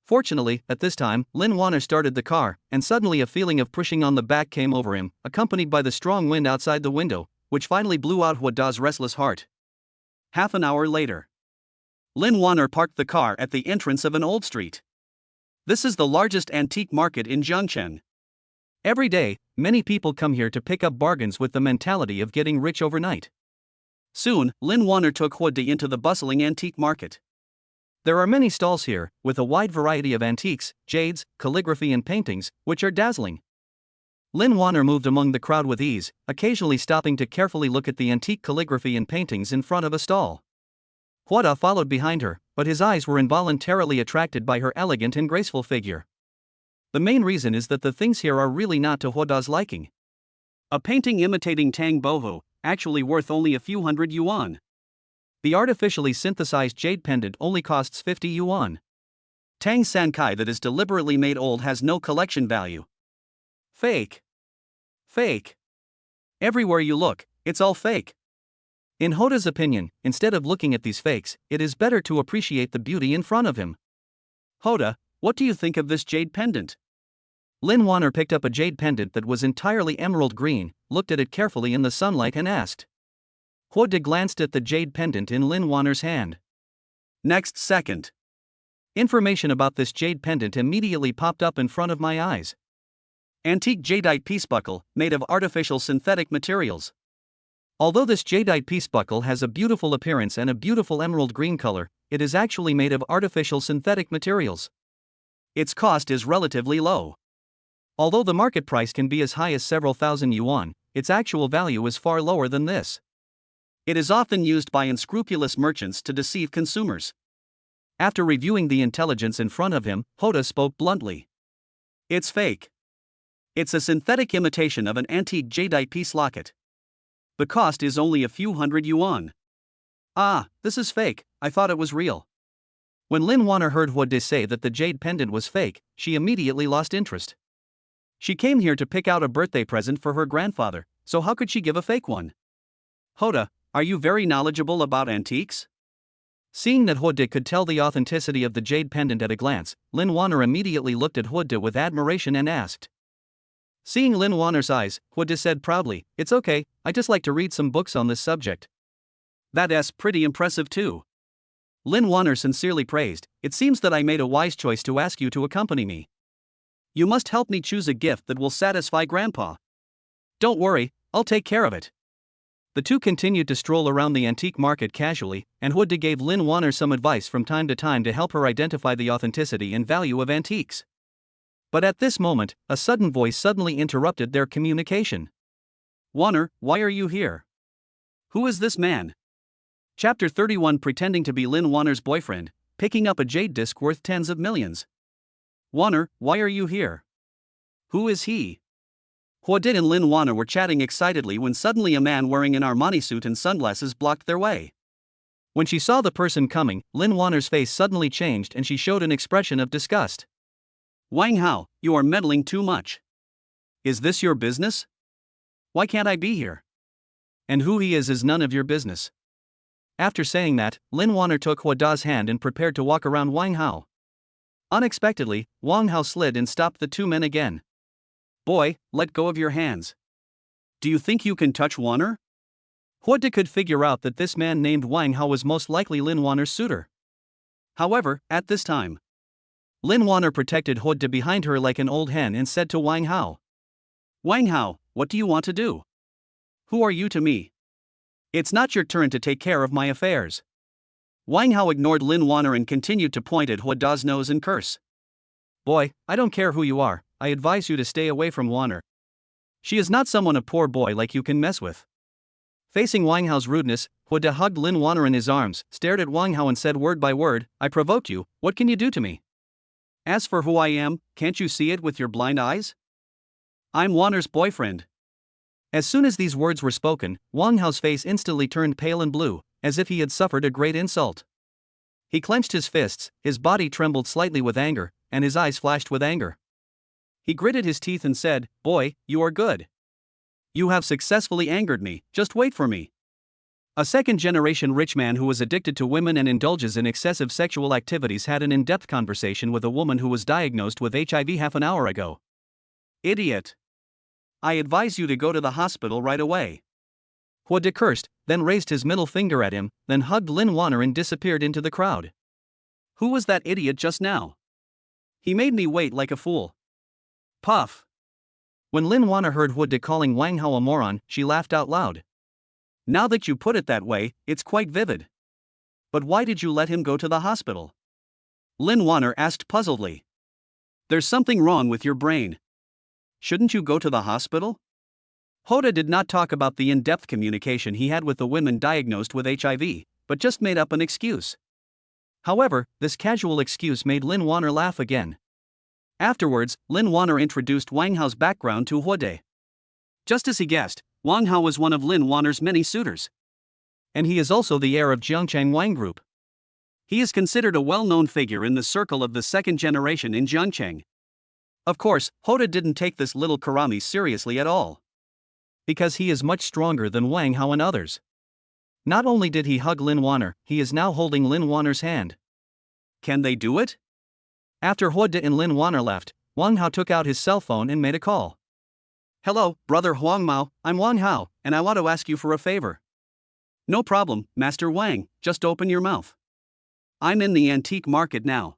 [SPEAKER 1] Fortunately, at this time, Lin Wanner started the car, and suddenly a feeling of pushing on the back came over him, accompanied by the strong wind outside the window, which finally blew out Huada's restless heart. Half an hour later, Lin Wanner parked the car at the entrance of an old street. This is the largest antique market in Jiangcheng. Every day, many people come here to pick up bargains with the mentality of getting rich overnight. Soon, Lin Wanner took Huada into the bustling antique market. There are many stalls here, with a wide variety of antiques, jades, calligraphy and paintings, which are dazzling. Lin Wanner moved among the crowd with ease, occasionally stopping to carefully look at the antique calligraphy and paintings in front of a stall. Huada followed behind her, but his eyes were involuntarily attracted by her elegant and graceful figure. The main reason is that the things here are really not to Huada's liking. A painting imitating Tang Boho, actually worth only a few hundred yuan. The artificially synthesized jade pendant only costs 50 yuan. Tang Sankai that is deliberately made old has no collection value. Fake. Fake. Everywhere you look, it's all fake. In Huada's opinion, instead of looking at these fakes, it is better to appreciate the beauty in front of him. Huada, what do you think of this jade pendant? Lin Wanner picked up a jade pendant that was entirely emerald green, looked at it carefully in the sunlight and asked. Huada glanced at the jade pendant in Lin Wanner's hand. Next second, information about this jade pendant immediately popped up in front of my eyes. Antique jadeite piece buckle, made of artificial synthetic materials. Although this jadeite piece buckle has a beautiful appearance and a beautiful emerald green color, it is actually made of artificial synthetic materials. Its cost is relatively low. Although the market price can be as high as several thousand yuan, its actual value is far lower than this. It is often used by unscrupulous merchants to deceive consumers. After reviewing the intelligence in front of him, Hoda spoke bluntly. It's fake. It's a synthetic imitation of an antique jade eyepiece locket. The cost is only a few hundred yuan. Ah, this is fake, I thought it was real. When Lin Wanner heard Hoda say that the jade pendant was fake, she immediately lost interest. She came here to pick out a birthday present for her grandfather, so how could she give a fake one? Hoda, are you very knowledgeable about antiques? Seeing that Hoda could tell the authenticity of the jade pendant at a glance, Lin Wanner immediately looked at Hoda with admiration and asked. Seeing Lin Wanner's eyes, Hoda said proudly, "It's okay, I just like to read some books on this subject." That's pretty impressive too. Lin Wanner sincerely praised, "It seems that I made a wise choice to ask you to accompany me. You must help me choose a gift that will satisfy Grandpa." "Don't worry, I'll take care of it." The two continued to stroll around the antique market casually, and Hoda gave Lin Wanner some advice from time to time to help her identify the authenticity and value of antiques. But at this moment, a sudden voice suddenly interrupted their communication. "Wanner, why are you here? Who is this man?" Chapter 31. Pretending to be Lin Wanner's boyfriend, picking up a jade disc worth tens of millions. "Wanner, why are you here? Who is he?" Hoda and Lin Wanner were chatting excitedly when suddenly a man wearing an Armani suit and sunglasses blocked their way. When she saw the person coming, Lin Wanner's face suddenly changed and she showed an expression of disgust. "Wang Hao, you are meddling too much. Is this your business? Why can't I be here? And who he is none of your business." After saying that, Lin Wanner took Hoda's hand and prepared to walk around Wang Hao. Unexpectedly, Wang Hao slid and stopped the two men again. "Boy, let go of your hands. Do you think you can touch Wanner?" Hoda could figure out that this man named Wang Hao was most likely Lin Wanner's suitor. However, at this time, Lin Wanner protected Hoda behind her like an old hen and said to Wang Hao, "Wang Hao, what do you want to do? Who are you to me? It's not your turn to take care of my affairs." Wang Hao ignored Lin Wanner and continued to point at Hoda's nose and curse. "Boy, I don't care who you are, I advise you to stay away from Wanner. She is not someone a poor boy like you can mess with." Facing Wang Hao's rudeness, Hoda hugged Lin Wanner in his arms, stared at Wang Hao and said word by word, "I provoked you, what can you do to me? As for who I am, can't you see it with your blind eyes? I'm Wanner's boyfriend." As soon as these words were spoken, Wang Hao's face instantly turned pale and blue, as if he had suffered a great insult. He clenched his fists, his body trembled slightly with anger, and his eyes flashed with anger. He gritted his teeth and said, "Boy, you are good. You have successfully angered me, just wait for me." A second-generation rich man who was addicted to women and indulges in excessive sexual activities had an in-depth conversation with a woman who was diagnosed with HIV half an hour ago. "Idiot. I advise you to go to the hospital right away." Hoda cursed, then raised his middle finger at him, then hugged Lin Wanner and disappeared into the crowd. "Who was that idiot just now? He made me wait like a fool." Puff. When Lin Wanner heard Hoda calling Wang Hao a moron, she laughed out loud. "Now that you put it that way, it's quite vivid. But why did you let him go to the hospital?" Lin Wanner asked puzzledly. "There's something wrong with your brain. Shouldn't you go to the hospital?" Hoda did not talk about the in-depth communication he had with the women diagnosed with HIV, but just made up an excuse. However, this casual excuse made Lin Wanner laugh again. Afterwards, Lin Wanner introduced Wang Hao's background to Hoda. Just as he guessed, Wang Hao was one of Lin Wanner's many suitors. And he is also the heir of Jiangcheng Wang Group. He is considered a well-known figure in the circle of the second generation in Jiangcheng. Of course, Hoda didn't take this little Karami seriously at all. Because he is much stronger than Wang Hao and others. Not only did he hug Lin Wanner, he is now holding Lin Wanner's hand. Can they do it? After Hoda and Lin Wanner left, Wang Hao took out his cell phone and made a call. "Hello, brother Huang Mao, I'm Wang Hao, and I want to ask you for a favor." "No problem, Master Wang, just open your mouth. I'm in the antique market now.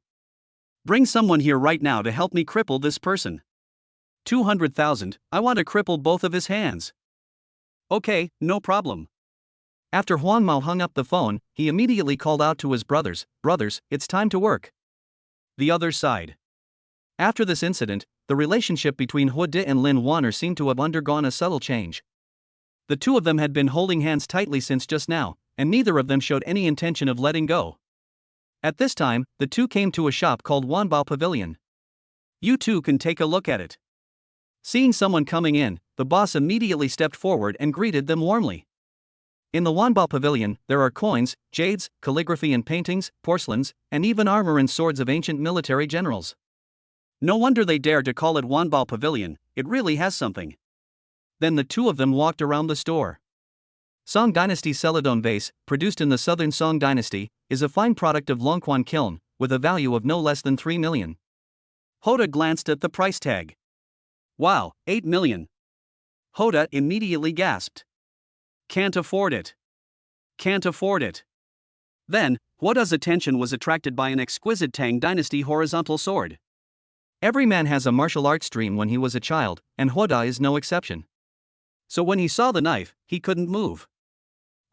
[SPEAKER 1] Bring someone here right now to help me cripple this person. 200,000, I want to cripple both of his hands." "Okay, no problem." After Huang Mao hung up the phone, he immediately called out to his brothers, "Brothers, it's time to work." The other side. After this incident, the relationship between He De and Lin Wanner seemed to have undergone a subtle change. The two of them had been holding hands tightly since just now, and neither of them showed any intention of letting go. At this time, the two came to a shop called Wanbao Pavilion. You two can take a look at it. Seeing someone coming in, the boss immediately stepped forward and greeted them warmly. In the Wanbao Pavilion, there are coins, jades, calligraphy and paintings, porcelains, and even armor and swords of ancient military generals. No wonder they dared to call it Wanbao Pavilion, it really has something. Then the two of them walked around the store. Song Dynasty Celadon vase, produced in the southern Song Dynasty, is a fine product of Longquan kiln, with a value of no less than 3 million. Hoda glanced at the price tag. Wow, 8 million. Hoda immediately gasped. Can't afford it. Can't afford it. Then, Hoda's attention was attracted by an exquisite Tang Dynasty horizontal sword. Every man has a martial arts dream when he was a child, and Hoda is no exception. So when he saw the knife, he couldn't move.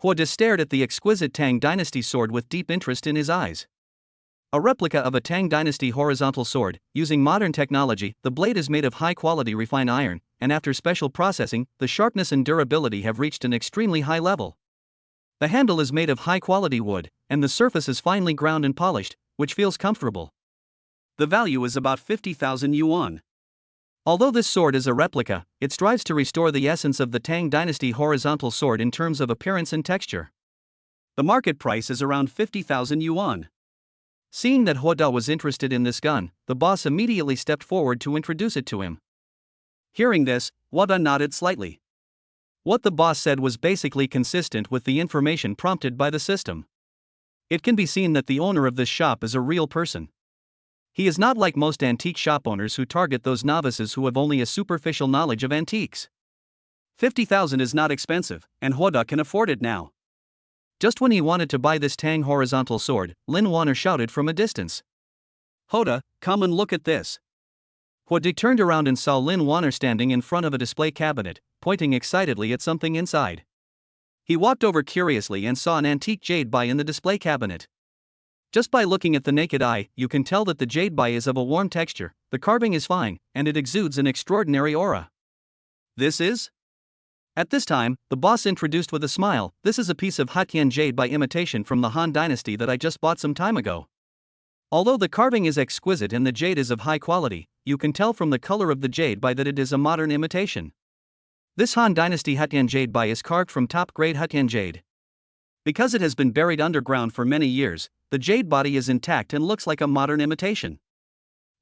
[SPEAKER 1] Hoda stared at the exquisite Tang Dynasty sword with deep interest in his eyes. A replica of a Tang Dynasty horizontal sword, using modern technology, the blade is made of high-quality refined iron, and after special processing, the sharpness and durability have reached an extremely high level. The handle is made of high-quality wood, and the surface is finely ground and polished, which feels comfortable. The value is about 50,000 yuan. Although this sword is a replica, it strives to restore the essence of the Tang Dynasty horizontal sword in terms of appearance and texture. The market price is around 50,000 yuan. Seeing that Hoda was interested in this gun, the boss immediately stepped forward to introduce it to him. Hearing this, Hoda nodded slightly. What the boss said was basically consistent with the information prompted by the system. It can be seen that the owner of this shop is a real person. He is not like most antique shop owners who target those novices who have only a superficial knowledge of antiques. 50,000 is not expensive, and Hoda can afford it now. Just when he wanted to buy this Tang horizontal sword, Lin Wanner shouted from a distance. Hoda, come and look at this. Hoda turned around and saw Lin Wanner standing in front of a display cabinet, pointing excitedly at something inside. He walked over curiously and saw an antique jade buy in the display cabinet. Just by looking at the naked eye, you can tell that the jade buy is of a warm texture, the carving is fine, and it exudes an extraordinary aura. This is? At this time, the boss introduced with a smile, this is a piece of Hatian jade by imitation from the Han Dynasty that I just bought some time ago. Although the carving is exquisite and the jade is of high quality, you can tell from the color of the jade buy that it is a modern imitation. This Han Dynasty Hatian jade buy is carved from top-grade Hatian jade. Because it has been buried underground for many years, the jade body is intact and looks like a modern imitation.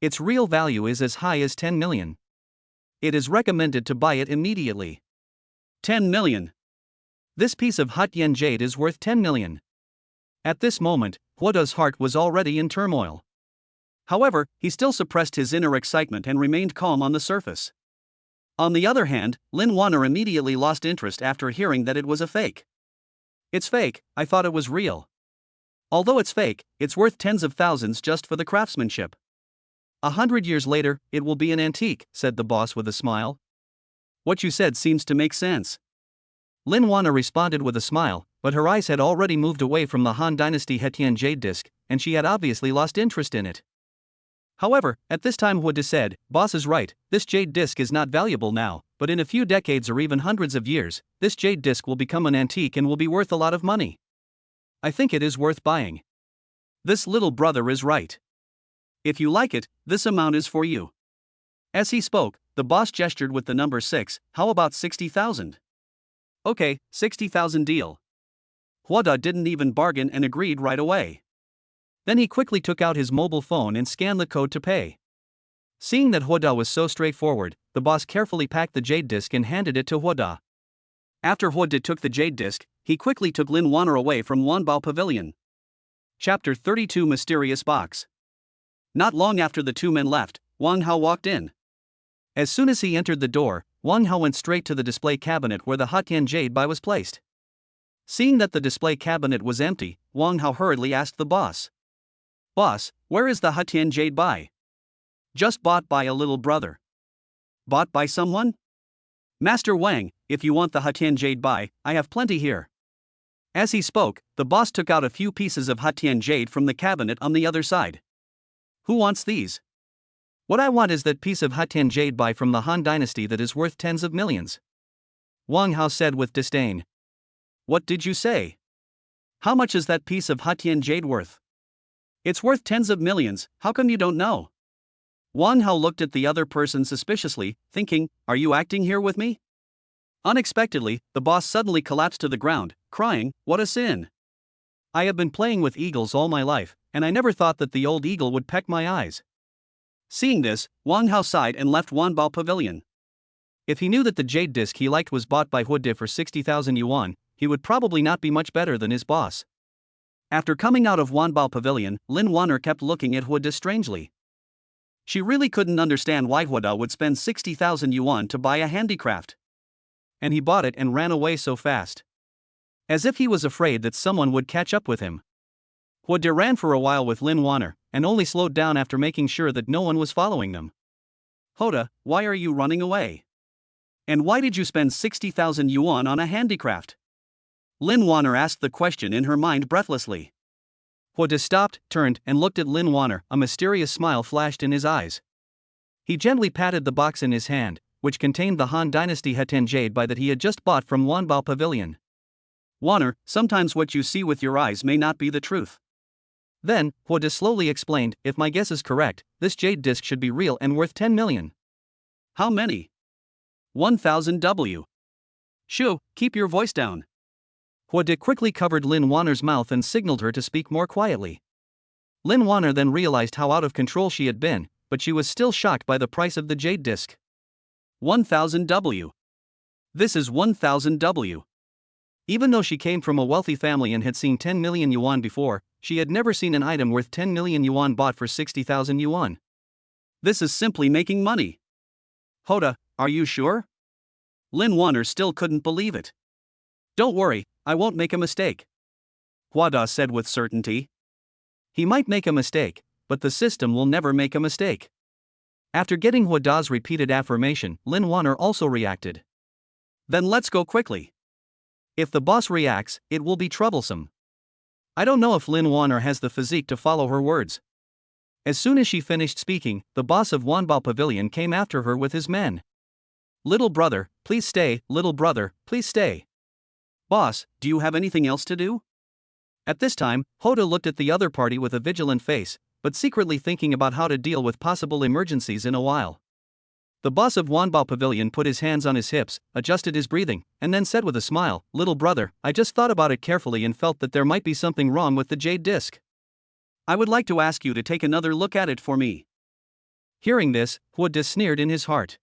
[SPEAKER 1] Its real value is as high as 10 million. It is recommended to buy it immediately. 10 million. This piece of Hatian jade is worth 10 million. At this moment, Hoda's heart was already in turmoil. However, he still suppressed his inner excitement and remained calm on the surface. On the other hand, Lin Wanner immediately lost interest after hearing that it was a fake. It's fake, I thought it was real. Although it's fake, it's worth tens of thousands just for the craftsmanship. 100 years later, it will be an antique, said the boss with a smile. What you said seems to make sense. Lin Wanner responded with a smile, but her eyes had already moved away from the Han Dynasty Hetian jade disc, and she had obviously lost interest in it. However, at this time Hoda said, boss is right, this jade disc is not valuable now, but in a few decades or even hundreds of years, this jade disc will become an antique and will be worth a lot of money. I think it is worth buying. This little brother is right. If you like it, this amount is for you. As he spoke, the boss gestured with the number 6, how about 60,000? Okay, 60,000 deal. Hoda didn't even bargain and agreed right away. Then he quickly took out his mobile phone and scanned the code to pay. Seeing that Hoda was so straightforward, the boss carefully packed the jade disc and handed it to Hoda. After Hoda took the jade disc, he quickly took Lin Wanner away from Wanbao Pavilion. Chapter 32 Mysterious Box. Not long after the two men left, Wang Hao walked in. As soon as he entered the door, Wang Hao went straight to the display cabinet where the Hatian jade buy was placed. Seeing that the display cabinet was empty, Wang Hao hurriedly asked the boss. Boss, where is the Hatian jade buy? Just bought by a little brother. Bought by someone? Master Wang, if you want the Hatian jade buy, I have plenty here. As he spoke, the boss took out a few pieces of Hatian jade from the cabinet on the other side. Who wants these? What I want is that piece of Hatian jade bai from the Han dynasty that is worth tens of millions. Wang Hao said with disdain. What did you say? How much is that piece of Hatian jade worth? It's worth tens of millions, how come you don't know? Wang Hao looked at the other person suspiciously, thinking, are you acting here with me? Unexpectedly, the boss suddenly collapsed to the ground, crying, what a sin! I have been playing with eagles all my life, and I never thought that the old eagle would peck my eyes. Seeing this, Wang Hao sighed and left Wanbao Pavilion. If he knew that the jade disc he liked was bought by Huode for 60,000 yuan, he would probably not be much better than his boss. After coming out of Wanbao Pavilion, Lin Wanner kept looking at Huode strangely. She really couldn't understand why Huode would spend 60,000 yuan to buy a handicraft. And he bought it and ran away so fast. As if he was afraid that someone would catch up with him. Huode ran for a while with Lin Wanner, and only slowed down after making sure that no one was following them. Huode, why are you running away? And why did you spend 60,000 yuan on a handicraft? Lin Wanner asked the question in her mind breathlessly. Huode stopped, turned, and looked at Lin Wanner, a mysterious smile flashed in his eyes. He gently patted the box in his hand, which contained the Han Dynasty Hatian jade bai that he had just bought from Wanbao Pavilion. Wanner, sometimes what you see with your eyes may not be the truth. Then, Huode slowly explained, if my guess is correct, this jade disc should be real and worth 10 million. How many? 1,000 W. Shoo, keep your voice down. Huode quickly covered Lin Wanner's mouth and signaled her to speak more quietly. Lin Wanner then realized how out of control she had been, but she was still shocked by the price of the jade disc. 1,000 W. This is 1,000 W. Even though she came from a wealthy family and had seen 10 million yuan before, she had never seen an item worth 10 million yuan bought for 60,000 yuan. This is simply making money. Huode, are you sure? Lin Wanner still couldn't believe it. Don't worry, I won't make a mistake. Huode said with certainty. He might make a mistake, but the system will never make a mistake. After getting Huode's repeated affirmation, Lin Wanner also reacted. Then let's go quickly. If the boss reacts, it will be troublesome. I don't know if Lin Wanner has the physique to follow her words. As soon as she finished speaking, the boss of Wanbao Pavilion came after her with his men. Little brother, please stay, little brother, please stay. Boss, do you have anything else to do? At this time, Huode looked at the other party with a vigilant face, but secretly thinking about how to deal with possible emergencies in a while. The boss of Wanbao Pavilion put his hands on his hips, adjusted his breathing, and then said with a smile, little brother, I just thought about it carefully and felt that there might be something wrong with the jade disc. I would like to ask you to take another look at it for me. Hearing this, Huode sneered in his heart.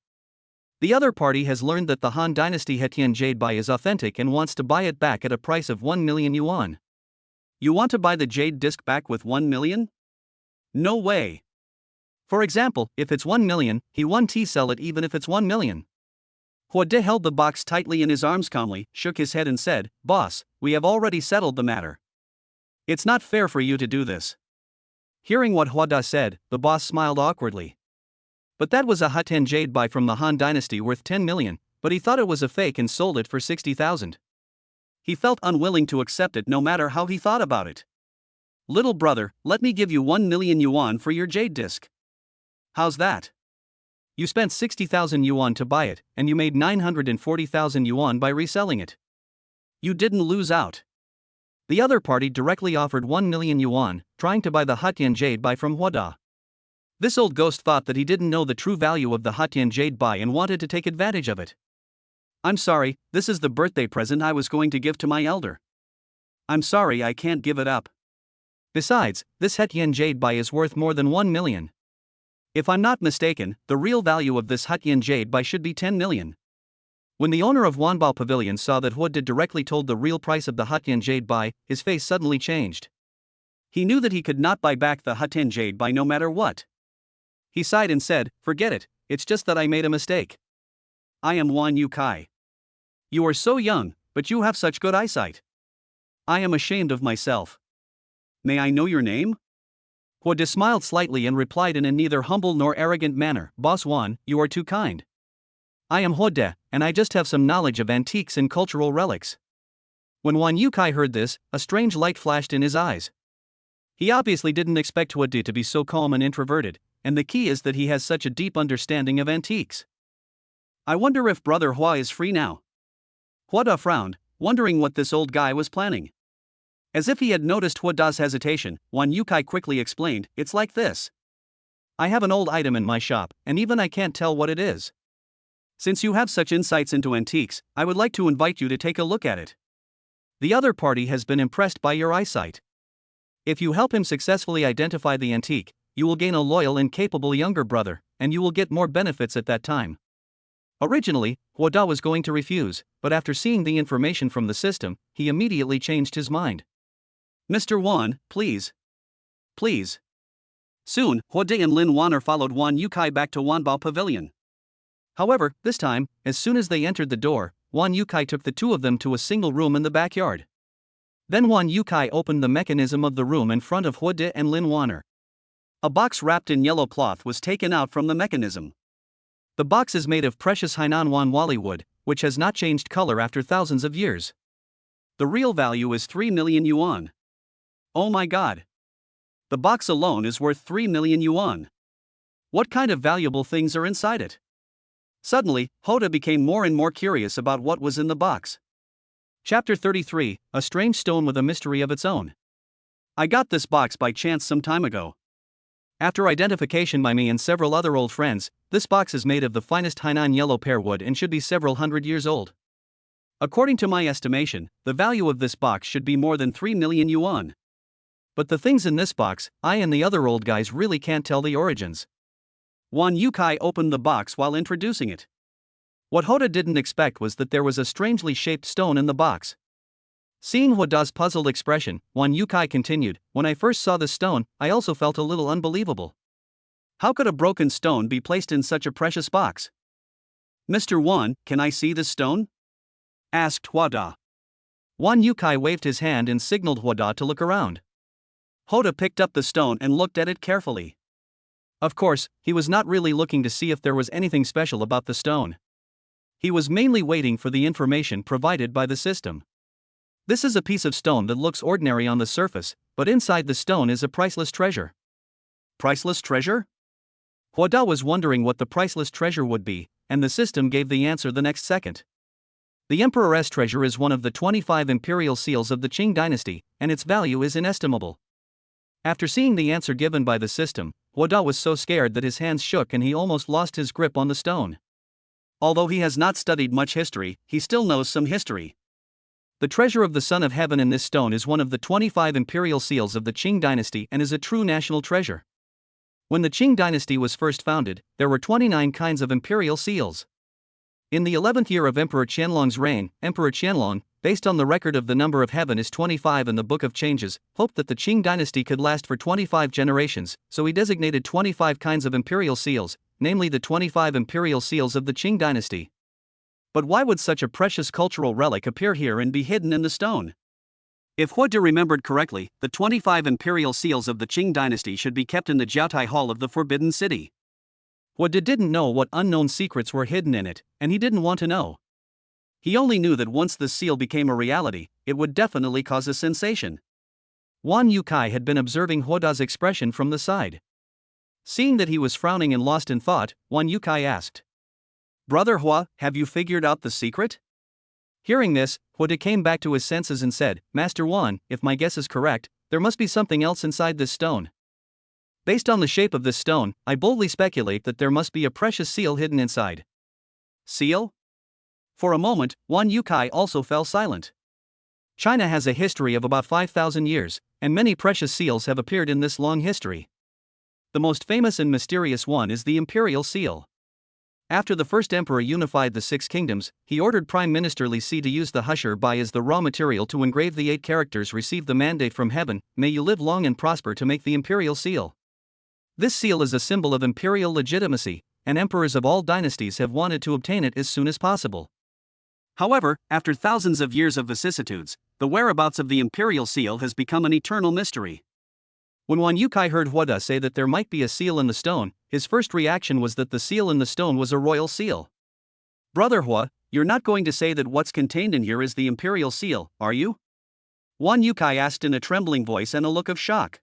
[SPEAKER 1] The other party has learned that the Han Dynasty Hatian jade bai is authentic and wants to buy it back at a price of 1 million yuan. You want to buy the jade disc back with 1 million? No way. For example, if it's 1 million, he won't sell it even if it's 1 million. Huode held the box tightly in his arms calmly, shook his head and said, Boss, we have already settled the matter. It's not fair for you to do this. Hearing what Huode said, the boss smiled awkwardly. But that was a Hatian jade bai from the Han Dynasty worth 10 million, but he thought it was a fake and sold it for 60,000. He felt unwilling to accept it no matter how he thought about it. Little brother, let me give you 1 million yuan for your jade disc. How's that? You spent 60,000 yuan to buy it, and you made 940,000 yuan by reselling it. You didn't lose out. The other party directly offered 1 million yuan, trying to buy the Hatian jade bai from Huode. This old ghost thought that he didn't know the true value of the Hatian jade bai and wanted to take advantage of it. I'm sorry, this is the birthday present I was going to give to my elder. I'm sorry I can't give it up. Besides, this Hatian jade bai is worth more than 1 million. If I'm not mistaken, the real value of this Hatian jade bai should be 10 million. When the owner of Wanbao Pavilion saw that Huode directly told the real price of the Hatian jade bai, his face suddenly changed. He knew that he could not buy back the Hatian jade bai no matter what. He sighed and said, forget it, it's just that I made a mistake. I am Wan Yu Kai. You are so young, but you have such good eyesight. I am ashamed of myself. May I know your name? Huode smiled slightly and replied in a neither humble nor arrogant manner, Boss Wan, you are too kind. I am Huode, and I just have some knowledge of antiques and cultural relics. When Wan Yu Kai heard this, a strange light flashed in his eyes. He obviously didn't expect Huode to be so calm and introverted, and the key is that he has such a deep understanding of antiques. I wonder if Brother Hua is free now. Huode frowned, wondering what this old guy was planning. As if he had noticed Huoda's hesitation, Wan Yukai quickly explained, "It's like this. I have an old item in my shop, and even I can't tell what it is. Since you have such insights into antiques, I would like to invite you to take a look at it. The other party has been impressed by your eyesight. If you help him successfully identify the antique, you will gain a loyal and capable younger brother, and you will get more benefits at that time." Originally, Huoda was going to refuse, but after seeing the information from the system, he immediately changed his mind. "Mr. Wan, please. Please." Soon, Huode and Lin Waner followed Wan Yukai back to Wanbao Pavilion. However, this time, as soon as they entered the door, Wan Yukai took the two of them to a single room in the backyard. Then Wan Yukai opened the mechanism of the room in front of Huode and Lin Waner. A box wrapped in yellow cloth was taken out from the mechanism. The box is made of precious Hainan Wan Wali wood, which has not changed color after thousands of years. The real value is 3 million yuan. Oh my god. The box alone is worth 3 million yuan. What kind of valuable things are inside it? Suddenly, Huode became more and more curious about what was in the box. Chapter 33, A Strange Stone with a Mystery of Its Own. I got this box by chance some time ago. After identification by me and several other old friends, this box is made of the finest Hainan yellow pear wood and should be several hundred years old. According to my estimation, the value of this box should be more than 3 million yuan. But the things in this box, I and the other old guys really can't tell the origins. Wan Yukai opened the box while introducing it. What Huode didn't expect was that there was a strangely shaped stone in the box. Seeing Huoda's puzzled expression, Wan Yukai continued, "When I first saw the stone, I also felt a little unbelievable. How could a broken stone be placed in such a precious box?" "Mr. Wan, can I see this stone?" asked Huoda. Wan Yukai waved his hand and signaled Huoda to look around. Huoda picked up the stone and looked at it carefully. Of course, he was not really looking to see if there was anything special about the stone. He was mainly waiting for the information provided by the system. This is a piece of stone that looks ordinary on the surface, but inside the stone is a priceless treasure. Priceless treasure? Huoda was wondering what the priceless treasure would be, and the system gave the answer the next second. The Emperor's treasure is one of the 25 imperial seals of the Qing dynasty, and its value is inestimable. After seeing the answer given by the system, Huoda was so scared that his hands shook and he almost lost his grip on the stone. Although he has not studied much history, he still knows some history. The treasure of the Son of Heaven in this stone is one of the 25 imperial seals of the Qing dynasty and is a true national treasure. When the Qing dynasty was first founded, there were 29 kinds of imperial seals. In the 11th year of Emperor Qianlong's reign, Emperor Qianlong, based on the record of the number of heaven is 25 in the Book of Changes, hoped that the Qing dynasty could last for 25 generations, so he designated 25 kinds of imperial seals, namely the 25 imperial seals of the Qing dynasty. But why would such a precious cultural relic appear here and be hidden in the stone? If Huode remembered correctly, the 25 imperial seals of the Qing dynasty should be kept in the Jiaotai Hall of the Forbidden City. Huode didn't know what unknown secrets were hidden in it, and he didn't want to know. He only knew that once this seal became a reality, it would definitely cause a sensation. Wan Yukai had been observing Huoda's expression from the side. Seeing that he was frowning and lost in thought, Wan Yukai asked, "Brother Hua, have you figured out the secret?" Hearing this, Huode came back to his senses and said, "Master Wan, if my guess is correct, there must be something else inside this stone. Based on the shape of this stone, I boldly speculate that there must be a precious seal hidden inside." Seal? For a moment, Wan Yukai also fell silent. China has a history of about 5,000 years, and many precious seals have appeared in this long history. The most famous and mysterious one is the imperial seal. After the first emperor unified the 6 kingdoms, he ordered Prime Minister Li Si to use the Husher Bai as the raw material to engrave the 8 characters received the mandate from heaven, "May you live long and prosper," to make the imperial seal. This seal is a symbol of imperial legitimacy, and emperors of all dynasties have wanted to obtain it as soon as possible. However, after thousands of years of vicissitudes, the whereabouts of the imperial seal has become an eternal mystery. When Wan Yukai heard Huoda say that there might be a seal in the stone, his first reaction was that the seal in the stone was a royal seal. "Brother Hua, you're not going to say that what's contained in here is the imperial seal, are you?" Wan Yukai asked in a trembling voice and a look of shock.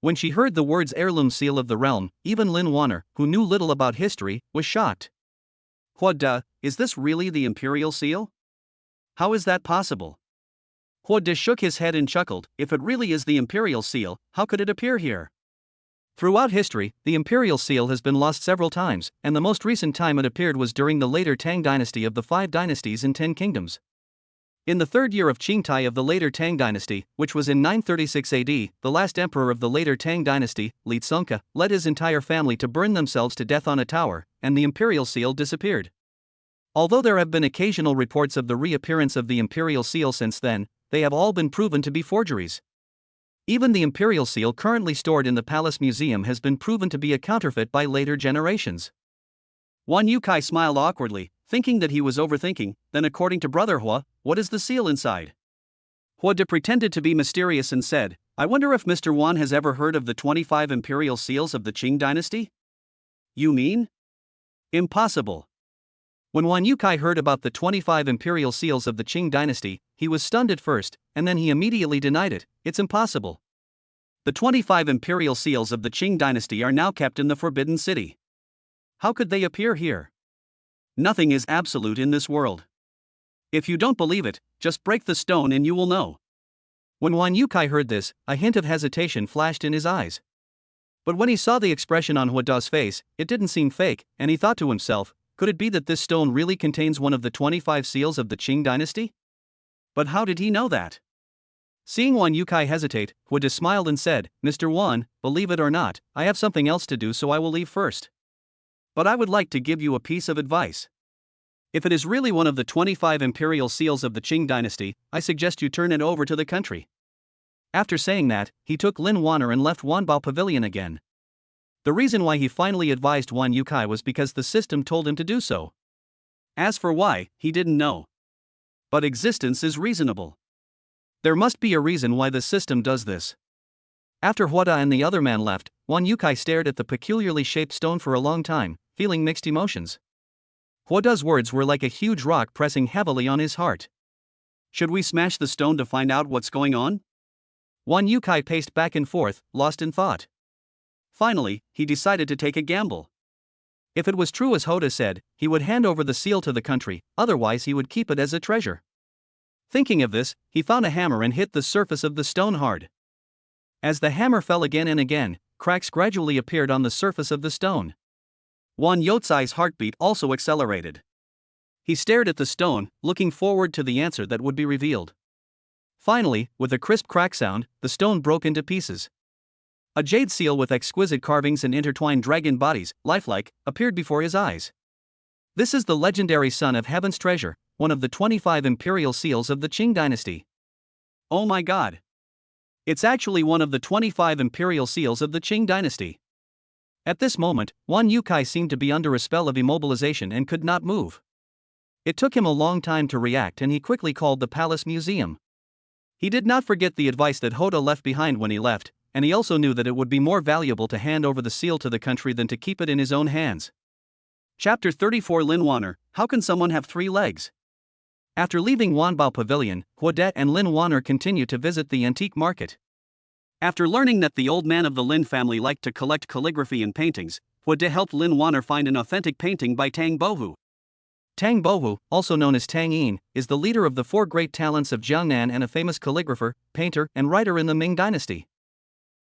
[SPEAKER 1] When she heard the words heirloom seal of the realm, even Lin Wanner, who knew little about history, was shocked. What the, is this really the imperial seal? How is that possible? What de shook his head and chuckled, if it really is the imperial seal, how could it appear here? Throughout history, the imperial seal has been lost several times, and the most recent time it appeared was during the later Tang dynasty of the 5 dynasties in 10 kingdoms. In the 3rd year of Qingtai of the later Tang dynasty, which was in 936 AD, the last emperor of the later Tang dynasty, Li Tsungka, led his entire family to burn themselves to death on a tower, and the imperial seal disappeared. Although there have been occasional reports of the reappearance of the imperial seal since then, they have all been proven to be forgeries. Even the imperial seal currently stored in the Palace Museum has been proven to be a counterfeit by later generations. Wan Yukai smiled awkwardly, thinking that he was overthinking. Then, according to Brother Hua, what is the seal inside? Hua De pretended to be mysterious and said, I wonder if Mr. Wan has ever heard of the 25 imperial seals of the Qing dynasty? You mean? Impossible. When Wan Yukai heard about the 25 imperial seals of the Qing dynasty, he was stunned at first, and then he immediately denied it. It's impossible. The 25 imperial seals of the Qing dynasty are now kept in the Forbidden City. How could they appear here? Nothing is absolute in this world. If you don't believe it, just break the stone and you will know. When Wan Yukai heard this, a hint of hesitation flashed in his eyes. But when he saw the expression on Hua Da's face, it didn't seem fake, and he thought to himself, could it be that this stone really contains one of the 25 seals of the Qing dynasty? But how did he know that? Seeing Wan Yukai hesitate, Hua Da smiled and said, Mr. Wan, believe it or not, I have something else to do, so I will leave first. But I would like to give you a piece of advice. If it is really one of the 25 imperial seals of the Qing dynasty, I suggest you turn it over to the country. After saying that, he took Lin Wanner and left Wanbao Pavilion again. The reason why he finally advised Wan Yukai was because the system told him to do so. As for why, he didn't know. But existence is reasonable. There must be a reason why the system does this. After Hua Da and the other man left, Wan Yukai stared at the peculiarly shaped stone for a long time, feeling mixed emotions. Hua Da's words were like a huge rock pressing heavily on his heart. Should we smash the stone to find out what's going on? Wan Yukai paced back and forth, lost in thought. Finally, he decided to take a gamble. If it was true as Hua Da said, he would hand over the seal to the country, otherwise he would keep it as a treasure. Thinking of this, he found a hammer and hit the surface of the stone hard. As the hammer fell again and again, cracks gradually appeared on the surface of the stone. Wan Youcai's heartbeat also accelerated. He stared at the stone, looking forward to the answer that would be revealed. Finally, with a crisp crack sound, the stone broke into pieces. A jade seal with exquisite carvings and intertwined dragon bodies, lifelike, appeared before his eyes. This is the legendary Son of Heaven's treasure, one of the 25 imperial seals of the Qing dynasty. Oh my god! It's actually one of the 25 imperial seals of the Qing dynasty. At this moment, Wan Yukai seemed to be under a spell of immobilization and could not move. It took him a long time to react, and he quickly called the Palace Museum. He did not forget the advice that Hua Da left behind when he left, and he also knew that it would be more valuable to hand over the seal to the country than to keep it in his own hands. Chapter 34 Lin Wanner, How Can Someone Have 3 Legs? After leaving Wanbao Pavilion, Hua Da and Lin Wanner continued to visit the antique market. After learning that the old man of the Lin family liked to collect calligraphy and paintings, Hua Da helped Lin Wanner find an authentic painting by Tang Bohu. Tang Bohu, also known as Tang Yin, is the leader of the 4 great talents of Jiangnan and a famous calligrapher, painter, and writer in the Ming dynasty.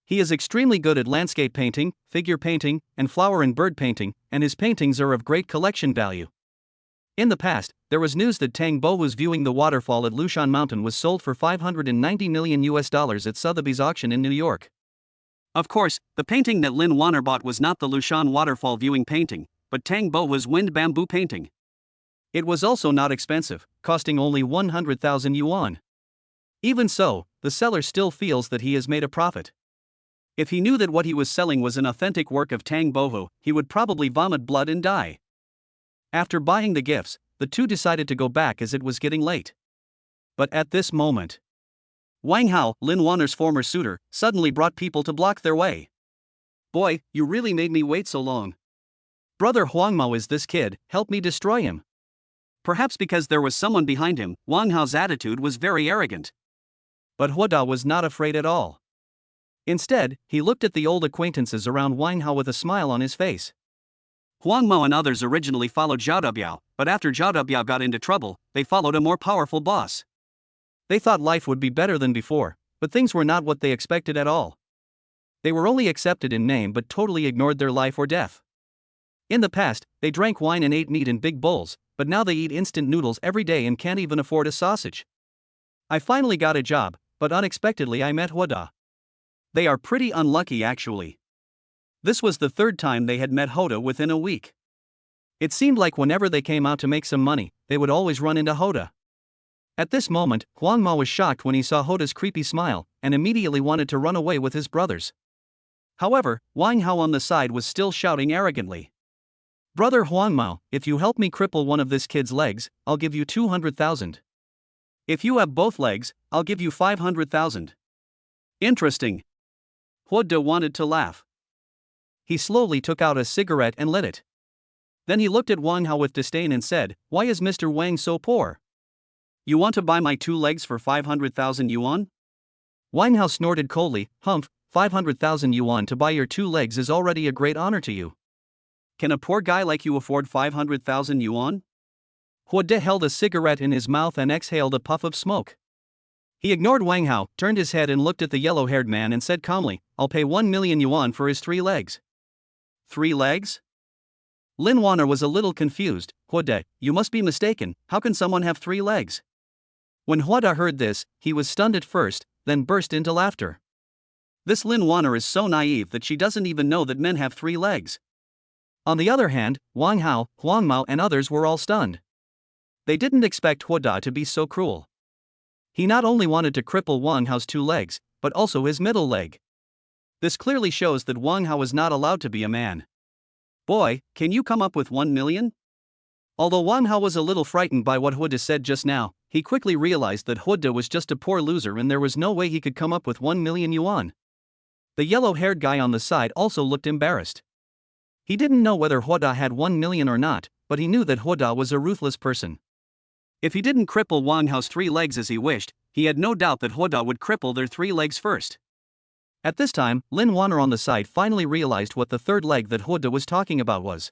[SPEAKER 1] He is extremely good at landscape painting, figure painting, and flower and bird painting, and his paintings are of great collection value. In the past, there was news that Tang Bohu's viewing the waterfall at Lushan Mountain was sold for $590 million at Sotheby's auction in New York. Of course, the painting that Lin Wanner bought was not the Lushan waterfall viewing painting, but Tang Bohu's wind bamboo painting. It was also not expensive, costing only 100,000 yuan. Even so, the seller still feels that he has made a profit. If he knew that what he was selling was an authentic work of Tang Bohu, he would probably vomit blood and die. After buying the gifts, the two decided to go back as it was getting late. But at this moment, Wang Hao, Lin Wanner's former suitor, suddenly brought people to block their way. Boy, you really made me wait so long. Brother Huangmao is this kid, help me destroy him. Perhaps because there was someone behind him, Wang Hao's attitude was very arrogant. But Hua Da was not afraid at all. Instead, he looked at the old acquaintances around Wang Hao with a smile on his face. Huang Mao and others originally followed Zhao Debiao, but after Zhao Debiao got into trouble, they followed a more powerful boss. They thought life would be better than before, but things were not what they expected at all. They were only accepted in name but totally ignored their life or death. In the past, they drank wine and ate meat in big bowls, but now they eat instant noodles every day and can't even afford a sausage. I finally got a job, but unexpectedly I met Hoda. They are pretty unlucky actually. This was the third time they had met Hoda within a week. It seemed like whenever they came out to make some money, they would always run into Hoda. At this moment, Huang Mao was shocked when he saw Hoda's creepy smile, and immediately wanted to run away with his brothers. However, Wang Hao on the side was still shouting arrogantly. "Brother Huang Mao, if you help me cripple one of this kid's legs, I'll give you 200,000. If you have both legs, I'll give you 500,000. Interesting." Hoda wanted to laugh. He slowly took out a cigarette and lit it. Then he looked at Wang Hao with disdain and said, "Why is Mr. Wang so poor? You want to buy my 2 legs for 500,000 yuan? Wang Hao snorted coldly, "Humph, 500,000 yuan to buy your 2 legs is already a great honor to you. Can a poor guy like you afford 500,000 yuan? Hoda held a cigarette in his mouth and exhaled a puff of smoke. He ignored Wang Hao, turned his head and looked at the yellow-haired man and said calmly, "I'll pay 1 million yuan for his 3 legs. 3 legs? Lin Wanner was a little confused. "Hoda, you must be mistaken, how can someone have 3 legs? When Hoda heard this, he was stunned at first, then burst into laughter. This Lin Wanner is so naive that she doesn't even know that men have 3 legs. On the other hand, Wang Hao, Huang Mao and others were all stunned. They didn't expect Hoda to be so cruel. He not only wanted to cripple Wang Hao's 2 legs, but also his middle leg. This clearly shows that Wang Hao is not allowed to be a man. Boy, can you come up with 1 million? Although Wang Hao was a little frightened by what Hoda said just now, he quickly realized that Hoda was just a poor loser and there was no way he could come up with 1 million yuan. The yellow-haired guy on the side also looked embarrassed. He didn't know whether Hoda had 1 million or not, but he knew that Hoda was a ruthless person. If he didn't cripple Wang Hao's 3 legs as he wished, he had no doubt that Hoda would cripple their 3 legs first. At this time, Lin Wanner on the side finally realized what the 3rd leg that Hoda was talking about was.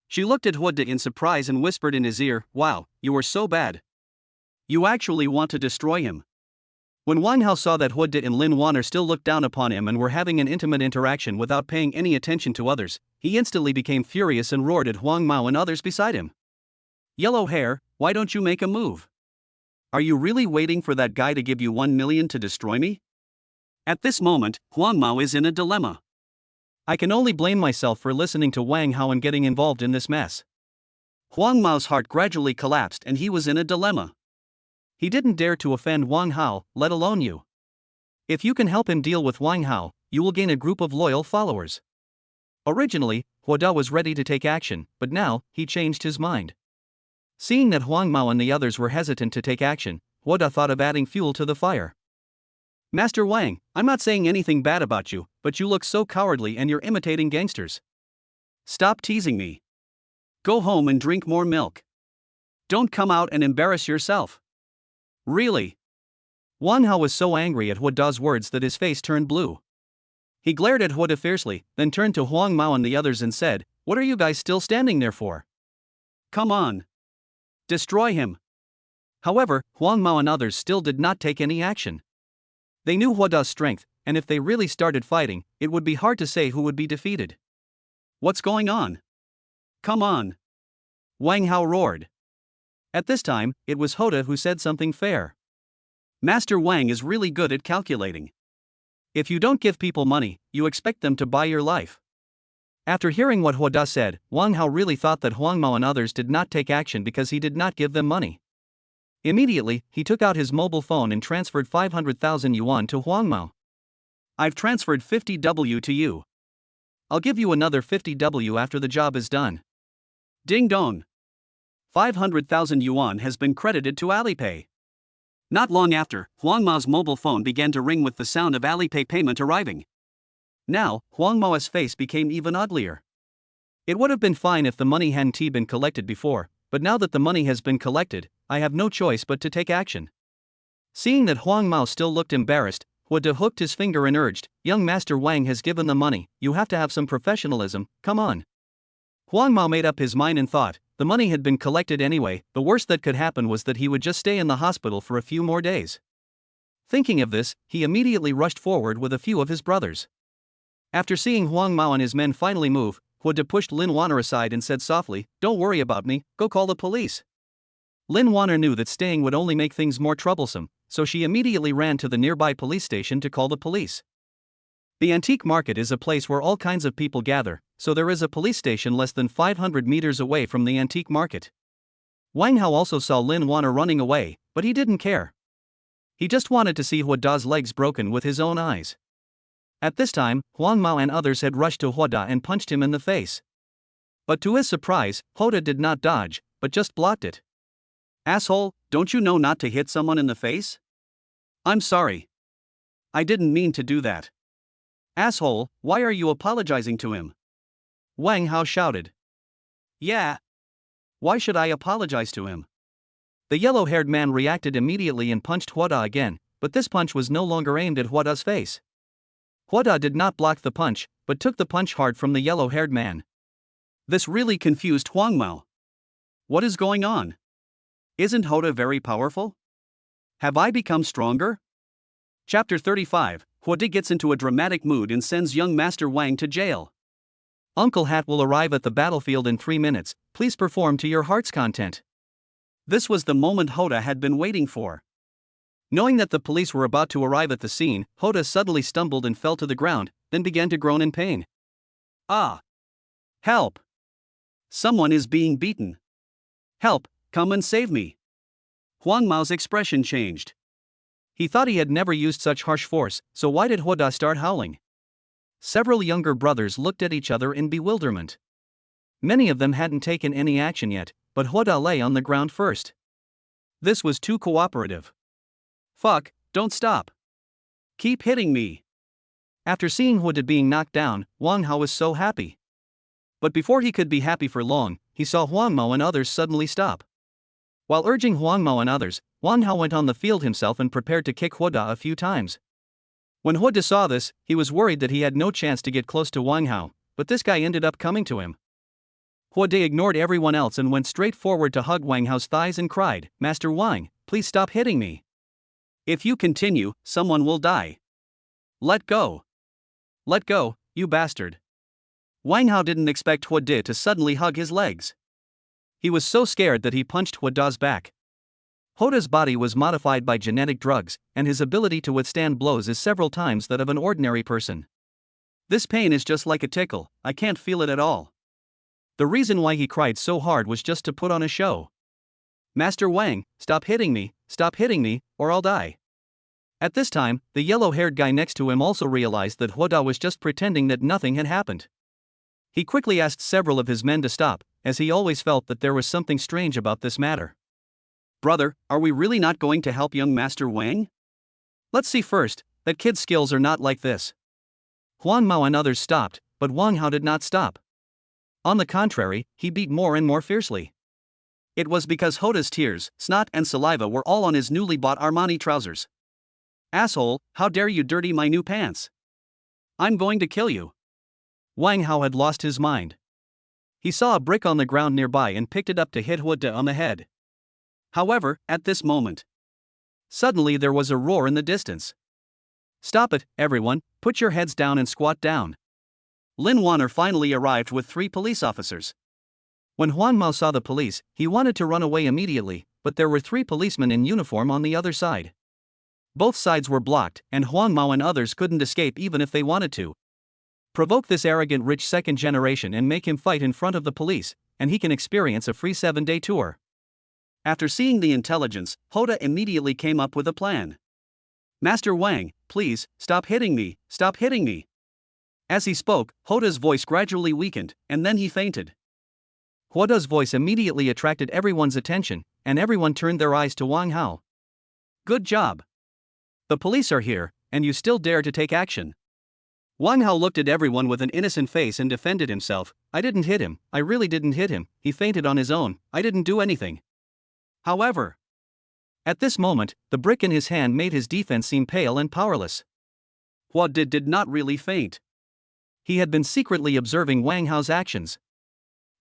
[SPEAKER 1] She looked at Hoda in surprise and whispered in his ear, "Wow, you are so bad. You actually want to destroy him." When Wang Hao saw that Hoda and Lin Wanner still looked down upon him and were having an intimate interaction without paying any attention to others, he instantly became furious and roared at Huang Mao and others beside him. "Yellow hair, why don't you make a move? Are you really waiting for that guy to give you 1 million to destroy me?" At this moment, Huang Mao is in a dilemma. I can only blame myself for listening to Wang Hao and getting involved in this mess. Huang Mao's heart gradually collapsed and he was in a dilemma. He didn't dare to offend Wang Hao, let alone you. If you can help him deal with Wang Hao, you will gain a group of loyal followers. Originally, Hoda was ready to take action, but now, he changed his mind. Seeing that Huang Mao and the others were hesitant to take action, Hoda thought of adding fuel to the fire. "Master Wang, I'm not saying anything bad about you, but you look so cowardly and you're imitating gangsters. Stop teasing me. Go home and drink more milk. Don't come out and embarrass yourself. Really?" Wang Hao was so angry at Hoda's words that his face turned blue. He glared at Hoda fiercely, then turned to Huang Mao and the others and said, "What are you guys still standing there for? Come on. Destroy him." However, Huang Mao and others still did not take any action. They knew Hoda's strength, and if they really started fighting, it would be hard to say who would be defeated. "What's going on? Come on!" Wang Hao roared. At this time, it was Hoda who said something fair. "Master Wang is really good at calculating. If you don't give people money, you expect them to buy your life." After hearing what Hoda said, Wang Hao really thought that Huang Mao and others did not take action because he did not give them money. Immediately, he took out his mobile phone and transferred 500,000 yuan to Huang Mao. "I've transferred 50W to you. I'll give you another 50W after the job is done." Ding dong. 500,000 yuan has been credited to Alipay. Not long after, Huang Mao's mobile phone began to ring with the sound of Alipay payment arriving. Now, Huang Mao's face became even uglier. It would have been fine if the money hadn't been collected before, but now that the money has been collected, I have no choice but to take action. Seeing that Huang Mao still looked embarrassed, Huada hooked his finger and urged, "Young Master Wang has given the money, you have to have some professionalism, come on." Huang Mao made up his mind and thought, the money had been collected anyway, the worst that could happen was that he would just stay in the hospital for a few more days. Thinking of this, he immediately rushed forward with a few of his brothers. After seeing Huang Mao and his men finally move, Huada pushed Lin Wanner aside and said softly, "Don't worry about me, go call the police." Lin Wanner knew that staying would only make things more troublesome, so she immediately ran to the nearby police station to call the police. The antique market is a place where all kinds of people gather, so there is a police station less than 500 meters away from the antique market. Wang Hao also saw Lin Wanner running away, but he didn't care. He just wanted to see Huada's legs broken with his own eyes. At this time, Huang Mao and others had rushed to Huada and punched him in the face. But to his surprise, Huada did not dodge, but just blocked it. "Asshole, don't you know not to hit someone in the face?" "I'm sorry. I didn't mean to do that." "Asshole, why are you apologizing to him?" Wang Hao shouted. "Yeah. Why should I apologize to him?" The yellow-haired man reacted immediately and punched Huada again, but this punch was no longer aimed at Huada's face. Huada did not block the punch, but took the punch hard from the yellow-haired man. This really confused Huang Mao. What is going on? Isn't Huada very powerful? Have I become stronger? Chapter 35, Huada gets into a dramatic mood and sends young Master Wang to jail. Uncle Hat will arrive at the battlefield in 3 minutes, please perform to your heart's content. This was the moment Huada had been waiting for. Knowing that the police were about to arrive at the scene, Huada suddenly stumbled and fell to the ground, then began to groan in pain. "Ah! Help! Someone is being beaten. Help, come and save me." Huang Mao's expression changed. He thought he had never used such harsh force, so why did Huada start howling? Several younger brothers looked at each other in bewilderment. Many of them hadn't taken any action yet, but Huada lay on the ground first. This was too cooperative. "Fuck, don't stop. Keep hitting me." After seeing Huada being knocked down, Wang Hao was so happy. But before he could be happy for long, he saw Huang Mao and others suddenly stop. While urging Huang Mao and others, Wang Hao went on the field himself and prepared to kick Huada a few times. When Huada saw this, he was worried that he had no chance to get close to Wang Hao, but this guy ended up coming to him. Huada ignored everyone else and went straight forward to hug Wang Hao's thighs and cried, "Master Wang, please stop hitting me. If you continue, someone will die. Let go. Let go, you bastard." Wang Hao didn't expect Huada to suddenly hug his legs. He was so scared that he punched Huada's back. Huada's body was modified by genetic drugs, and his ability to withstand blows is several times that of an ordinary person. "This pain is just like a tickle, I can't feel it at all." The reason why he cried so hard was just to put on a show. "Master Wang, stop hitting me, or I'll die." At this time, the yellow-haired guy next to him also realized that Huada was just pretending that nothing had happened. He quickly asked several of his men to stop, as he always felt that there was something strange about this matter. "Brother, are we really not going to help young Master Wang? Let's see first, that kid's skills are not like this." Huang Mao and others stopped, but Wang Hao did not stop. On the contrary, he beat more and more fiercely. It was because Huada's tears, snot and saliva were all on his newly bought Armani trousers. "Asshole, how dare you dirty my new pants? I'm going to kill you." Wang Hao had lost his mind. He saw a brick on the ground nearby and picked it up to hit Huada on the head. However, at this moment, suddenly there was a roar in the distance. "Stop it, everyone, put your heads down and squat down." Lin Wanner finally arrived with 3 police officers. When Huang Mao saw the police, he wanted to run away immediately, but there were 3 policemen in uniform on the other side. Both sides were blocked, and Huang Mao and others couldn't escape even if they wanted to. Provoke this arrogant rich second generation and make him fight in front of the police, and he can experience a free 7-day tour. After seeing the intelligence, Huada immediately came up with a plan. "Master Wang, please, stop hitting me, stop hitting me." As he spoke, Huada's voice gradually weakened, and then he fainted. Huada's voice immediately attracted everyone's attention, and everyone turned their eyes to Wang Hao. "Good job. The police are here, and you still dare to take action." Wang Hao looked at everyone with an innocent face and defended himself. "I didn't hit him, I really didn't hit him, he fainted on his own, I didn't do anything." However, at this moment, the brick in his hand made his defense seem pale and powerless. Hua did not really faint. He had been secretly observing Wang Hao's actions.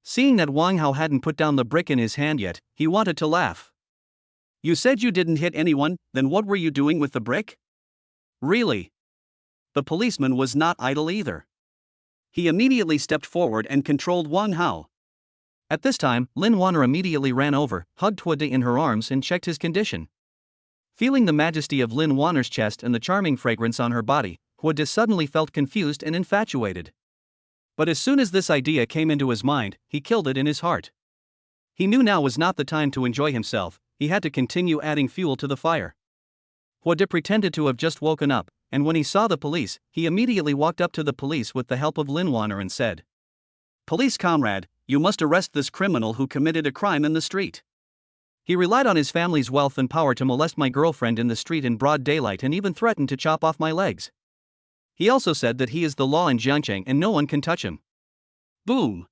[SPEAKER 1] Seeing that Wang Hao hadn't put down the brick in his hand yet, he wanted to laugh. You said you didn't hit anyone, then what were you doing with the brick? Really? The policeman was not idle either. He immediately stepped forward and controlled Wang Hao. At this time, Lin Wanner immediately ran over, hugged Hua De in her arms and checked his condition. Feeling the majesty of Lin Wanner's chest and the charming fragrance on her body, Hua De suddenly felt confused and infatuated. But as soon as this idea came into his mind, he killed it in his heart. He knew now was not the time to enjoy himself, he had to continue adding fuel to the fire. Hua De pretended to have just woken up, and when he saw the police, he immediately walked up to the police with the help of Lin Wanner and said, "Police comrade, you must arrest this criminal who committed a crime in the street. He relied on his family's wealth and power to molest my girlfriend in the street in broad daylight and even threatened to chop off my legs. He also said that he is the law in Jiangcheng and no one can touch him." Boom!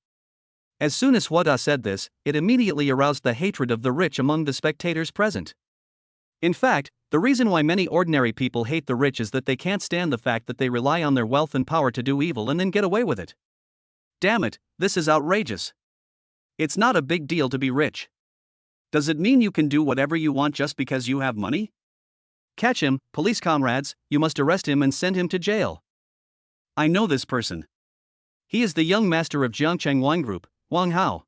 [SPEAKER 1] As soon as Hua De said this, it immediately aroused the hatred of the rich among the spectators present. In fact, the reason why many ordinary people hate the rich is that they can't stand the fact that they rely on their wealth and power to do evil and then get away with it. Damn it, this is outrageous. It's not a big deal to be rich. Does it mean you can do whatever you want just because you have money? Catch him, police comrades, you must arrest him and send him to jail. I know this person. He is the young master of Jiangcheng Wine Group, Wang Hao.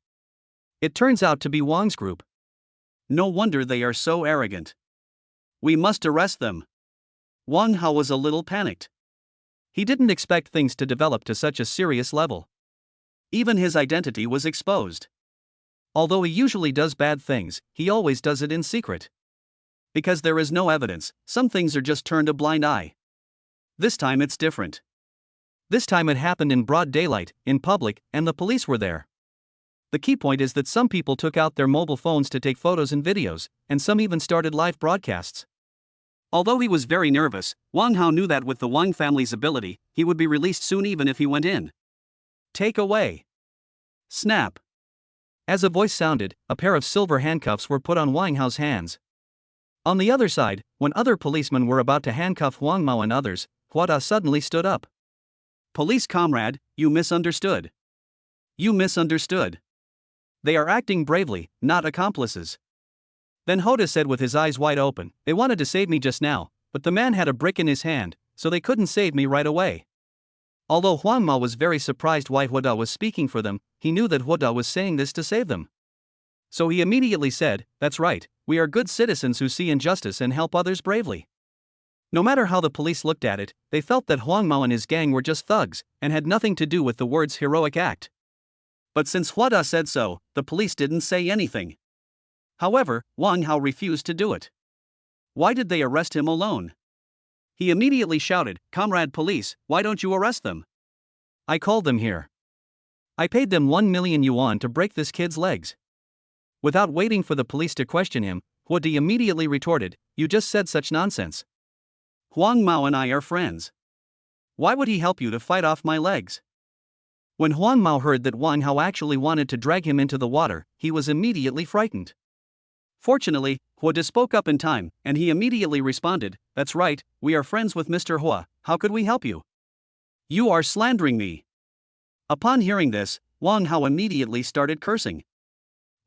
[SPEAKER 1] It turns out to be Wang's group. No wonder they are so arrogant. We must arrest them. Wang Hao was a little panicked. He didn't expect things to develop to such a serious level. Even his identity was exposed. Although he usually does bad things, he always does it in secret. Because there is no evidence, some things are just turned a blind eye. This time it's different. This time it happened in broad daylight, in public, and the police were there. The key point is that some people took out their mobile phones to take photos and videos, and some even started live broadcasts. Although he was very nervous, Wang Hao knew that with the Wang family's ability, he would be released soon even if he went in. Take away. Snap. As a voice sounded, a pair of silver handcuffs were put on Wang Hao's hands. On the other side, when other policemen were about to handcuff Wang Mao and others, Hua De suddenly stood up. Police comrade, you misunderstood. You misunderstood. They are acting bravely, not accomplices. Then Hua De said with his eyes wide open, they wanted to save me just now, but the man had a brick in his hand, so they couldn't save me right away. Although Wang Mao was very surprised why Hua De was speaking for them, he knew that Hua De was saying this to save them. So he immediately said, that's right, we are good citizens who see injustice and help others bravely. No matter how the police looked at it, they felt that Wang Mao and his gang were just thugs, and had nothing to do with the words heroic act. But since Hua De said so, the police didn't say anything. However, Wang Hao refused to do it. Why did they arrest him alone? He immediately shouted, "Comrade police, why don't you arrest them? I called them here. I paid them 1 million yuan to break this kid's legs." Without waiting for the police to question him, Hua De immediately retorted, "You just said such nonsense. Wang Mao and I are friends. Why would he help you to fight off my legs?" When Wang Mao heard that Wang Hao actually wanted to drag him into the water, he was immediately frightened. Fortunately, Hua De spoke up in time, and he immediately responded, "That's right, we are friends with Mr. Hua, how could we help you? You are slandering me." Upon hearing this, Wang Hao immediately started cursing.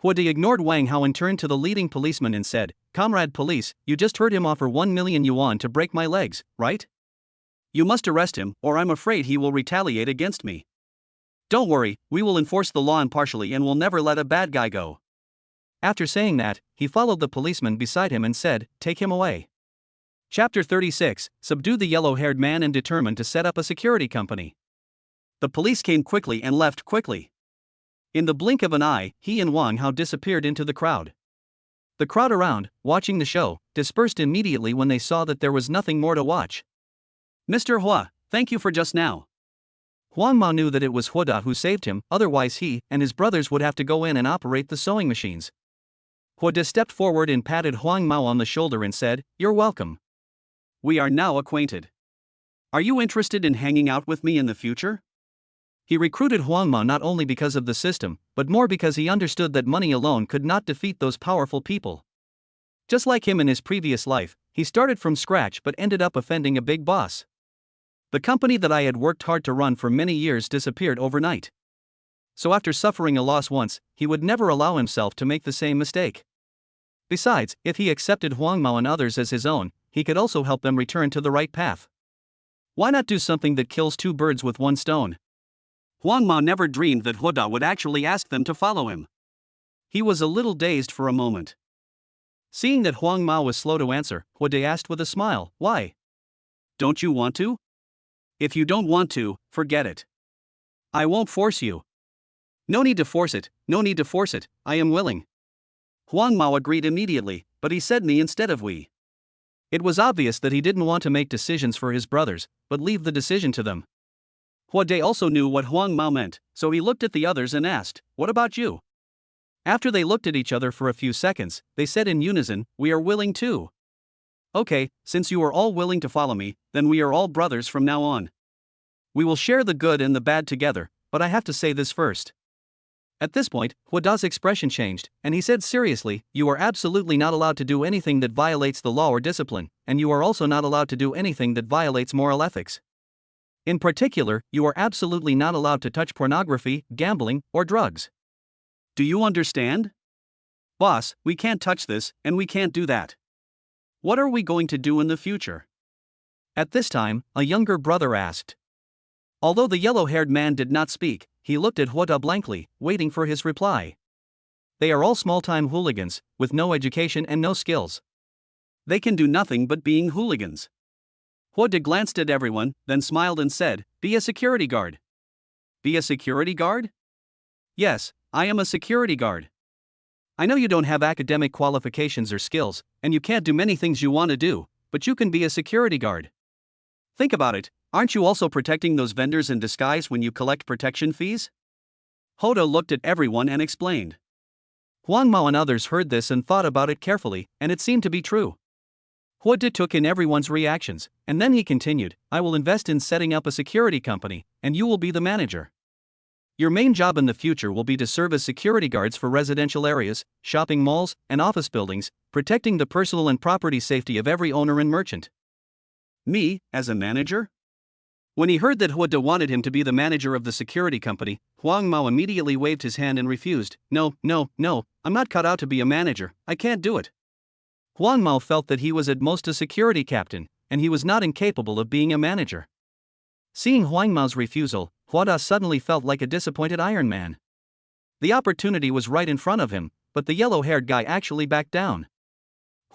[SPEAKER 1] Hua De ignored Wang Hao and turned to the leading policeman and said, "Comrade police, you just heard him offer 1 million yuan to break my legs, right? You must arrest him, or I'm afraid he will retaliate against me. Don't worry, we will enforce the law impartially and will never let a bad guy go." After saying that, he followed the policeman beside him and said, "Take him away." Chapter 36, Subdue the yellow-haired man and determined to set up a security company. The police came quickly and left quickly. In the blink of an eye, he and Wang Hao disappeared into the crowd. The crowd around, watching the show, dispersed immediately when they saw that there was nothing more to watch. "Mr. Hua, thank you for just now." Wang Mao knew that it was Hua De who saved him, otherwise he and his brothers would have to go in and operate the sewing machines. Hua De stepped forward and patted Wang Mao on the shoulder and said, "You're welcome. We are now acquainted. Are you interested in hanging out with me in the future?" He recruited Wang Mao not only because of the system, but more because he understood that money alone could not defeat those powerful people. Just like him in his previous life, he started from scratch but ended up offending a big boss. The company that I had worked hard to run for many years disappeared overnight. So after suffering a loss once, he would never allow himself to make the same mistake. Besides, if he accepted Huang Mao and others as his own, he could also help them return to the right path. Why not do something that kills two birds with one stone? Huang Mao never dreamed that He would actually ask them to follow him. He was a little dazed for a moment. Seeing that Huang Mao was slow to answer, He asked with a smile, "Why? Don't you want to? If you don't want to, forget it. I won't force you." "No need to force it, no need to force it, I am willing." Huang Mao agreed immediately, but he said me instead of we. It was obvious that he didn't want to make decisions for his brothers, but leave the decision to them. He also knew what Huang Mao meant, so he looked at the others and asked, "What about you?" After they looked at each other for a few seconds, they said in unison, "We are willing too." "Okay, since you are all willing to follow me, then we are all brothers from now on. We will share the good and the bad together, but I have to say this first." At this point, He's expression changed, and he said seriously, "You are absolutely not allowed to do anything that violates the law or discipline, and you are also not allowed to do anything that violates moral ethics. In particular, you are absolutely not allowed to touch pornography, gambling, or drugs. Do you understand? Boss, we can't touch this, and we can't do that. What are we going to do in the future?" At this time, a younger brother asked. Although the yellow-haired man did not speak, he looked at He blankly, waiting for his reply. They are all small-time hooligans, with no education and no skills. They can do nothing but being hooligans. He glanced at everyone, then smiled and said, "Be a security guard." "Be a security guard?" "Yes, I am a security guard. I know you don't have academic qualifications or skills, and you can't do many things you want to do, but you can be a security guard. Think about it, aren't you also protecting those vendors in disguise when you collect protection fees?" He looked at everyone and explained. Huang Mao and others heard this and thought about it carefully, and it seemed to be true. He took in everyone's reactions, and then he continued, "I will invest in setting up a security company, and you will be the manager. Your main job in the future will be to serve as security guards for residential areas, shopping malls, and office buildings, protecting the personal and property safety of every owner and merchant." Me, as a manager? When he heard that He wanted him to be the manager of the security company, Huang Mao immediately waved his hand and refused. No, I'm not cut out to be a manager, I can't do it." Huang Mao felt that he was at most a security captain, and he was not incapable of being a manager. Seeing Huang Mao's refusal, He suddenly felt like a disappointed Iron Man. The opportunity was right in front of him, but the yellow-haired guy actually backed down.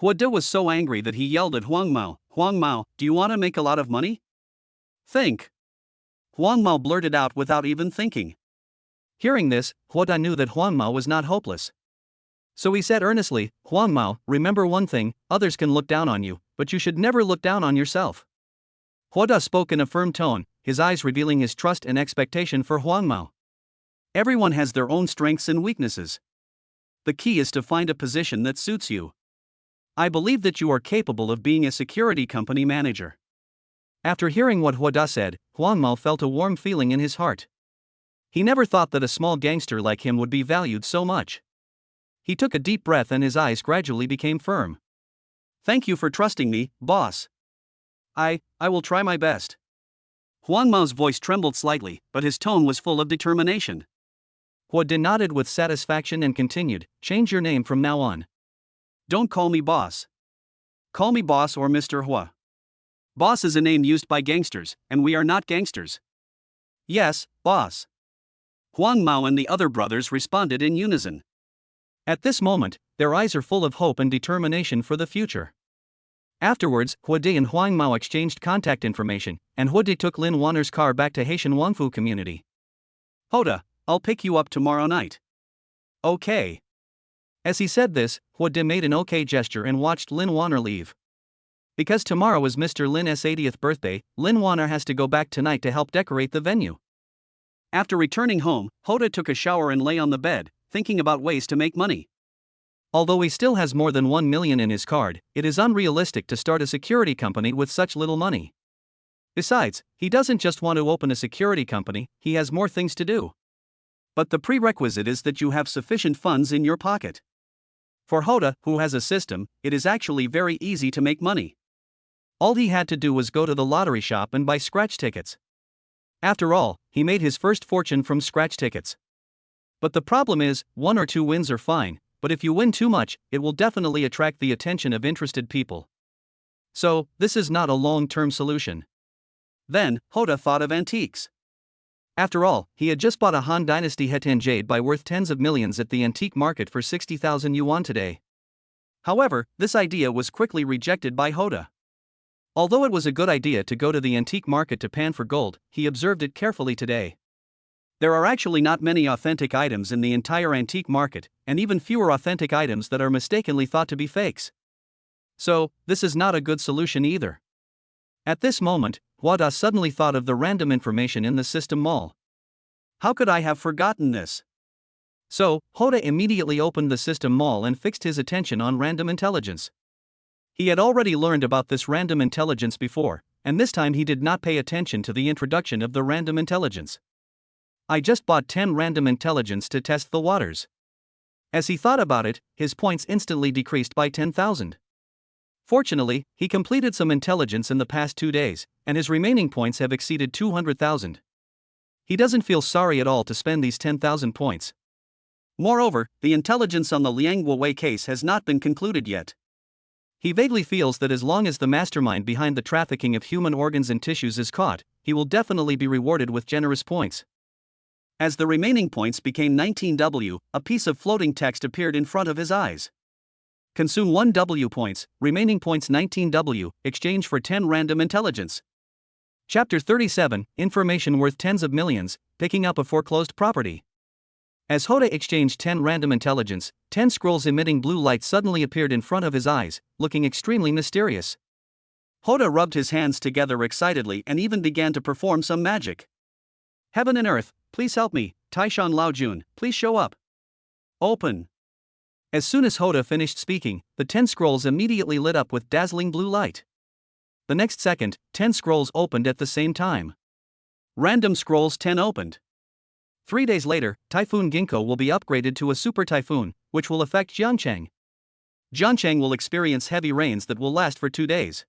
[SPEAKER 1] He was so angry that he yelled at Huang Mao, "Huang Mao, do you want to make a lot of money? Think." Huang Mao blurted out without even thinking. Hearing this, He knew that Huang Mao was not hopeless. So he said earnestly, "Huang Mao, remember one thing, others can look down on you, but you should never look down on yourself." He spoke in a firm tone, his eyes revealing his trust and expectation for Huang Mao. Everyone has their own strengths and weaknesses. The key is to find a position that suits you. I believe that you are capable of being a security company manager. After hearing what He said, Huang Mao felt a warm feeling in his heart. He never thought that a small gangster like him would be valued so much. He took a deep breath and his eyes gradually became firm. "Thank you for trusting me, boss. I will try my best." Huang Mao's voice trembled slightly, but his tone was full of determination. He nodded with satisfaction and continued, "Change your name from now on. Don't call me boss. Call me boss or Mr. He. Boss is a name used by gangsters, and we are not gangsters." "Yes, boss." Huang Mao and the other brothers responded in unison. At this moment, their eyes are full of hope and determination for the future. Afterwards, He and Huang Mao exchanged contact information, and He took Lin Wanner's car back to Haitian Wangfu community. "He, I'll pick you up tomorrow night." "Okay." As he said this, He made an okay gesture and watched Lin Wanner leave. Because tomorrow is Mr. Lin's 80th birthday, Lin Wanner has to go back tonight to help decorate the venue. After returning home, He took a shower and lay on the bed, thinking about ways to make money. Although he still has more than 1 million in his card, it is unrealistic to start a security company with such little money. Besides, he doesn't just want to open a security company, he has more things to do. But the prerequisite is that you have sufficient funds in your pocket. For He, who has a system, it is actually very easy to make money. All he had to do was go to the lottery shop and buy scratch tickets. After all, he made his first fortune from scratch tickets. But the problem is, 1 or 2 wins are fine, but if you win too much, it will definitely attract the attention of interested people. So, this is not a long-term solution. Then, Hoda thought of antiques. After all, he had just bought a Han Dynasty Hetan jade by worth tens of millions at the antique market for 60,000 yuan today. However, this idea was quickly rejected by Hoda. Although it was a good idea to go to the antique market to pan for gold, he observed it carefully today. There are actually not many authentic items in the entire antique market, and even fewer authentic items that are mistakenly thought to be fakes. So, this is not a good solution either. At this moment, Hoda suddenly thought of the random information in the system mall. How could I have forgotten this? So, Hoda immediately opened the system mall and fixed his attention on random intelligence. He had already learned about this random intelligence before, and this time he did not pay attention to the introduction of the random intelligence. I just bought 10 random intelligence to test the waters. As he thought about it, his points instantly decreased by 10,000. Fortunately, he completed some intelligence in the past 2 days, and his remaining points have exceeded 200,000. He doesn't feel sorry at all to spend these 10,000 points. Moreover, the intelligence on the Liang Guowei case has not been concluded yet. He vaguely feels that as long as the mastermind behind the trafficking of human organs and tissues is caught, he will definitely be rewarded with generous points. As the remaining points became 19W, a piece of floating text appeared in front of his eyes. Consume 1W points, remaining points 19W, exchange for 10 random intelligence. Chapter 37, Information worth tens of millions, picking up a foreclosed property. As Hoda exchanged 10 random intelligence, 10 scrolls emitting blue light suddenly appeared in front of his eyes, looking extremely mysterious. Hoda rubbed his hands together excitedly and even began to perform some magic. Heaven and earth, please help me, Taishan Laojun, please show up. Open. As soon as Hoda finished speaking, the 10 scrolls immediately lit up with dazzling blue light. The next second, 10 scrolls opened at the same time. Random scrolls 10 opened. 3 days later, Typhoon Ginkgo will be upgraded to a super typhoon, which will affect Jiangcheng. Jiangcheng will experience heavy rains that will last for 2 days.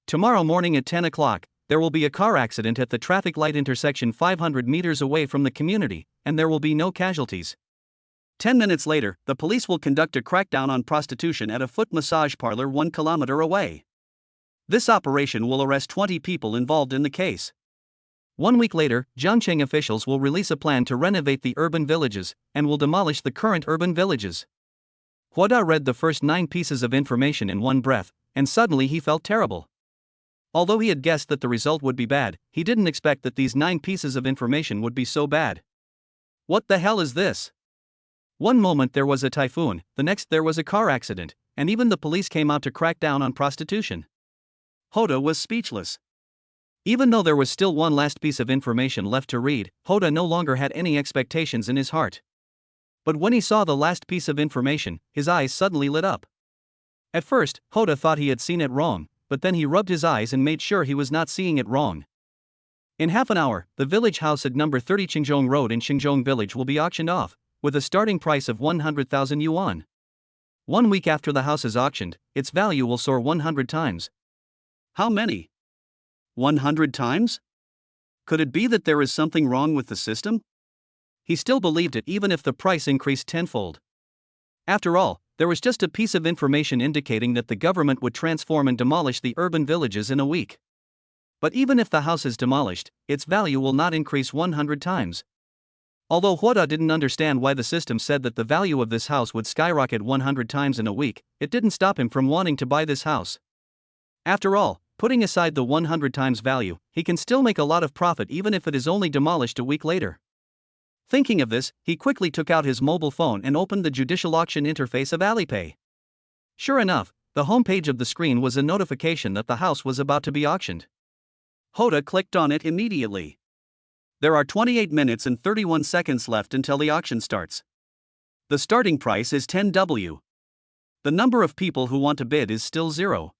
[SPEAKER 1] Tomorrow morning at 10 o'clock, there will be a car accident at the traffic light intersection 500 meters away from the community, and there will be no casualties. 10 minutes later, the police will conduct a crackdown on prostitution at a foot massage parlor 1 kilometer away. This operation will arrest 20 people involved in the case. 1 week later, Jiangcheng officials will release a plan to renovate the urban villages, and will demolish the current urban villages. Hoda read the first 9 pieces of information in one breath, and suddenly he felt terrible. Although he had guessed that the result would be bad, he didn't expect that these 9 pieces of information would be so bad. What the hell is this? One moment there was a typhoon, the next there was a car accident, and even the police came out to crack down on prostitution. Hoda was speechless. Even though there was still one last piece of information left to read, Hoda no longer had any expectations in his heart. But when he saw the last piece of information, his eyes suddenly lit up. At first, Hoda thought he had seen it wrong, but then he rubbed his eyes and made sure he was not seeing it wrong. In half an hour, the village house at number 30 Qingzhong Road in Qingzhong Village will be auctioned off, with a starting price of 100,000 yuan. 1 week after the house is auctioned, its value will soar 100 times. How many? 100 times? Could it be that there is something wrong with the system? He still believed it even if the price increased tenfold. After all, there was just a piece of information indicating that the government would transform and demolish the urban villages in a week. But even if the house is demolished, its value will not increase 100 times. Although Hoda didn't understand why the system said that the value of this house would skyrocket 100 times in a week, it didn't stop him from wanting to buy this house. After all, putting aside the 100 times value, he can still make a lot of profit even if it is only demolished a week later. Thinking of this, he quickly took out his mobile phone and opened the judicial auction interface of Alipay. Sure enough, the homepage of the screen was a notification that the house was about to be auctioned. Hoda clicked on it immediately. There are 28 minutes and 31 seconds left until the auction starts. The starting price is 10W. The number of people who want to bid is still 0.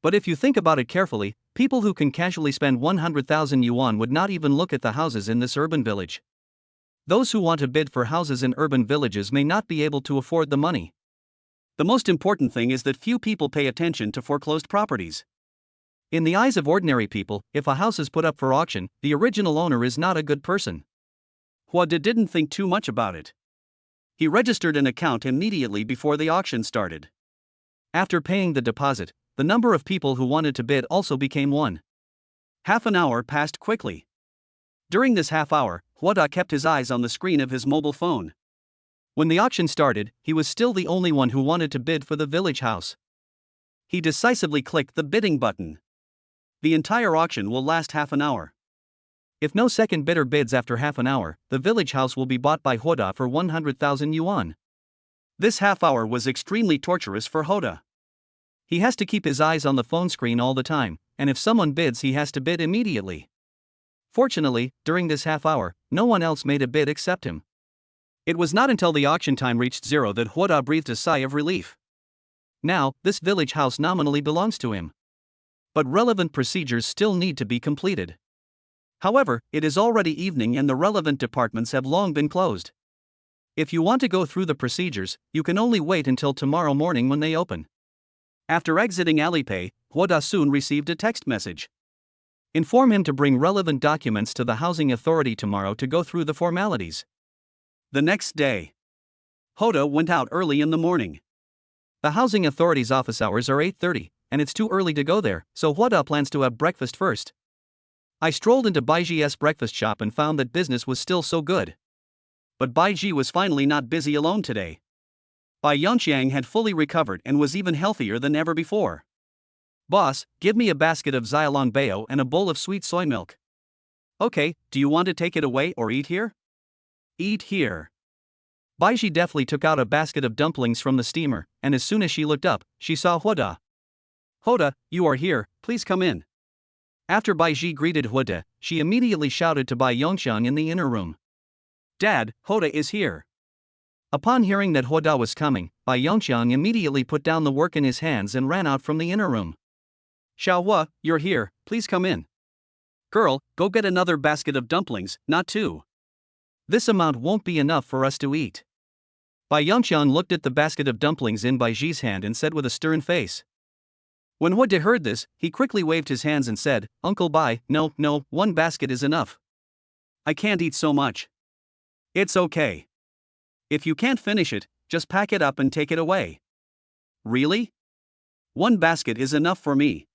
[SPEAKER 1] But if you think about it carefully, people who can casually spend 100,000 yuan would not even look at the houses in this urban village. Those who want to bid for houses in urban villages may not be able to afford the money. The most important thing is that few people pay attention to foreclosed properties. In the eyes of ordinary people, if a house is put up for auction, the original owner is not a good person. Hwada didn't think too much about it. He registered an account immediately before the auction started. After paying the deposit, the number of people who wanted to bid also became one. Half an hour passed quickly. During this half hour, Hwada kept his eyes on the screen of his mobile phone. When the auction started, he was still the only one who wanted to bid for the village house. He decisively clicked the bidding button. The entire auction will last half an hour. If no second bidder bids after half an hour, the village house will be bought by Hwada for 100,000 yuan. This half hour was extremely torturous for Hwada. He has to keep his eyes on the phone screen all the time, and if someone bids, he has to bid immediately. Fortunately, during this half hour, no one else made a bid except him. It was not until the auction time reached 0 that Hwada breathed a sigh of relief. Now, this village house nominally belongs to him. But relevant procedures still need to be completed. However, it is already evening and the relevant departments have long been closed. If you want to go through the procedures, you can only wait until tomorrow morning when they open. After exiting Alipay, Hwada soon received a text message. Inform him to bring relevant documents to the housing authority tomorrow to go through the formalities. The next day, Hwada went out early in the morning. The housing authority's office hours are 8:30, and it's too early to go there, so Hwada plans to have breakfast first. I strolled into Baiji's breakfast shop and found that business was still so good. But Baiji was finally not busy alone today. Bai Yongqiang had fully recovered and was even healthier than ever before. Boss, give me a basket of Xiaolong Bao and a bowl of sweet soy milk. Okay, do you want to take it away or eat here? Eat here. Baiji deftly took out a basket of dumplings from the steamer, and as soon as she looked up, she saw Hwada. Hwada, you are here, please come in. After Baiji greeted Hwada, she immediately shouted to Bai Yongqiang in the inner room. Dad, Hwada is here. Upon hearing that Hwada was coming, Bai Yongqiang immediately put down the work in his hands and ran out from the inner room. Xiaohua, you're here, please come in. Girl, go get another basket of dumplings, not two. This amount won't be enough for us to eat. Bai Yongqiang looked at the basket of dumplings in Baiji's hand and said with a stern face. When Hwada heard this, he quickly waved his hands and said, Uncle Bai, no, one basket is enough. I can't eat so much. It's okay. If you can't finish it, just pack it up and take it away. Really? One basket is enough for me.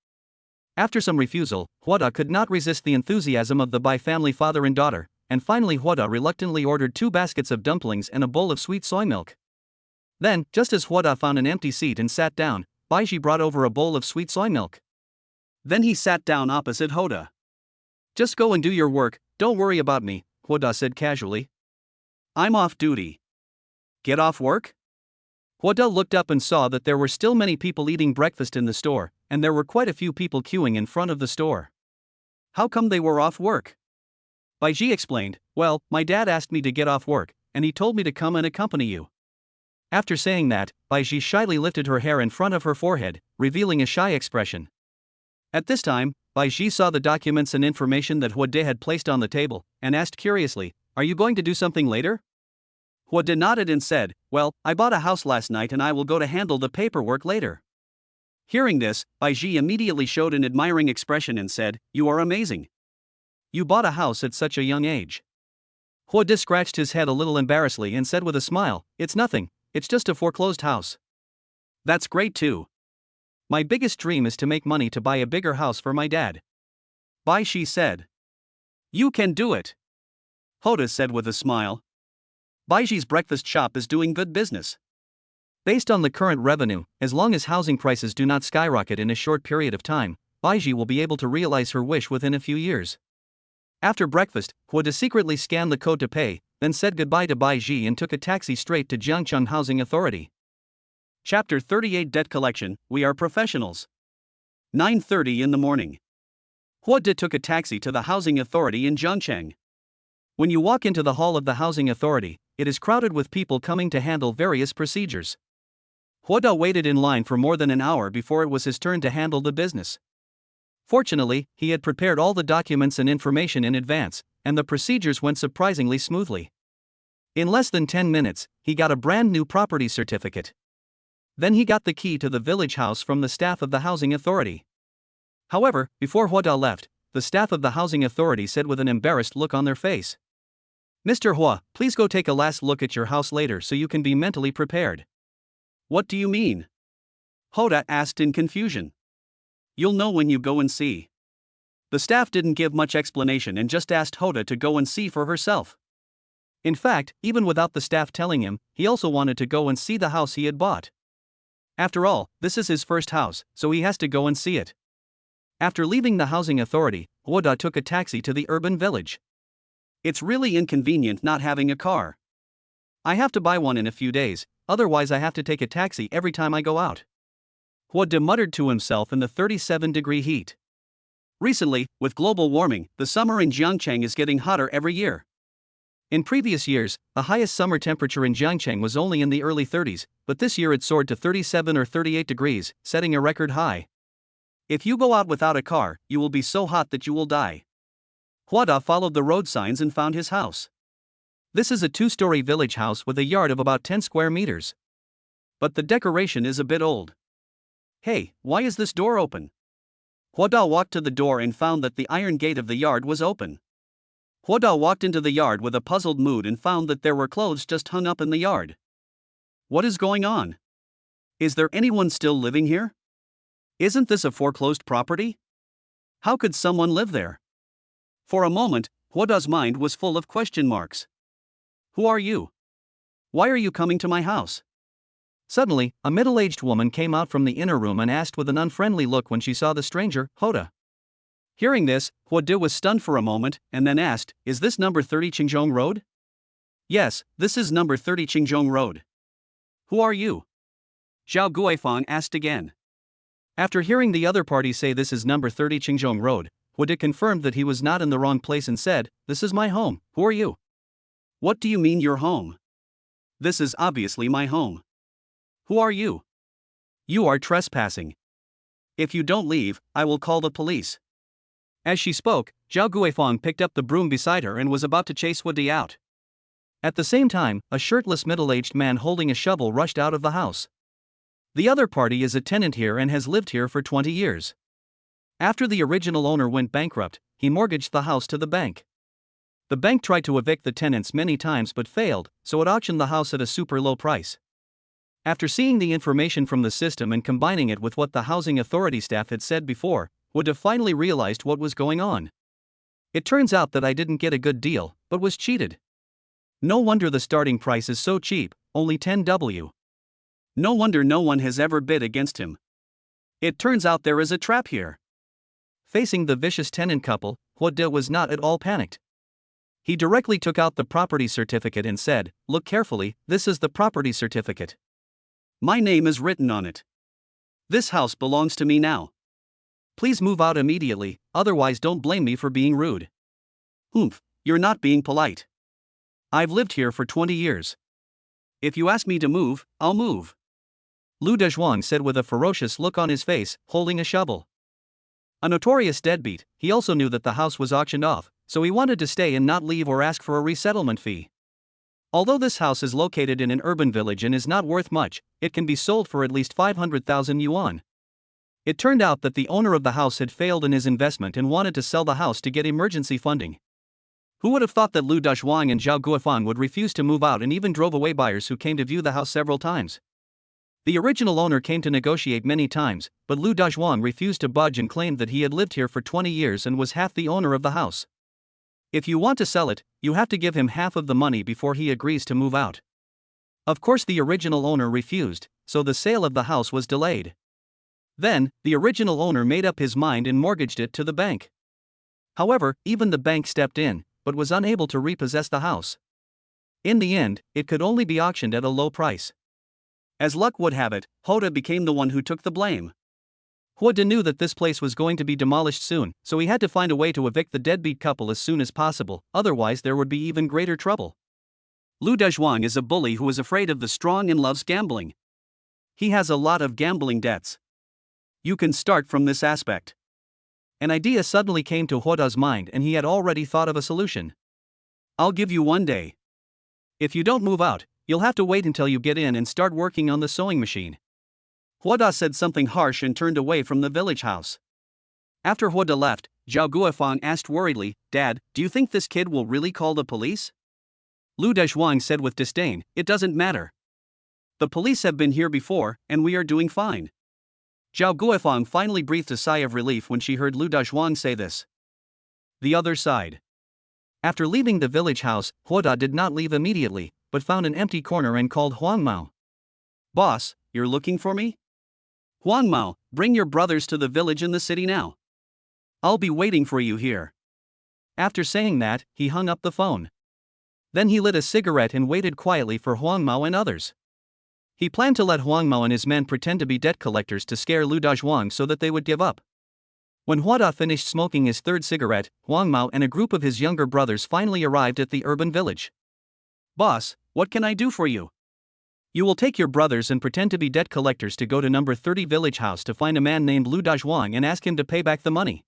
[SPEAKER 1] After some refusal, Hwada could not resist the enthusiasm of the Bai family father and daughter, and finally Hwada reluctantly ordered 2 baskets of dumplings and a bowl of sweet soy milk. Then, just as Hwada found an empty seat and sat down, Baiji brought over a bowl of sweet soy milk. Then he sat down opposite Hwada. Just go and do your work, don't worry about me, Hwada said casually. I'm off duty. Get off work? Hwada looked up and saw that there were still many people eating breakfast in the store, and there were quite a few people queuing in front of the store. How come they were off work? Baiji explained, well, my dad asked me to get off work, and he told me to come and accompany you. After saying that, Baiji shyly lifted her hair in front of her forehead, revealing a shy expression. At this time, Baiji saw the documents and information that Hwada had placed on the table, and asked curiously, are you going to do something later? Hwada nodded and said, well, I bought a house last night and I will go to handle the paperwork later. Hearing this, Baiji immediately showed an admiring expression and said, you are amazing. You bought a house at such a young age. Hwada scratched his head a little embarrassedly and said with a smile, it's nothing, it's just a foreclosed house. That's great too. My biggest dream is to make money to buy a bigger house for my dad. Baiji said. You can do it. Hwada said with a smile. Baiji's breakfast shop is doing good business. Based on the current revenue, as long as housing prices do not skyrocket in a short period of time, Baiji will be able to realize her wish within a few years. After breakfast, Hwada secretly scanned the code to pay, then said goodbye to Baiji and took a taxi straight to Jiangcheng Housing Authority. Chapter 38 Debt Collection, We Are Professionals. 9:30 in the morning. Hwada took a taxi to the Housing Authority in Jiangcheng. When you walk into the hall of the Housing Authority, it is crowded with people coming to handle various procedures. Hwada waited in line for more than an hour before it was his turn to handle the business. Fortunately, he had prepared all the documents and information in advance, and the procedures went surprisingly smoothly. In less than 10 minutes, he got a brand new property certificate. Then he got the key to the village house from the staff of the Housing Authority. However, before Huada left, the staff of the housing authority said with an embarrassed look on their face, "Mr. Hua, please go take a last look at your house later so you can be mentally prepared." "What do you mean?" Hoda asked in confusion. "You'll know when you go and see." The staff didn't give much explanation and just asked Hoda to go and see for herself. In fact, even without the staff telling him, he also wanted to go and see the house he had bought. After all, this is his first house, so he has to go and see it. After leaving the housing authority, Hoda took a taxi to the urban village. "It's really inconvenient not having a car. I have to buy one in a few days, otherwise I have to take a taxi every time I go out." Hoda muttered to himself in the 37-degree heat. Recently, with global warming, the summer in Jiangcheng is getting hotter every year. In previous years, the highest summer temperature in Jiangcheng was only in the early 30s, but this year it soared to 37 or 38 degrees, setting a record high. If you go out without a car, you will be so hot that you will die. Huada followed the road signs and found his house. This is a 2-story village house with a yard of about 10 square meters. But the decoration is a bit old. "Hey, why is this door open?" Huada walked to the door and found that the iron gate of the yard was open. Huada walked into the yard with a puzzled mood and found that there were clothes just hung up in the yard. What is going on? Is there anyone still living here? Isn't this a foreclosed property? How could someone live there? For a moment, Huada's mind was full of question marks. "Who are you? Why are you coming to my house?" Suddenly, a middle-aged woman came out from the inner room and asked with an unfriendly look when she saw the stranger, Hoda. Hearing this, Huada was stunned for a moment, and then asked, "Is this number 30 Qingzhong Road?" "Yes, this is number 30 Qingzhong Road." "Who are you?" Zhao Guifang asked again. After hearing the other party say this is number 30 Qingzhong Road, Huada confirmed that he was not in the wrong place and said, "This is my home, who are you?" "What do you mean your home? This is obviously my home. Who are you?" "You are trespassing. If you don't leave, I will call the police." As she spoke, Zhao Guifang picked up the broom beside her and was about to chase Huada out. At the same time, a shirtless middle-aged man holding a shovel rushed out of the house. The other party is a tenant here and has lived here for 20 years. After the original owner went bankrupt, he mortgaged the house to the bank. The bank tried to evict the tenants many times but failed, so it auctioned the house at a super low price. After seeing the information from the system and combining it with what the housing authority staff had said before, Huada finally realized what was going on. It turns out that I didn't get a good deal, but was cheated. No wonder the starting price is so cheap, only 10W. No wonder no one has ever bid against him. It turns out there is a trap here. Facing the vicious tenant couple, Huada was not at all panicked. He directly took out the property certificate and said, "Look carefully, this is the property certificate. My name is written on it. This house belongs to me now. Please move out immediately, otherwise don't blame me for being rude." "Humph, you're not being polite. I've lived here for 20 years. If you ask me to move, I'll move," Lu Dezhuang said with a ferocious look on his face, holding a shovel. A notorious deadbeat, he also knew that the house was auctioned off, so he wanted to stay and not leave or ask for a resettlement fee. Although this house is located in an urban village and is not worth much, it can be sold for at least 500,000 yuan. It turned out that the owner of the house had failed in his investment and wanted to sell the house to get emergency funding. Who would have thought that Lu Dezhuang and Zhao Guifang would refuse to move out and even drove away buyers who came to view the house several times? The original owner came to negotiate many times, but Lu Dezhuang refused to budge and claimed that he had lived here for 20 years and was half the owner of the house. If you want to sell it, you have to give him half of the money before he agrees to move out. Of course, the original owner refused, so the sale of the house was delayed. Then, the original owner made up his mind and mortgaged it to the bank. However, even the bank stepped in, but was unable to repossess the house. In the end, it could only be auctioned at a low price. As luck would have it, Hoda became the one who took the blame. Huada knew that this place was going to be demolished soon, so he had to find a way to evict the deadbeat couple as soon as possible, otherwise there would be even greater trouble. Lu Dezhuang is a bully who is afraid of the strong and loves gambling. He has a lot of gambling debts. You can start from this aspect. An idea suddenly came to Huada's mind and he had already thought of a solution. "I'll give you 1 day. If you don't move out, you'll have to wait until you get in and start working on the sewing machine." Huada said something harsh and turned away from the village house. After Huda left, Zhao Guifang asked worriedly, "Dad, do you think this kid will really call the police?" Lu Dezhuang said with disdain, "It doesn't matter. The police have been here before, and we are doing fine." Zhao Guifang finally breathed a sigh of relief when she heard Lu Dezhuang say this. The other side. After leaving the village house, Huda did not leave immediately, but found an empty corner and called Huang Mao. "Boss, you're looking for me? Huang Mao, bring your brothers to the village in the city now. I'll be waiting for you here." After saying that, he hung up the phone. Then he lit a cigarette and waited quietly for Huang Mao and others. He planned to let Huang Mao and his men pretend to be debt collectors to scare Lu Dezhuang so that they would give up. When Huada finished smoking his third cigarette, Huang Mao and a group of his younger brothers finally arrived at the urban village. "Boss, what can I do for you?" "You will take your brothers and pretend to be debt collectors to go to number 30 village house to find a man named Lu Dezhuang and ask him to pay back the money.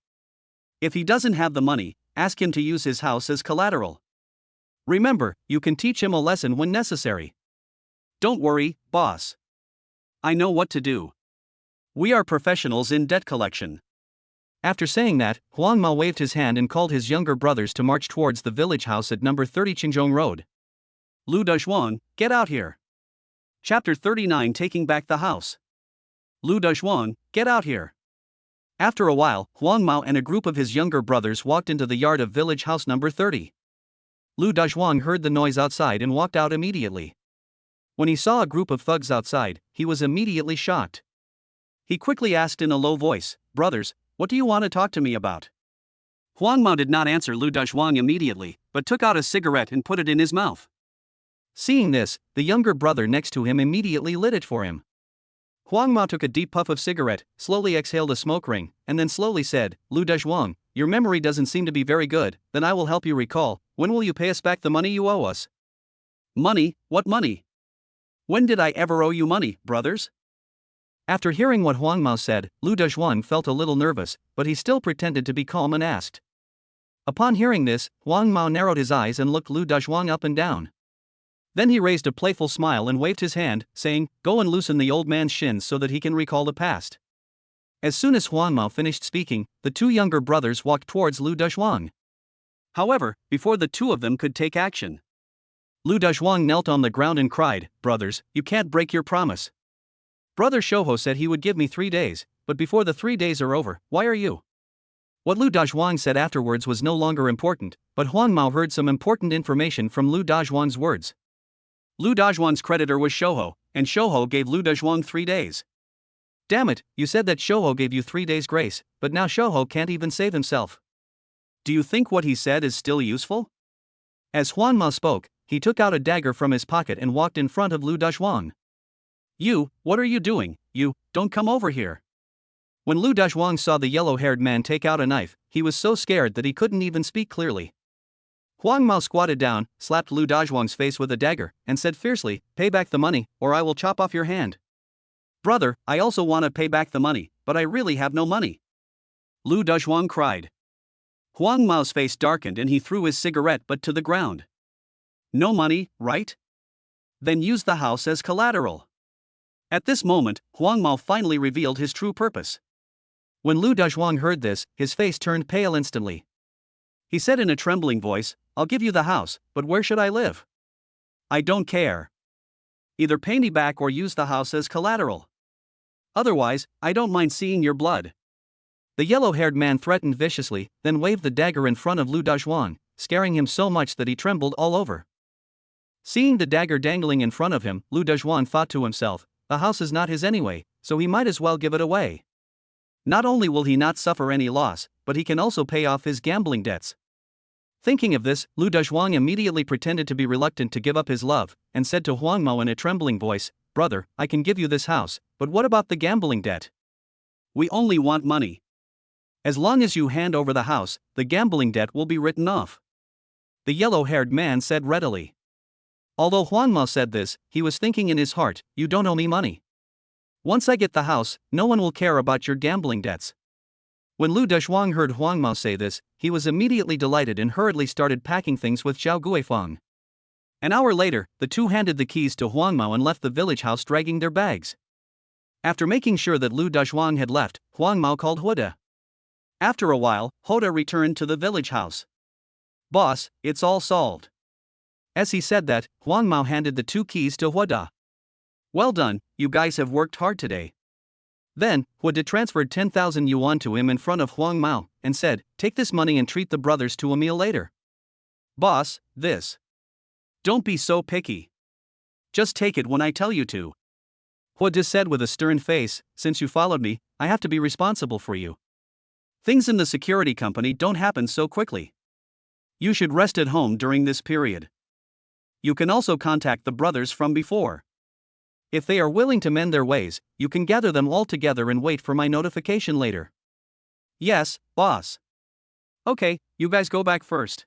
[SPEAKER 1] If he doesn't have the money, ask him to use his house as collateral. Remember, you can teach him a lesson when necessary." "Don't worry, boss. I know what to do. We are professionals in debt collection." After saying that, Huang Mao waved his hand and called his younger brothers to march towards the village house at number 30 Qingzhong Road. "Lu Dezhuang, get out here." Chapter 39, Taking Back the House. "Lu Dezhuang, get out here." After a while, Huang Mao and a group of his younger brothers walked into the yard of village house number 30. Lu Dezhuang heard the noise outside and walked out immediately. When he saw a group of thugs outside, he was immediately shocked. He quickly asked in a low voice, "Brothers, what do you want to talk to me about?" Huang Mao did not answer Lu Dezhuang immediately, but took out a cigarette and put it in his mouth. Seeing this, the younger brother next to him immediately lit it for him. Huang Mao took a deep puff of cigarette, slowly exhaled a smoke ring, and then slowly said, "Lu Dezhuang, your memory doesn't seem to be very good, then I will help you recall. When will you pay us back the money you owe us?" "Money? What money? When did I ever owe you money, brothers?" After hearing what Huang Mao said, Lu Dezhuang felt a little nervous, but he still pretended to be calm and asked. Upon hearing this, Huang Mao narrowed his eyes and looked Lu Dezhuang up and down. Then he raised a playful smile and waved his hand, saying, "Go and loosen the old man's shins so that he can recall the past." As soon as Huang Mao finished speaking, the two younger brothers walked towards Lu Dezhuang. However, before the two of them could take action, Lu Dezhuang knelt on the ground and cried, "Brothers, you can't break your promise. Brother Shouho said he would give me 3 days, but before the 3 days are over, why are you?" What Lu Dezhuang said afterwards was no longer important, but Huang Mao heard some important information from Lu Dezhuang's words. Lu Dezhuang's creditor was Shouho, and Shouho gave Lu Dezhuang 3 days. "Damn it, you said that Shouho gave you 3 days grace, but now Shouho can't even save himself. Do you think what he said is still useful?" As Huang Mao spoke, he took out a dagger from his pocket and walked in front of Lu Dezhuang. "You, what are you doing? You, don't come over here." When Lu Dezhuang saw the yellow-haired man take out a knife, he was so scared that he couldn't even speak clearly. Huang Mao squatted down, slapped Lu Dezhuang's face with a dagger, and said fiercely, "Pay back the money, or I will chop off your hand." "Brother, I also want to pay back the money, but I really have no money," Lu Dezhuang cried. Huang Mao's face darkened and he threw his cigarette butt to the ground. "No money, right? Then use the house as collateral." At this moment, Huang Mao finally revealed his true purpose. When Lu Dezhuang heard this, his face turned pale instantly. He said in a trembling voice, "I'll give you the house, but where should I live? I don't care. Either pay me back or use the house as collateral. Otherwise, I don't mind seeing your blood." The yellow-haired man threatened viciously, then waved the dagger in front of Lu Dezhuang, scaring him so much that he trembled all over. Seeing the dagger dangling in front of him, Lu Dezhuang thought to himself, "The house is not his anyway, so he might as well give it away. Not only will he not suffer any loss, but he can also pay off his gambling debts." Thinking of this, Lu Dezhuang immediately pretended to be reluctant to give up his love, and said to Huang Mao in a trembling voice, "Brother, I can give you this house, but what about the gambling debt? We only want money. As long as you hand over the house, the gambling debt will be written off." The yellow-haired man said readily. Although Huang Mao said this, he was thinking in his heart, "You don't owe me money. Once I get the house, no one will care about your gambling debts." When Lu Dezhuang heard Huang Mao say this, he was immediately delighted and hurriedly started packing things with Zhao Guifang. An hour later, the two handed the keys to Huang Mao and left the village house dragging their bags. After making sure that Lu Dezhuang had left, Huang Mao called Huda. After a while, Hoda returned to the village house. "Boss, it's all solved." As he said that, Huang Mao handed the 2 keys to Huada. "Well done, you guys have worked hard today." Then, Huada transferred 10,000 yuan to him in front of Huang Mao, and said, "Take this money and treat the brothers to a meal later." "Boss, this. Don't be so picky. Just take it when I tell you to." Huada said with a stern face, "Since you followed me, I have to be responsible for you. Things in the security company don't happen so quickly. You should rest at home during this period. You can also contact the brothers from before. If they are willing to mend their ways, you can gather them all together and wait for my notification later." "Yes, boss." "Okay, you guys go back first."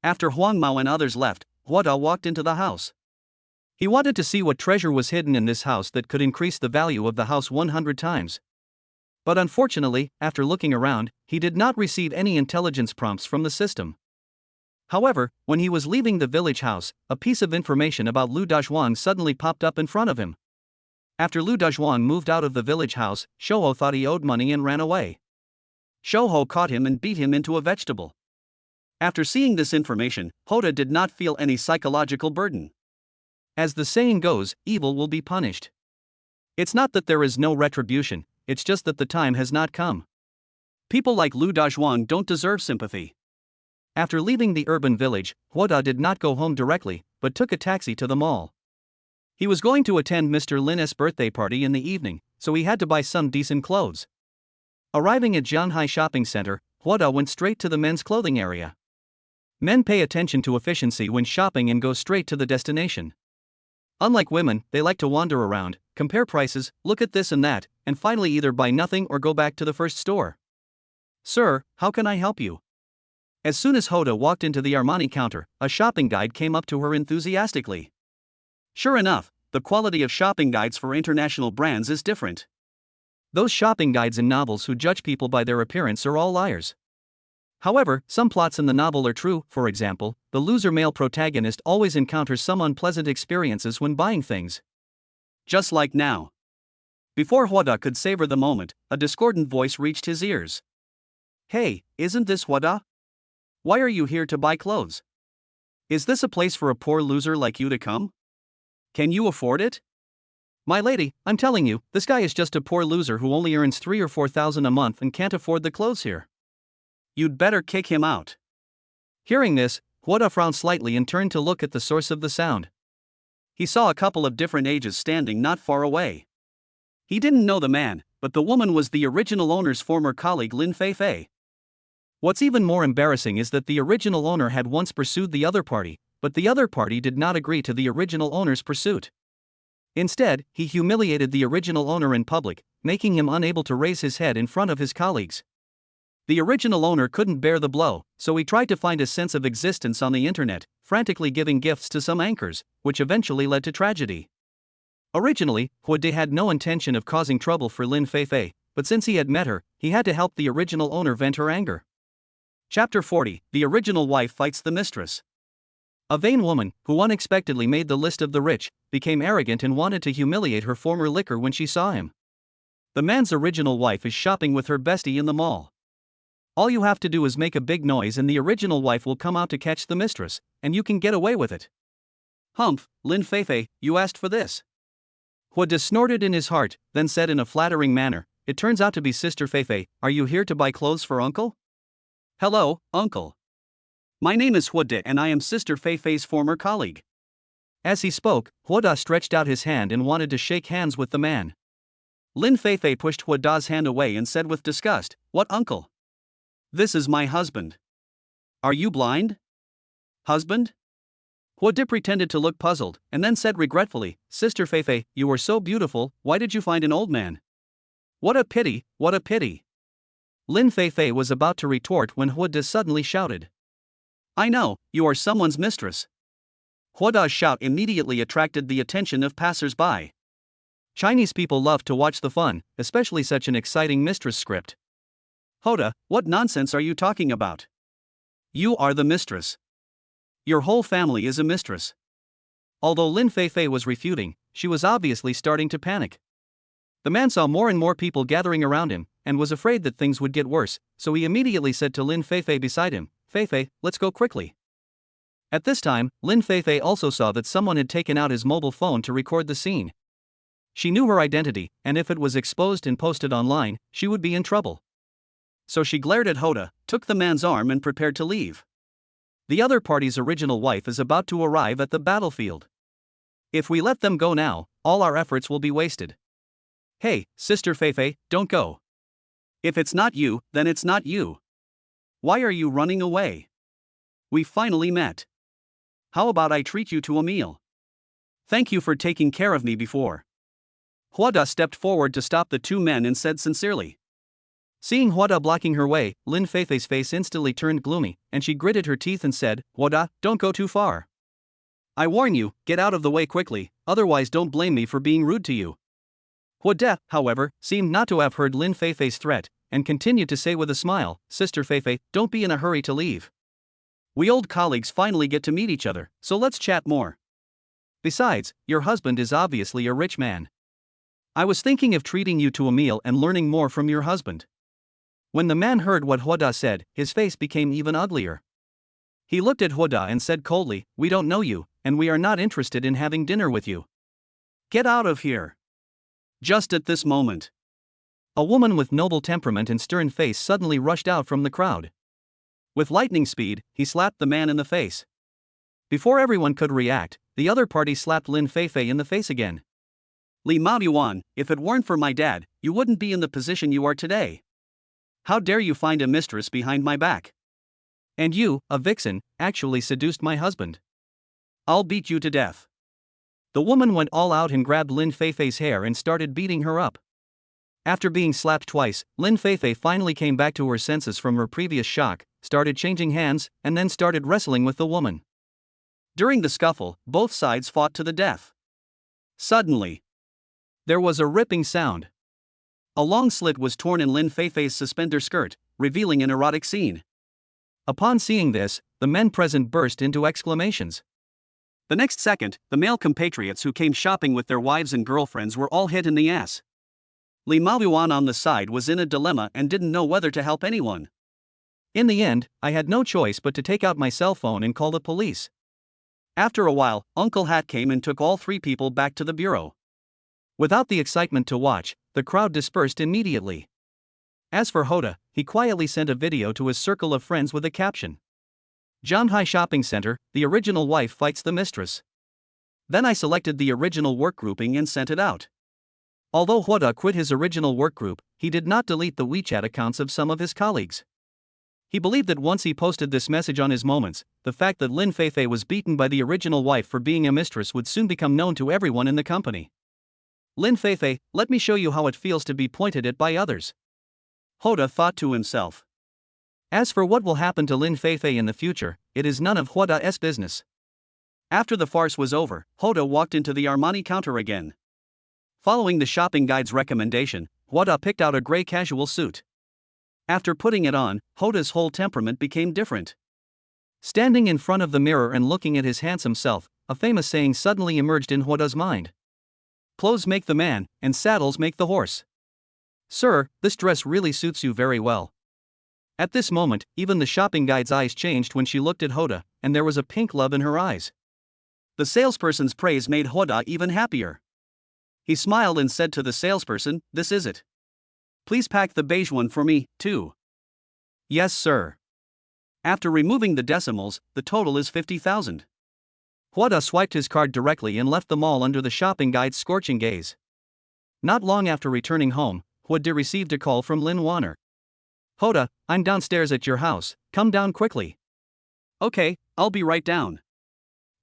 [SPEAKER 1] After Huang Mao and others left, Huada walked into the house. He wanted to see what treasure was hidden in this house that could increase the value of the house 100 times. But unfortunately, after looking around, he did not receive any intelligence prompts from the system. However, when he was leaving the village house, a piece of information about Lu Dazhuang suddenly popped up in front of him. After Lu Dazhuang moved out of the village house, Shouho thought he owed money and ran away. Shouho caught him and beat him into a vegetable. After seeing this information, Hoda did not feel any psychological burden. As the saying goes, evil will be punished. It's not that there is no retribution, it's just that the time has not come. People like Lu Dazhuang don't deserve sympathy. After leaving the urban village, Huada did not go home directly, but took a taxi to the mall. He was going to attend Mr. Lin's birthday party in the evening, so he had to buy some decent clothes. Arriving at Jianhai Shopping Center, Huada went straight to the men's clothing area. Men pay attention to efficiency when shopping and go straight to the destination. Unlike women, they like to wander around, compare prices, look at this and that, and finally either buy nothing or go back to the first store. "Sir, how can I help you?" As soon as Hoda walked into the Armani counter, a shopping guide came up to her enthusiastically. Sure enough, the quality of shopping guides for international brands is different. Those shopping guides in novels who judge people by their appearance are all liars. However, some plots in the novel are true. For example, the loser male protagonist always encounters some unpleasant experiences when buying things. Just like now. Before Huada could savor the moment, a discordant voice reached his ears. "Hey, isn't this Huada? Why are you here to buy clothes? Is this a place for a poor loser like you to come? Can you afford it?" "My lady, I'm telling you, this guy is just a poor loser who only earns 3,000 or 4,000 a month and can't afford the clothes here. You'd better kick him out." Hearing this, Huada frowned slightly and turned to look at the source of the sound. He saw a couple of different ages standing not far away. He didn't know the man, but the woman was the original owner's former colleague Lin Feifei. What's even more embarrassing is that the original owner had once pursued the other party, but the other party did not agree to the original owner's pursuit. Instead, he humiliated the original owner in public, making him unable to raise his head in front of his colleagues. The original owner couldn't bear the blow, so he tried to find a sense of existence on the internet, frantically giving gifts to some anchors, which eventually led to tragedy. Originally, Huade had no intention of causing trouble for Lin Feifei, but since he had met her, he had to help the original owner vent her anger. Chapter 40, The Original Wife Fights the Mistress. A vain woman, who unexpectedly made the list of the rich, became arrogant and wanted to humiliate her former licker when she saw him. The man's original wife is shopping with her bestie in the mall. All you have to do is make a big noise and the original wife will come out to catch the mistress, and you can get away with it. "Humph, Lin Feifei, you asked for this." Huada snorted in his heart, then said in a flattering manner, "It turns out to be Sister Feifei. Are you here to buy clothes for Uncle?" "Hello, Uncle. My name is Huada and I am Sister Feifei's former colleague." As he spoke, Huada stretched out his hand and wanted to shake hands with the man. Lin Feifei pushed Huada's hand away and said with disgust, "What uncle? This is my husband. Are you blind? Husband?" Huada pretended to look puzzled, and then said regretfully, "Sister Feifei, you were so beautiful, why did you find an old man? What a pity, what a pity." Lin Feifei was about to retort when Huada suddenly shouted, "I know, you are someone's mistress." Huada's shout immediately attracted the attention of passers-by. Chinese people love to watch the fun, especially such an exciting mistress script. "Huada, what nonsense are you talking about? You are the mistress. Your whole family is a mistress." Although Lin Feifei was refuting, she was obviously starting to panic. The man saw more and more people gathering around him, and was afraid that things would get worse, so he immediately said to Lin Feifei beside him, "Feifei, let's go quickly." At this time, Lin Feifei also saw that someone had taken out his mobile phone to record the scene. She knew her identity, and if it was exposed and posted online, she would be in trouble. So she glared at Hoda, took the man's arm and prepared to leave. The other party's original wife is about to arrive at the battlefield. If we let them go now, all our efforts will be wasted. Hey, Sister Feifei, don't go. If it's not you, then it's not you. Why are you running away? We finally met. How about I treat you to a meal? Thank you for taking care of me before. Hoda stepped forward to stop the two men and said sincerely. Seeing Hoda blocking her way, Lin Feifei's face instantly turned gloomy, and she gritted her teeth and said, "Hoda, don't go too far. I warn you, get out of the way quickly, otherwise don't blame me for being rude to you." Hoda, however, seemed not to have heard Lin Feifei's threat, and continued to say with a smile, "Sister Feifei, don't be in a hurry to leave. We old colleagues finally get to meet each other, so let's chat more. Besides, your husband is obviously a rich man. I was thinking of treating you to a meal and learning more from your husband." When the man heard what Hoda said, his face became even uglier. He looked at Hoda and said coldly, "We don't know you, and we are not interested in having dinner with you. Get out of here." Just at this moment, a woman with noble temperament and stern face suddenly rushed out from the crowd. With lightning speed, he slapped the man in the face. Before everyone could react, the other party slapped Lin Feifei in the face again. "Li Maoyuan, if it weren't for my dad, you wouldn't be in the position you are today. How dare you find a mistress behind my back? And you, a vixen, actually seduced my husband. I'll beat you to death." The woman went all out and grabbed Lin Feifei's hair and started beating her up. After being slapped twice, Lin Feifei finally came back to her senses from her previous shock, started changing hands, and then started wrestling with the woman. During the scuffle, both sides fought to the death. Suddenly, there was a ripping sound. A long slit was torn in Lin Feifei's suspender skirt, revealing an erotic scene. Upon seeing this, the men present burst into exclamations. The next second, the male compatriots who came shopping with their wives and girlfriends were all hit in the ass. Li Maoyuan on the side was in a dilemma and didn't know whether to help anyone. In the end, I had no choice but to take out my cell phone and call the police. After a while, Uncle Hat came and took all three people back to the bureau. Without the excitement to watch, the crowd dispersed immediately. As for Hoda, he quietly sent a video to his circle of friends with a caption. "Zhanghai Shopping Center, the original wife fights the mistress." Then I selected the original work grouping and sent it out. Although Hoda quit his original work group, he did not delete the WeChat accounts of some of his colleagues. He believed that once he posted this message on his moments, the fact that Lin Feifei was beaten by the original wife for being a mistress would soon become known to everyone in the company. "Lin Feifei, let me show you how it feels to be pointed at by others," Hoda thought to himself. As for what will happen to Lin Feifei in the future, it is none of Hoda's business. After the farce was over, Hoda walked into the Armani counter again. Following the shopping guide's recommendation, Hoda picked out a gray casual suit. After putting it on, Hoda's whole temperament became different. Standing in front of the mirror and looking at his handsome self, a famous saying suddenly emerged in Hoda's mind. "Clothes make the man, and saddles make the horse." "Sir, this dress really suits you very well." At this moment, even the shopping guide's eyes changed when she looked at Hoda, and there was a pink love in her eyes. The salesperson's praise made Hoda even happier. He smiled and said to the salesperson, "This is it. Please pack the beige one for me, too." "Yes, sir." After removing the decimals, the total is 50,000. Hoda swiped his card directly and left the mall under the shopping guide's scorching gaze. Not long after returning home, Hoda received a call from Lin Warner. "Hoda, I'm downstairs at your house, come down quickly." "Okay, I'll be right down."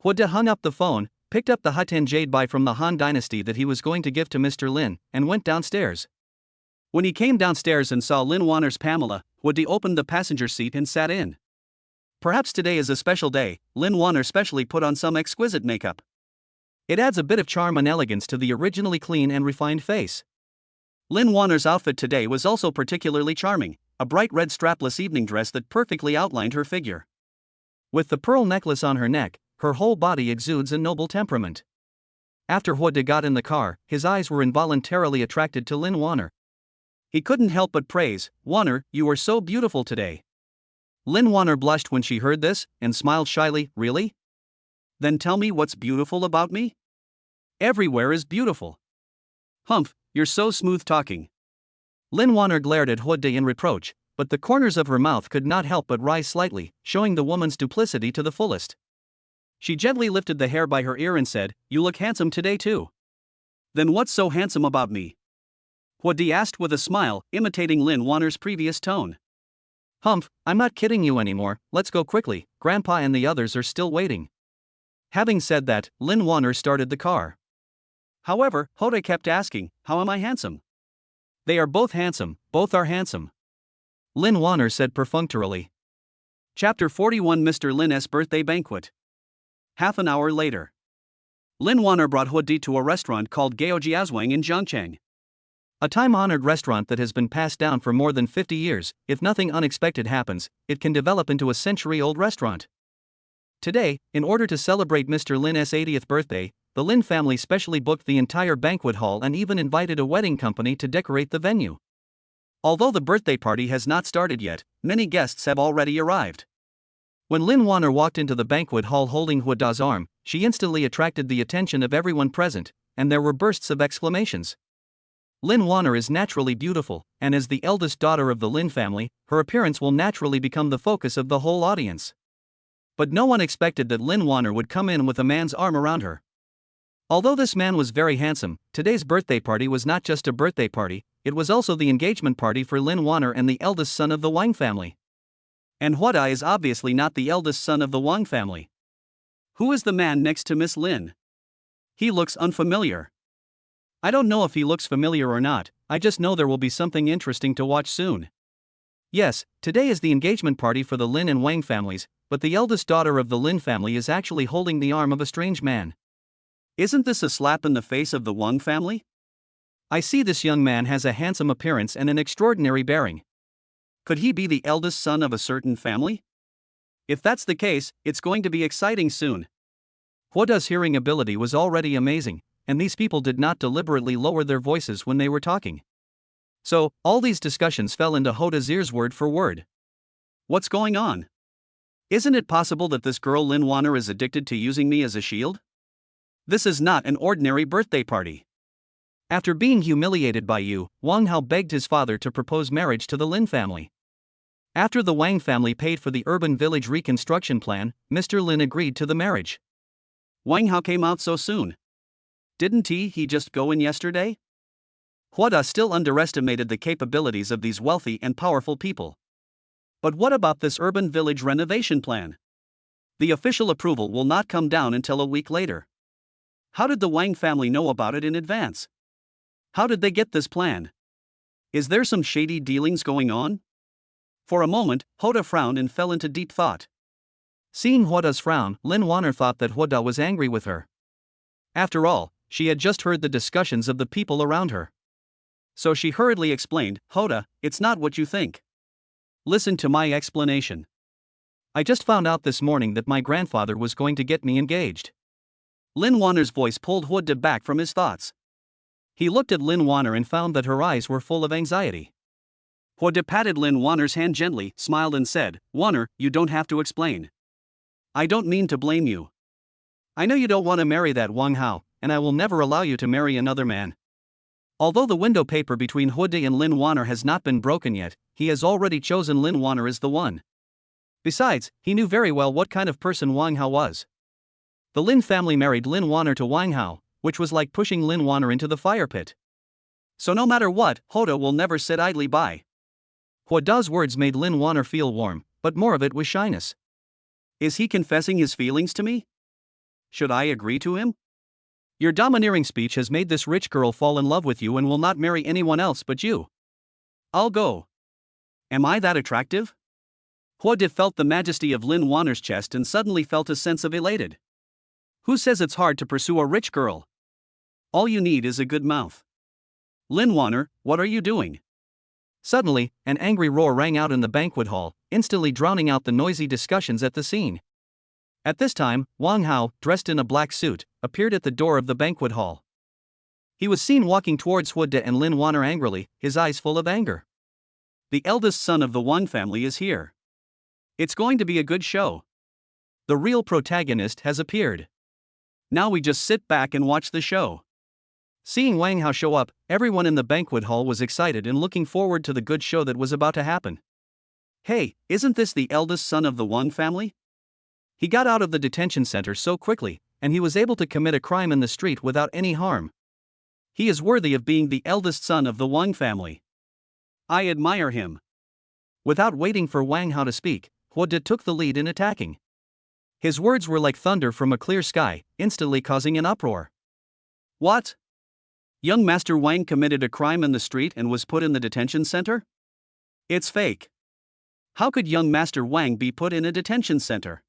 [SPEAKER 1] Hoda hung up the phone, picked up the Hatan jade bai from the Han dynasty that he was going to give to Mr. Lin, and went downstairs. When he came downstairs and saw Lin Warner's Pamela, Hoda opened the passenger seat and sat in. Perhaps today is a special day, Lin Warner specially put on some exquisite makeup. It adds a bit of charm and elegance to the originally clean and refined face. Lin Warner's outfit today was also particularly charming, a bright red strapless evening dress that perfectly outlined her figure. With the pearl necklace on her neck, her whole body exudes a noble temperament. After Hoda got in the car, his eyes were involuntarily attracted to Lin Warner. He couldn't help but praise, "Warner, you are so beautiful today." Lynn Warner blushed when she heard this, and smiled shyly. "Really? Then tell me what's beautiful about me?" "Everywhere is beautiful." "Humph, you're so smooth talking." Lynn Warner glared at Hoda in reproach, but the corners of her mouth could not help but rise slightly, showing the woman's duplicity to the fullest. She gently lifted the hair by her ear and said, "You look handsome today too." "Then what's so handsome about me?" Hoda asked with a smile, imitating Lynn Warner's previous tone. "Humph, I'm not kidding you anymore, let's go quickly, Grandpa and the others are still waiting." Having said that, Lynn Warner started the car. However, Hoda kept asking, "How am I handsome?" "They are both handsome, both are handsome," Lynn Warner said perfunctorily. Chapter 41 Mr. Lin's Birthday Banquet. Half an hour later. Lynn Warner brought Hoda to a restaurant called Gaojiazwang in Zhangcheng. A time-honored restaurant that has been passed down for more than 50 years. If nothing unexpected happens, it can develop into a century-old restaurant. Today, in order to celebrate Mr. Lin's 80th birthday, the Lin family specially booked the entire banquet hall and even invited a wedding company to decorate the venue. Although the birthday party has not started yet, many guests have already arrived. When Lynn Warner walked into the banquet hall holding Hoda's arm, she instantly attracted the attention of everyone present, and there were bursts of exclamations. Lynn Warner is naturally beautiful, and as the eldest daughter of the Lin family, her appearance will naturally become the focus of the whole audience. But no one expected that Lynn Warner would come in with a man's arm around her. Although this man was very handsome, today's birthday party was not just a birthday party, it was also the engagement party for Lynn Warner and the eldest son of the Wang family. And Hoda is obviously not the eldest son of the Wang family. Who is the man next to Miss Lin? He looks unfamiliar. I don't know if he looks familiar or not, I just know there will be something interesting to watch soon. Yes, today is the engagement party for the Lin and Wang families, but the eldest daughter of the Lin family is actually holding the arm of a strange man. Isn't this a slap in the face of the Wang family? I see this young man has a handsome appearance and an extraordinary bearing. Could he be the eldest son of a certain family? If that's the case, it's going to be exciting soon. Hoda's hearing ability was already amazing, and these people did not deliberately lower their voices when they were talking. So, all these discussions fell into Hoda's ears word for word. What's going on? Isn't it possible that this girl Lynn Warner is addicted to using me as a shield? This is not an ordinary birthday party. After being humiliated by you, Wang Hao begged his father to propose marriage to the Lin family. After the Wang family paid for the urban village reconstruction plan, Mr. Lin agreed to the marriage. Wang Hao came out so soon. Didn't he just go in yesterday? Hoda still underestimated the capabilities of these wealthy and powerful people. But what about this urban village renovation plan? The official approval will not come down until a week later. How did the Wang family know about it in advance? How did they get this plan? Is there some shady dealings going on? For a moment, Hoda frowned and fell into deep thought. Seeing Hoda's frown, Lynn Warner thought that Hoda was angry with her. After all, she had just heard the discussions of the people around her. So she hurriedly explained, "Hoda, it's not what you think. Listen to my explanation. I just found out this morning that my grandfather was going to get me engaged." Lynn Warner's voice pulled Hoda back from his thoughts. He looked at Lynn Warner and found that her eyes were full of anxiety. Hoda patted Lynn Warner's hand gently, smiled and said, "Warner, you don't have to explain. I don't mean to blame you. I know you don't want to marry that Wang Hao, and I will never allow you to marry another man." Although the window paper between Hoda and Lynn Warner has not been broken yet, he has already chosen Lynn Warner as the one. Besides, he knew very well what kind of person Wang Hao was. The Lin family married Lynn Warner to Wang Hao, which was like pushing Lynn Warner into the fire pit. So no matter what, Hoda will never sit idly by. Hoda's words made Lynn Warner feel warm, but more of it was shyness. Is he confessing his feelings to me? Should I agree to him? Your domineering speech has made this rich girl fall in love with you and will not marry anyone else but you. I'll go. Am I that attractive? Hoda felt the majesty of Lynn Warner's chest and suddenly felt a sense of elated. Who says it's hard to pursue a rich girl? All you need is a good mouth. Lynn Warner, what are you doing? Suddenly, an angry roar rang out in the banquet hall, instantly drowning out the noisy discussions at the scene. At this time, Wang Hao, dressed in a black suit, appeared at the door of the banquet hall. He was seen walking towards Hudde and Lin Wanner angrily, his eyes full of anger. The eldest son of the Wang family is here. It's going to be a good show. The real protagonist has appeared. Now we just sit back and watch the show. Seeing Wang Hao show up, everyone in the banquet hall was excited and looking forward to the good show that was about to happen. Hey, isn't this the eldest son of the Wang family? He got out of the detention center so quickly, and he was able to commit a crime in the street without any harm. He is worthy of being the eldest son of the Wang family. I admire him. Without waiting for Wang Hao to speak, Hudde took the lead in attacking. His words were like thunder from a clear sky, instantly causing an uproar. What? Young Master Wang committed a crime in the street and was put in the detention center? It's fake. How could young Master Wang be put in a detention center?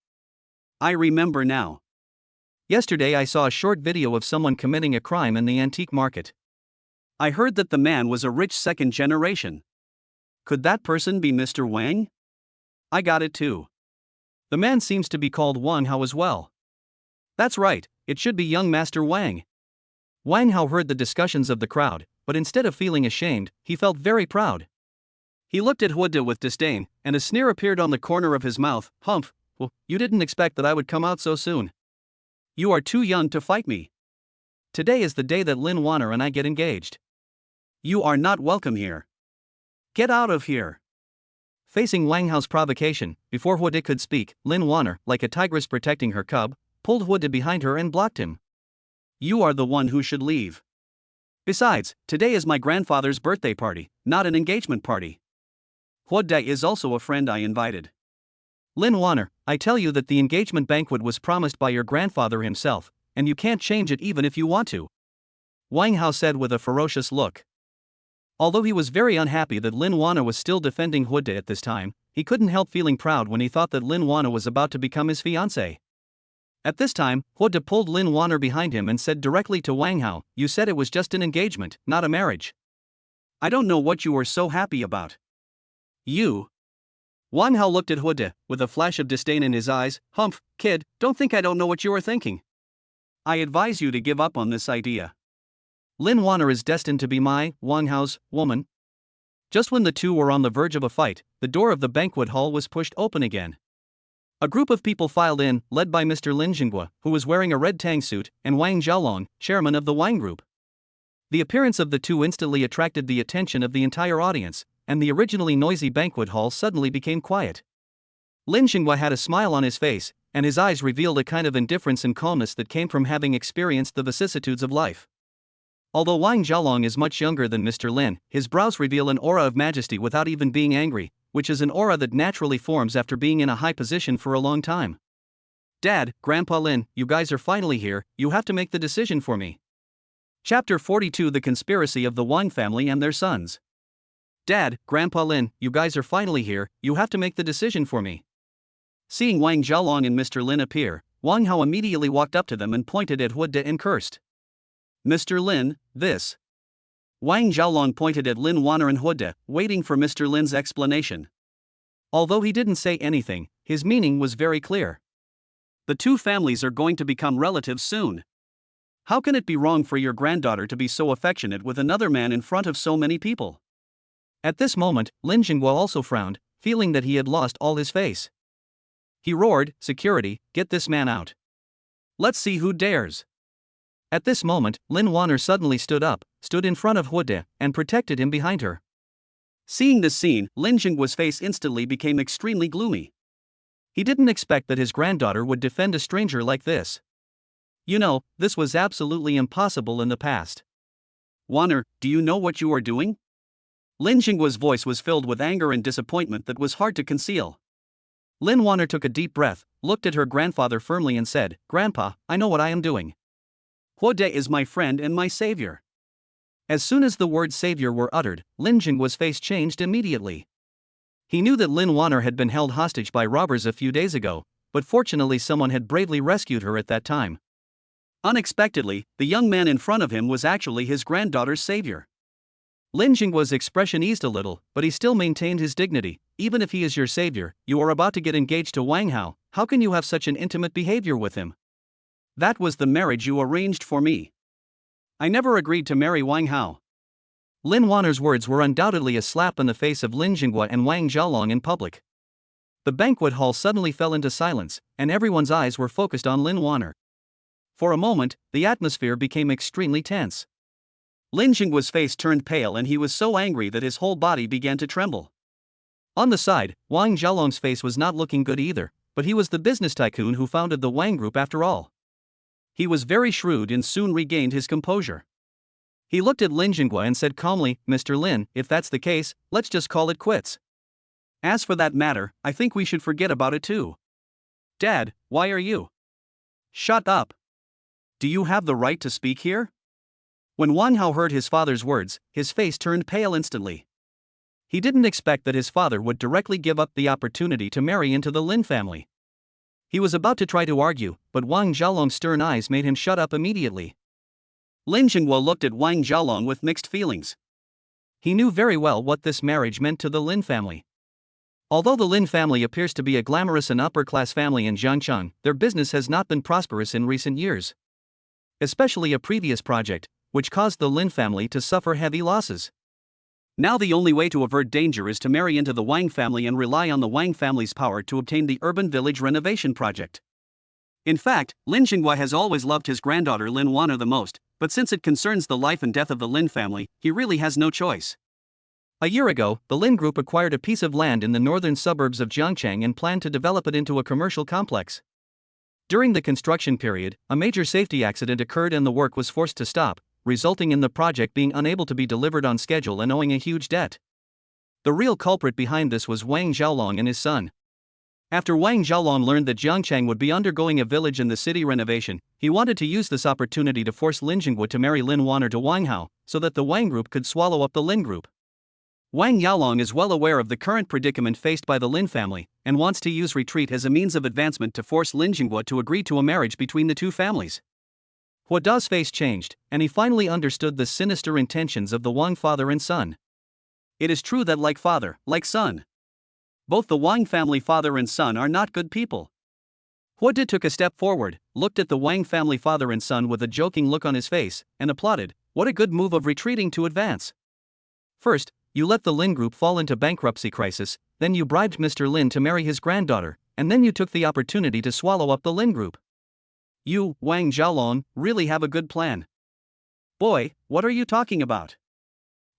[SPEAKER 1] I remember now. Yesterday I saw a short video of someone committing a crime in the antique market. I heard that the man was a rich second generation. Could that person be Mr. Wang? I got it too. The man seems to be called Wang Hao as well. That's right, it should be young Master Wang. Wang Hao heard the discussions of the crowd, but instead of feeling ashamed, he felt very proud. He looked at Hudde with disdain, and a sneer appeared on the corner of his mouth. Humph, well, you didn't expect that I would come out so soon. You are too young to fight me. Today is the day that Lin Wanner and I get engaged. You are not welcome here. Get out of here. Facing Wang Hao's provocation, before Hudde could speak, Lin Wanner, like a tigress protecting her cub, pulled Hudde behind her and blocked him. You are the one who should leave. Besides, today is my grandfather's birthday party, not an engagement party. Hudde is also a friend I invited. Lin Wanner, I tell you that the engagement banquet was promised by your grandfather himself, and you can't change it even if you want to. Wang Hao said with a ferocious look. Although he was very unhappy that Lin Wanner was still defending Hudde at this time, he couldn't help feeling proud when he thought that Lin Wanner was about to become his fiancée. At this time, Hudde pulled Lin Wanner behind him and said directly to Wang Hao, "You said it was just an engagement, not a marriage. I don't know what you were so happy about." You. Wang Hao looked at Hudde, with a flash of disdain in his eyes. Humph, kid, don't think I don't know what you are thinking. I advise you to give up on this idea. Lin Wanner is destined to be my, Wang Hao's, woman. Just when the two were on the verge of a fight, the door of the banquet hall was pushed open again. A group of people filed in, led by Mr. Lin Jinghua, who was wearing a red tang suit, and Wang Xiaolong, chairman of the Wang Group. The appearance of the two instantly attracted the attention of the entire audience, and the originally noisy banquet hall suddenly became quiet. Lin Jinghua had a smile on his face, and his eyes revealed a kind of indifference and calmness that came from having experienced the vicissitudes of life. Although Wang Xiaolong is much younger than Mr. Lin, his brows reveal an aura of majesty without even being angry, which is an aura that naturally forms after being in a high position for a long time. Dad, Grandpa Lin, you guys are finally here, you have to make the decision for me. Chapter 42: The Conspiracy of the Wang Family and Their Sons. Dad, Grandpa Lin, you guys are finally here, you have to make the decision for me. Seeing Wang Xiaolong and Mr. Lin appear, Wang Hao immediately walked up to them and pointed at Hudde and cursed. Mr. Lin, this. Wang Xiaolong pointed at Lin Wanner and Hudde, waiting for Mr. Lin's explanation. Although he didn't say anything, his meaning was very clear. The two families are going to become relatives soon. How can it be wrong for your granddaughter to be so affectionate with another man in front of so many people? At this moment, Lin Jinghua also frowned, feeling that he had lost all his face. He roared, "Security, get this man out. Let's see who dares." At this moment, Lin Wanner suddenly stood up, stood in front of Hudde, and protected him behind her. Seeing this scene, Lin Jinghua's face instantly became extremely gloomy. He didn't expect that his granddaughter would defend a stranger like this. You know, this was absolutely impossible in the past. Wanner, do you know what you are doing? Lin Jinghua's voice was filled with anger and disappointment that was hard to conceal. Lin Wanner took a deep breath, looked at her grandfather firmly and said, "Grandpa, I know what I am doing. Hudde is my friend and my savior." As soon as the word savior were uttered, Lin Jinghua's face changed immediately. He knew that Lin Wanner had been held hostage by robbers a few days ago, but fortunately someone had bravely rescued her at that time. Unexpectedly, the young man in front of him was actually his granddaughter's savior. Lin Jinghua's expression eased a little, but he still maintained his dignity. "Even if he is your savior, you are about to get engaged to Wang Hao. How can you have such an intimate behavior with him? That was the marriage you arranged for me. I never agreed to marry Wang Hao. Lin Wanner's words were undoubtedly a slap in the face of Lin Jinghua and Wang Xiaolong in public. The banquet hall suddenly fell into silence, and everyone's eyes were focused on Lin Wanner. For a moment, the atmosphere became extremely tense. Lin Jinghua's face turned pale and he was so angry that his whole body began to tremble. On the side, Wang Xiaolong's face was not looking good either, but he was the business tycoon who founded the Wang Group after all. He was very shrewd and soon regained his composure. He looked at Lin Jinghua and said calmly, "Mr. Lin, if that's the case, let's just call it quits. As for that matter, I think we should forget about it too." "Dad, why are you?" "Shut up. Do you have the right to speak here?" When Wang Hao heard his father's words, his face turned pale instantly. He didn't expect that his father would directly give up the opportunity to marry into the Lin family. He was about to try to argue, but Wang Xiaolong's stern eyes made him shut up immediately. Lin Jinghua looked at Wang Xiaolong with mixed feelings. He knew very well what this marriage meant to the Lin family. Although the Lin family appears to be a glamorous and upper-class family in Jiangcheng, their business has not been prosperous in recent years. Especially a previous project, which caused the Lin family to suffer heavy losses. Now the only way to avert danger is to marry into the Wang family and rely on the Wang family's power to obtain the urban village renovation project. In fact, Lin Jinghua has always loved his granddaughter Lin Wanner the most, but since it concerns the life and death of the Lin family, he really has no choice. A year ago, the Lin Group acquired a piece of land in the northern suburbs of Jiangcheng and planned to develop it into a commercial complex. During the construction period, a major safety accident occurred and the work was forced to stop, resulting in the project being unable to be delivered on schedule and owing a huge debt. The real culprit behind this was Wang Xiaolong and his son. After Wang Xiaolong learned that Jiangcheng would be undergoing a village and the city renovation, he wanted to use this opportunity to force Lin Jinghua to marry Lin Wanner to Wang Hao, so that the Wang Group could swallow up the Lin Group. Wang Xiaolong is well aware of the current predicament faced by the Lin family, and wants to use retreat as a means of advancement to force Lin Jinghua to agree to a marriage between the two families. Hua Da's face changed, and he finally understood the sinister intentions of the Wang father and son. It is true that like father, like son. Both the Wang family father and son are not good people. Hua Da took a step forward, looked at the Wang family father and son with a joking look on his face, and applauded. "What a good move of retreating to advance. First, you let the Lin Group fall into bankruptcy crisis, then you bribed Mr. Lin to marry his granddaughter, and then you took the opportunity to swallow up the Lin Group. You, Wang Xiaolong, really have a good plan." "Boy, what are you talking about?"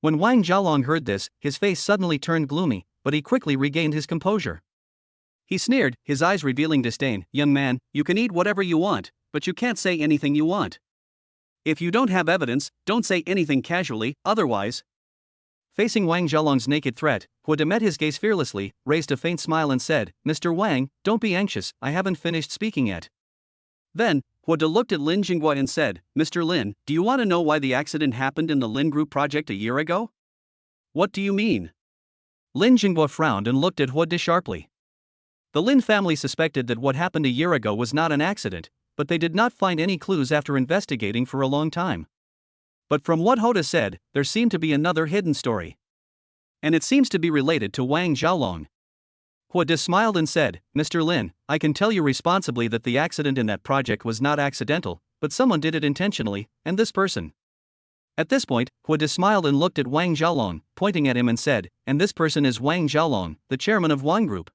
[SPEAKER 1] When Wang Xiaolong heard this, his face suddenly turned gloomy, but he quickly regained his composure. He sneered, his eyes revealing disdain. "Young man, you can eat whatever you want, but you can't say anything you want. If you don't have evidence, don't say anything casually, otherwise." Facing Wang Xiaolong's naked threat, Hua Da met his gaze fearlessly, raised a faint smile and said, "Mr. Wang, don't be anxious, I haven't finished speaking yet." Then, Hua Da looked at Lin Jinghua and said, "Mr. Lin, do you want to know why the accident happened in the Lin Group project a year ago?" "What do you mean?" Lin Jinghua frowned and looked at Hua Da sharply. The Lin family suspected that what happened a year ago was not an accident, but they did not find any clues after investigating for a long time. But from what Hua Da said, there seemed to be another hidden story. And it seems to be related to Wang Xiaolong. Hua Da smiled and said, "Mr. Lin, I can tell you responsibly that the accident in that project was not accidental, but someone did it intentionally, and this person." At this point, Hua Da smiled and looked at Wang Xiaolong, pointing at him and said, "And this person is Wang Xiaolong, the chairman of Wang Group.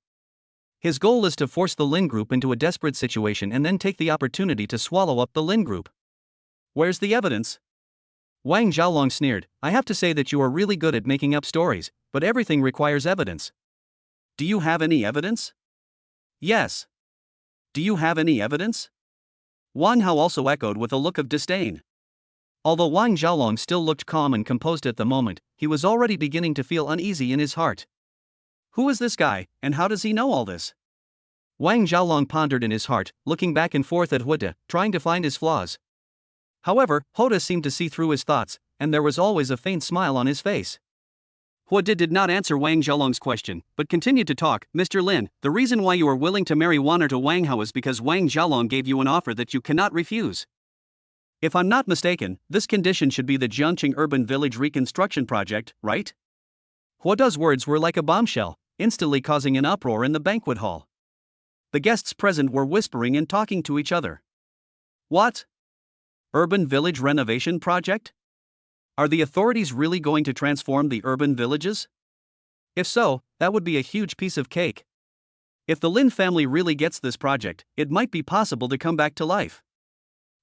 [SPEAKER 1] His goal is to force the Lin Group into a desperate situation and then take the opportunity to swallow up the Lin Group." "Where's the evidence?" Wang Xiaolong sneered, "I have to say that you are really good at making up stories, but everything requires evidence." "Do you have any evidence?" "Yes." "Do you have any evidence?" Wang Hao also echoed with a look of disdain. Although Wang Xiaolong still looked calm and composed at the moment, he was already beginning to feel uneasy in his heart. Who is this guy, and how does he know all this? Wang Xiaolong pondered in his heart, looking back and forth at Hua Da, trying to find his flaws. However, Hua Da seemed to see through his thoughts, and there was always a faint smile on his face. Hua Da did not answer Wang Xiaolong's question, but continued to talk. "Mr. Lin, the reason why you are willing to marry Wanner to Wang Hao is because Wang Xiaolong gave you an offer that you cannot refuse. If I'm not mistaken, this condition should be the Jiangcheng Urban Village Reconstruction Project, right?" Hua Da's words were like a bombshell, instantly causing an uproar in the banquet hall. The guests present were whispering and talking to each other. "What? Urban village renovation project? Are the authorities really going to transform the urban villages? If so, that would be a huge piece of cake. If the Lin family really gets this project, it might be possible to come back to life.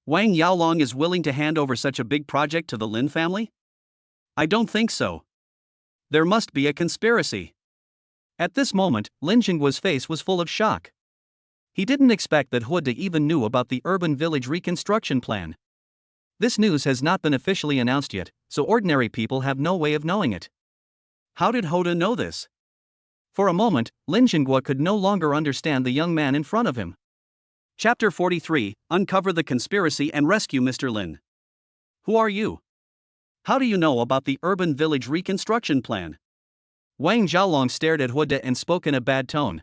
[SPEAKER 1] Wang Yaolong is willing to hand over such a big project to the Lin family? I don't think so. There must be a conspiracy. At this moment, Lin Jingguo's face was full of shock. He didn't expect that He De even knew about the urban village reconstruction plan. This news has not been officially announced yet, so ordinary people have no way of knowing it. How did He De know this? For a moment, Lin Jingguo could no longer understand the young man in front of him. Chapter 43, Uncover the Conspiracy and Rescue Mr. Lin. Who are you? How do you know about the urban village reconstruction plan? Wang Jiaolong stared at He De and spoke in a bad tone.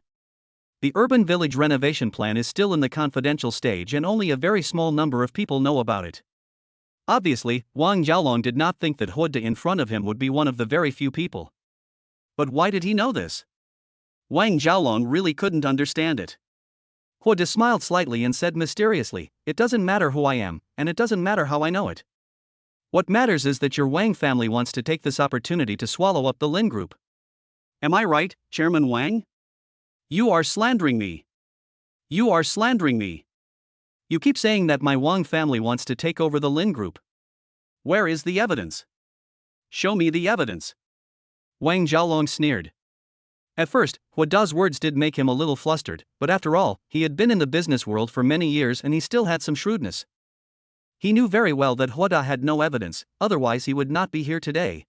[SPEAKER 1] The urban village renovation plan is still in the confidential stage and only a very small number of people know about it. Obviously, Wang Jiaolong did not think that He De in front of him would be one of the very few people. But why did he know this? Wang Jiaolong really couldn't understand it. He De smiled slightly and said mysteriously, "It doesn't matter who I am, and it doesn't matter how I know it. What matters is that your Wang family wants to take this opportunity to swallow up the Lin Group. Am I right, Chairman Wang? You are slandering me. You are slandering me. You keep saying that my Wang family wants to take over the Lin Group. Where is the evidence? Show me the evidence." Wang Jiaolong sneered. At first, He De's words did make him a little flustered, but after all, he had been in the business world for many years and he still had some shrewdness. He knew very well that He De had no evidence, otherwise he would not be here today.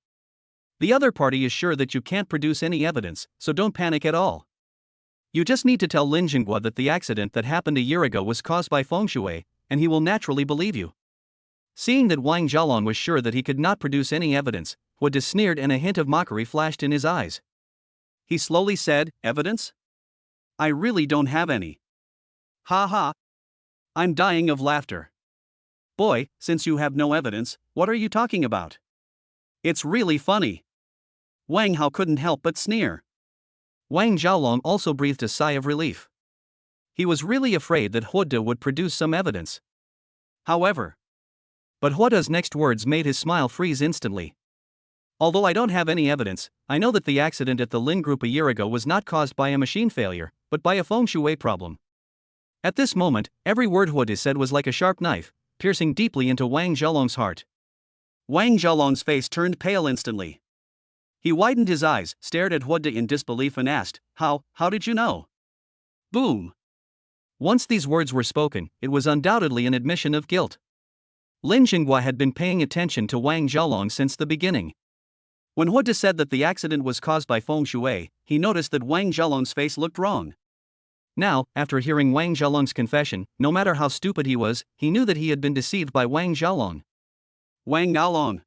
[SPEAKER 1] The other party is sure that you can't produce any evidence, so don't panic at all. You just need to tell Lin Jingguo that the accident that happened a year ago was caused by feng shui, and he will naturally believe you. Seeing that Wang Jiaolong was sure that he could not produce any evidence, He De sneered and a hint of mockery flashed in his eyes. He slowly said, "Evidence? I really don't have any. Ha ha. I'm dying of laughter. Boy, since you have no evidence, what are you talking about? It's really funny." Wang Hao couldn't help but sneer. Wang Jiaolong also breathed a sigh of relief. He was really afraid that He De would produce some evidence. However, but He De's next words made his smile freeze instantly. "Although I don't have any evidence, I know that the accident at the Lin Group a year ago was not caused by a machine failure, but by a feng shui problem." At this moment, every word He De said was like a sharp knife, piercing deeply into Wang Jiaolong's heart. Wang Jiaolong's face turned pale instantly. He widened his eyes, stared at He De in disbelief and asked, How did you know?" Boom! Once these words were spoken, it was undoubtedly an admission of guilt. Lin Jingguo had been paying attention to Wang Jiaolong since the beginning. When He De said that the accident was caused by feng shui, he noticed that Wang Jiaolong's face looked wrong. Now, after hearing Wang Jiaolong's confession, no matter how stupid he was, he knew that he had been deceived by Wang Jiaolong. "Wang Jiaolong,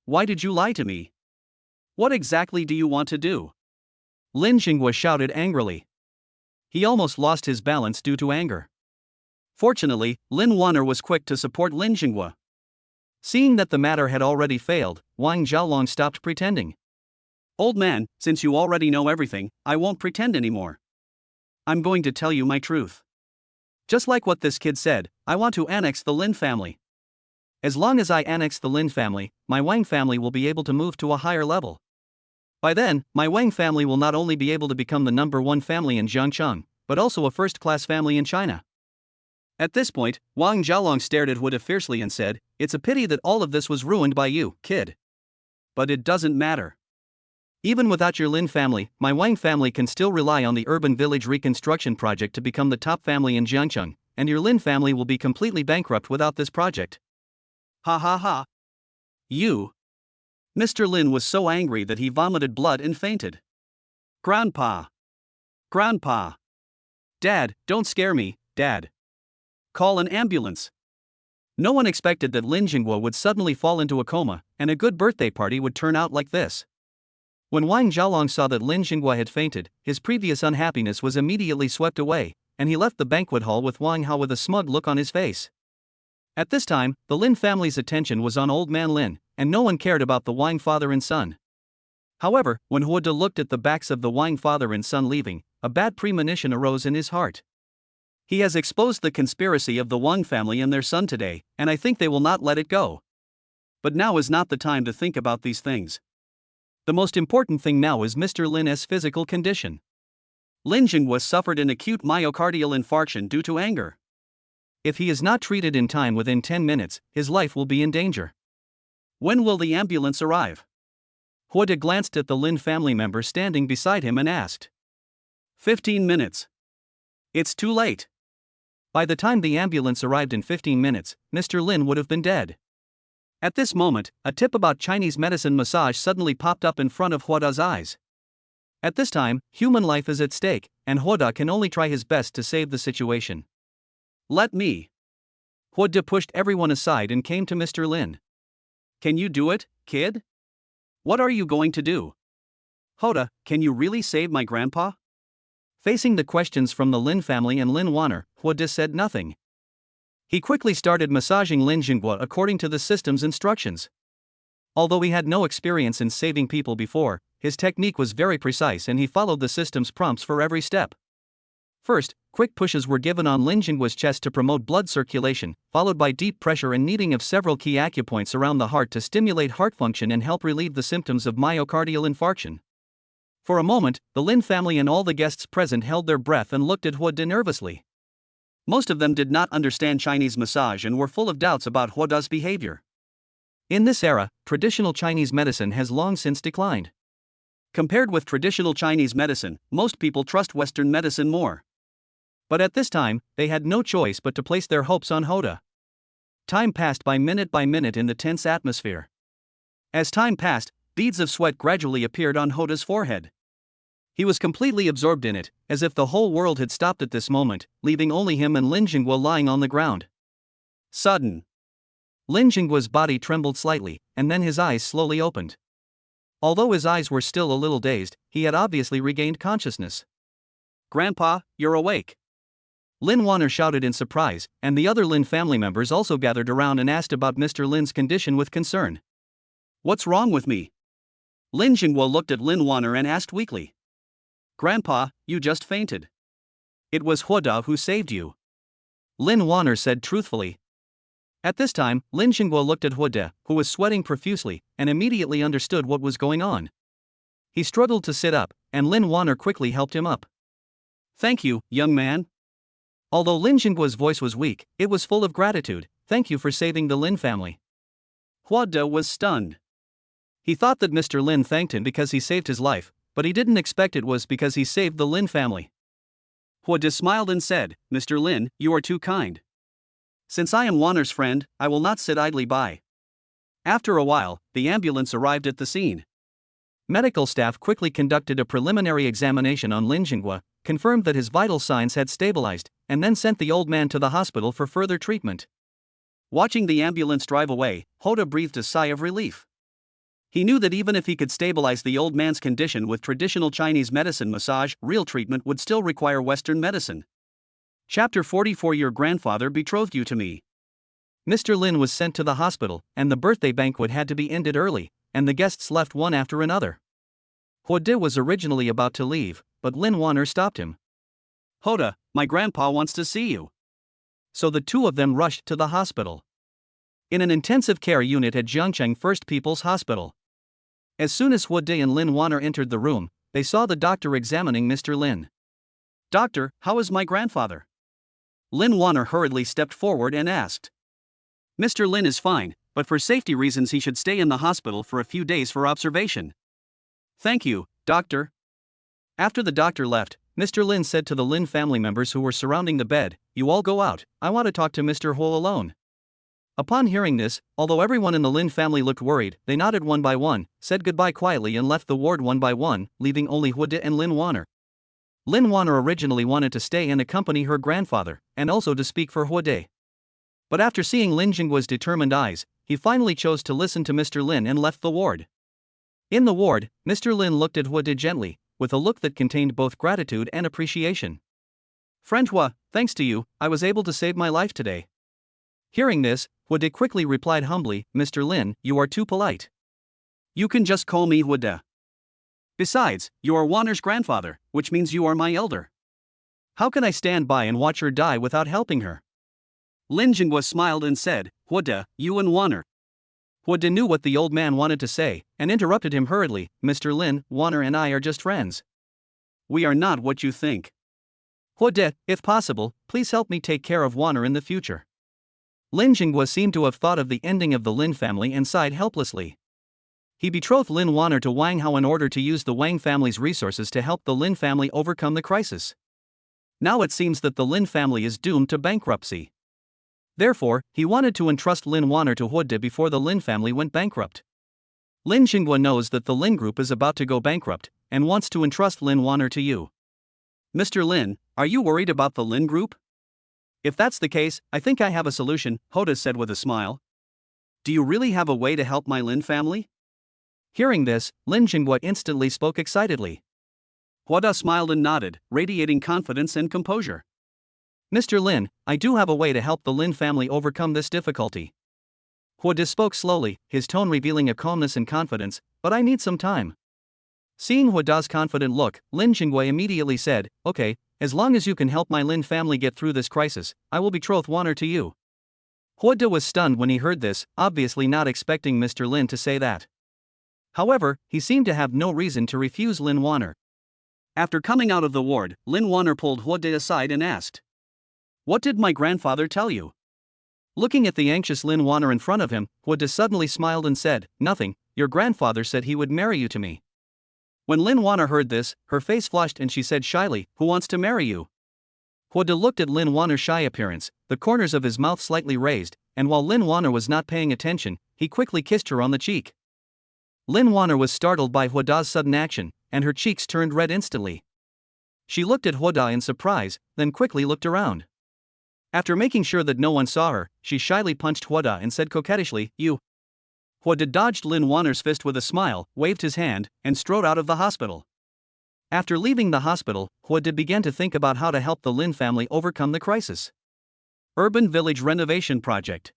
[SPEAKER 1] why did you lie to me? What exactly do you want to do?" Lin Jingguo shouted angrily. He almost lost his balance due to anger. Fortunately, Lin Wanner was quick to support Lin Jingguo. Seeing that the matter had already failed, Wang Jiaolong stopped pretending. "Old man, since you already know everything, I won't pretend anymore. I'm going to tell you my truth. Just like what this kid said, I want to annex the Lin family. As long as I annex the Lin family, my Wang family will be able to move to a higher level. By then, my Wang family will not only be able to become the #1 family in Jiangcheng, but also a first-class family in China." At this point, Wang Jiaolong stared at He De fiercely and said, "It's a pity that all of this was ruined by you, kid. But it doesn't matter. Even without your Lin family, my Wang family can still rely on the urban village reconstruction project to become the top family in Jiangcheng, and your Lin family will be completely bankrupt without this project." Ha ha ha. You. Mr. Lin was so angry that he vomited blood and fainted. Grandpa. Grandpa. Dad, don't scare me, Dad. Call an ambulance. No one expected that Lin Jingguo would suddenly fall into a coma, and a good birthday party would turn out like this. When Wang Jiaolong saw that Lin Jingguo had fainted, his previous unhappiness was immediately swept away, and he left the banquet hall with Wang Hao with a smug look on his face. At this time, the Lin family's attention was on Old Man Lin, and no one cared about the Wang father and son. However, when He De looked at the backs of the Wang father and son leaving, a bad premonition arose in his heart. He has exposed the conspiracy of the Wang family and their son today, and I think they will not let it go. But now is not the time to think about these things. The most important thing now is Mr. Lin's physical condition. Lin Jinghua suffered an acute myocardial infarction due to anger. If he is not treated in time within 10 minutes, his life will be in danger. When will the ambulance arrive? Hua De glanced at the Lin family member standing beside him and asked. 15 minutes. It's too late. By the time the ambulance arrived in 15 minutes, Mr. Lin would have been dead. At this moment, a tip about Chinese medicine massage suddenly popped up in front of Hua De's eyes. At this time, human life is at stake, and Hua De can only try his best to save the situation. Let me. Hua De pushed everyone aside and came to Mr. Lin. Can you do it, kid? What are you going to do? Hua De, can you really save my grandpa? Facing the questions from the Lin family and Lin Wanner, Hua De said nothing. He quickly started massaging Lin Jinghua according to the system's instructions. Although he had no experience in saving people before, his technique was very precise and he followed the system's prompts for every step. First, quick pushes were given on Lin Jinghua's chest to promote blood circulation, followed by deep pressure and kneading of several key acupoints around the heart to stimulate heart function and help relieve the symptoms of myocardial infarction. For a moment, the Lin family and all the guests present held their breath and looked at Hua De nervously. Most of them did not understand Chinese massage and were full of doubts about Hua De's behavior. In this era, traditional Chinese medicine has long since declined. Compared with traditional Chinese medicine, most people trust Western medicine more. But at this time, they had no choice but to place their hopes on Hua De. Time passed by minute in the tense atmosphere. As time passed, beads of sweat gradually appeared on Hua De's forehead. He was completely absorbed in it, as if the whole world had stopped at this moment, leaving only him and Lin Jinghua lying on the ground. Sudden. Lin Jinghua's body trembled slightly, and then his eyes slowly opened. Although his eyes were still a little dazed, he had obviously regained consciousness. Grandpa, you're awake. Lin Wanner shouted in surprise, and the other Lin family members also gathered around and asked about Mr. Lin's condition with concern. What's wrong with me? Lin Jinghua looked at Lin Wanner and asked weakly. Grandpa, you just fainted. It was Hua De who saved you. Lin Wanner said truthfully. At this time, Lin Jinghua looked at Hua De, who was sweating profusely, and immediately understood what was going on. He struggled to sit up, and Lin Wanner quickly helped him up. Thank you, young man. Although Lin Jinghua's voice was weak, it was full of gratitude. Thank you for saving the Lin family. Hua De was stunned. He thought that Mr. Lin thanked him because he saved his life, but he didn't expect it was because he saved the Lin family. Hua De smiled and said, Mr. Lin, you are too kind. Since I am Wanner's friend, I will not sit idly by. After a while, the ambulance arrived at the scene. Medical staff quickly conducted a preliminary examination on Lin Jinghua, confirmed that his vital signs had stabilized, and then sent the old man to the hospital for further treatment. Watching the ambulance drive away, Hua De breathed a sigh of relief. He knew that even if he could stabilize the old man's condition with traditional Chinese medicine massage, real treatment would still require Western medicine. Chapter 44. Your grandfather betrothed you to me. Mr. Lin was sent to the hospital, and the birthday banquet had to be ended early, and the guests left one after another. Hua De was originally about to leave, but Lin Wanner stopped him. Hua De, my grandpa wants to see you. So the two of them rushed to the hospital. In an intensive care unit at Jiangcheng First People's Hospital. As soon as Hua De and Lin Wanner entered the room, they saw the doctor examining Mr. Lin. Doctor, how is my grandfather? Lin Wanner hurriedly stepped forward and asked. Mr. Lin is fine, but for safety reasons he should stay in the hospital for a few days for observation. Thank you, doctor. After the doctor left, Mr. Lin said to the Lin family members who were surrounding the bed, you all go out, I want to talk to Mr. Hua alone. Upon hearing this, although everyone in the Lin family looked worried, they nodded one by one, said goodbye quietly and left the ward one by one, leaving only Hua De and Lin Wanner. Lin Wanner originally wanted to stay and accompany her grandfather, and also to speak for Hua De. But after seeing Lin Jinghua's determined eyes, he finally chose to listen to Mr. Lin and left the ward. In the ward, Mr. Lin looked at Hua De gently, with a look that contained both gratitude and appreciation. Friend Hua, thanks to you, I was able to save my life today. Hearing this, Hua De quickly replied humbly, Mr. Lin, you are too polite. You can just call me Hua De. Besides, you are Wanner's grandfather, which means you are my elder. How can I stand by and watch her die without helping her? Lin Jinghua smiled and said, "Huode, you and Wanner." Huode knew what the old man wanted to say, and interrupted him hurriedly. "Mr. Lin, Wanner and I are just friends. We are not what you think. Huode, if possible, please help me take care of Wanner in the future." Lin Jinghua seemed to have thought of the ending of the Lin family and sighed helplessly. He betrothed Lin Wanner to Wang Hao in order to use the Wang family's resources to help the Lin family overcome the crisis. Now it seems that the Lin family is doomed to bankruptcy. Therefore, he wanted to entrust Lin Wanner to Huode before the Lin family went bankrupt. Lin Jinghua knows that the Lin group is about to go bankrupt, and wants to entrust Lin Wanner to you. "Mr. Lin, are you worried about the Lin group?" "If that's the case, I think I have a solution," Huode said with a smile. "Do you really have a way to help my Lin family?" Hearing this, Lin Jinghua instantly spoke excitedly. Huode smiled and nodded, radiating confidence and composure. "Mr. Lin, I do have a way to help the Lin family overcome this difficulty." Huode spoke slowly, his tone revealing a calmness and confidence, "but I need some time." Seeing Huoda's confident look, Lin Jinghua immediately said, "Okay, as long as you can help my Lin family get through this crisis, I will betroth Wanner to you." Huode was stunned when he heard this, obviously not expecting Mr. Lin to say that. However, he seemed to have no reason to refuse Lin Wanner. After coming out of the ward, Lin Wanner pulled Huode aside and asked, "What did my grandfather tell you?" Looking at the anxious Lin Wanner in front of him, Huode suddenly smiled and said, "Nothing, your grandfather said he would marry you to me." When Lin Wanner heard this, her face flushed and she said shyly, "Who wants to marry you?" Huode looked at Lin Wanner's shy appearance, the corners of his mouth slightly raised, and while Lin Wanner was not paying attention, he quickly kissed her on the cheek. Lin Wanner was startled by Huoda's sudden action, and her cheeks turned red instantly. She looked at Huoda in surprise, then quickly looked around. After making sure that no one saw her, she shyly punched Huoda and said coquettishly, "You." Huoda dodged Lin Wanner's fist with a smile, waved his hand, and strode out of the hospital. After leaving the hospital, Huoda began to think about how to help the Lin family overcome the crisis. Urban Village Renovation Project.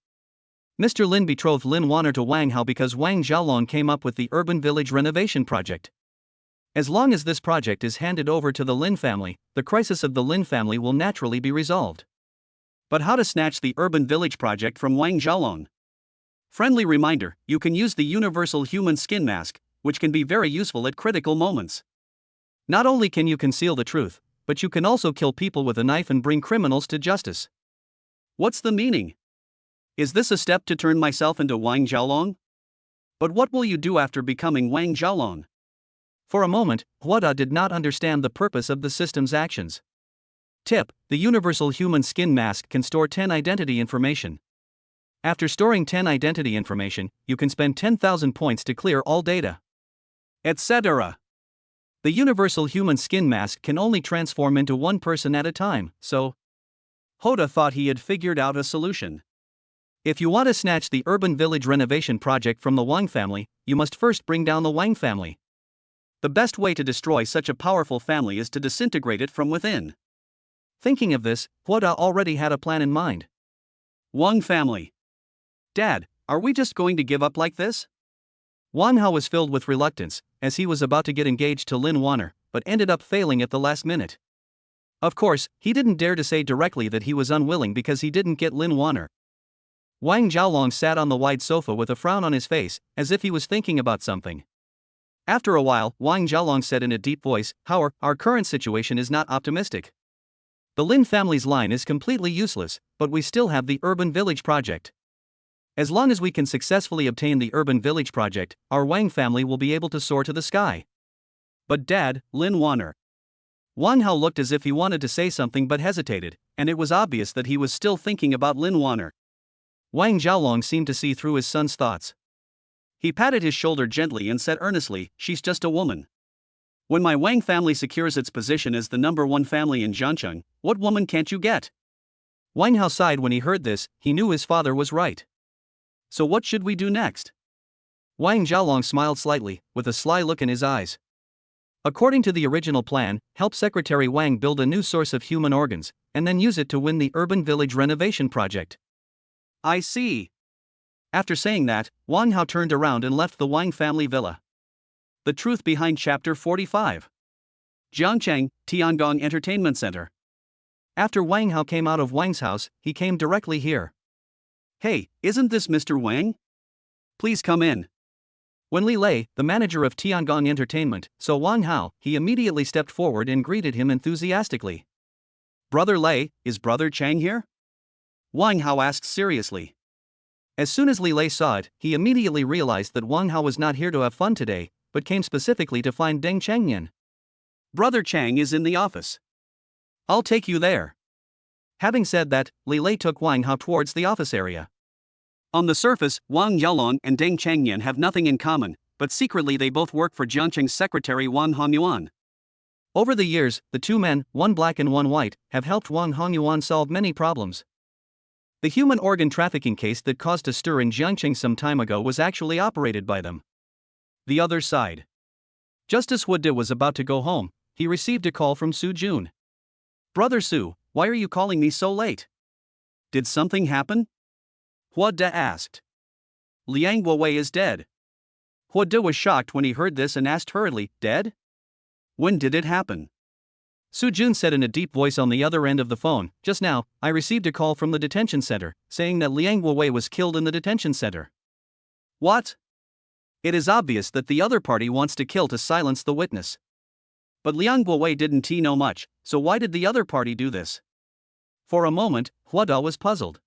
[SPEAKER 1] Mr. Lin betrothed Lin Wanner to Wang Hao because Wang Xiaolong came up with the Urban Village Renovation Project. As long as this project is handed over to the Lin family, the crisis of the Lin family will naturally be resolved. But how to snatch the Urban Village project from Wang Xiaolong? Friendly reminder, you can use the universal human skin mask, which can be very useful at critical moments. Not only can you conceal the truth, but you can also kill people with a knife and bring criminals to justice. What's the meaning? Is this a step to turn myself into Wang Xiaolong? But what will you do after becoming Wang Xiaolong? For a moment, Huoda did not understand the purpose of the system's actions. Tip: the universal human skin mask can store 10 identity information. After storing 10 identity information, you can spend 10,000 points to clear all data, etc. The universal human skin mask can only transform into one person at a time, so Huoda thought he had figured out a solution. If you want to snatch the Urban Village Renovation Project from the Wang family, you must first bring down the Wang family. The best way to destroy such a powerful family is to disintegrate it from within. Thinking of this, Huoda already had a plan in mind. Wang family. Dad, are we just going to give up like this? Wang Hao was filled with reluctance, as he was about to get engaged to Lin Wanner, but ended up failing at the last minute. Of course, he didn't dare to say directly that he was unwilling because he didn't get Lin Wanner. Wang Xiaolong sat on the wide sofa with a frown on his face, as if he was thinking about something. After a while, Wang Xiaolong said in a deep voice, Our current situation is not optimistic. The Lin family's line is completely useless, but we still have the Urban Village Project. As long as we can successfully obtain the Urban Village Project, our Wang family will be able to soar to the sky." "But Dad, Lin Wanner." Wang Hao looked as if he wanted to say something but hesitated, and it was obvious that he was still thinking about Lin Wanner. Wang Xiaolong seemed to see through his son's thoughts. He patted his shoulder gently and said earnestly, "She's just a woman. When my Wang family secures its position as the #1 family in Jiangcheng, what woman can't you get?" Wang Hao sighed when he heard this. He knew his father was right. "So what should we do next?" Wang Xiaolong smiled slightly, with a sly look in his eyes. According to the original plan, help Secretary Wang build a new source of human organs, and then use it to win the Urban Village Renovation Project. "I see." After saying that, Wang Hao turned around and left the Wang family villa. The truth behind Chapter 45. Jiangcheng, Tiangong Entertainment Center. After Wang Hao came out of Wang's house, he came directly here. Hey, isn't this Mr. Wang? Please come in. When Li Lei, the manager of Tiangong Entertainment, saw Wang Hao, he immediately stepped forward and greeted him enthusiastically. Brother Lei, is Brother Chang here? Wang Hao asked seriously. As soon as Li Lei saw it, he immediately realized that Wang Hao was not here to have fun today, but came specifically to find Deng Changyan. Brother Chang is in the office. I'll take you there. Having said that, Li Lei took Wang Hao towards the office area. On the surface, Wang Yaolong and Deng Changyan have nothing in common, but secretly they both work for Jiangcheng's secretary Wang Hongyuan. Over the years, the two men, one black and one white, have helped Wang Hongyuan solve many problems. The human organ trafficking case that caused a stir in Jiangcheng some time ago was actually operated by them. The other side. Just as Hua De was about to go home, he received a call from Su Jun. Brother Su, why are you calling me so late? Did something happen? Hua De asked. Liang Guowei is dead. Hua De was shocked when he heard this and asked hurriedly, dead? When did it happen? Su Jun said in a deep voice on the other end of the phone, just now, I received a call from the detention center, saying that Liang Guowei was killed in the detention center. What? It is obvious that the other party wants to kill to silence the witness. But Liang Guowei didn't know much, so why did the other party do this? For a moment, Hua De was puzzled.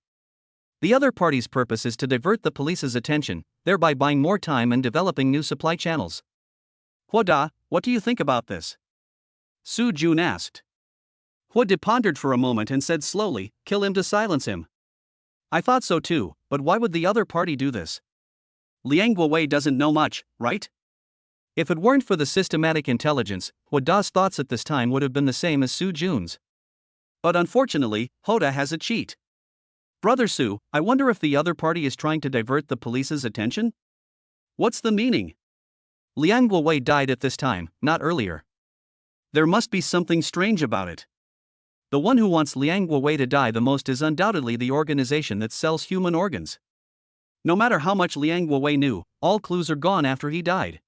[SPEAKER 1] The other party's purpose is to divert the police's attention, thereby buying more time and developing new supply channels. Hua De, what do you think about this? Su Jun asked. Hua De pondered for a moment and said slowly, kill him to silence him. I thought so too, but why would the other party do this? Liang Guowei doesn't know much, right? If it weren't for the systematic intelligence, Hua De's thoughts at this time would have been the same as Su Jun's. But unfortunately, Hua De has a cheat. Brother Su, I wonder if the other party is trying to divert the police's attention? What's the meaning? Liang Guowei died at this time, not earlier. There must be something strange about it. The one who wants Liang Guowei to die the most is undoubtedly the organization that sells human organs. No matter how much Liang Guowei knew, all clues are gone after he died.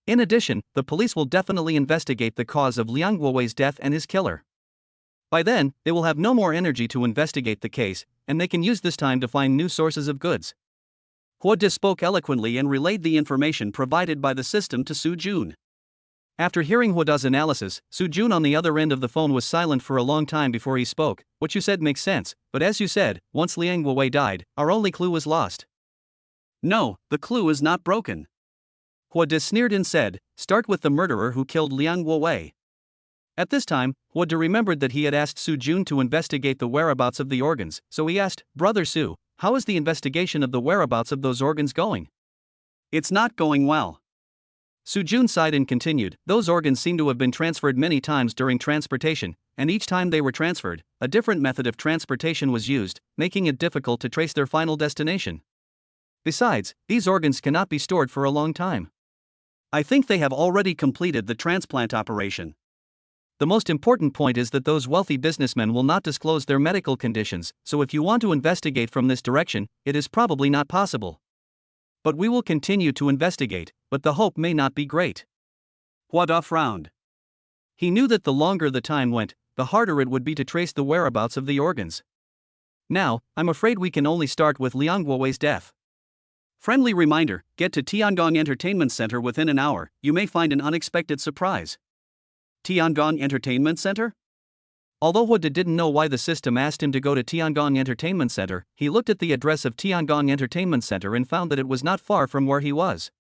[SPEAKER 1] In addition, the police will definitely investigate the cause of Liang Guowei's death and his killer. By then, they will have no more energy to investigate the case, and they can use this time to find new sources of goods. Hua De spoke eloquently and relayed the information provided by the system to Su Jun. After hearing Hua De's analysis, Su Jun on the other end of the phone was silent for a long time before he spoke. What you said makes sense, but as you said, once Liang Guowei died, our only clue was lost. No, the clue is not broken. Hua De sneered and said, start with the murderer who killed Liang Guowei. At this time, Hua De remembered that he had asked Su Jun to investigate the whereabouts of the organs, so he asked, Brother Su, how is the investigation of the whereabouts of those organs going? It's not going well. Su Jun sighed and continued, those organs seem to have been transferred many times during transportation, and each time they were transferred, a different method of transportation was used, making it difficult to trace their final destination. Besides, these organs cannot be stored for a long time. I think they have already completed the transplant operation. The most important point is that those wealthy businessmen will not disclose their medical conditions, so if you want to investigate from this direction, it is probably not possible. But we will continue to investigate, but the hope may not be great. Hua De frowned. He knew that the longer the time went, the harder it would be to trace the whereabouts of the organs. Now, I'm afraid we can only start with Liang Guowei's death. Friendly reminder, get to Tiangong Entertainment Center within an hour, you may find an unexpected surprise. Tiangong Entertainment Center? Although Hua De didn't know why the system asked him to go to Tiangong Entertainment Center, he looked at the address of Tiangong Entertainment Center and found that it was not far from where he was.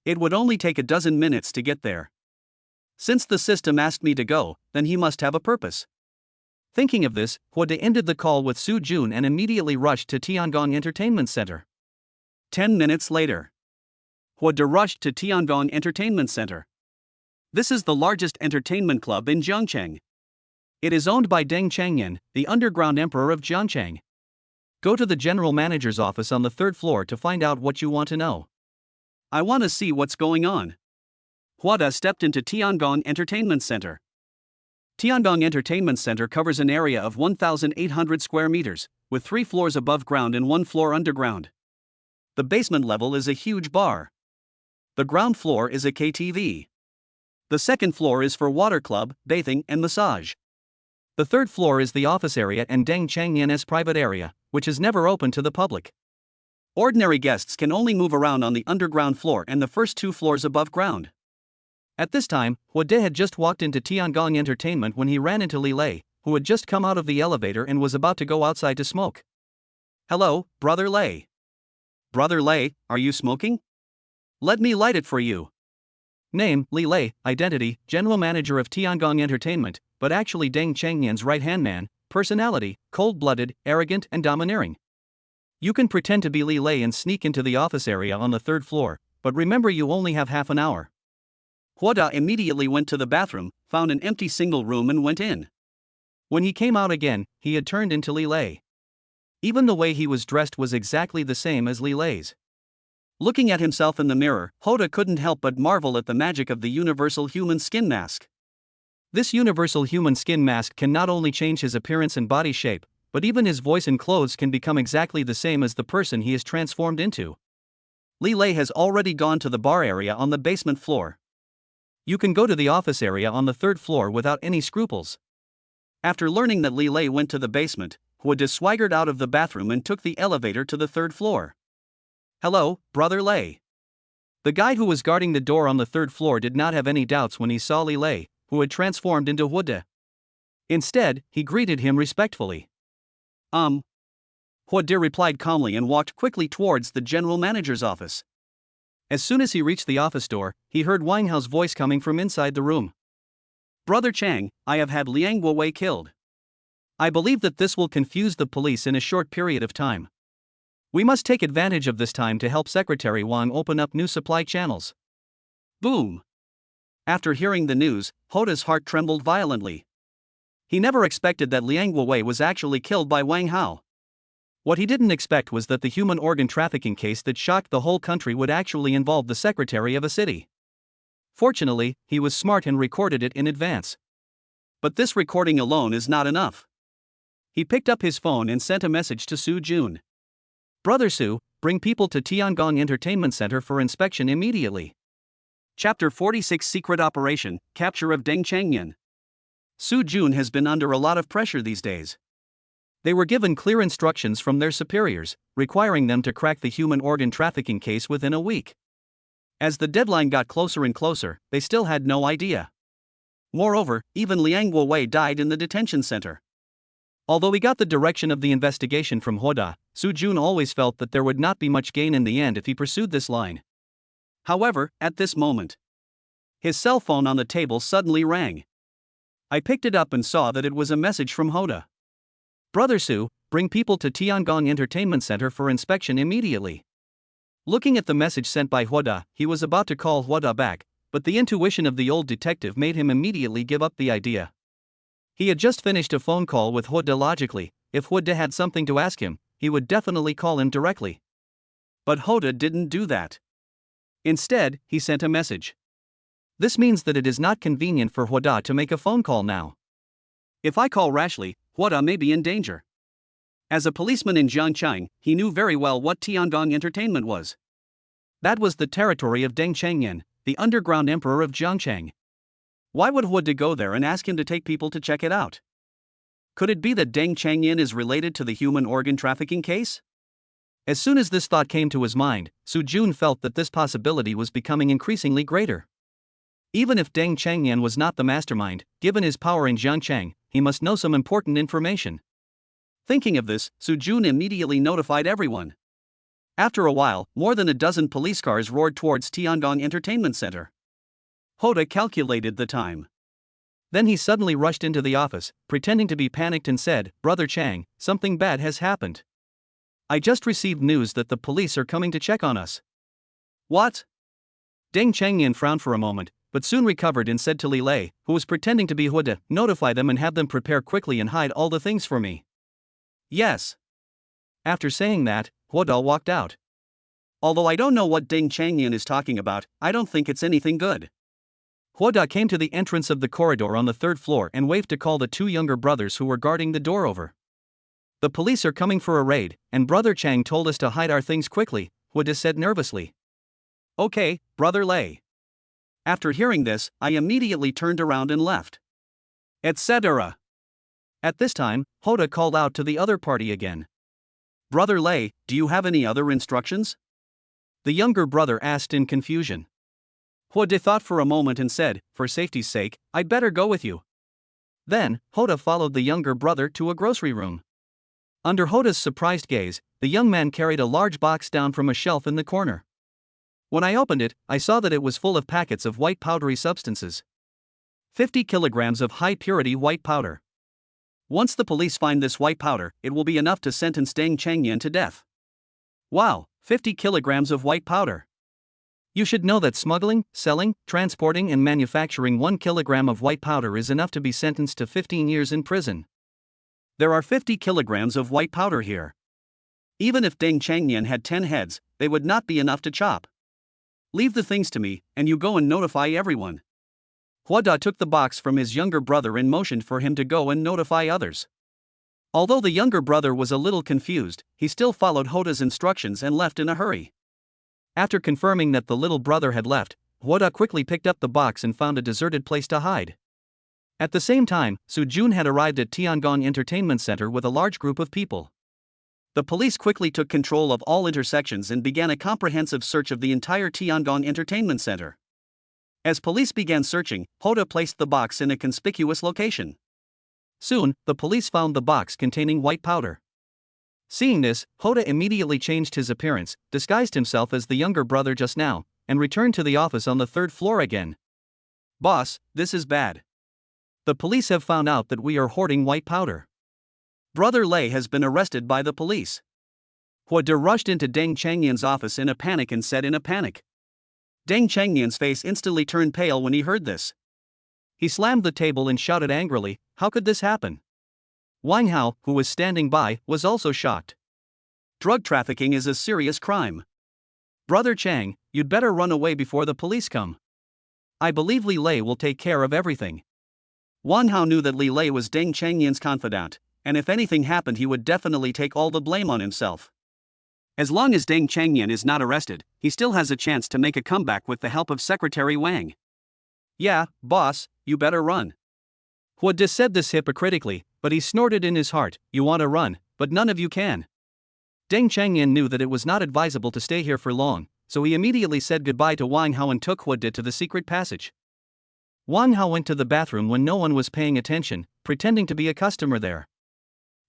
[SPEAKER 1] It would only take a dozen minutes to get there. Since the system asked me to go, then he must have a purpose. Thinking of this, Hua De ended the call with Su Jun and immediately rushed to Tiangong Entertainment Center. 10 minutes later, Hua De rushed to Tiangong Entertainment Center. This is the largest entertainment club in Jiangcheng. It is owned by Deng Changyan, the underground emperor of Jiangcheng. Go to the general manager's office on the 3rd floor to find out what you want to know. I want to see what's going on. Hua De stepped into Tiangong Entertainment Center. Tiangong Entertainment Center covers an area of 1,800 square meters, with 3 floors above ground and 1 floor underground. The basement level is a huge bar. The ground floor is a KTV. The 2nd floor is for water club, bathing, and massage. The third floor is the office area and Deng Changyan's private area, which is never open to the public. Ordinary guests can only move around on the underground floor and the first 2 floors above ground. At this time, Huode had just walked into Tiangong Entertainment when he ran into Li Lei, who had just come out of the elevator and was about to go outside to smoke. "Hello, Brother Lei." "Brother Lei, are you smoking? Let me light it for you." Name, Li Lei. Identity, General Manager of Tiangong Entertainment, but actually Deng Changyan's right-hand man. Personality, cold-blooded, arrogant and domineering. You can pretend to be Li Lei and sneak into the office area on the 3rd floor, but remember you only have half an hour. Huoda immediately went to the bathroom, found an empty single room and went in. When he came out again, he had turned into Li Lei. Even the way he was dressed was exactly the same as Li Lei's. Looking at himself in the mirror, Huoda couldn't help but marvel at the magic of the universal human skin mask. This universal human skin mask can not only change his appearance and body shape, but even his voice and clothes can become exactly the same as the person he is transformed into. Li Lei has already gone to the bar area on the basement floor. You can go to the office area on the 3rd floor without any scruples. After learning that Li Lei went to the basement, Huode swaggered out of the bathroom and took the elevator to the 3rd floor. "Hello, Brother Lei." The guy who was guarding the door on the 3rd floor did not have any doubts when he saw Li Lei, who had transformed into Huode. Instead, he greeted him respectfully. Huode replied calmly and walked quickly towards the general manager's office. As soon as he reached the office door, he heard Wang Hao's voice coming from inside the room. "Brother Chang, I have had Liang Guowei killed. I believe that this will confuse the police in a short period of time. We must take advantage of this time to help Secretary Wang open up new supply channels." Boom! After hearing the news, Hoda's heart trembled violently. He never expected that Liang Guowei was actually killed by Wang Hao. What he didn't expect was that the human organ trafficking case that shocked the whole country would actually involve the secretary of a city. Fortunately, he was smart and recorded it in advance. But this recording alone is not enough. He picked up his phone and sent a message to Su Jun. "Brother Su, bring people to Tiangong Entertainment Center for inspection immediately." Chapter 46 Secret Operation, Capture of Deng Changyan. Su Jun has been under a lot of pressure these days. They were given clear instructions from their superiors, requiring them to crack the human organ trafficking case within a week. As the deadline got closer and closer, they still had no idea. Moreover, even Liang Guowei died in the detention center. Although he got the direction of the investigation from Huoda, Su Jun always felt that there would not be much gain in the end if he pursued this line. However, at this moment, his cell phone on the table suddenly rang. I picked it up and saw that it was a message from Huoda. "Brother Su, bring people to Tiangong Entertainment Center for inspection immediately." Looking at the message sent by Huoda, he was about to call Huoda back, but the intuition of the old detective made him immediately give up the idea. He had just finished a phone call with Huoda. Logically, if Huoda had something to ask him, he would definitely call him directly. But Huoda didn't do that. Instead, he sent a message. This means that it is not convenient for Huoda to make a phone call now. If I call rashly, Huoda may be in danger. As a policeman in Jiangchang, he knew very well what Tiangong Entertainment was. That was the territory of Deng Changyan, the underground emperor of Jiangchang. Why would Huoda go there and ask him to take people to check it out? Could it be that Deng Changyan is related to the human organ trafficking case? As soon as this thought came to his mind, Su Jun felt that this possibility was becoming increasingly greater. Even if Deng Changyan was not the mastermind, given his power in Jiangchang, he must know some important information. Thinking of this, Su Jun immediately notified everyone. After a while, more than a dozen police cars roared towards Tiangong Entertainment Center. Huoda calculated the time. Then he suddenly rushed into the office, pretending to be panicked and said, "Brother Chang, something bad has happened. I just received news that the police are coming to check on us." "What?" Deng Changyan frowned for a moment, but soon recovered and said to Li Lei, who was pretending to be Huoda, "Notify them and have them prepare quickly and hide all the things for me." "Yes." After saying that, Huoda walked out. "Although I don't know what Deng Changyan is talking about, I don't think it's anything good." Huoda came to the entrance of the corridor on the 3rd floor and waved to call the 2 younger brothers who were guarding the door over. "The police are coming for a raid, and Brother Chang told us to hide our things quickly," Huoda said nervously. "Okay, Brother Lei." After hearing this, I immediately turned around and left. Etc. At this time, Hoda called out to the other party again. Brother Lei, do you have any other instructions? The younger brother asked in confusion. Hoda thought for a moment and said, for safety's sake, I'd better go with you. Then, Hoda followed the younger brother to a grocery room. Under Hoda's surprised gaze, the young man carried a large box down from a shelf in the corner. When I opened it, I saw that it was full of packets of white powdery substances. 50 kilograms of high-purity white powder. Once the police find this white powder, it will be enough to sentence Deng Chengyan to death. Wow, 50 kilograms of white powder. You should know that smuggling, selling, transporting and manufacturing 1 kilogram of white powder is enough to be sentenced to 15 years in prison. There are 50 kilograms of white powder here. Even if Deng Chengyan had 10 heads, they would not be enough to chop. Leave the things to me, and you go and notify everyone. Huada took the box from his younger brother and motioned for him to go and notify others. Although the younger brother was a little confused, he still followed Hoda's instructions and left in a hurry. After confirming that the little brother had left, Huada quickly picked up the box and found a deserted place to hide. At the same time, Su Jun had arrived at Tiangong Entertainment Center with a large group of people. The police quickly took control of all intersections and began a comprehensive search of the entire Tiangong Entertainment Center. As police began searching, Hoda placed the box in a conspicuous location. Soon, the police found the box containing white powder. Seeing this, Hoda immediately changed his appearance, disguised himself as the younger brother just now, and returned to the office on the 3rd floor again. Boss, this is bad. The police have found out that we are hoarding white powder. Brother Lei has been arrested by the police. Huada rushed into Deng Chengyan's office in a panic and said in a panic. Deng Chengyan's face instantly turned pale when he heard this. He slammed the table and shouted angrily, how could this happen? Wang Hao, who was standing by, was also shocked. Drug trafficking is a serious crime. Brother Chang, you'd better run away before the police come. I believe Li Lei will take care of everything. Wang Hao knew that Li Lei was Deng Chengyan's confidant, and if anything happened he would definitely take all the blame on himself. As long as Deng Chengyan is not arrested, he still has a chance to make a comeback with the help of Secretary Wang. Yeah, boss, you better run. Huada said this hypocritically, but he snorted in his heart, you want to run, but none of you can. Deng Chengyan knew that it was not advisable to stay here for long, so he immediately said goodbye to Wang Hao and took Huada to the secret passage. Wang Hao went to the bathroom when no one was paying attention, pretending to be a customer there.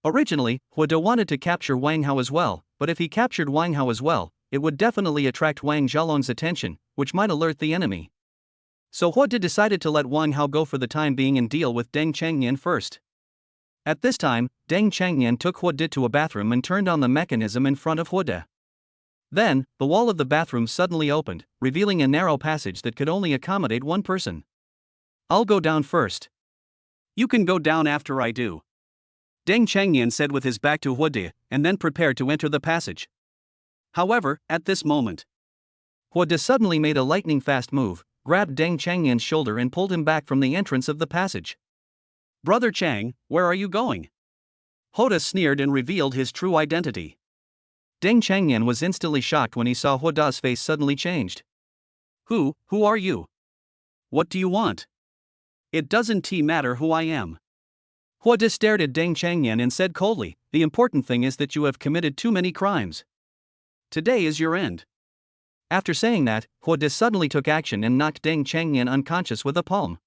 [SPEAKER 1] Originally, Huada wanted to capture Wang Hao as well, but if he captured Wang Hao as well, it would definitely attract Wang Zhalong's attention, which might alert the enemy. So Huada decided to let Wang Hao go for the time being and deal with Deng Chengyan first. At this time, Deng Chengyan took Huada to a bathroom and turned on the mechanism in front of Huada. Then, the wall of the bathroom suddenly opened, revealing a narrow passage that could only accommodate one person. I'll go down first. You can go down after I do. Deng Chengyan said with his back to Huada, and then prepared to enter the passage. However, at this moment, Huada suddenly made a lightning-fast move, grabbed Deng Chengyan's shoulder and pulled him back from the entrance of the passage. Brother Chang, where are you going? Huada sneered and revealed his true identity. Deng Chengyan was instantly shocked when he saw Huada's face suddenly changed. Who are you? What do you want? It doesn't matter who I am. Huada stared at Deng Chengyan and said coldly, the important thing is that you have committed too many crimes. Today is your end. After saying that, Huada suddenly took action and knocked Deng Chengyan unconscious with a palm.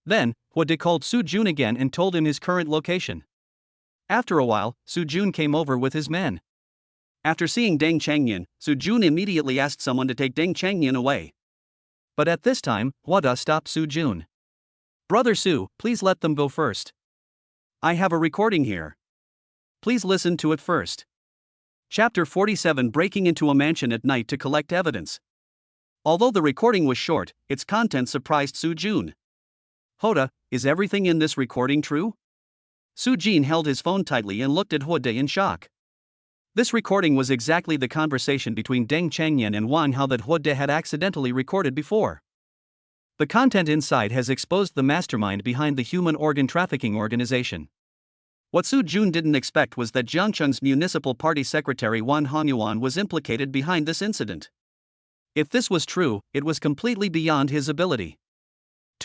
[SPEAKER 1] Then, Huada called Su Jun again and told him his current location. After a while, Su Jun came over with his men. After seeing Deng Chengyan, Su Jun immediately asked someone to take Deng Chengyan away. But at this time, Huada stopped Su Jun. Brother Su, please let them go first. I have a recording here. Please listen to it first. Chapter 47 Breaking into a mansion at night to collect evidence. Although the recording was short, its content surprised Su Jun. Huada, is everything in this recording true? Su Jun held his phone tightly and looked at Huada in shock. This recording was exactly the conversation between Deng Chengyan and Wang Hao that Huada had accidentally recorded before. The content inside has exposed the mastermind behind the human organ trafficking organization. What Su Jun didn't expect was that Jiangcheng's municipal party secretary Wan Hanyuan was implicated behind this incident. If this was true, it was completely beyond his ability.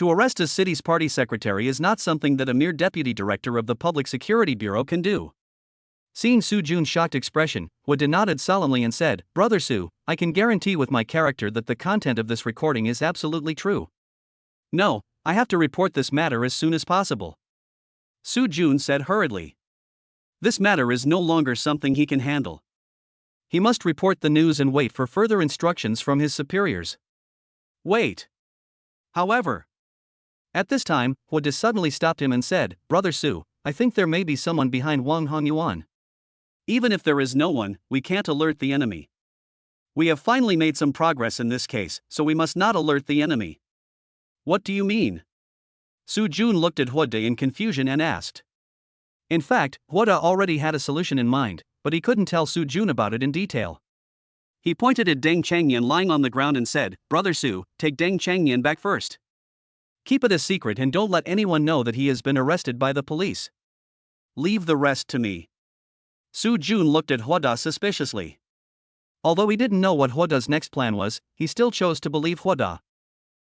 [SPEAKER 1] To arrest a city's party secretary is not something that a mere deputy director of the Public Security Bureau can do. Seeing Soo Jun's shocked expression, Hwada nodded solemnly and said, "Brother Soo, I can guarantee with my character that the content of this recording is absolutely true. No, I have to report this matter as soon as possible." Soo Jun said hurriedly. This matter is no longer something he can handle. He must report the news and wait for further instructions from his superiors. Wait. However, at this time, Hwada suddenly stopped him and said, "Brother Soo, I think there may be someone behind Wang Hongyuan. Even if there is no one, we can't alert the enemy. We have finally made some progress in this case, so we must not alert the enemy." "What do you mean?" Soo Jun looked at Hwada in confusion and asked. In fact, Hwada already had a solution in mind, but he couldn't tell Soo Jun about it in detail. He pointed at Deng Changyan lying on the ground and said, "Brother Soo, take Deng Changyan back first. Keep it a secret and don't let anyone know that he has been arrested by the police. Leave the rest to me." Soo Jun looked at Hwada suspiciously. Although he didn't know what Hwada's next plan was, he still chose to believe Hwada.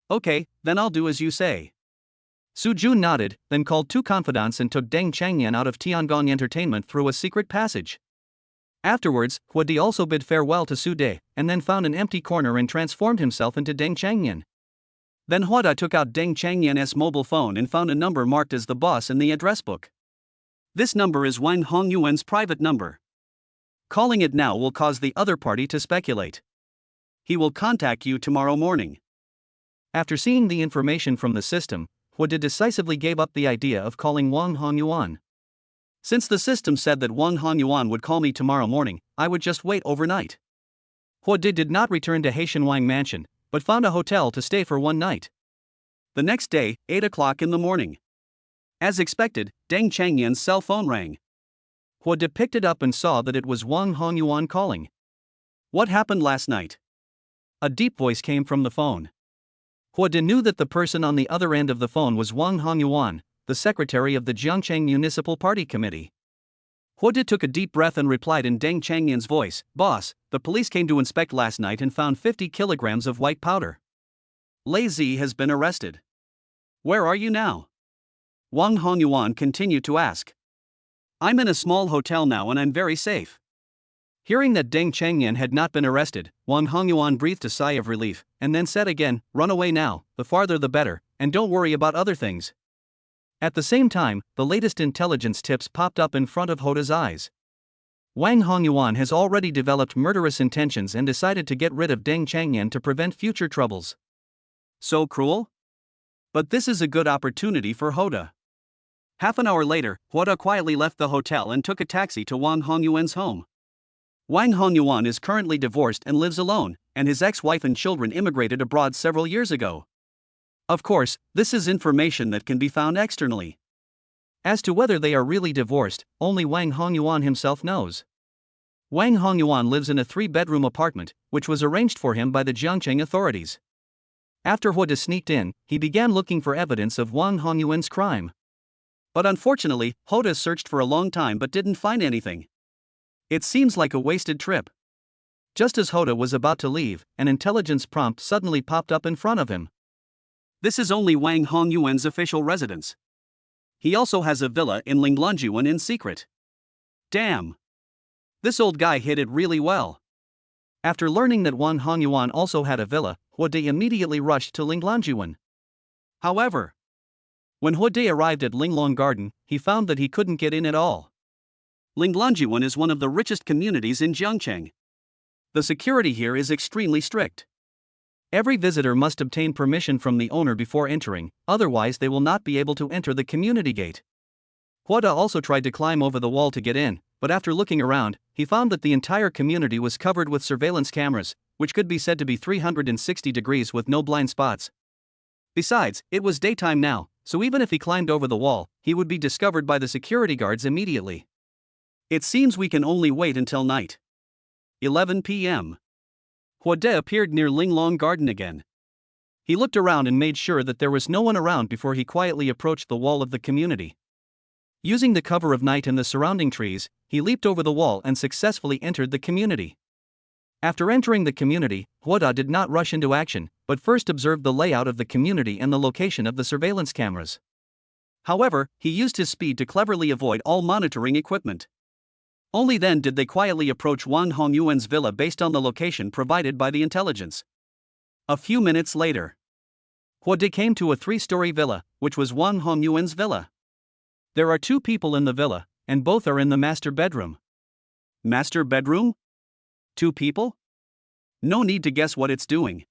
[SPEAKER 1] "Okay, then I'll do as you say." Soo Jun nodded, then called two confidants and took Deng Changyan out of Tiangong Entertainment through a secret passage. Afterwards, Hwada also bid farewell to Soo Dae, and then found an empty corner and transformed himself into Deng Changyan. Then Hwada took out Deng Changyan's mobile phone and found a number marked as the boss in the address book. This number is Wang Hongyuan's private number. Calling it now will cause the other party to speculate. He will contact you tomorrow morning. After seeing the information from the system, Hwada decisively gave up the idea of calling Wang Hongyuan. Since the system said that Wang Hongyuan would call me tomorrow morning, I would just wait overnight. Hwada did not return to Haishanwang Mansion, but found a hotel to stay for one night. The next day, 8 o'clock in the morning. As expected, Deng Changyan's cell phone rang. Hwada picked it up and saw that it was Wang Hongyuan calling. "What happened last night?" A deep voice came from the phone. Hwada knew that the person on the other end of the phone was Wang Hongyuan, the secretary of the Jiangcheng Municipal Party Committee. Hwada took a deep breath and replied in Deng Changyan's voice, "Boss, the police came to inspect last night and found 50 kilograms of white powder. Lei Zi has been arrested. Where are you now?" Wang Hongyuan continued to ask. "I'm in a small hotel now and I'm very safe." Hearing that Deng Changyan had not been arrested, Wang Hongyuan breathed a sigh of relief, and then said again, "Run away now, the farther the better, and don't worry about other things." At the same time, the latest intelligence tips popped up in front of Hwada's eyes. Wang Hongyuan has already developed murderous intentions and decided to get rid of Deng Changyan to prevent future troubles. So cruel? But this is a good opportunity for Hwada. Half an hour later, Hwada quietly left the hotel and took a taxi to Wang Hongyuan's home. Wang Hongyuan is currently divorced and lives alone, and his ex-wife and children immigrated abroad several years ago. Of course, this is information that can be found externally. As to whether they are really divorced, only Wang Hongyuan himself knows. Wang Hongyuan lives in a 3-bedroom apartment, which was arranged for him by the Jiangcheng authorities. After Hwada sneaked in, he began looking for evidence of Wang Hongyuan's crime. But unfortunately, Hwada searched for a long time but didn't find anything. It seems like a wasted trip. Just as Hwada was about to leave, an intelligence prompt suddenly popped up in front of him. This is only Wang Hongyuan's official residence. He also has a villa in Linglongjuan in secret. Damn! This old guy hid it really well. After learning that Wang Hongyuan also had a villa, Hwada immediately rushed to Linglongjuan. However, when Hwada arrived at Linglong Garden, he found that he couldn't get in at all. Linglongjuan is one of the richest communities in Jiangcheng. The security here is extremely strict. Every visitor must obtain permission from the owner before entering, otherwise they will not be able to enter the community gate. Hwada also tried to climb over the wall to get in, but after looking around, he found that the entire community was covered with surveillance cameras, which could be said to be 360 degrees with no blind spots. Besides, it was daytime now, so even if he climbed over the wall, he would be discovered by the security guards immediately. It seems we can only wait until night. 11 p.m. Hwada appeared near Linglong Garden again. He looked around and made sure that there was no one around before he quietly approached the wall of the community. Using the cover of night and the surrounding trees, he leaped over the wall and successfully entered the community. After entering the community, Hoda did not rush into action, but first observed the layout of the community and the location of the surveillance cameras. However, he used his speed to cleverly avoid all monitoring equipment. Only then did they quietly approach Wang Hongyuan's villa based on the location provided by the intelligence. A few minutes later, Hoda came to a 3-story villa, which was Wang Hongyuan's villa. There are 2 people in the villa, and both are in the master bedroom. Master bedroom? 2 people? No need to guess what it's doing.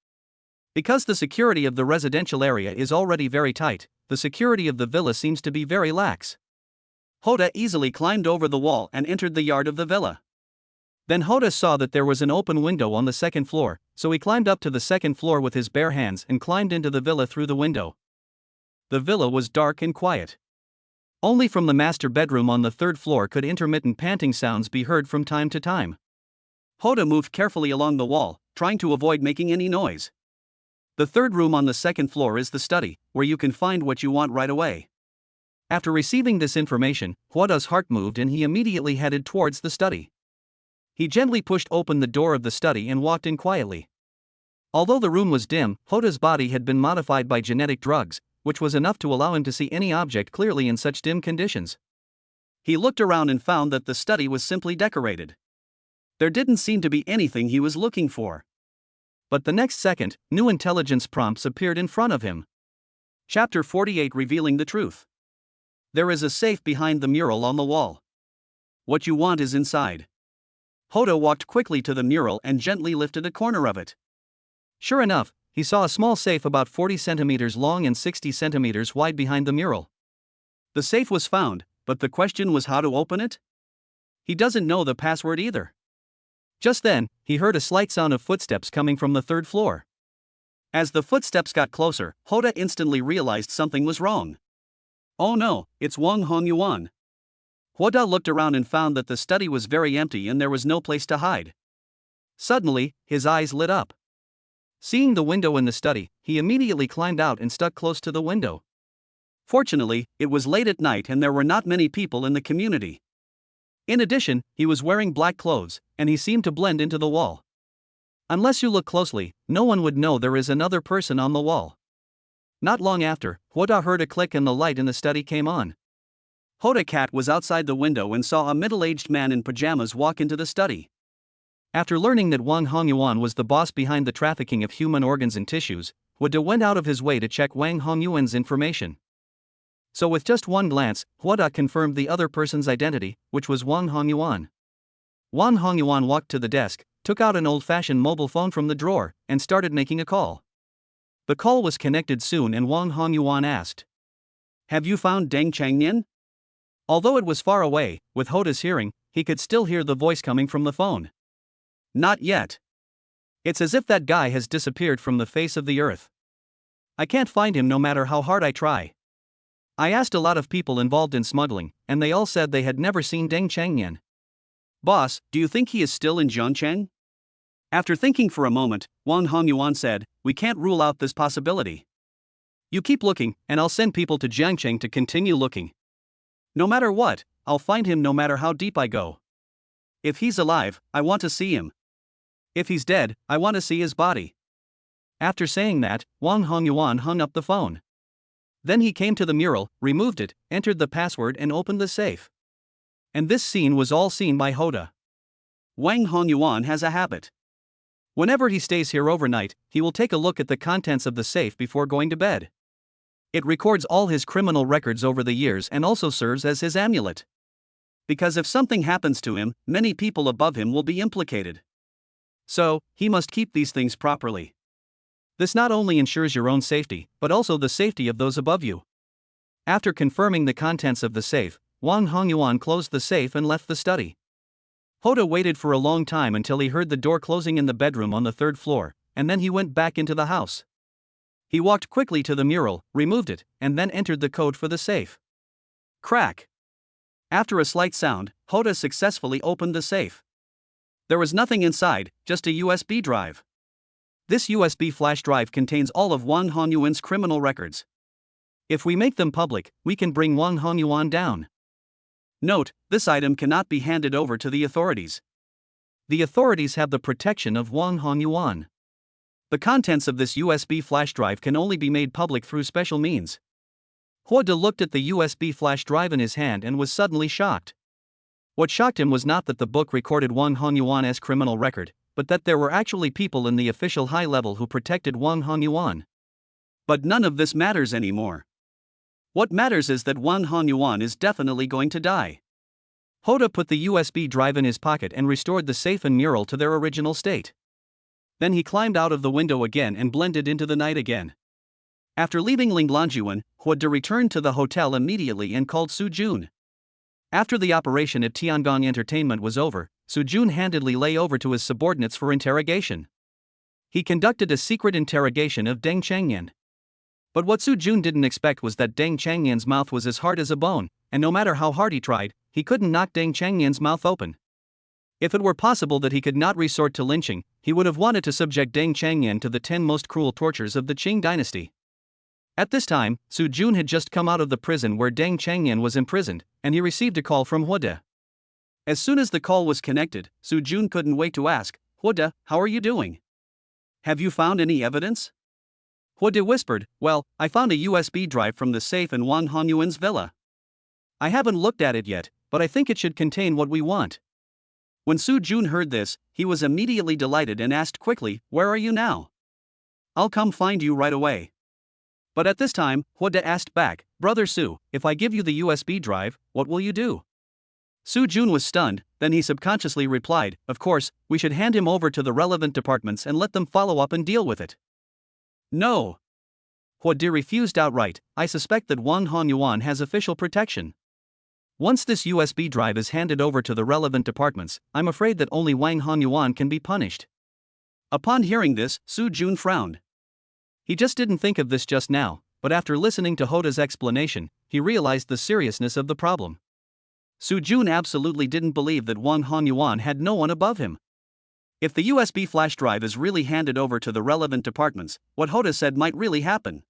[SPEAKER 1] Because the security of the residential area is already very tight, the security of the villa seems to be very lax. Hoda easily climbed over the wall and entered the yard of the villa. Then Hoda saw that there was an open window on the 2nd floor, so he climbed up to the 2nd floor with his bare hands and climbed into the villa through the window. The villa was dark and quiet. Only from the master bedroom on the 3rd floor could intermittent panting sounds be heard from time to time. Hoda moved carefully along the wall, trying to avoid making any noise. The 3rd room on the 2nd floor is the study, where you can find what you want right away. After receiving this information, Hoda's heart moved and he immediately headed towards the study. He gently pushed open the door of the study and walked in quietly. Although the room was dim, Hoda's body had been modified by genetic drugs, which was enough to allow him to see any object clearly in such dim conditions. He looked around and found that the study was simply decorated. There didn't seem to be anything he was looking for. But the next second, new intelligence prompts appeared in front of him. Chapter 48 Revealing the Truth. There is a safe behind the mural on the wall. What you want is inside. Hoda walked quickly to the mural and gently lifted a corner of it. Sure enough, he saw a small safe about 40 centimeters long and 60 centimeters wide behind the mural. The safe was found, but the question was how to open it? He doesn't know the password either. Just then, he heard a slight sound of footsteps coming from the 3rd floor. As the footsteps got closer, Hoda instantly realized something was wrong. Oh no, it's Wang Hongyuan. Hoda looked around and found that the study was very empty and there was no place to hide. Suddenly, his eyes lit up. Seeing the window in the study, he immediately climbed out and stuck close to the window. Fortunately, it was late at night and there were not many people in the community. In addition, he was wearing black clothes, and he seemed to blend into the wall. Unless you look closely, no one would know there is another person on the wall. Not long after, Hoda heard a click and the light in the study came on. Hoda Cat was outside the window and saw a middle-aged man in pajamas walk into the study. After learning that Wang Hongyuan was the boss behind the trafficking of human organs and tissues, Hoda went out of his way to check Wang Hongyuan's information. So with just one glance, Hoda confirmed the other person's identity, which was Wang Hongyuan. Wang Hongyuan walked to the desk, took out an old-fashioned mobile phone from the drawer, and started making a call. The call was connected soon and Wang Hongyuan asked, "Have you found Deng Changnian?" Although it was far away, with Hoda's hearing, he could still hear the voice coming from the phone. "Not yet. It's as if that guy has disappeared from the face of the earth. I can't find him no matter how hard I try. I asked a lot of people involved in smuggling, and they all said they had never seen Deng Changnian." "Boss, do you think he is still in Zhangcheng?" After thinking for a moment, Wang Hongyuan said, "We can't rule out this possibility. You keep looking, and I'll send people to Jiangcheng to continue looking. No matter what, I'll find him no matter how deep I go. If he's alive, I want to see him. If he's dead, I want to see his body." After saying that, Wang Hongyuan hung up the phone. Then he came to the mural, removed it, entered the password and opened the safe. And this scene was all seen by Hoda. Wang Hongyuan has a habit. Whenever he stays here overnight, he will take a look at the contents of the safe before going to bed. It records all his criminal records over the years and also serves as his amulet. Because if something happens to him, many people above him will be implicated. So, he must keep these things properly. This not only ensures your own safety, but also the safety of those above you. After confirming the contents of the safe, Wang Hongyuan closed the safe and left the study. Hoda waited for a long time until he heard the door closing in the bedroom on the 3rd floor, and then he went back into the house. He walked quickly to the mural, removed it, and then entered the code for the safe. Crack! After a slight sound, Hoda successfully opened the safe. There was nothing inside, just a USB drive. This USB flash drive contains all of Wang Hongyuan's criminal records. If we make them public, we can bring Wang Hongyuan down. Note, this item cannot be handed over to the authorities. The authorities have the protection of Wang Hongyuan. The contents of this USB flash drive can only be made public through special means. He De looked at the USB flash drive in his hand and was suddenly shocked. What shocked him was not that the book recorded Wang Hongyuan's criminal record, but that there were actually people in the official high level who protected Wang Hongyuan. But none of this matters anymore. What matters is that Wang Hongyuan is definitely going to die. He De put the USB drive in his pocket and restored the safe and mural to their original state. Then he climbed out of the window again and blended into the night again. After leaving Linglangjuan, He De returned to the hotel immediately and called Su Jun. After the operation at Tiangong Entertainment was over, Su Jun handedly lay over to his subordinates for interrogation. He conducted a secret interrogation of Deng Changyan. But what Su Jun didn't expect was that Deng Changyan's mouth was as hard as a bone, and no matter how hard he tried, he couldn't knock Deng Changyan's mouth open. If it were possible that he could not resort to lynching, he would have wanted to subject Deng Changyan to the 10 most cruel tortures of the Qing dynasty. At this time, Su Jun had just come out of the prison where Deng Changyan was imprisoned, and he received a call from He De. As soon as the call was connected, Su Jun couldn't wait to ask, "He De, how are you doing? Have you found any evidence?" He De whispered, "Well, I found a USB drive from the safe in Wang Hongyuan's villa. I haven't looked at it yet, but I think it should contain what we want." When Su Jun heard this, he was immediately delighted and asked quickly, "Where are you now?" "I'll come find you right away." But at this time, He De asked back, "Brother Su, if I give you the USB drive, what will you do?" Su Jun was stunned, then he subconsciously replied, "Of course, we should hand him over to the relevant departments and let them follow up and deal with it." "No." He De refused outright. "I suspect that Wang Hongyuan has official protection. Once this USB drive is handed over to the relevant departments, I'm afraid that only Wang Hongyuan can be punished." Upon hearing this, Su Jun frowned. He just didn't think of this just now, but after listening to He De's explanation, he realized the seriousness of the problem. Su Jun absolutely didn't believe that Wang Hongyuan had no one above him. If the USB flash drive is really handed over to the relevant departments, what He De said might really happen.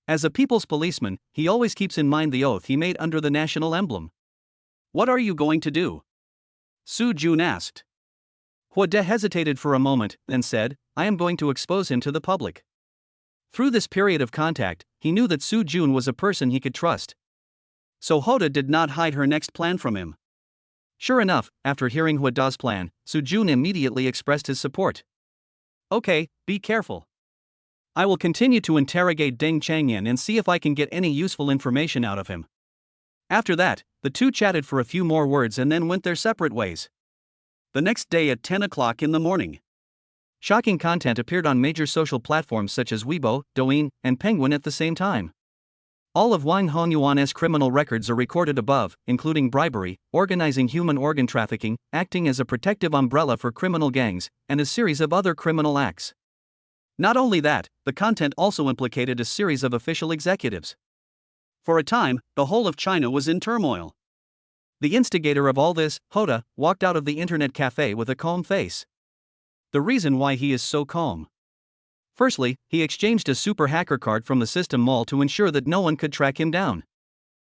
[SPEAKER 1] As a people's policeman, he always keeps in mind the oath he made under the national emblem. "What are you going to do?" Su Jun asked. He De hesitated for a moment, then said, "I am going to expose him to the public." Through this period of contact, he knew that Su Jun was a person he could trust. So He De did not hide her next plan from him. Sure enough, after hearing He De's plan, Su Jun immediately expressed his support. "Okay, be careful. I will continue to interrogate Deng Changyan and see if I can get any useful information out of him." After that, the two chatted for a few more words and then went their separate ways. The next day at 10 o'clock in the morning, shocking content appeared on major social platforms such as Weibo, Douyin, and Penguin at the same time. All of Wang Hongyuan's criminal records are recorded above, including bribery, organizing human organ trafficking, acting as a protective umbrella for criminal gangs, and a series of other criminal acts. Not only that, the content also implicated a series of official executives. For a time, the whole of China was in turmoil. The instigator of all this, He De, walked out of the internet cafe with a calm face. The reason why he is so calm. Firstly, he exchanged a super hacker card from the system mall to ensure that no one could track him down.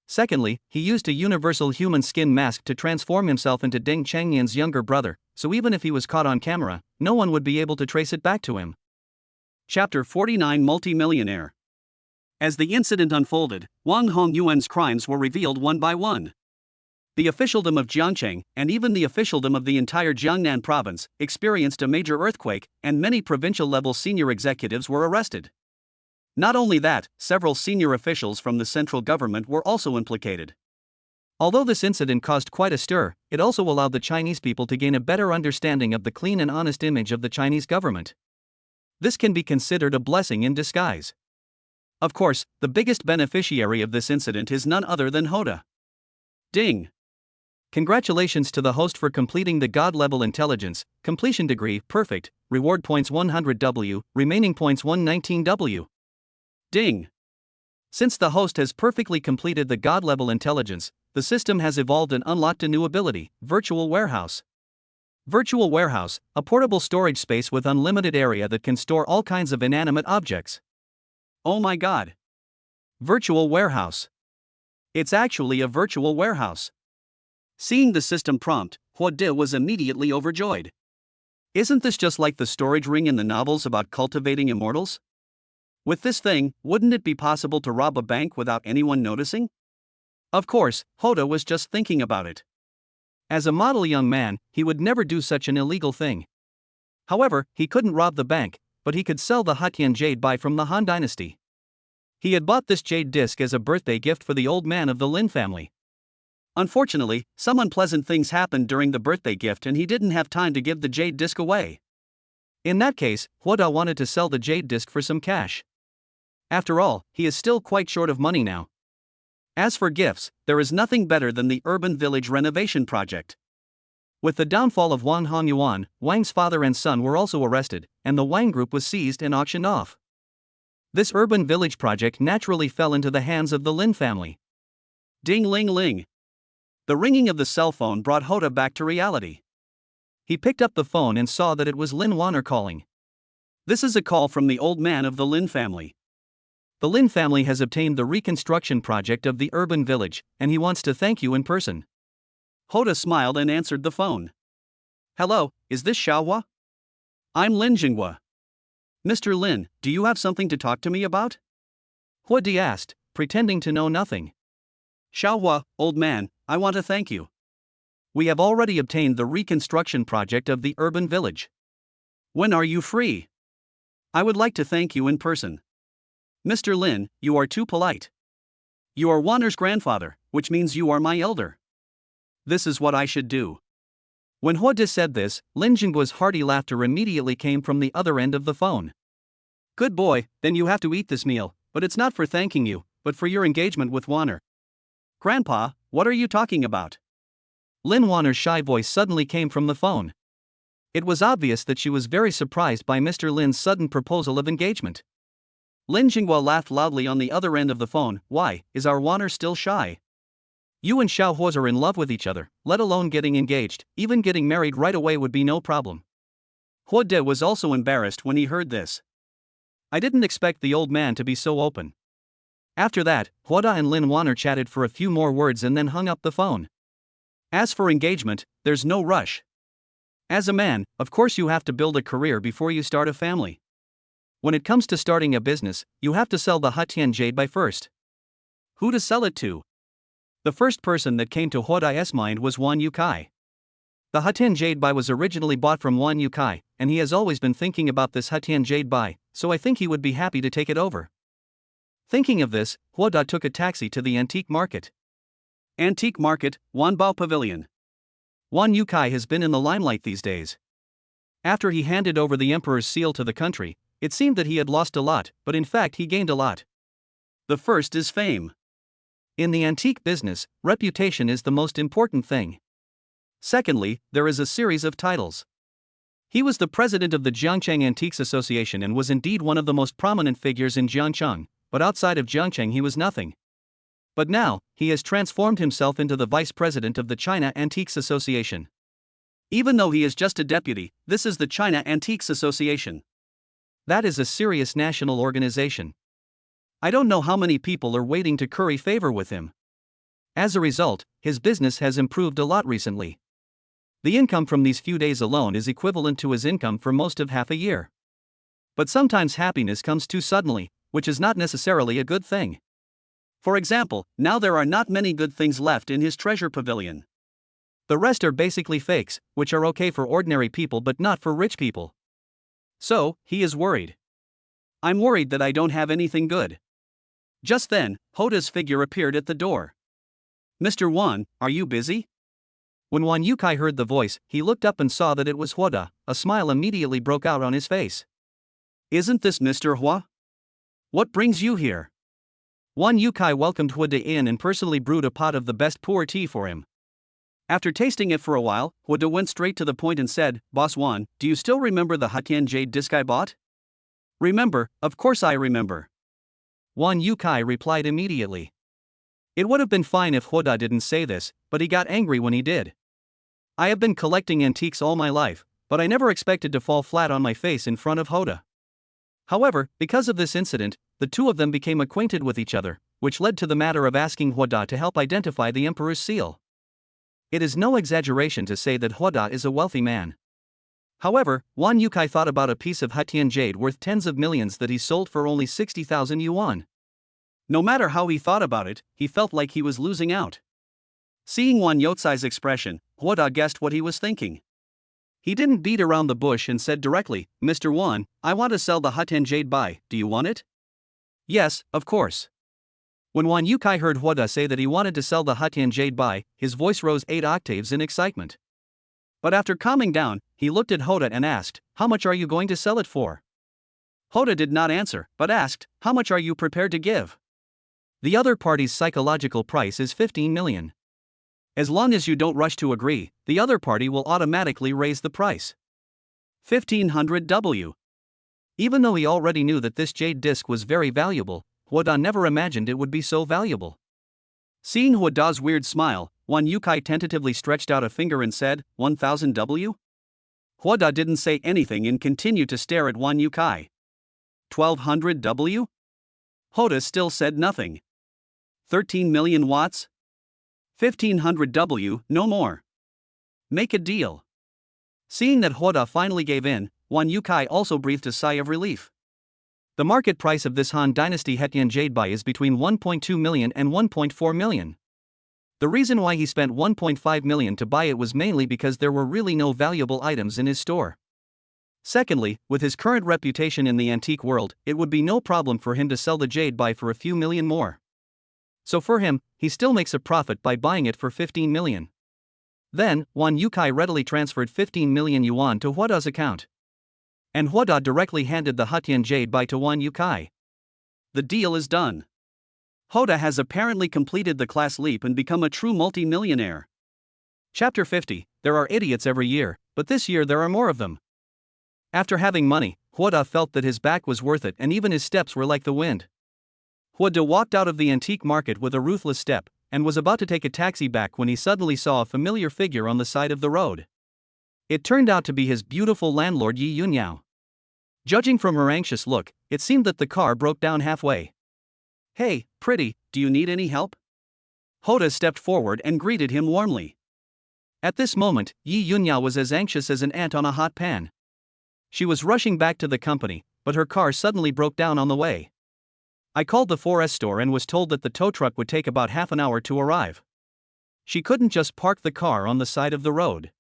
[SPEAKER 1] Secondly, he used a universal human skin mask to transform himself into Deng Changyan's younger brother, so even if he was caught on camera, no one would be able to trace it back to him. Chapter 49 Multimillionaire. As the incident unfolded, Wang Hongyuan's crimes were revealed one by one. The officialdom of Jiangcheng, and even the officialdom of the entire Jiangnan province, experienced a major earthquake, and many provincial-level senior executives were arrested. Not only that, several senior officials from the central government were also implicated. Although this incident caused quite a stir, it also allowed the Chinese people to gain a better understanding of the clean and honest image of the Chinese government. This can be considered a blessing in disguise. Of course, the biggest beneficiary of this incident is none other than He De. Ding! Congratulations to the host for completing the God-level intelligence, completion degree, perfect, reward points 100W, remaining points 119W. Ding! Since the host has perfectly completed the God-level intelligence, the system has evolved and unlocked a new ability, Virtual Warehouse. Virtual Warehouse, a portable storage space with unlimited area that can store all kinds of inanimate objects. Oh my god! Virtual Warehouse. It's actually a virtual warehouse. Seeing the system prompt, He De was immediately overjoyed. Isn't this just like the storage ring in the novels about cultivating immortals? With this thing, wouldn't it be possible to rob a bank without anyone noticing? Of course, Hoda was just thinking about it. As a model young man, he would never do such an illegal thing. However, he couldn't rob the bank, but he could sell the Hatian jade bai from the Han dynasty. He had bought this jade disc as a birthday gift for the old man of the Lin family. Unfortunately, some unpleasant things happened during the birthday gift and he didn't have time to give the jade disc away. In that case, Huoda wanted to sell the jade disc for some cash. After all, he is still quite short of money now. As for gifts, there is nothing better than the urban village renovation project. With the downfall of Wang Hongyuan, Wang's father and son were also arrested, and the Wang group was seized and auctioned off. This urban village project naturally fell into the hands of the Lin family. Ding ling ling. The ringing of the cell phone brought Hoda back to reality. He picked up the phone and saw that it was Lin Wanner calling. This is a call from the old man of the Lin family. The Lin family has obtained the reconstruction project of the urban village, and he wants to thank you in person. Hoda smiled and answered the phone. Hello, is this Xiaohua? I'm Lin Jinghua. Mr. Lin, do you have something to talk to me about? Huodi asked, pretending to know nothing. Xiaohua, old man, I want to thank you. We have already obtained the reconstruction project of the urban village. When are you free? I would like to thank you in person. Mr. Lin, you are too polite. You are Wanner's grandfather, which means you are my elder. This is what I should do. When Huodi said this, Lin Jinghua's hearty laughter immediately came from the other end of the phone. Good boy, then you have to eat this meal, but it's not for thanking you, but for your engagement with Wanner. Grandpa, what are you talking about? Lin Wanner's shy voice suddenly came from the phone. It was obvious that she was very surprised by Mr. Lin's sudden proposal of engagement. Lin Jinghua laughed loudly on the other end of the phone. Why, is our Wanner still shy? You and Xiaohua are in love with each other, let alone getting engaged, even getting married right away would be no problem. Huode was also embarrassed when he heard this. I didn't expect the old man to be so open. After that, Huoda and Lin Wanner chatted for a few more words and then hung up the phone. As for engagement, there's no rush. As a man, of course you have to build a career before you start a family. When it comes to starting a business, you have to sell the Hatian jade bai first. Who to sell it to? The first person that came to Huodai's mind was Wan Yukai. The Hatian jade bai was originally bought from Wan Yukai, and he has always been thinking about this Hatian jade bai, so I think he would be happy to take it over. Thinking of this, Huoda took a taxi to the antique market. Antique market, Wanbao Pavilion. Wan Yukai has been in the limelight these days. After he handed over the emperor's seal to the country, it seemed that he had lost a lot, but in fact he gained a lot. The first is fame. In the antique business, reputation is the most important thing. Secondly, there is a series of titles. He was the president of the Jiangcheng Antiques Association and was indeed one of the most prominent figures in Jiangcheng, but outside of Jiangcheng he was nothing. But now, he has transformed himself into the vice president of the China Antiques Association. Even though he is just a deputy, this is the China Antiques Association. That is a serious national organization. I don't know how many people are waiting to curry favor with him. As a result, his business has improved a lot recently. The income from these few days alone is equivalent to his income for most of half a year. But sometimes happiness comes too suddenly, which is not necessarily a good thing. For example, now there are not many good things left in his treasure pavilion. The rest are basically fakes, which are okay for ordinary people but not for rich people. So, he is worried. I'm worried that I don't have anything good. Just then, Hoda's figure appeared at the door. Mr. Wan, are you busy? When Wan Yukai heard the voice, he looked up and saw that it was Huoda. A smile immediately broke out on his face. Isn't this Mr. Hua? What brings you here? Wan Yukai welcomed Huoda in and personally brewed a pot of the best pu'er tea for him. After tasting it for a while, Huoda went straight to the point and said, Boss Wan, do you still remember the Hatian jade disc I bought? Remember, of course I remember. Wan Yukai replied immediately. It would have been fine if Huoda didn't say this, but he got angry when he did. I have been collecting antiques all my life, but I never expected to fall flat on my face in front of Huoda. However, because of this incident, the two of them became acquainted with each other, which led to the matter of asking Huoda to help identify the emperor's seal. It is no exaggeration to say that Huoda is a wealthy man. However, Wan Yukai thought about a piece of Hetian jade worth tens of millions that he sold for only 60,000 yuan. No matter how he thought about it, he felt like he was losing out. Seeing Wan Yotsai's expression, Huoda guessed what he was thinking. He didn't beat around the bush and said directly, "Mr. Wan, I want to sell the Hetian jade bai, do you want it?" "Yes, of course." When Wan Yukai heard Huoda say that he wanted to sell the Hetian jade bai, his voice rose 8 octaves in excitement. But after calming down, he looked at Hoda and asked, "How much are you going to sell it for?" Hoda did not answer, but asked, "How much are you prepared to give?" The other party's psychological price is 15 million. As long as you don't rush to agree, the other party will automatically raise the price. 1500 W. Even though he already knew that this jade disc was very valuable, Huoda never imagined it would be so valuable. Seeing Huoda's weird smile, Wan Yukai tentatively stretched out a finger and said, 1000 W? Huoda didn't say anything and continued to stare at Wan Yukai. 1200 W? Hoda still said nothing. 13 million watts? 1500 W, no more. Make a deal. Seeing that Huoda finally gave in, Wan Yukai also breathed a sigh of relief. The market price of this Han Dynasty Hetian jade bai is between 1.2 million and 1.4 million. The reason why he spent 1.5 million to buy it was mainly because there were really no valuable items in his store. Secondly, with his current reputation in the antique world, it would be no problem for him to sell the jade bai for a few million more. So for him, he still makes a profit by buying it for 15 million. Then, Wan Yukai readily transferred 15 million yuan to Huoda's account. And Huoda directly handed the Hetian jade bai to Wan Yukai. The deal is done. Hoda has apparently completed the class leap and become a true multi-millionaire. Chapter 50. There are idiots every year, but this year there are more of them. After having money, Huoda felt that his back was worth it and even his steps were like the wind. Huoda walked out of the antique market with a ruthless step, and was about to take a taxi back when he suddenly saw a familiar figure on the side of the road. It turned out to be his beautiful landlord Yi Yunyao. Judging from her anxious look, it seemed that the car broke down halfway. "Hey, pretty, do you need any help?" Hoda stepped forward and greeted him warmly. At this moment, Yi Yunyao was as anxious as an ant on a hot pan. She was rushing back to the company, but her car suddenly broke down on the way. "I called the 4S store and was told that the tow truck would take about half an hour to arrive." She couldn't just park the car on the side of the road.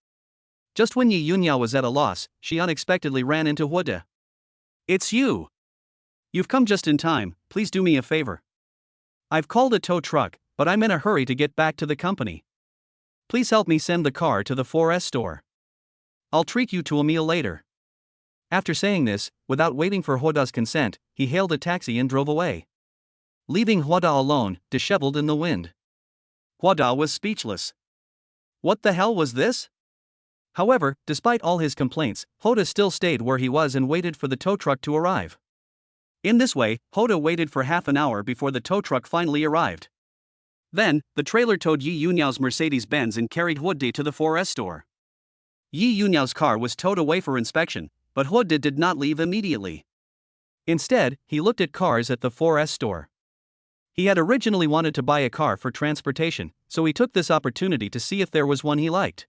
[SPEAKER 1] Just when Yi Yunyao was at a loss, she unexpectedly ran into Huoda. "It's you! You've come just in time, please do me a favor. I've called a tow truck, but I'm in a hurry to get back to the company. Please help me send the car to the 4S store. I'll treat you to a meal later." After saying this, without waiting for Huoda's consent, he hailed a taxi and drove away, leaving Huoda alone, disheveled in the wind. Huoda was speechless. What the hell was this? However, despite all his complaints, Huoda still stayed where he was and waited for the tow truck to arrive. In this way, Huoda waited for half an hour before the tow truck finally arrived. Then, the trailer towed Yi Yunyao's Mercedes-Benz and carried Huoda to the 4S store. Yi Yunyao's car was towed away for inspection, but Huoda did not leave immediately. Instead, he looked at cars at the 4S store. He had originally wanted to buy a car for transportation, so he took this opportunity to see if there was one he liked.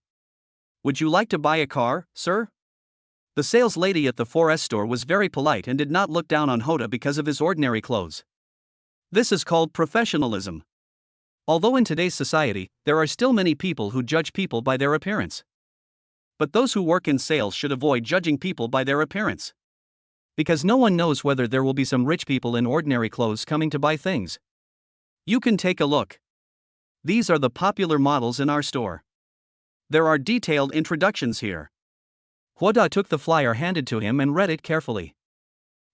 [SPEAKER 1] "Would you like to buy a car, sir?" The sales lady at the 4S store was very polite and did not look down on Huoda because of his ordinary clothes. This is called professionalism. Although in today's society, there are still many people who judge people by their appearance. But those who work in sales should avoid judging people by their appearance. Because no one knows whether there will be some rich people in ordinary clothes coming to buy things. You can take a look. These are the popular models in our store. There are detailed introductions here. Huoda took the flyer handed to him and read it carefully.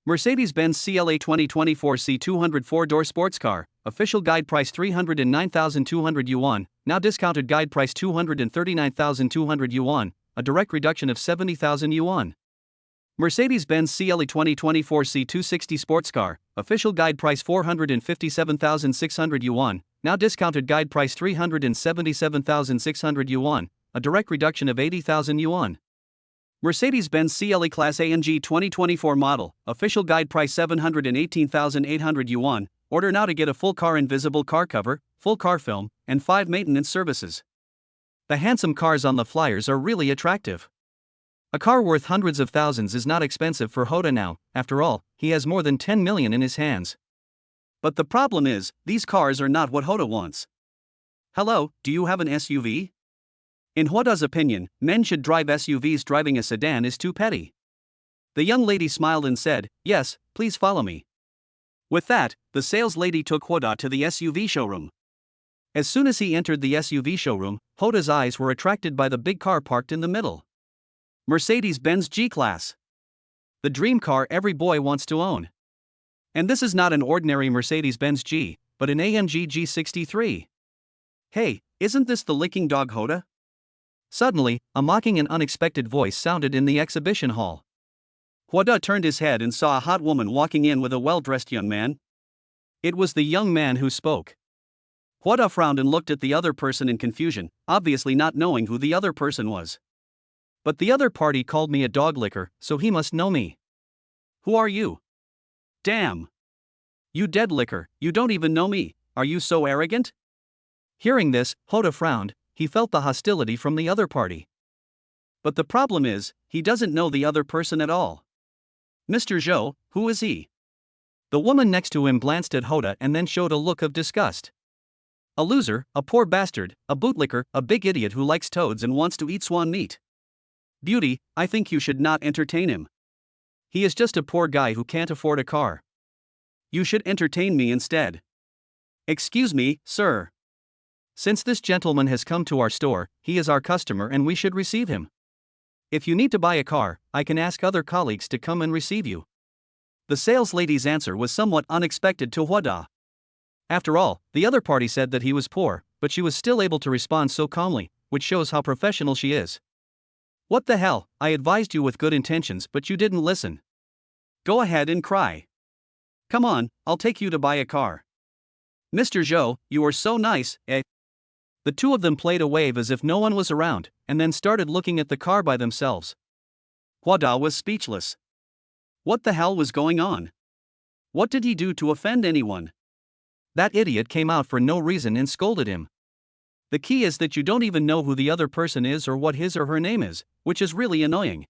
[SPEAKER 1] Mercedes-Benz CLA 2024 C200 4-door sports car, official guide price 309,200 yuan, now discounted guide price 239,200 yuan, a direct reduction of 70,000 yuan. Mercedes-Benz CLA 2024 C260 sports car, official guide price 457,600 yuan, now discounted guide price 377,600 yuan, a direct reduction of 80,000 yuan. Mercedes-Benz CLA Class AMG 2024 model, official guide price 718,800 yuan, order now to get a full car invisible car cover, full car film, and 5 maintenance services. The handsome cars on the flyers are really attractive. A car worth hundreds of thousands is not expensive for Hoda now, after all, he has more than 10 million in his hands. But the problem is, these cars are not what Hoda wants. Hello, do you have an SUV? In Hoda's opinion, men should drive SUVs. Driving a sedan is too petty. The young lady smiled and said, "Yes, please follow me." With that, the sales lady took Hoda to the SUV showroom. As soon as he entered the SUV showroom, Hoda's eyes were attracted by the big car parked in the middle. Mercedes-Benz G-Class. The dream car every boy wants to own. And this is not an ordinary Mercedes-Benz G, but an AMG G63. Hey, isn't this the licking dog Hoda? Suddenly, a mocking and unexpected voice sounded in the exhibition hall. Hoda turned his head and saw a hot woman walking in with a well-dressed young man. It was the young man who spoke. Hoda frowned and looked at the other person in confusion, obviously not knowing who the other person was. But the other party called me a dog licker, so he must know me. Who are you? Damn. You dead licker, you don't even know me, are you so arrogant? Hearing this, Hoda frowned, he felt the hostility from the other party. But the problem is, he doesn't know the other person at all. Mr. Zhou, who is he? The woman next to him glanced at Hoda and then showed a look of disgust. A loser, a poor bastard, a bootlicker, a big idiot who likes toads and wants to eat swan meat. Beauty, I think you should not entertain him. He is just a poor guy who can't afford a car. You should entertain me instead. Excuse me, sir. Since this gentleman has come to our store, he is our customer and we should receive him. If you need to buy a car, I can ask other colleagues to come and receive you. The sales lady's answer was somewhat unexpected to Hoda. After all, the other party said that he was poor, but she was still able to respond so calmly, which shows how professional she is. What the hell, I advised you with good intentions but you didn't listen. Go ahead and cry. Come on, I'll take you to buy a car. Mr. Zhou, you are so nice, eh? The two of them played a wave as if no one was around, and then started looking at the car by themselves. Hoda was speechless. What the hell was going on? What did he do to offend anyone? That idiot came out for no reason and scolded him. The key is that you don't even know who the other person is or what his or her name is, which is really annoying.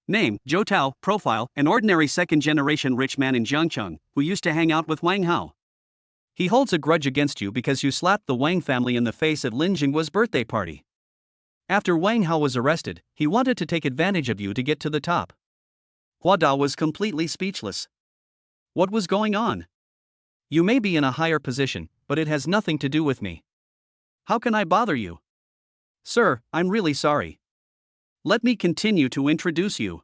[SPEAKER 1] Name, Zhou Tao. Profile, an ordinary second-generation rich man in Jiangcheng, who used to hang out with Wang Hao. He holds a grudge against you because you slapped the Wang family in the face at Lin Jinghua's birthday party. After Wang Hao was arrested, he wanted to take advantage of you to get to the top. Hoda was completely speechless. What was going on? You may be in a higher position, but it has nothing to do with me. How can I bother you? Sir, I'm really sorry. Let me continue to introduce you.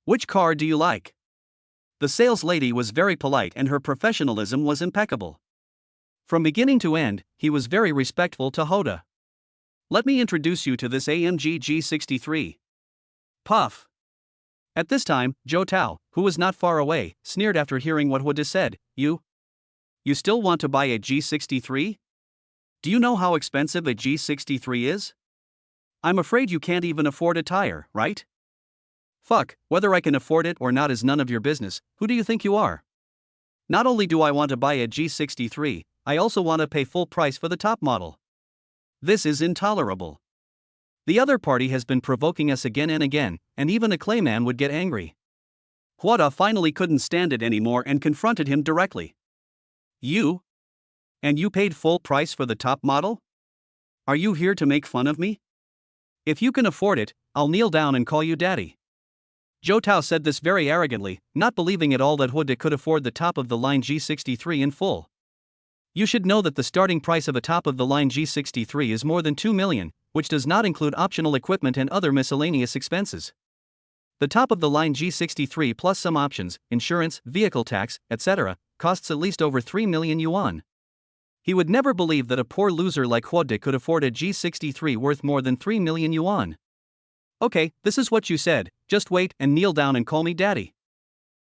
[SPEAKER 1] Which car do you like? The sales lady was very polite and her professionalism was impeccable. From beginning to end, he was very respectful to Hoda. Let me introduce you to this AMG G63. Puff. At this time, Zhou Tao, who was not far away, sneered after hearing what Hoda said. You still want to buy a G63? Do you know how expensive a G63 is? I'm afraid you can't even afford a tire, right? Fuck, whether I can afford it or not is none of your business. Who do you think you are? Not only do I want to buy a G63, I also want to pay full price for the top model. This is intolerable. The other party has been provoking us again and again, and even a clayman would get angry. Hoda finally couldn't stand it anymore and confronted him directly. You? And you paid full price for the top model? Are you here to make fun of me? If you can afford it, I'll kneel down and call you daddy. Zhou Tao said this very arrogantly, not believing at all that Hoda could afford the top-of-the-line G63 in full. You should know that the starting price of a top-of-the-line G63 is more than 2 million, which does not include optional equipment and other miscellaneous expenses. The top-of-the-line G63 plus some options, insurance, vehicle tax, etc., costs at least over 3 million yuan. He would never believe that a poor loser like Hoda could afford a G63 worth more than 3 million yuan. Okay, this is what you said, just wait and kneel down and call me daddy.